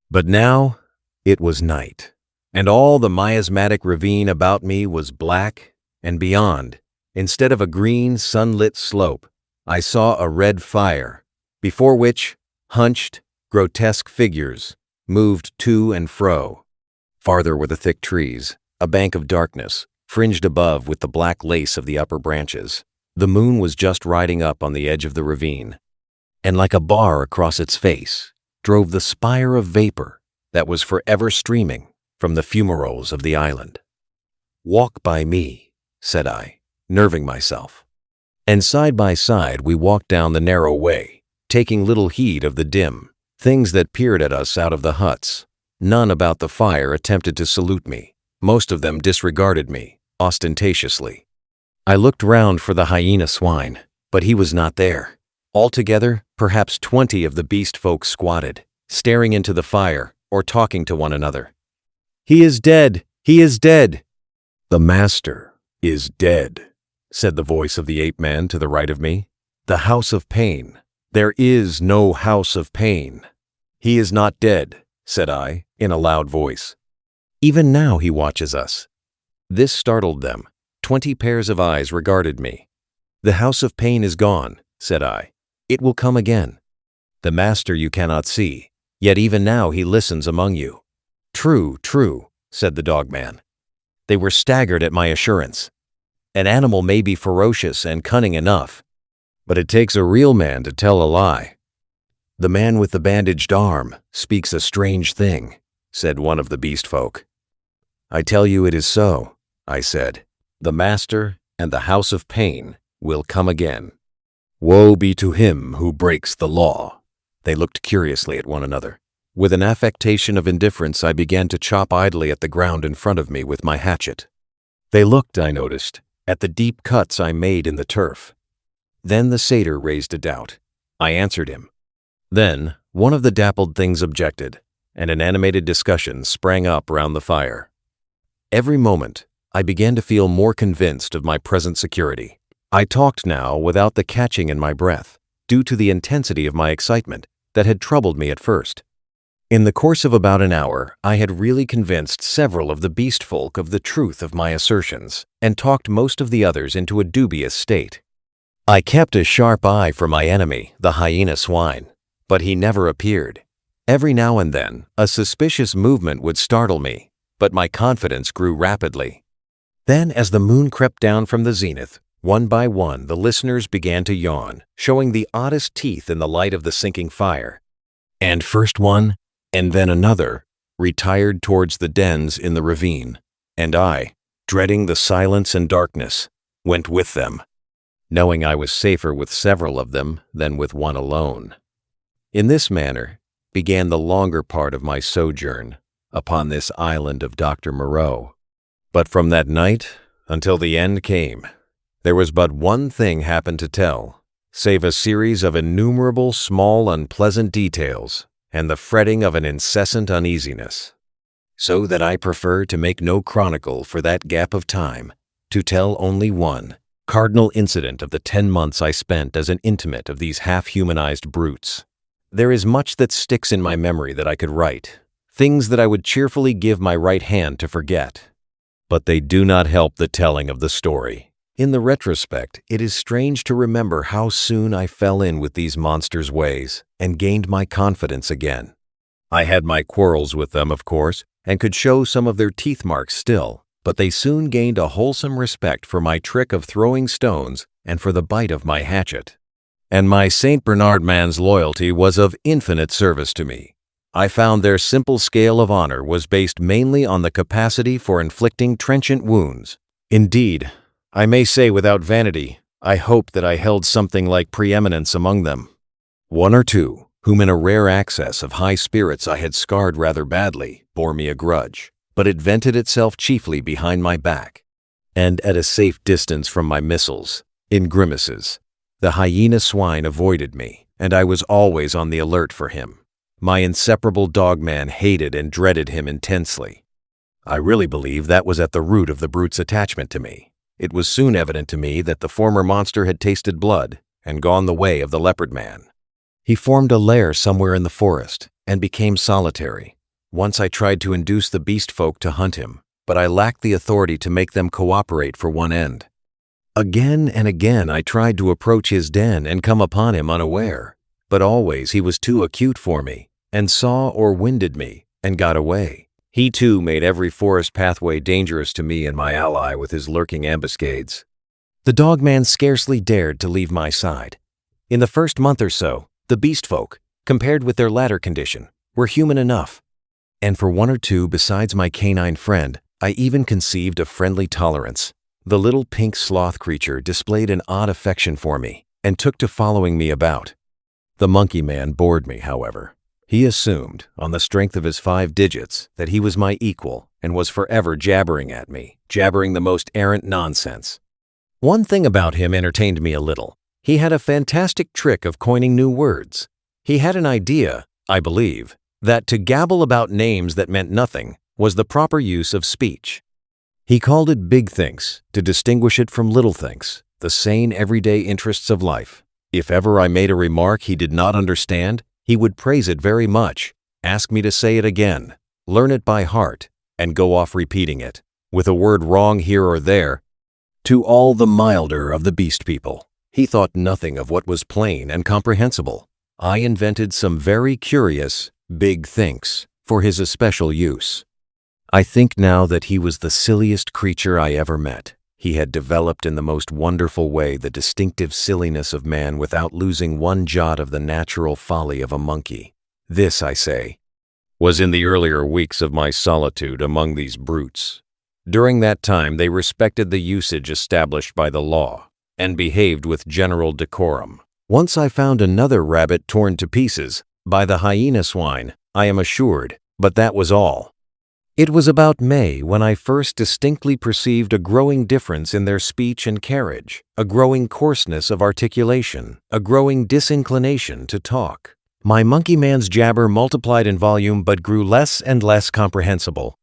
But now it was night, and all the miasmatic ravine about me was black, and beyond, instead of a green, sunlit slope, I saw a red fire, before which, hunched, grotesque figures moved to and fro. Farther were the thick trees, a bank of darkness, fringed above with the black lace of the upper branches. The moon was just riding up on the edge of the ravine, and like a bar across its face drove the spire of vapor that was forever streaming from the fumaroles of the island. "Walk by me," said I, nerving myself. And side by side we walked down the narrow way, taking little heed of the dim things that peered at us out of the huts. None about the fire attempted to salute me, Most of them disregarded me, ostentatiously. I looked round for the hyena swine, but he was not there. Altogether, perhaps 20 of the beast folk squatted, staring into the fire or talking to one another. "He is dead! He is dead!" "The master is dead," said the voice of the ape-man to the right of me. "The house of pain. There is no house of pain." "He is not dead," said I, in a loud voice. "Even now he watches us." This startled them. 20 pairs of eyes regarded me. "The house of pain is gone," said I. "It will come again. The master you cannot see, yet even now he listens among you." "True, true," said the dogman. They were staggered at my assurance. An animal may be ferocious and cunning enough, but it takes a real man to tell a lie. "The man with the bandaged arm speaks a strange thing," said one of the beast folk. "I tell you it is so," I said. "The master and the house of pain will come again. Woe be to him who breaks the law." They looked curiously at one another. With an affectation of indifference, I began to chop idly at the ground in front of me with my hatchet. They looked, I noticed, at the deep cuts I made in the turf. Then the satyr raised a doubt. I answered him. Then one of the dappled things objected, and an animated discussion sprang up round the fire. Every moment, I began to feel more convinced of my present security. I talked now without the catching in my breath, due to the intensity of my excitement that had troubled me at first. In the course of about an hour, I had really convinced several of the beast folk of the truth of my assertions, and talked most of the others into a dubious state. I kept a sharp eye for my enemy, the hyena swine, but he never appeared. Every now and then, a suspicious movement would startle me, but my confidence grew rapidly. Then, as the moon crept down from the zenith, one by one the listeners began to yawn, showing the oddest teeth in the light of the sinking fire. And first one, and then another, retired towards the dens in the ravine, and I, dreading the silence and darkness, went with them, knowing I was safer with several of them than with one alone. In this manner began the longer part of my sojourn upon this island of Dr. Moreau. But from that night until the end came, there was but one thing happened to tell, save a series of innumerable small unpleasant details and the fretting of an incessant uneasiness. So that I prefer to make no chronicle for that gap of time, to tell only one cardinal incident of the 10 months I spent as an intimate of these half-humanized brutes. There is much that sticks in my memory that I could write, things that I would cheerfully give my right hand to forget. But they do not help the telling of the story. In the retrospect, it is strange to remember how soon I fell in with these monsters' ways and gained my confidence again. I had my quarrels with them, of course, and could show some of their teeth marks still, but they soon gained a wholesome respect for my trick of throwing stones and for the bite of my hatchet. And my St. Bernard man's loyalty was of infinite service to me. I found their simple scale of honor was based mainly on the capacity for inflicting trenchant wounds. Indeed, I may say without vanity, I hope that I held something like preeminence among them. One or two, whom in a rare access of high spirits I had scarred rather badly, bore me a grudge, but it vented itself chiefly behind my back, and at a safe distance from my missiles, in grimaces. The hyena swine avoided me, and I was always on the alert for him. My inseparable dogman hated and dreaded him intensely. I really believe that was at the root of the brute's attachment to me. It was soon evident to me that the former monster had tasted blood and gone the way of the leopard man. He formed a lair somewhere in the forest and became solitary. Once I tried to induce the beast folk to hunt him, but I lacked the authority to make them cooperate for one end. Again and again I tried to approach his den and come upon him unaware, but always he was too acute for me, and saw or winded me, and got away. He too made every forest pathway dangerous to me and my ally with his lurking ambuscades. The dogman scarcely dared to leave my side. In the first month or so, the beast folk, compared with their latter condition, were human enough. And for one or two besides my canine friend, I even conceived a friendly tolerance. The little pink sloth creature displayed an odd affection for me, and took to following me about. The monkey man bored me, however. He assumed, on the strength of his 5 digits, that he was my equal and was forever jabbering at me, jabbering the most errant nonsense. One thing about him entertained me a little. He had a fantastic trick of coining new words. He had an idea, I believe, that to gabble about names that meant nothing was the proper use of speech. He called it big thinks to distinguish it from little thinks, the sane everyday interests of life. If ever I made a remark he did not understand, he would praise it very much, ask me to say it again, learn it by heart, and go off repeating it, with a word wrong here or there, to all the milder of the beast people. He thought nothing of what was plain and comprehensible. I invented some very curious big thinks for his especial use. I think now that he was the silliest creature I ever met. He had developed in the most wonderful way the distinctive silliness of man without losing one jot of the natural folly of a monkey. This, I say, was in the earlier weeks of my solitude among these brutes. During that time they respected the usage established by the law and behaved with general decorum. Once I found another rabbit torn to pieces by the hyena swine, I am assured, but that was all. It was about May when I first distinctly perceived a growing difference in their speech and carriage, a growing coarseness of articulation, a growing disinclination to talk. My monkey man's jabber multiplied in volume but grew less and less comprehensible,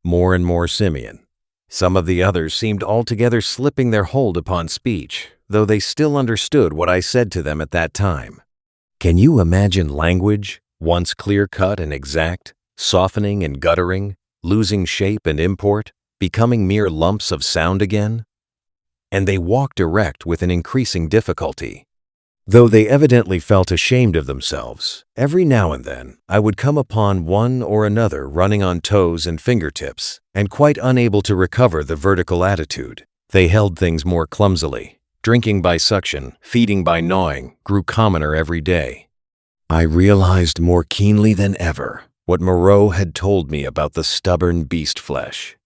more and more simian. Some of the others seemed altogether slipping their hold upon speech, though they still understood what I said to them at that time. Can you imagine language, once clear-cut and exact, softening and guttering, losing shape and import, becoming mere lumps of sound again? And they walked erect with an increasing difficulty. Though they evidently felt ashamed of themselves, every now and then I would come upon one or another running on toes and fingertips, and quite unable to recover the vertical attitude. They held things more clumsily. Drinking by suction, feeding by gnawing, grew commoner every day. I realized more keenly than ever what Moreau had told me about the stubborn beast flesh.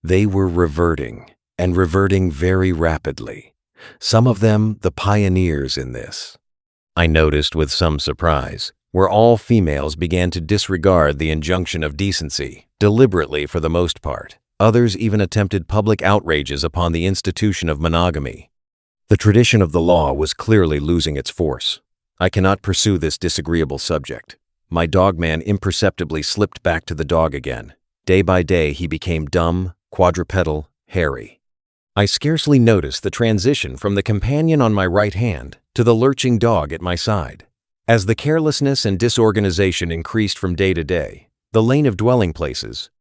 They were reverting, and reverting very rapidly. Some of them the pioneers in this. I noticed with some surprise, where all females began to disregard the injunction of decency, deliberately for the most part. Others even attempted public outrages upon the institution of monogamy. The tradition of the law was clearly losing its force. I cannot pursue this disagreeable subject. My dogman imperceptibly slipped back to the dog again. Day by day he became dumb, quadrupedal, hairy. I scarcely noticed the transition from the companion on my right hand to the lurching dog at my side. As the carelessness and disorganization increased from day to day, the lane of dwelling places,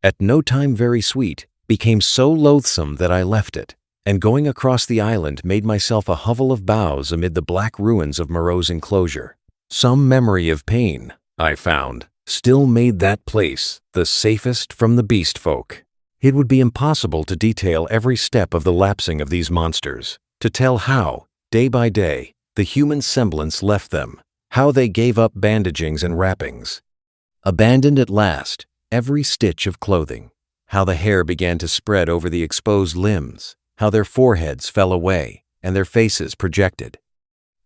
at no time very sweet, became so loathsome that I left it, and going across the island made myself a hovel of boughs amid the black ruins of Moreau's enclosure. Some memory of pain, I found, still made that place the safest from the beast folk. It would be impossible to detail every step of the lapsing of these monsters, to tell how, day by day, the human semblance left them, how they gave up bandagings and wrappings, abandoned at last every stitch of clothing, how the hair began to spread over the exposed limbs, how their foreheads fell away and their faces projected,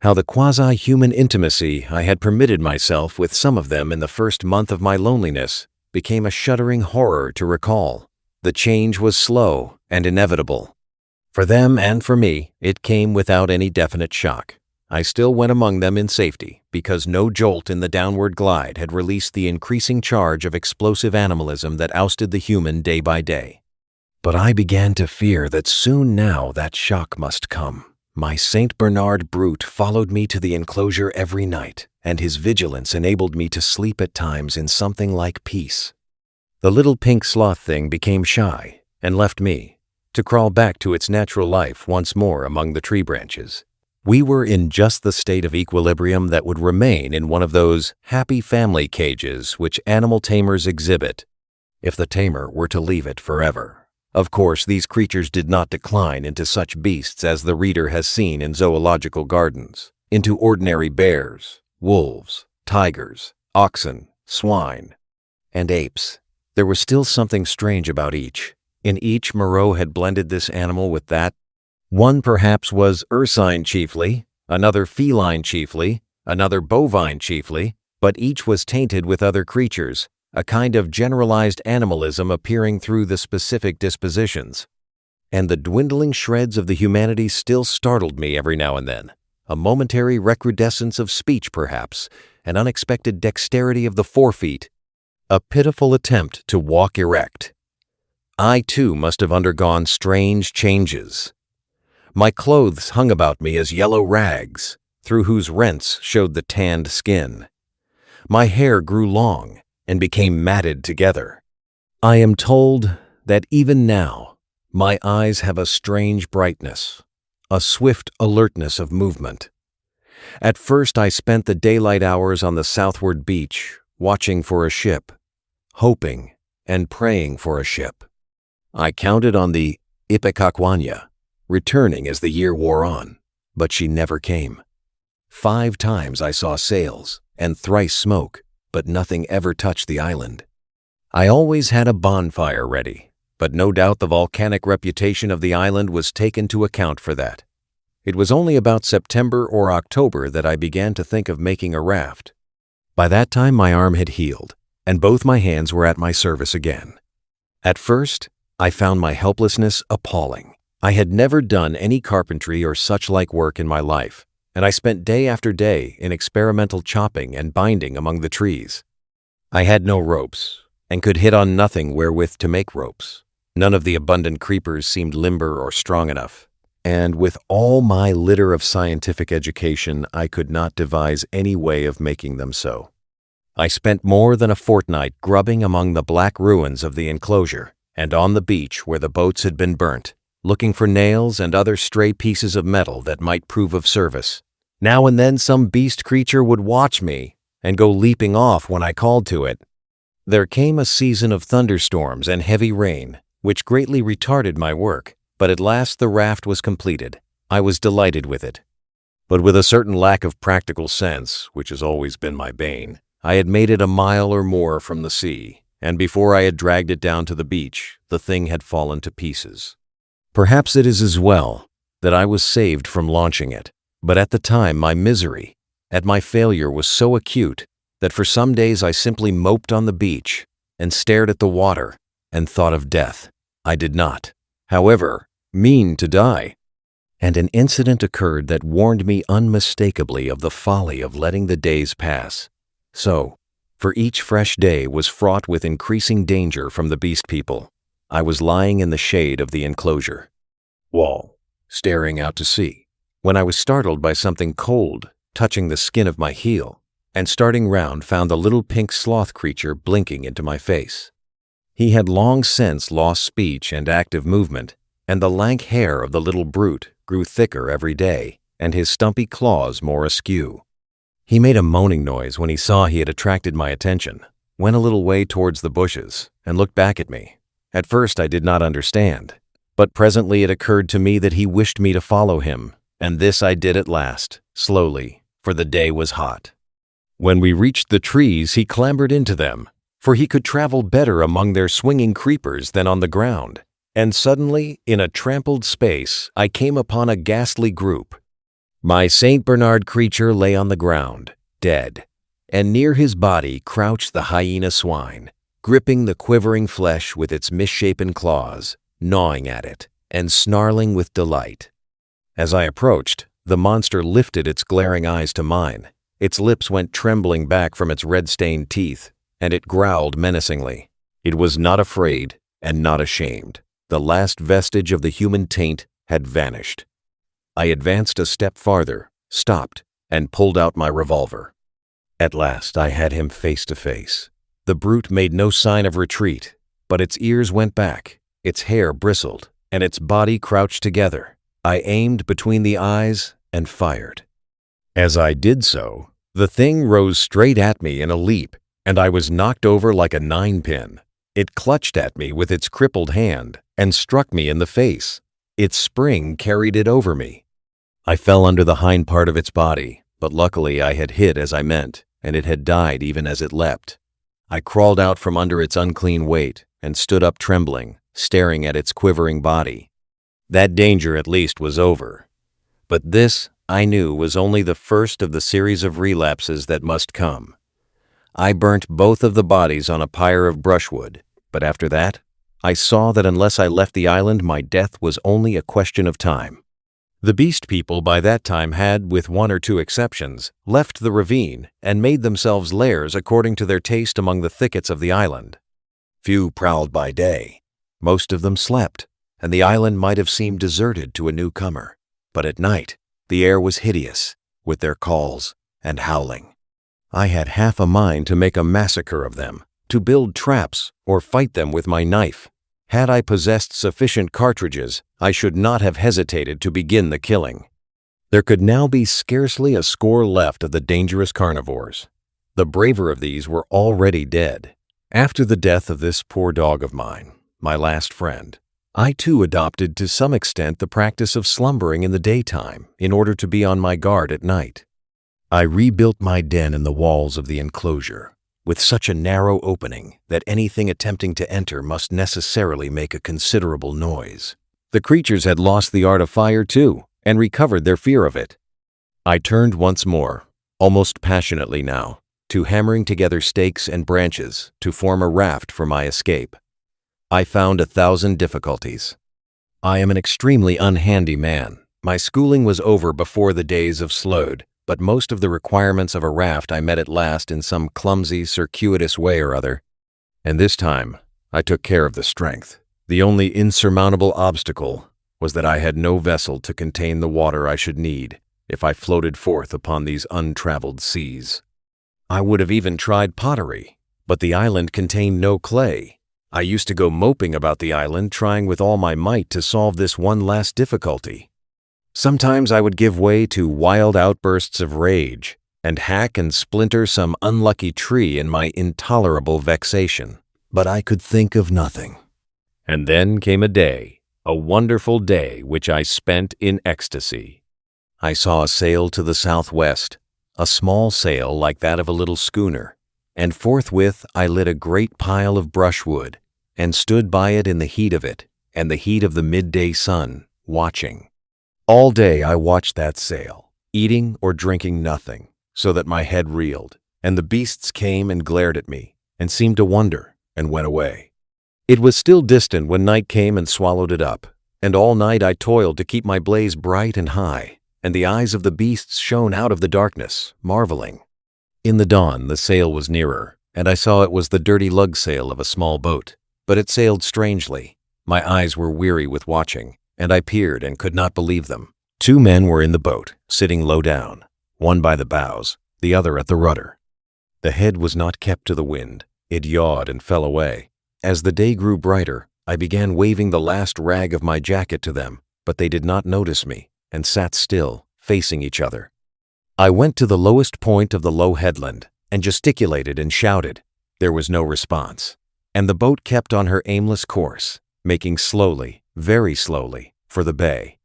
how the quasi-human intimacy I had permitted myself with some of them in the first month of my loneliness became a shuddering horror to recall. The change was slow and inevitable. For them and for me, it came without any definite shock. I still went among them in safety because no jolt in the downward glide had released the increasing charge of explosive animalism that ousted the human day by day. But I began to fear that soon now that shock must come. My Saint Bernard brute followed me to the enclosure every night, and his vigilance enabled me to sleep at times in something like peace. The little pink sloth thing became shy and left me, to crawl back to its natural life once more among the tree branches. We were in just the state of equilibrium that would remain in one of those happy family cages which animal tamers exhibit, if the tamer were to leave it forever. Of course, these creatures did not decline into such beasts as the reader has seen in zoological gardens, into ordinary bears, wolves, tigers, oxen, swine, and apes. There was still something strange about each. In each, Moreau had blended this animal with that. One perhaps was ursine chiefly, another feline chiefly, another bovine chiefly, but each was tainted with other creatures, a kind of generalized animalism appearing through the specific dispositions. And the dwindling shreds of the humanity still startled me every now and then, a momentary recrudescence of speech perhaps, an unexpected dexterity of the forefeet, a pitiful attempt to walk erect. I too must have undergone strange changes. My clothes hung about me as yellow rags, through whose rents showed the tanned skin. My hair grew long and became matted together. I am told that even now, my eyes have a strange brightness, a swift alertness of movement. At first I spent the daylight hours on the southward beach, watching for a ship, hoping and praying for a ship. I counted on the Ipecacuanha, returning as the year wore on, but she never came. 5 times I saw sails and thrice smoke, but nothing ever touched the island. I always had a bonfire ready, but no doubt the volcanic reputation of the island was taken to account for that. It was only about September or October that I began to think of making a raft. By that time my arm had healed, and both my hands were at my service again. At first, I found my helplessness appalling. I had never done any carpentry or such-like work in my life, and I spent day after day in experimental chopping and binding among the trees. I had no ropes, and could hit on nothing wherewith to make ropes. None of the abundant creepers seemed limber or strong enough, and with all my litter of scientific education, I could not devise any way of making them so. I spent more than a fortnight grubbing among the black ruins of the enclosure, and on the beach where the boats had been burnt, looking for nails and other stray pieces of metal that might prove of service. Now and then some beast creature would watch me and go leaping off when I called to it. There came a season of thunderstorms and heavy rain, which greatly retarded my work, but at last the raft was completed. I was delighted with it. But with a certain lack of practical sense, which has always been my bane, I had made it a mile or more from the sea, and before I had dragged it down to the beach, the thing had fallen to pieces. Perhaps it is as well that I was saved from launching it, but at the time my misery at my failure was so acute that for some days I simply moped on the beach and stared at the water and thought of death. I did not, however, mean to die, and an incident occurred that warned me unmistakably of the folly of letting the days pass. So, for each fresh day was fraught with increasing danger from the beast people. I was lying in the shade of the enclosure wall, staring out to sea, when I was startled by something cold touching the skin of my heel, and starting round found the little pink sloth creature blinking into my face. He had long since lost speech and active movement, and the lank hair of the little brute grew thicker every day, and his stumpy claws more askew. He made a moaning noise when he saw he had attracted my attention, went a little way towards the bushes, and looked back at me. At first I did not understand, but presently it occurred to me that he wished me to follow him, and this I did at last, slowly, for the day was hot. When we reached the trees, he clambered into them, for he could travel better among their swinging creepers than on the ground, and suddenly, in a trampled space, I came upon a ghastly group. My Saint Bernard creature lay on the ground, dead, and near his body crouched the hyena swine, gripping the quivering flesh with its misshapen claws, gnawing at it, and snarling with delight. As I approached, the monster lifted its glaring eyes to mine. Its lips went trembling back from its red-stained teeth, and it growled menacingly. It was not afraid and not ashamed. The last vestige of the human taint had vanished. I advanced a step farther, stopped, and pulled out my revolver. At last I had him face to face. The brute made no sign of retreat, but its ears went back, its hair bristled, and its body crouched together. I aimed between the eyes and fired. As I did so, the thing rose straight at me in a leap, and I was knocked over like a 9-pin. It clutched at me with its crippled hand and struck me in the face. Its spring carried it over me. I fell under the hind part of its body, but luckily I had hit as I meant, and it had died even as it leapt. I crawled out from under its unclean weight and stood up trembling, staring at its quivering body. That danger at least was over. But this, I knew, was only the first of the series of relapses that must come. I burnt both of the bodies on a pyre of brushwood, but after that, I saw that unless I left the island, my death was only a question of time. The beast people by that time had, with one or two exceptions, left the ravine and made themselves lairs according to their taste among the thickets of the island. Few prowled by day. Most of them slept, and the island might have seemed deserted to a newcomer. But at night, the air was hideous, with their calls and howling. I had half a mind to make a massacre of them, to build traps or fight them with my knife. Had I possessed sufficient cartridges, I should not have hesitated to begin the killing. There could now be scarcely a score left of the dangerous carnivores. The braver of these were already dead. After the death of this poor dog of mine, my last friend, I too adopted to some extent the practice of slumbering in the daytime in order to be on my guard at night. I rebuilt my den in the walls of the enclosure, with such a narrow opening that anything attempting to enter must necessarily make a considerable noise. The creatures had lost the art of fire too, and recovered their fear of it. I turned once more, almost passionately now, to hammering together stakes and branches to form a raft for my escape. I found 1,000 difficulties. I am an extremely unhandy man. My schooling was over before the days of Slode, but most of the requirements of a raft I met at last in some clumsy, circuitous way or other. And this time, I took care of the strength. The only insurmountable obstacle was that I had no vessel to contain the water I should need if I floated forth upon these untraveled seas. I would have even tried pottery, but the island contained no clay. I used to go moping about the island, trying with all my might to solve this one last difficulty. Sometimes I would give way to wild outbursts of rage and hack and splinter some unlucky tree in my intolerable vexation, but I could think of nothing. And then came a wonderful day which I spent in ecstasy. I saw a sail to the southwest, a small sail like that of a little schooner, and forthwith I lit a great pile of brushwood and stood by it in the heat of it and the heat of the midday sun, watching. All day I watched that sail, eating or drinking nothing, so that my head reeled, and the beasts came and glared at me, and seemed to wonder, and went away. It was still distant when night came and swallowed it up, and all night I toiled to keep my blaze bright and high, and the eyes of the beasts shone out of the darkness, marveling. In the dawn the sail was nearer, and I saw it was the dirty lug sail of a small boat, but it sailed strangely. My eyes were weary with watching, and I peered and could not believe them. 2 men were in the boat, sitting low down, one by the bows, the other at the rudder. The head was not kept to the wind. It yawed and fell away. As the day grew brighter, I began waving the last rag of my jacket to them, but they did not notice me, and sat still, facing each other. I went to the lowest point of the low headland, and gesticulated and shouted. There was no response, and the boat kept on her aimless course, making slowly, very slowly, for the bay.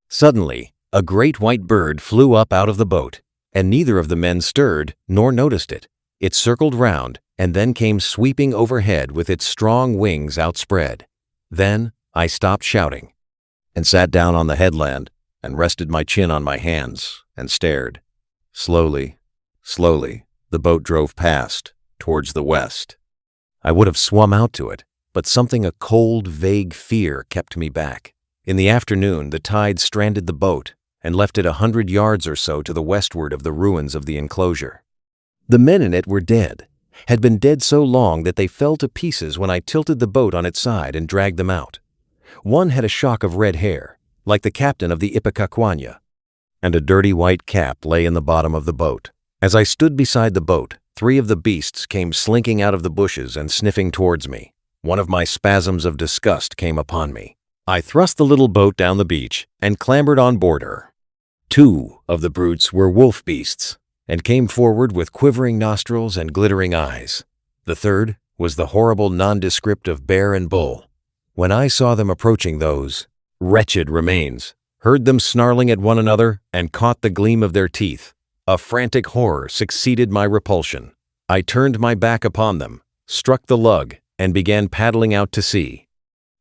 Suddenly, a great white bird flew up out of the boat, and neither of the men stirred nor noticed it. It circled round, and then came sweeping overhead with its strong wings outspread. Then I stopped shouting, and sat down on the headland, and rested my chin on my hands, and stared. Slowly, slowly, the boat drove past, towards the west. I would have swum out to it, but something a cold, vague fear kept me back. In the afternoon, the tide stranded the boat and left it 100 yards or so to the westward of the ruins of the enclosure. The men in it were dead, had been dead so long that they fell to pieces when I tilted the boat on its side and dragged them out. One had a shock of red hair, like the captain of the Ipecacuanha, and a dirty white cap lay in the bottom of the boat. As I stood beside the boat, 3 of the beasts came slinking out of the bushes and sniffing towards me. One of my spasms of disgust came upon me. I thrust the little boat down the beach and clambered on board her. 2 of the brutes were wolf beasts, and came forward with quivering nostrils and glittering eyes. The third was the horrible nondescript of bear and bull. When I saw them approaching those wretched remains, heard them snarling at one another, and caught the gleam of their teeth, a frantic horror succeeded my repulsion. I turned my back upon them, struck the lug, and began paddling out to sea.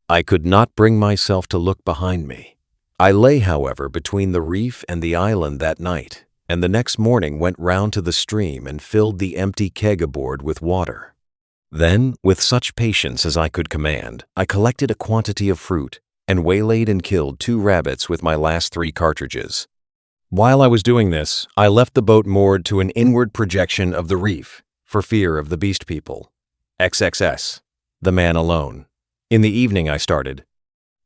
I could not bring myself to look behind me. I lay, however, between the reef and the island that night, and the next morning went round to the stream and filled the empty keg aboard with water. Then, with such patience as I could command, I collected a quantity of fruit and waylaid and killed 2 rabbits with my last 3 cartridges. While I was doing this, I left the boat moored to an inward projection of the reef, for fear of the beast people. XXS, the man alone. In the evening I started,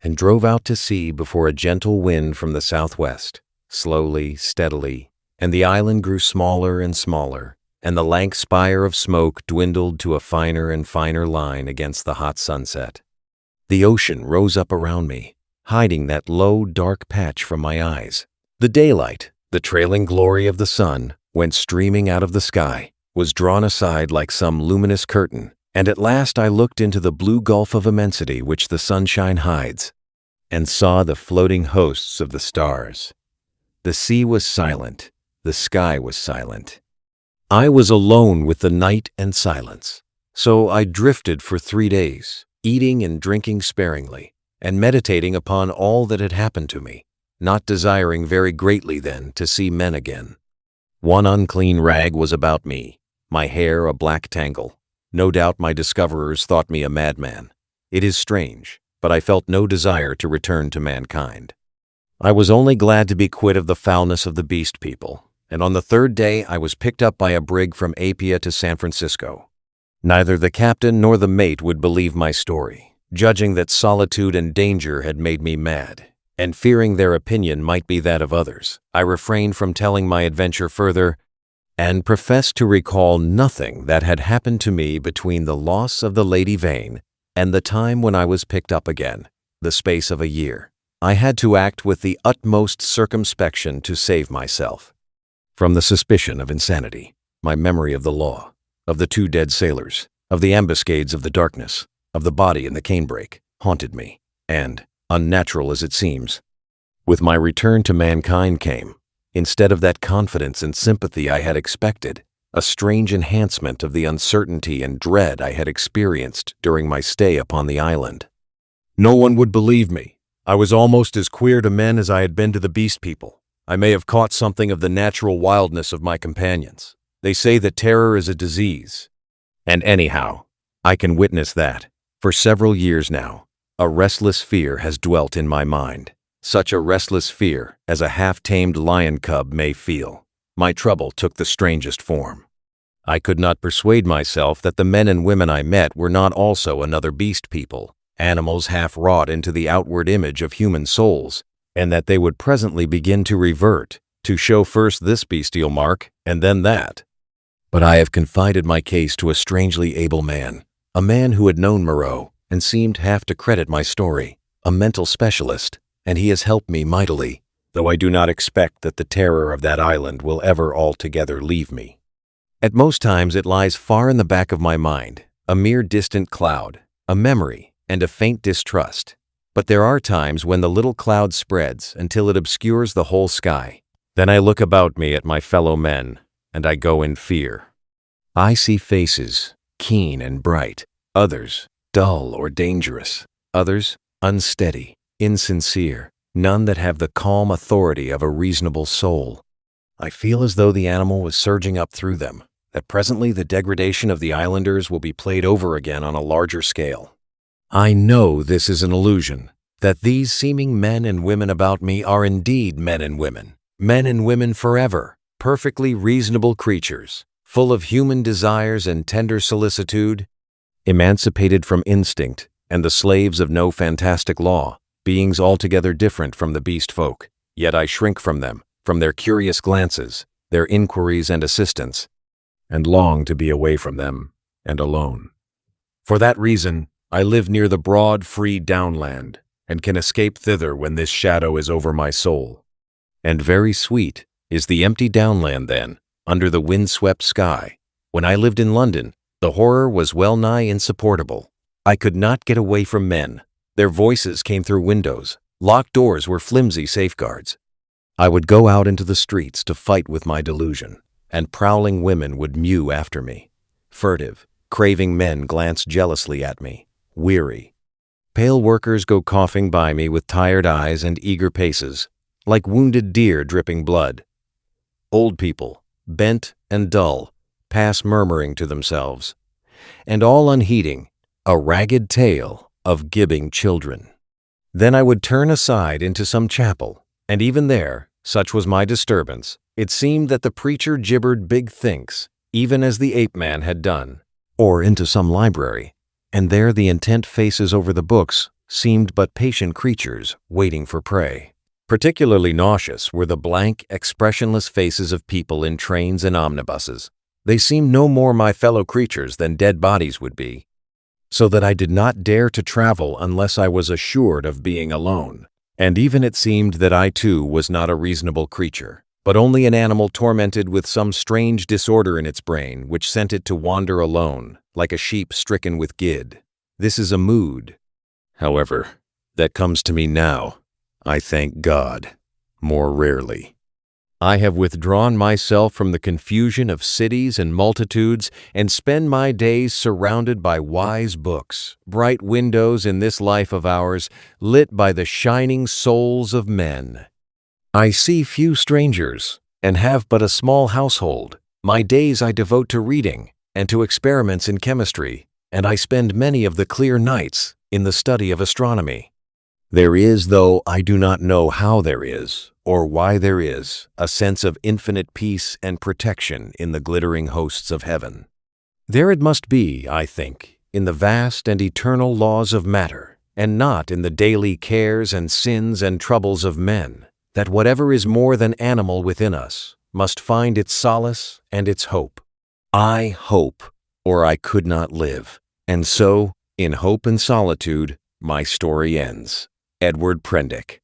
and drove out to sea before a gentle wind from the southwest, slowly, steadily, and the island grew smaller and smaller, and the lank spire of smoke dwindled to a finer and finer line against the hot sunset. The ocean rose up around me, hiding that low, dark patch from my eyes. The daylight, the trailing glory of the sun, went streaming out of the sky, was drawn aside like some luminous curtain, and at last I looked into the blue gulf of immensity which the sunshine hides, and saw the floating hosts of the stars. The sea was silent, the sky was silent. I was alone with the night and silence, so I drifted for 3 days, eating and drinking sparingly, and meditating upon all that had happened to me, not desiring very greatly then to see men again. One unclean rag was about me, my hair a black tangle. No doubt my discoverers thought me a madman. It is strange, but I felt no desire to return to mankind. I was only glad to be quit of the foulness of the beast people, and on the 3rd day I was picked up by a brig from Apia to San Francisco. Neither the captain nor the mate would believe my story, judging that solitude and danger had made me mad, and fearing their opinion might be that of others. I refrained from telling my adventure further, and professed to recall nothing that had happened to me between the loss of the Lady Vane and the time when I was picked up again, the space of a year. I had to act with the utmost circumspection to save myself from the suspicion of insanity. My memory of the law, of the 2 dead sailors, of the ambuscades of the darkness, of the body in the canebrake, haunted me, and, unnatural as it seems, with my return to mankind came, instead of that confidence and sympathy I had expected, a strange enhancement of the uncertainty and dread I had experienced during my stay upon the island. No one would believe me. I was almost as queer to men as I had been to the beast people. I may have caught something of the natural wildness of my companions. They say that terror is a disease. And anyhow, I can witness that, for several years now, a restless fear has dwelt in my mind. Such a restless fear as a half-tamed lion cub may feel. My trouble took the strangest form. I could not persuade myself that the men and women I met were not also another beast people, animals half wrought into the outward image of human souls, and that they would presently begin to revert, to show first this bestial mark and then that. But I have confided my case to a strangely able man, a man who had known Moreau and seemed half to credit my story, a mental specialist, and he has helped me mightily, though I do not expect that the terror of that island will ever altogether leave me. At most times it lies far in the back of my mind, a mere distant cloud, a memory, and a faint distrust. But there are times when the little cloud spreads until it obscures the whole sky. Then I look about me at my fellow men, and I go in fear. I see faces, keen and bright, others dull or dangerous, others unsteady, insincere, none that have the calm authority of a reasonable soul. I feel as though the animal was surging up through them, that presently the degradation of the islanders will be played over again on a larger scale. I know this is an illusion, that these seeming men and women about me are indeed men and women forever, perfectly reasonable creatures, full of human desires and tender solicitude, emancipated from instinct and the slaves of no fantastic law, beings altogether different from the beast folk. Yet I shrink from them, from their curious glances, their inquiries and assistance, and long to be away from them and alone. For that reason, I live near the broad, free downland, and can escape thither when this shadow is over my soul. And very sweet is the empty downland then, under the wind-swept sky. When I lived in London, the horror was well nigh insupportable. I could not get away from men. Their voices came through windows. Locked doors were flimsy safeguards. I would go out into the streets to fight with my delusion, and prowling women would mew after me. Furtive, craving men glanced jealously at me. Weary, pale workers go coughing by me with tired eyes and eager paces, like wounded deer dripping blood. old people, bent and dull, pass murmuring to themselves, and all unheeding, a ragged tale of gibbing children. Then I would turn aside into some chapel, and even there, such was my disturbance, it seemed that the preacher gibbered big thinks, even as the ape-man had done, or into some library, and there the intent faces over the books seemed but patient creatures waiting for prey. Particularly nauseous were the blank, expressionless faces of people in trains and omnibuses. They seemed no more my fellow creatures than dead bodies would be, so that I did not dare to travel unless I was assured of being alone. And even it seemed that I too was not a reasonable creature, but only an animal tormented with some strange disorder in its brain which sent it to wander alone, like a sheep stricken with gid. This is a mood, however, that comes to me now, I thank God, more rarely. I have withdrawn myself from the confusion of cities and multitudes and spend my days surrounded by wise books, bright windows in this life of ours, lit by the shining souls of men. I see few strangers and have but a small household. My days I devote to reading and to experiments in chemistry, and I spend many of the clear nights in the study of astronomy. There is, though I do not know how there is, or why there is, a sense of infinite peace and protection in the glittering hosts of heaven. There it must be, I think, in the vast and eternal laws of matter, and not in the daily cares and sins and troubles of men, that whatever is more than animal within us must find its solace and its hope. I hope, or I could not live, and so, in hope and solitude, my story ends. Edward Prendick.